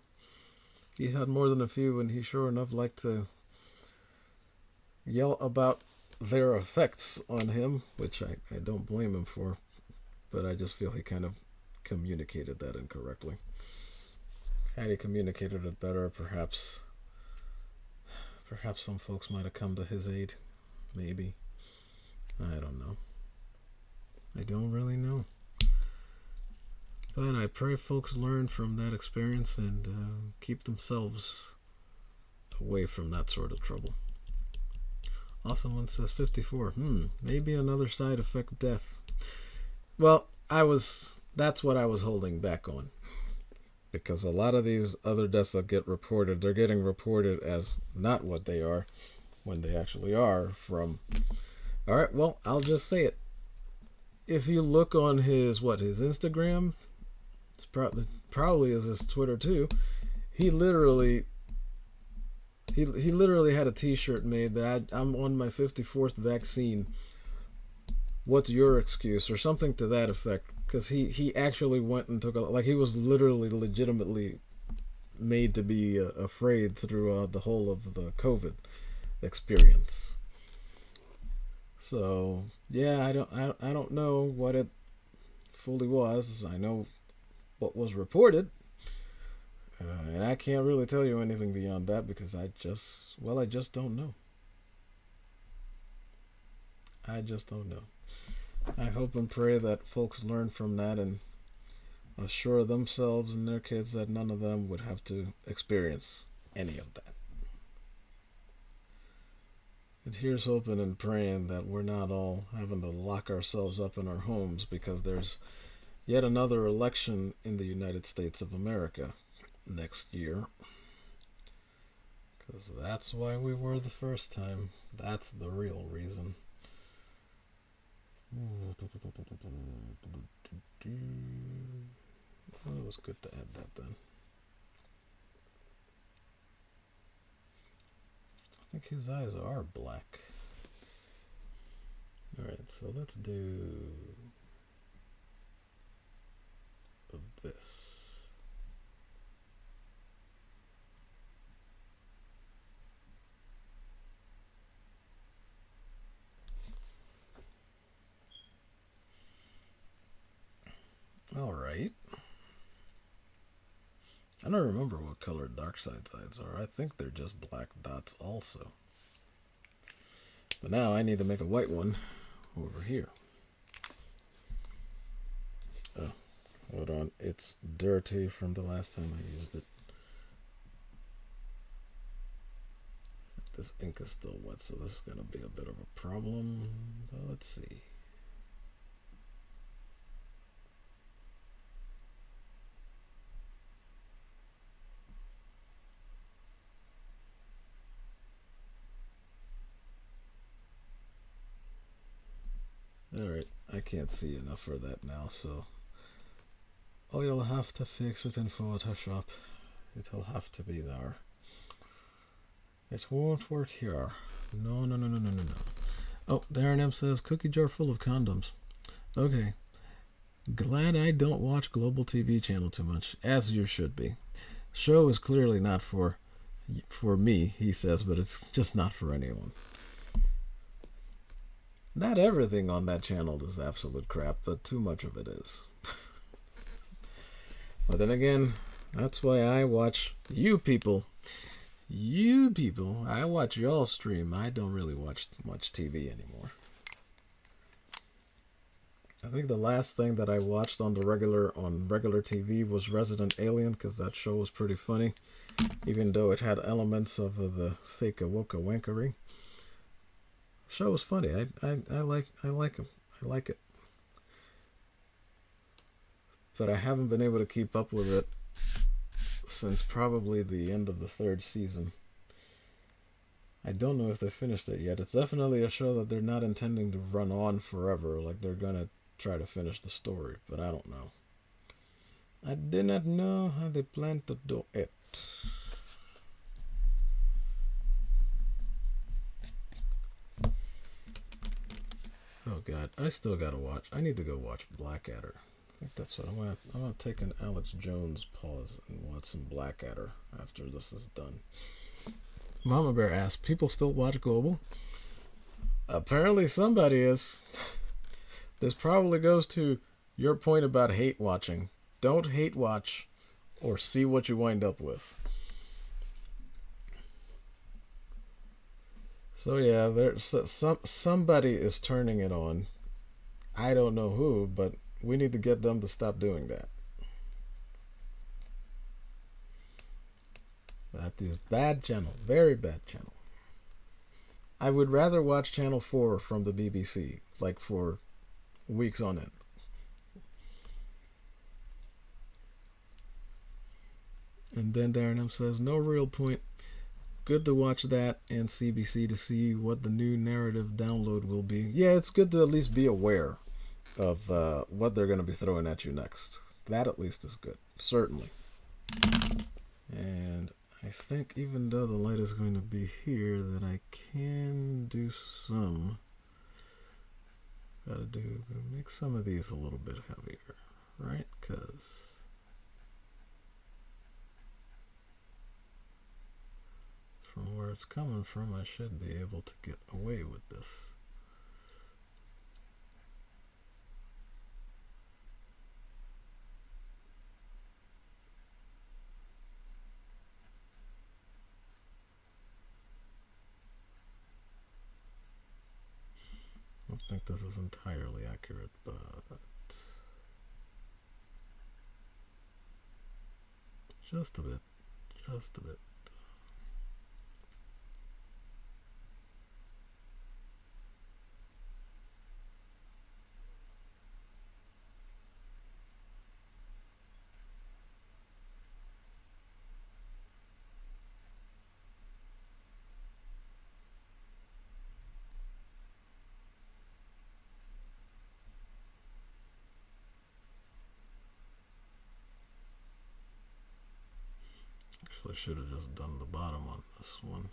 He had more than a few, and he sure enough liked to yell about their effects on him, which I don't blame him for. But I just feel he kind of communicated that incorrectly. Had he communicated it better, perhaps some folks might have come to his aid. Maybe. I don't know. I don't really know. But I pray folks learn from that experience and keep themselves away from that sort of trouble. Awesome one says 54. Maybe another side effect death. Well, that's what I was holding back on. Because a lot of these other deaths that get reported, they're getting reported as not what they are when they actually are from... Alright, well, I'll just say it. If you look on his Instagram, it's probably is his Twitter too, he literally had a t-shirt made that I'm on my 54th vaccine. What's your excuse? Or something to that effect. Because he actually went and took he was literally legitimately made to be afraid throughout the whole of the COVID experience. So yeah, I don't know what it fully was. I know what was reported, and I can't really tell you anything beyond that because I just don't know. I just don't know. I hope and pray that folks learn from that and assure themselves and their kids that none of them would have to experience any of that. And here's hoping and praying that we're not all having to lock ourselves up in our homes because there's yet another election in the United States of America next year. Because that's why we were the first time. That's the real reason. Well, it was good to add that then. I think his eyes are black. Alright, so let's do this. Alright. I don't remember what color Darkseid's eyes are. I think they're just black dots also. But now I need to make a white one over here. Oh, hold on. It's dirty from the last time I used it. This ink is still wet, so this is going to be a bit of a problem. But let's see. Alright, I can't see enough for that now, so you'll have to fix it in Photoshop. It'll have to be there. It won't work here. No. Oh, Darren M says, cookie jar full of condoms. Okay. Glad I don't watch Global TV channel too much, as you should be. Show is clearly not for me, he says, but it's just not for anyone. Not everything on that channel is absolute crap, but too much of it is. But then again, that's why I watch you people. You people, I watch y'all stream. I don't really watch much TV anymore. I think the last thing that I watched on regular TV was Resident Alien, because that show was pretty funny, even though it had elements of the fake awoka wankery. Show was funny. I like him. I like it. But I haven't been able to keep up with it since probably the end of the 3rd season. I don't know if they finished it yet. It's definitely a show that they're not intending to run on forever. Like, they're gonna try to finish the story, but I don't know. I did not know how they plan to do it. Oh god, I still gotta watch. I need to go watch Blackadder. I think that's what I'm gonna take an Alex Jones pause and watch some Blackadder after this is done. Mama Bear asks, people still watch Global? Apparently somebody is. This probably goes to your point about hate watching. Don't hate watch or see what you wind up with. So yeah, there's somebody is turning it on. I don't know who, but we need to get them to stop doing that. That is bad channel. Very bad channel. I would rather watch Channel 4 from the BBC, like for weeks on end. And then Darren M says, no real point. Good to watch that and CBC to see what the new narrative download will be. Yeah, it's good to at least be aware of what they're going to be throwing at you next. That at least is good. Certainly. And I think even though the light is going to be here, that I can do some... Gotta make some of these a little bit heavier, right? Because from where it's coming from, I should be able to get away with this. I don't think this is entirely accurate, but just a bit, just a bit. I should have just done the bottom on this one.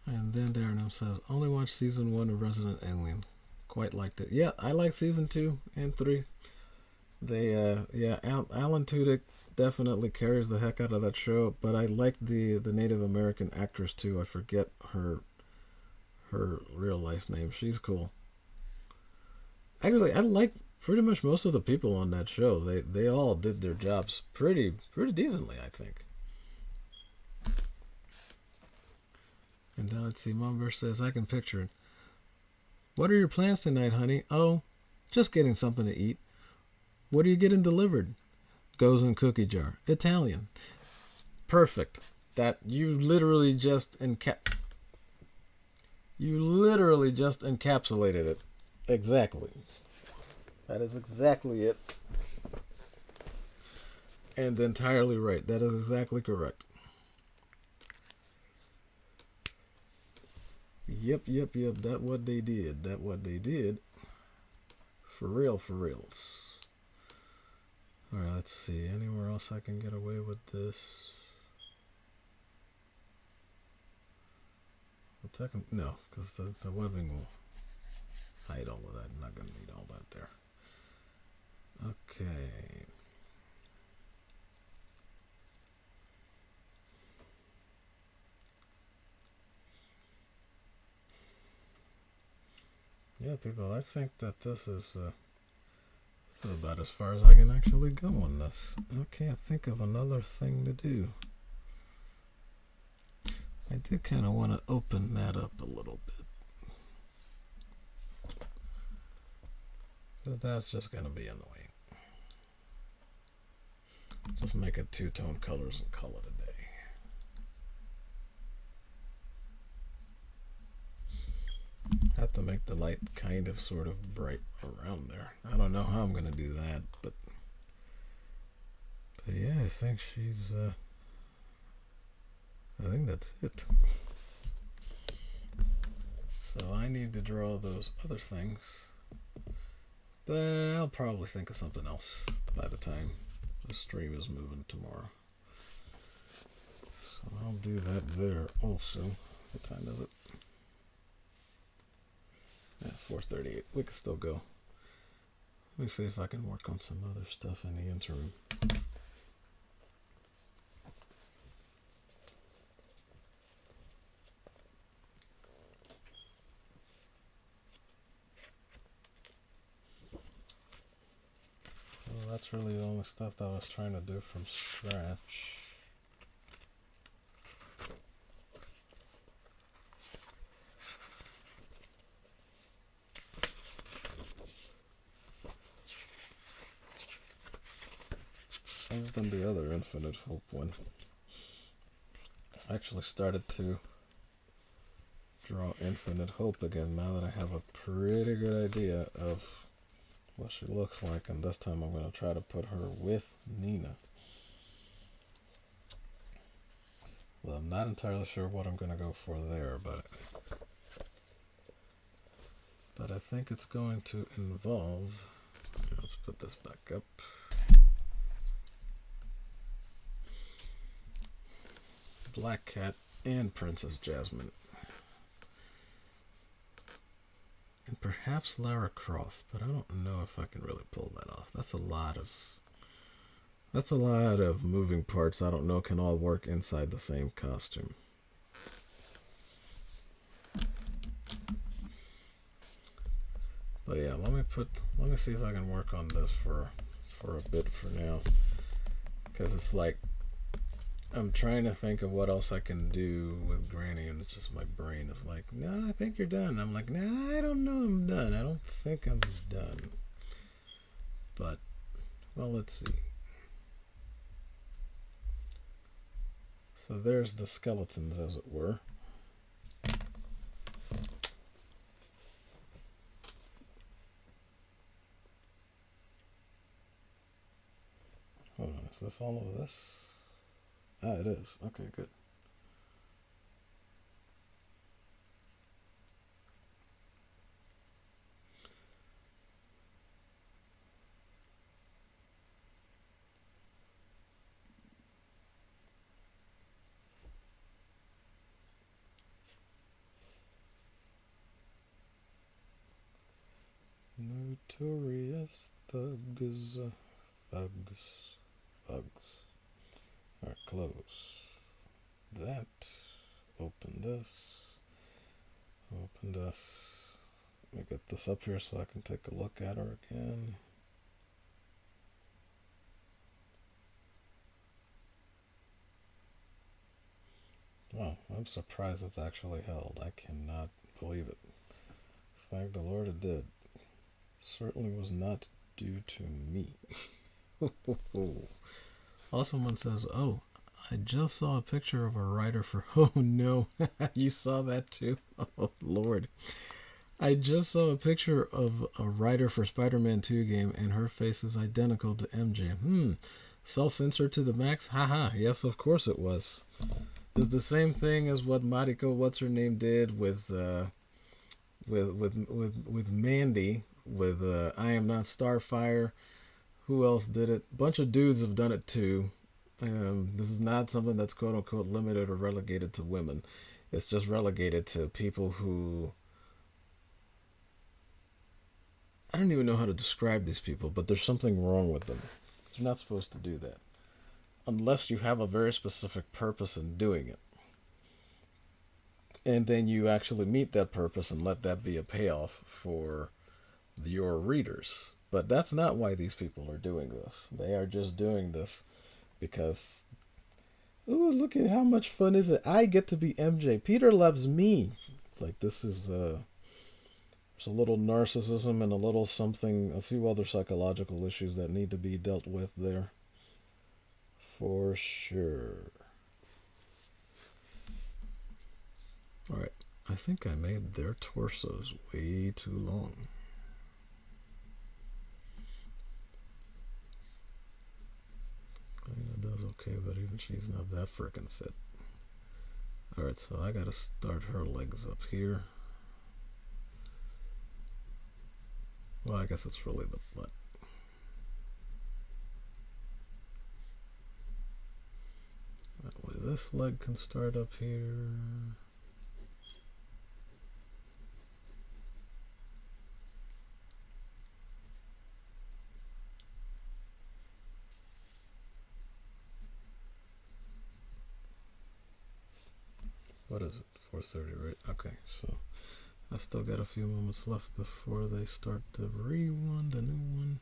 And then Darren says, only watched season 1 of Resident Alien. Quite liked it. Yeah, I like season 2 and 3. They, yeah, Alan Tudyk definitely carries the heck out of that show, but I like the Native American actress too. I forget her real life name. She's cool. Actually, I like pretty much most of the people on that show. They all did their jobs pretty decently, I think. And then let's see, Mumber says, I can picture it. What are your plans tonight, honey? Oh, just getting something to eat. What are you getting delivered? Goes in cookie jar. Italian. Perfect. That you literally just encapsulated it. Exactly. That is exactly it. And entirely right. That is exactly correct. Yep. That what they did. For reals. Alright, let's see. Anywhere else I can get away with this? Well, no, because the webbing will hide all of that. I'm not going to need all that there. Okay. Yeah, people, I think that this is about as far as I can actually go on this. I can't think of another thing to do. I did kind of want to open that up a little bit. But that's just going to be annoying. Just make it two-tone colors and call it a day. Have to make the light kind of sort of bright around there. I don't know how I'm going to do that, but yeah, I think she's I think that's it. So I need to draw those other things, but I'll probably think of something else by the time the stream is moving tomorrow. So I'll do that there also. What time is it? Yeah, 4:38. We can still go. Let me see if I can work on some other stuff in the interim. Well, that's really the only stuff that I was trying to do from scratch. Other than the other Infinite Hope one. I actually started to draw Infinite Hope again now that I have a pretty good idea of what she looks like, and this time I'm going to try to put her with Nina. Well, I'm not entirely sure what I'm going to go for there, but I think it's going to involve, let's put this back up. Black Cat and Princess Jasmine. And perhaps Lara Croft, but I don't know if I can really pull that off. That's a lot of moving parts I don't know can all work inside the same costume. But yeah, let me see if I can work on this for a bit for now. Because it's like I'm trying to think of what else I can do with Granny, and it's just my brain is like, no, I think you're done. I'm like, no, I don't know I'm done. I don't think I'm done. But, well, let's see. So there's the skeletons, as it were. Hold on, is this all of this? Ah, it is. Okay, good. Notorious thugs. Alright, close that. Open this. Open this. Let me get this up here so I can take a look at her again. Wow, I'm surprised it's actually held. I cannot believe it. Thank the Lord it did. Certainly was not due to me. Also, someone says, oh, I just saw a picture of a writer for... Oh, no. You saw that too? Oh, Lord. I just saw a picture of a writer for Spider-Man 2 game, and her face is identical to MJ. Self-insert to the max? Haha. Yes, of course it was. It's the same thing as what Mariko, what's-her-name, did with Mandy, with I Am Not Starfire, Who else did it? A bunch of dudes have done it too. This is not something that's quote unquote limited or relegated to women. It's just relegated to people who, I don't even know how to describe these people, but there's something wrong with them. You're not supposed to do that unless you have a very specific purpose in doing it. And then you actually meet that purpose and let that be a payoff for your readers. But that's not why these people are doing this. They are just doing this because, ooh, look at how much fun is it. I get to be MJ. Peter loves me. Like, this is, there's a little narcissism and a little something, a few other psychological issues that need to be dealt with there. For sure. Alright, I think I made their torsos way too long. It does okay, but even she's not that freaking fit. Alright, so I gotta start her legs up here. Well, I guess it's really the butt. That way this leg can start up here. What is it? 4:30, right? Okay, so I still got a few moments left before they start the one, the new one.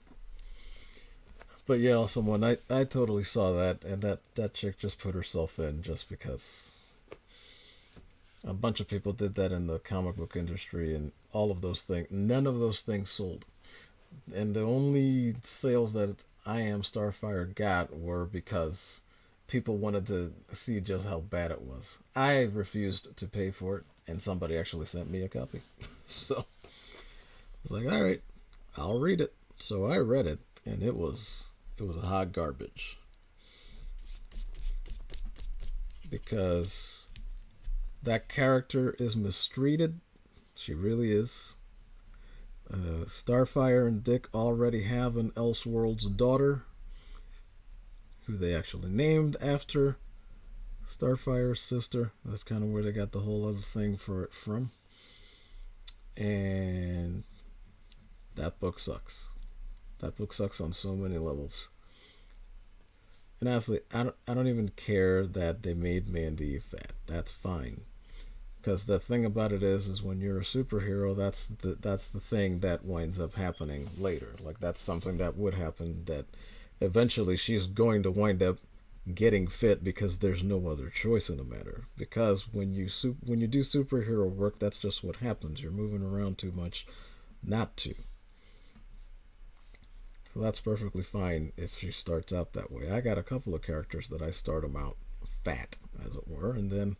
But yeah, awesome one. I totally saw that, and that chick just put herself in just because a bunch of people did that in the comic book industry, and all of those things, none of those things sold. And the only sales that I Am Starfire got were because people wanted to see just how bad it was. I refused to pay for it, and somebody actually sent me a copy. So I was like, all right, I'll read it. So I read it, and it was hot garbage. Because that character is mistreated. She really is. Starfire and Dick already have an Elseworlds daughter, who they actually named after Starfire's sister. That's kind of where they got the whole other thing for it from. And that book sucks. That book sucks on so many levels. And honestly, I don't even care that they made Mandy fat. That's fine. Because the thing about it is when you're a superhero, that's the thing that winds up happening later. Like, that's something that would happen, that eventually she's going to wind up getting fit because there's no other choice in the matter. Because when you do superhero work, that's just what happens. You're moving around too much not to. So that's perfectly fine if she starts out that way. I got a couple of characters that I start them out fat, as it were, and then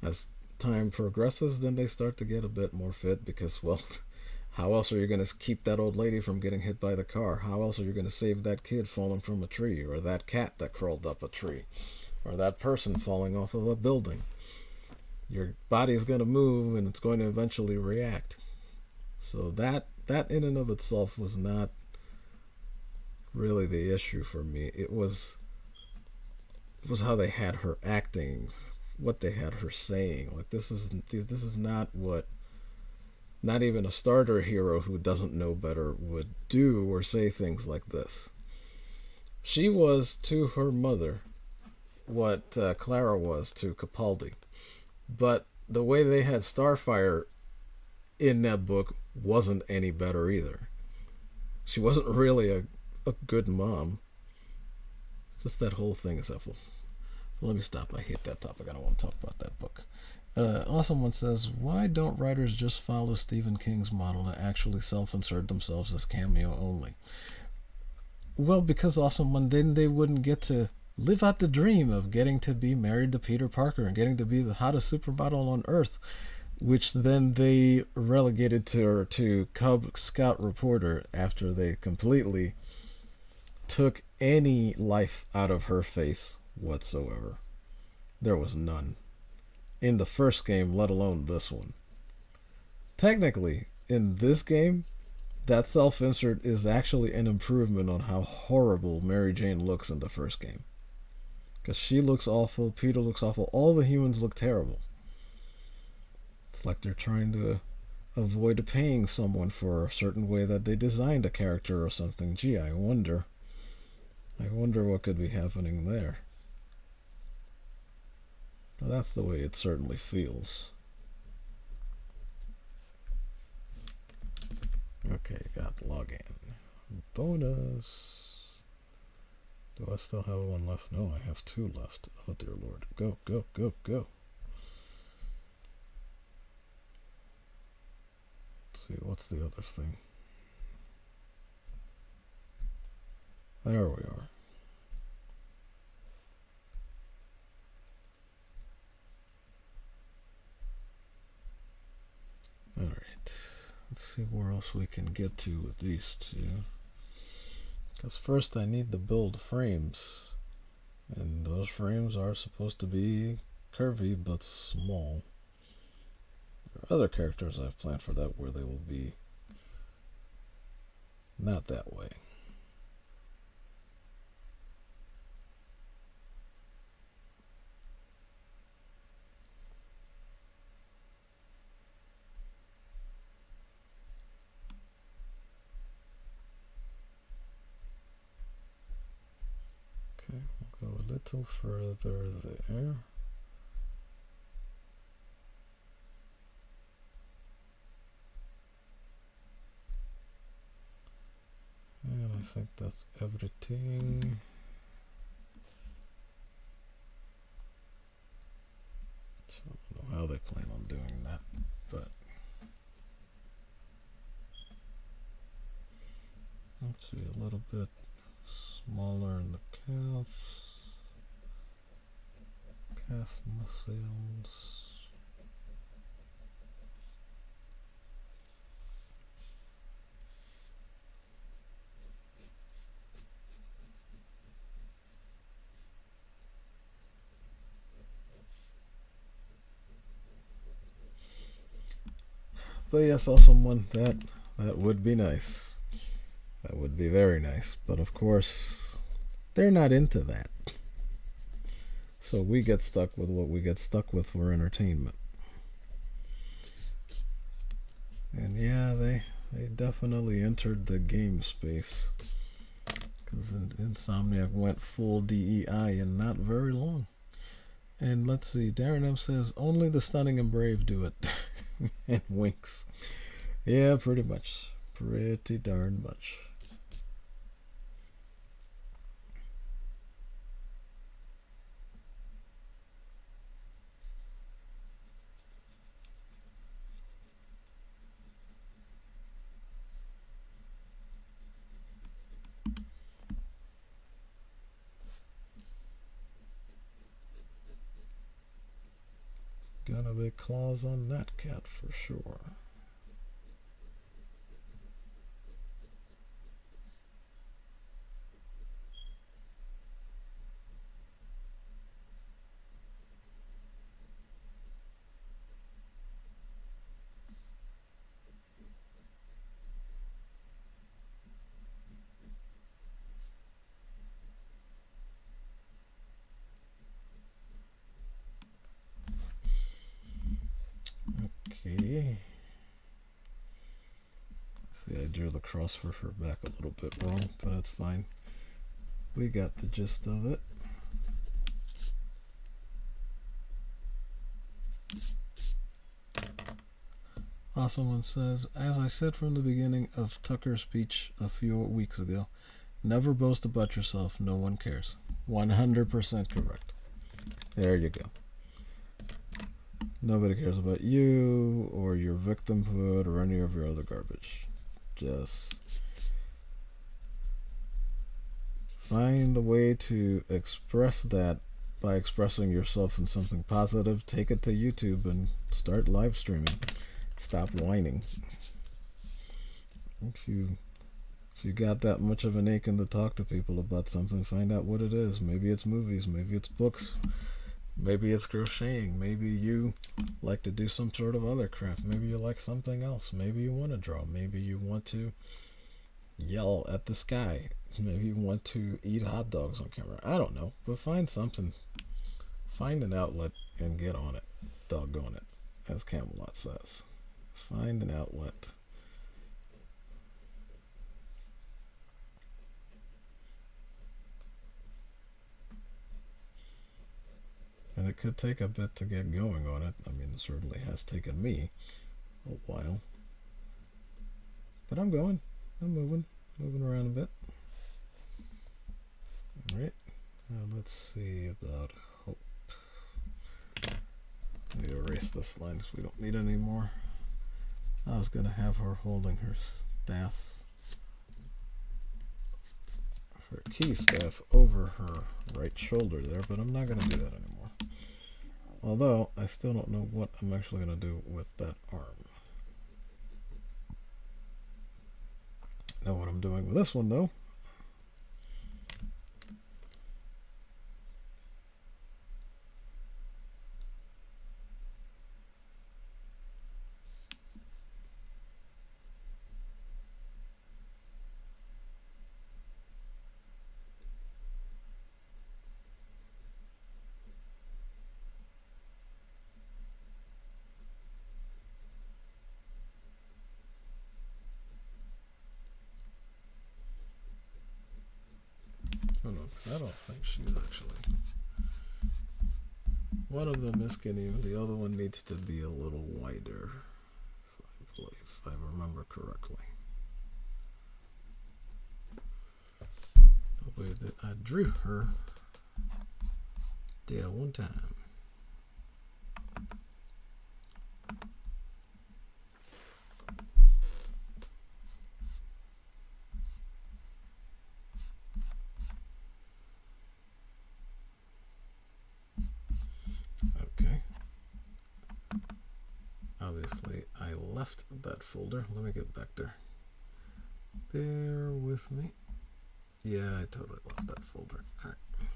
as time progresses, then they start to get a bit more fit because, well, how else are you going to keep that old lady from getting hit by the car? How else are you going to save that kid falling from a tree, or that cat that crawled up a tree, or that person falling off of a building? Your body is going to move, and it's going to eventually react. So that in and of itself was not really the issue for me. It was how they had her acting, what they had her saying. Like, this is not what not even a starter hero who doesn't know better would do or say things like this. She was to her mother what Clara was to Capaldi. But the way they had Starfire in that book wasn't any better either. She wasn't really a good mom. Just that whole thing is helpful. Let me stop. I hate that topic. I don't want to talk about that book. Awesome one says, why don't writers just follow Stephen King's model and actually self-insert themselves as cameo only? Well, because Awesome One, then they wouldn't get to live out the dream of getting to be married to Peter Parker and getting to be the hottest supermodel on Earth, which then they relegated to Cub Scout reporter after they completely took any life out of her face whatsoever. There was none. In the first game, let alone this one. Technically, in this game, that self-insert is actually an improvement on how horrible Mary Jane looks in the first game. Because she looks awful, Peter looks awful, all the humans look terrible. It's like they're trying to avoid paying someone for a certain way that they designed a character or something. Gee, I wonder what could be happening there. Well, that's the way it certainly feels. Okay, got login. Bonus. Do I still have one left? No, I have 2 left. Oh dear Lord. Go, go, go, go. Let's see, what's the other thing? There we are. Alright. Let's see where else we can get to with these 2. Because first I need to build frames. And those frames are supposed to be curvy but small. There are other characters I've planned for that where they will be not that way. Okay, we'll go a little further there. And I think that's everything. So I don't know how they plan on doing that, but let's see, a little bit smaller in the calf muscles. But yes, also one that would be nice. That would be very nice. But of course, they're not into that. So we get stuck with what we get stuck with for entertainment. And yeah, they definitely entered the game space. Because Insomniac went full DEI in not very long. And let's see, Darren M says, only the stunning and brave do it. And winks. Yeah, pretty much. Pretty darn much. Gonna be claws on that cat for sure. Okay. See, I drew the cross for her back a little bit wrong, but that's fine. We got the gist of it. Awesome one says, as I said from the beginning of Tucker's speech a few weeks ago, never boast about yourself, no one cares. 100% correct. There you go. Nobody cares about you or your victimhood or any of your other garbage. Just find a way to express that by expressing yourself in something positive. Take it to YouTube and start live streaming. Stop whining. If you got that much of an aching to talk to people about something, find out what it is. Maybe it's movies, maybe it's books, Maybe it's crocheting. Maybe you like to do some sort of other craft. Maybe you like something else. Maybe you want to draw. Maybe you want to yell at the sky. Maybe you want to eat hot dogs on camera. I don't know. But find something. Find an outlet and get on it. Doggone it. As Camelot says. Find an outlet. And it could take a bit to get going on it. I mean, it certainly has taken me a while. But I'm going. I'm moving around a bit. Alright. Now let's see about hope. Let me erase this line because we don't need it anymore. I was going to have her holding her staff, her key staff, over her right shoulder there, but I'm not going to do that anymore. Although, I still don't know what I'm actually going to do with that arm. Know what I'm doing with this one, though. I don't think she's actually. One of them is skinny, the other one needs to be a little wider, if I remember correctly. The way that I drew her there one time. Obviously, I left that folder. Let me get back there. Bear with me. Yeah, I totally left that folder. All right.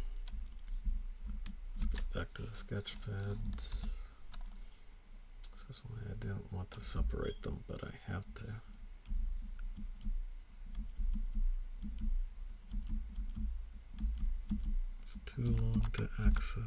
Let's get back to the sketch pads. This is why I didn't want to separate them, but I have to. It's too long to access.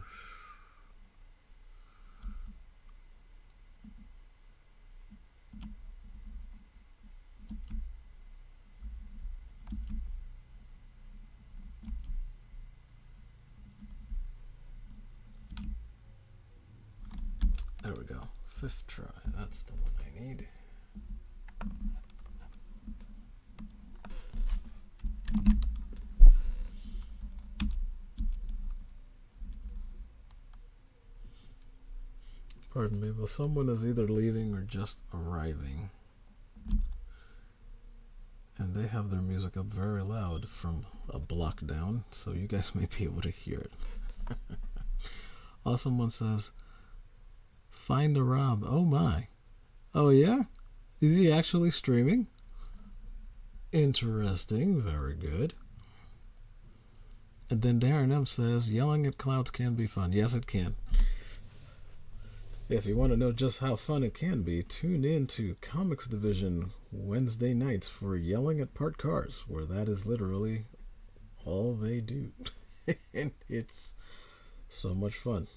There we go. 5th try. That's the one I need. Pardon me, but someone is either leaving or just arriving. And they have their music up very loud from a block down, so you guys may be able to hear it. Someone says, find a Rob. Oh my. Oh yeah? Is he actually streaming? Interesting. Very good. And then Darren M says, yelling at clouds can be fun. Yes, it can. If you want to know just how fun it can be, tune in to Comics Division Wednesday nights for Yelling at Parked Cars, where that is literally all they do. And it's so much fun.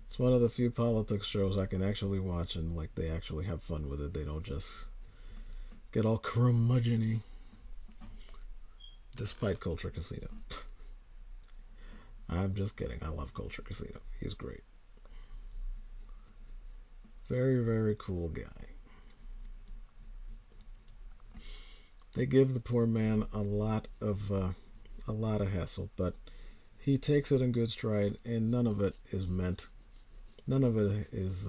It's one of the few politics shows I can actually watch and like they actually have fun with it. They don't just get all curmudgeon-y. Despite Culture Casino. I'm just kidding. I love Culture Casino. He's great. Very, very cool guy. They give the poor man a lot of hassle, but he takes it in good stride, and none of it is meant. None of it is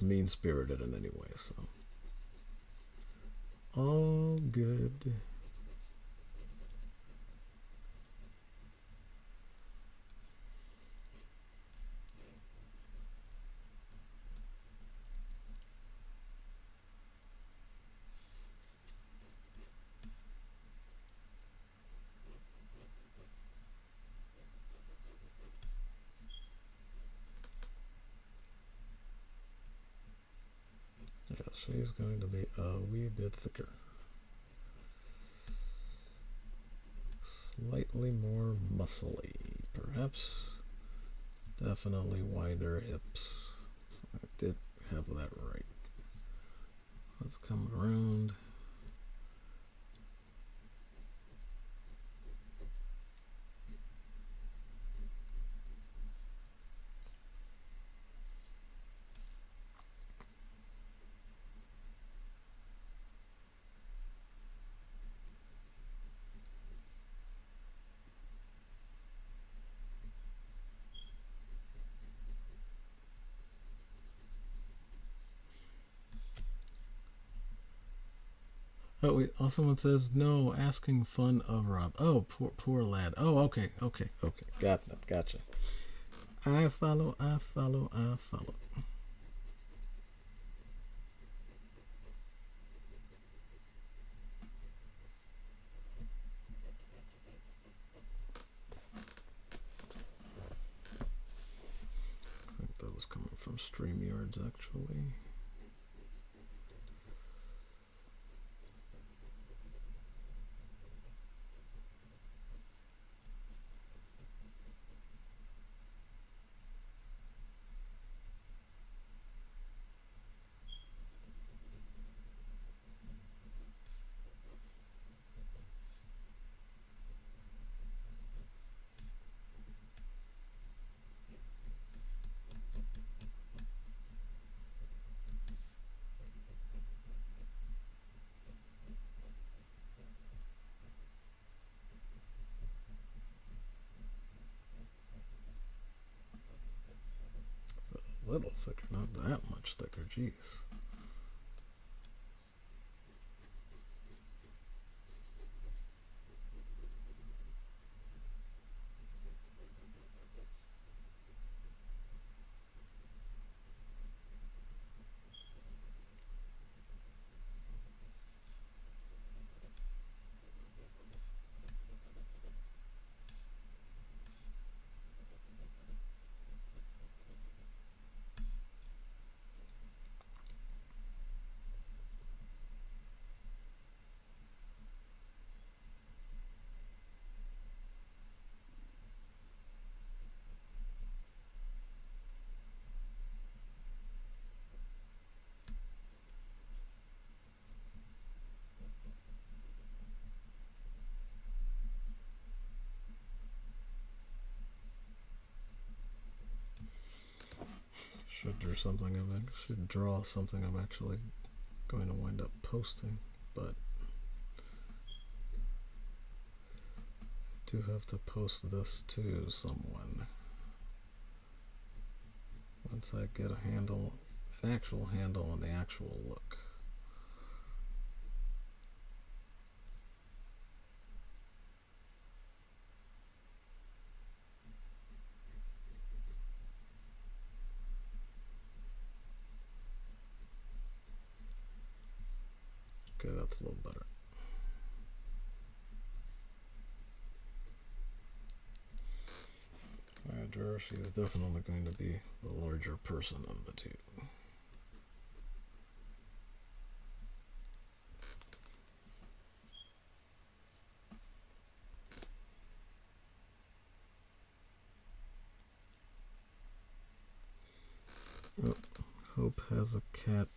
mean-spirited in any way. So all good. she's going to be a wee bit thicker. Slightly more muscly, perhaps. Definitely wider hips. So I did have that right. Let's come around. Oh wait, someone says no, asking fun of Rob. Oh, poor lad. Oh, okay. Got that, gotcha. I follow. I think that was coming from StreamYards actually. A little thicker, not that much thicker, jeez. Should draw something I'm actually going to wind up posting, but I do have to post this to someone once I get an actual handle on the actual look. Okay, that's a little better. Alright, she is definitely going to be the larger person of the two. Oh, Hope has a cat.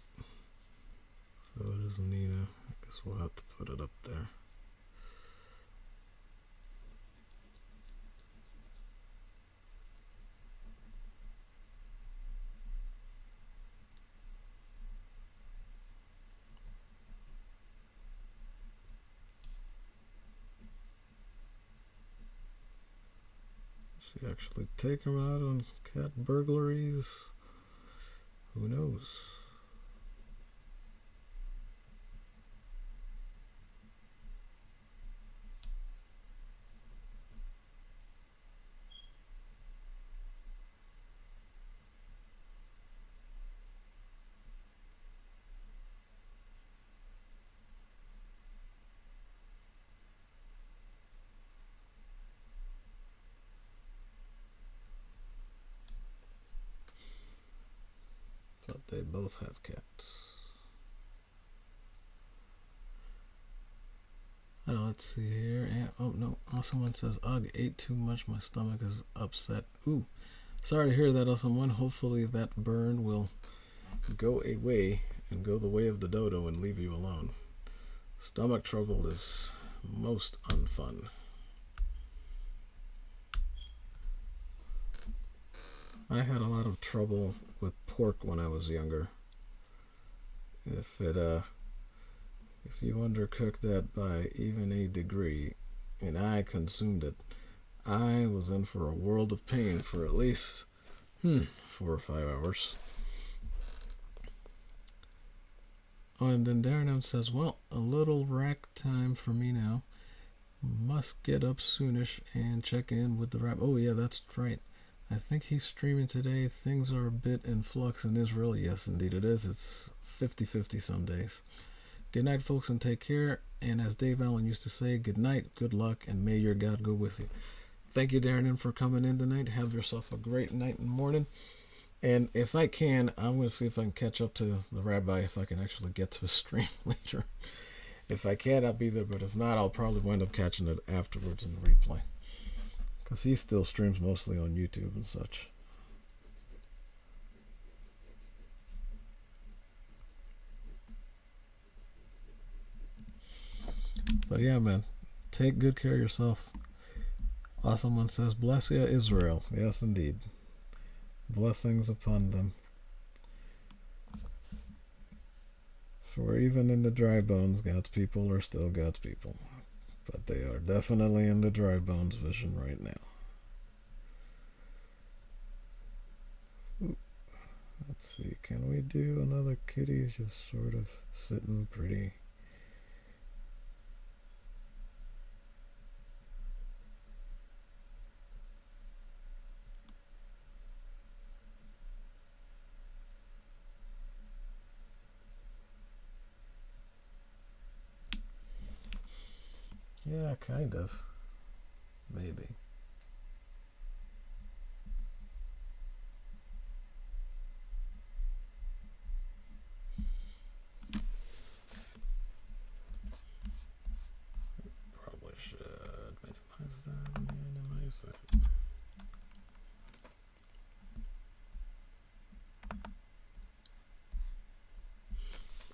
So does Nina. I guess we'll have to put it up there. She actually take him out on cat burglaries? Who knows? But they both have cats. Let's see here. And, oh no, someone says, ugh, ate too much. My stomach is upset. Ooh, sorry to hear that, someone. Hopefully that burn will go away and go the way of the dodo and leave you alone. Stomach trouble is most unfun. I had a lot of trouble with pork when I was younger. If you undercook that by even a degree, and I consumed it, I was in for a world of pain for at least 4 or 5 hours. Oh, and then Darren M says, well, a little rack time for me now. Must get up soonish and check in with the rap. Oh yeah, that's right. I think he's streaming today. Things are a bit in flux in Israel. Yes, indeed it is. It's 50-50 some days. Good night, folks, and take care. And as Dave Allen used to say, good night, good luck, and may your God go with you. Thank you, Darren, for coming in tonight. Have yourself a great night and morning. And if I can, I'm going to see if I can catch up to the rabbi, if I can actually get to a stream later. If I can, I'll be there. But if not, I'll probably wind up catching it afterwards in replay. Because he still streams mostly on YouTube and such. But yeah, man, take good care of yourself. Someone says, bless you, Israel. Yes, indeed. Blessings upon them. For even in the dry bones, God's people are still God's people. But they are definitely in the dry bones vision right now. Ooh. Let's see, can we do another kitty just sort of sitting pretty? Yeah, kind of. Maybe. Probably should minimize that.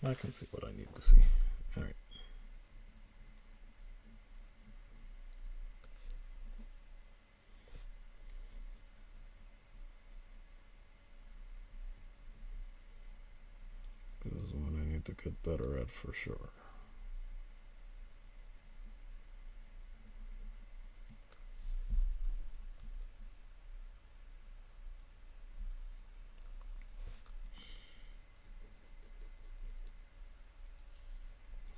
I can see what I need to see. All right. This is one I need to get better at for sure.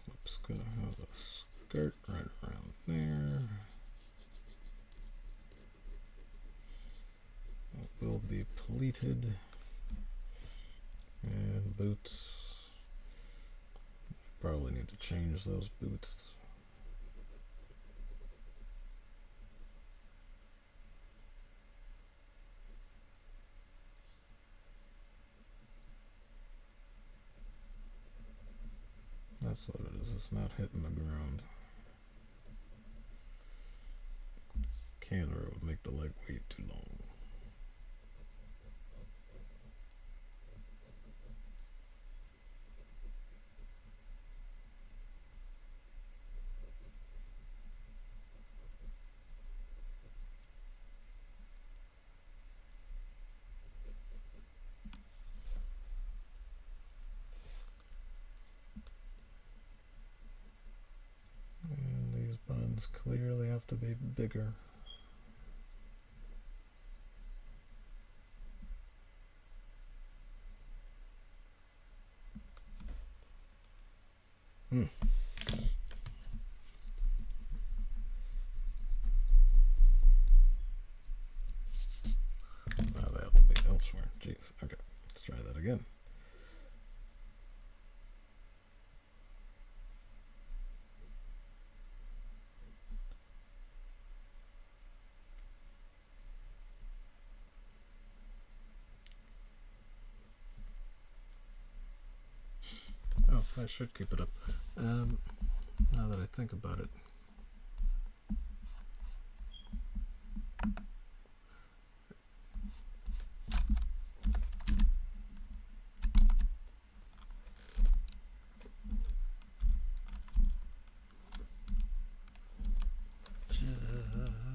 Oops, gonna have a skirt right around there. It will be pleated. And boots. Probably need to change those boots. That's what it is. It's not hitting the ground. Canter would make the leg way too long. Clearly have to be bigger. Now they have to be elsewhere. Jeez. Okay, let's try that again. Oh, I should keep it up. Now that I think about it.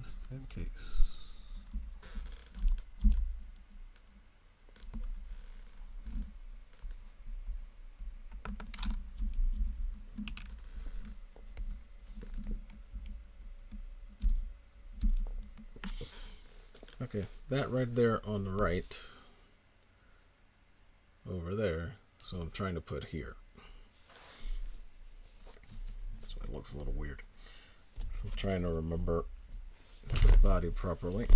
just in case. Okay, that right there on the right, over there, so I'm trying to put here. So it looks a little weird. So I'm trying to remember the body properly.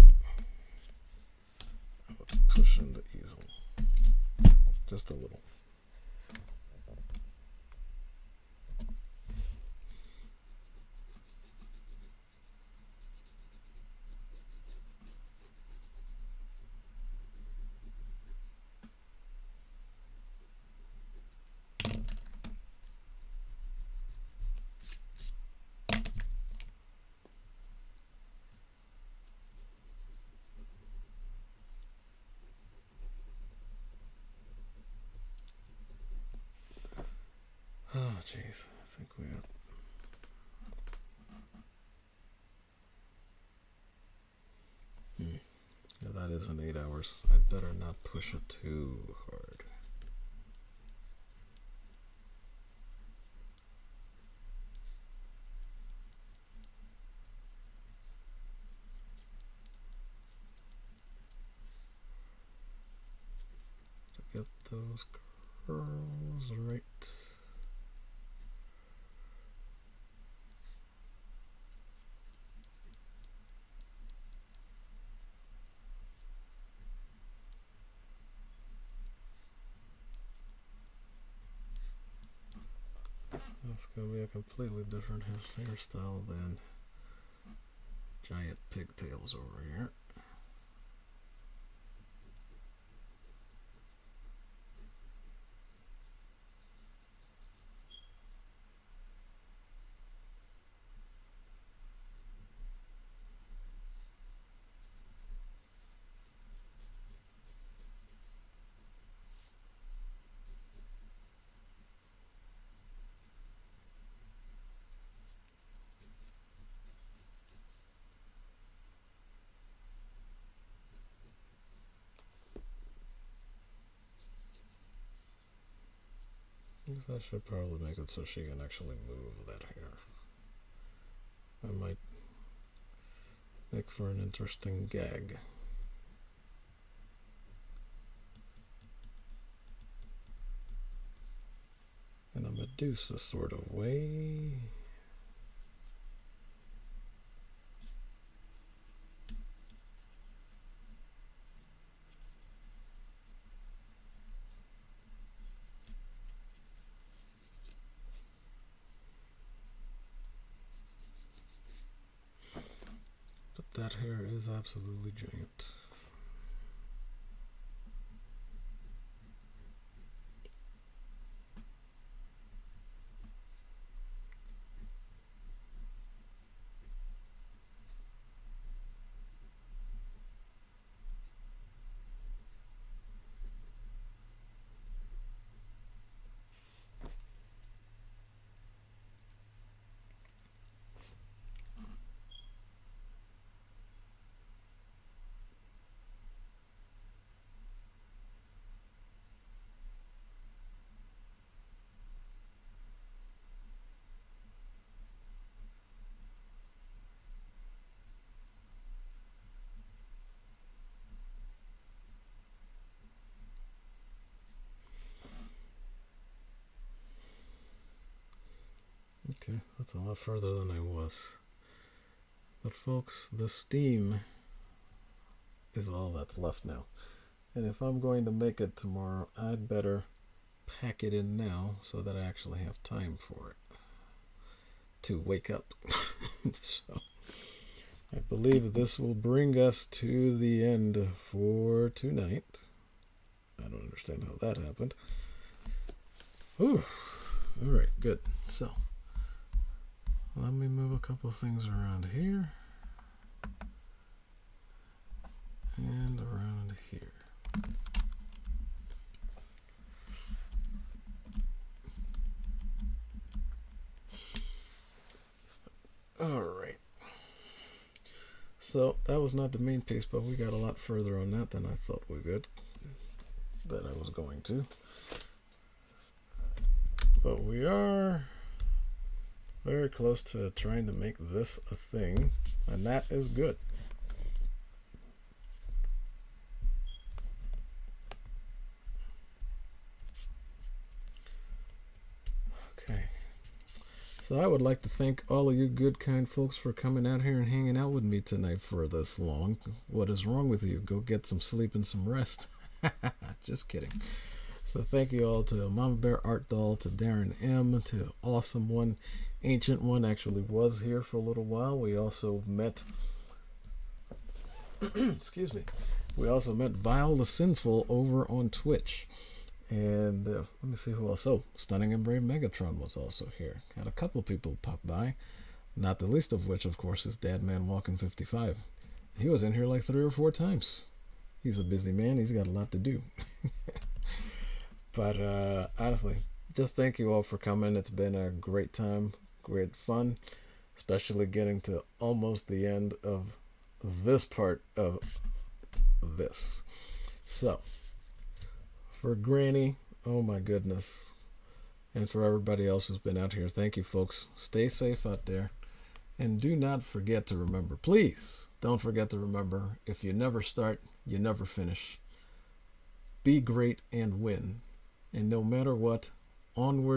Let's push in the easel. Just a little. Oh, jeez. I think we got... Yeah, that is an 8 hours. I'd better not push it too hard. To get those curls right. That's going to be a completely different hairstyle than giant pigtails over here. I should probably make it so she can actually move that hair. I might make for an interesting gag. In a Medusa sort of way. That hair is absolutely giant. Okay, that's a lot further than I was. But folks, the steam is all that's left now. And if I'm going to make it tomorrow, I'd better pack it in now so that I actually have time for it to wake up. So I believe this will bring us to the end for tonight. I don't understand how that happened. Ooh, all right, good. So let me move a couple things around here and around here. All right. So that was not the main piece, but we got a lot further on that than I thought we would, that I was going to. But we are very close to trying to make this a thing, and that is good. Okay. So I would like to thank all of you good, kind folks for coming out here and hanging out with me tonight for this long. What is wrong with you? Go get some sleep and some rest. Just kidding. So thank you all to Mama Bear Art Doll, to Darren M, to Awesome One. Ancient One actually was here for a little while. We also met excuse me. We also met Vile the Sinful over on Twitch. And let me see who else. Oh, Stunning and Brave Megatron was also here. Had a couple people pop by. Not the least of which, of course, is Dadman Walking 55. He was in here like 3 or 4 times. He's a busy man. He's got a lot to do. But honestly, just thank you all for coming. It's been a great time, great fun, especially getting to almost the end of this part of this. So, for Granny, oh my goodness, and for everybody else who's been out here, thank you, folks. Stay safe out there. And do not forget to remember, please, don't forget to remember, if you never start, you never finish. Be great and win. And no matter what, onward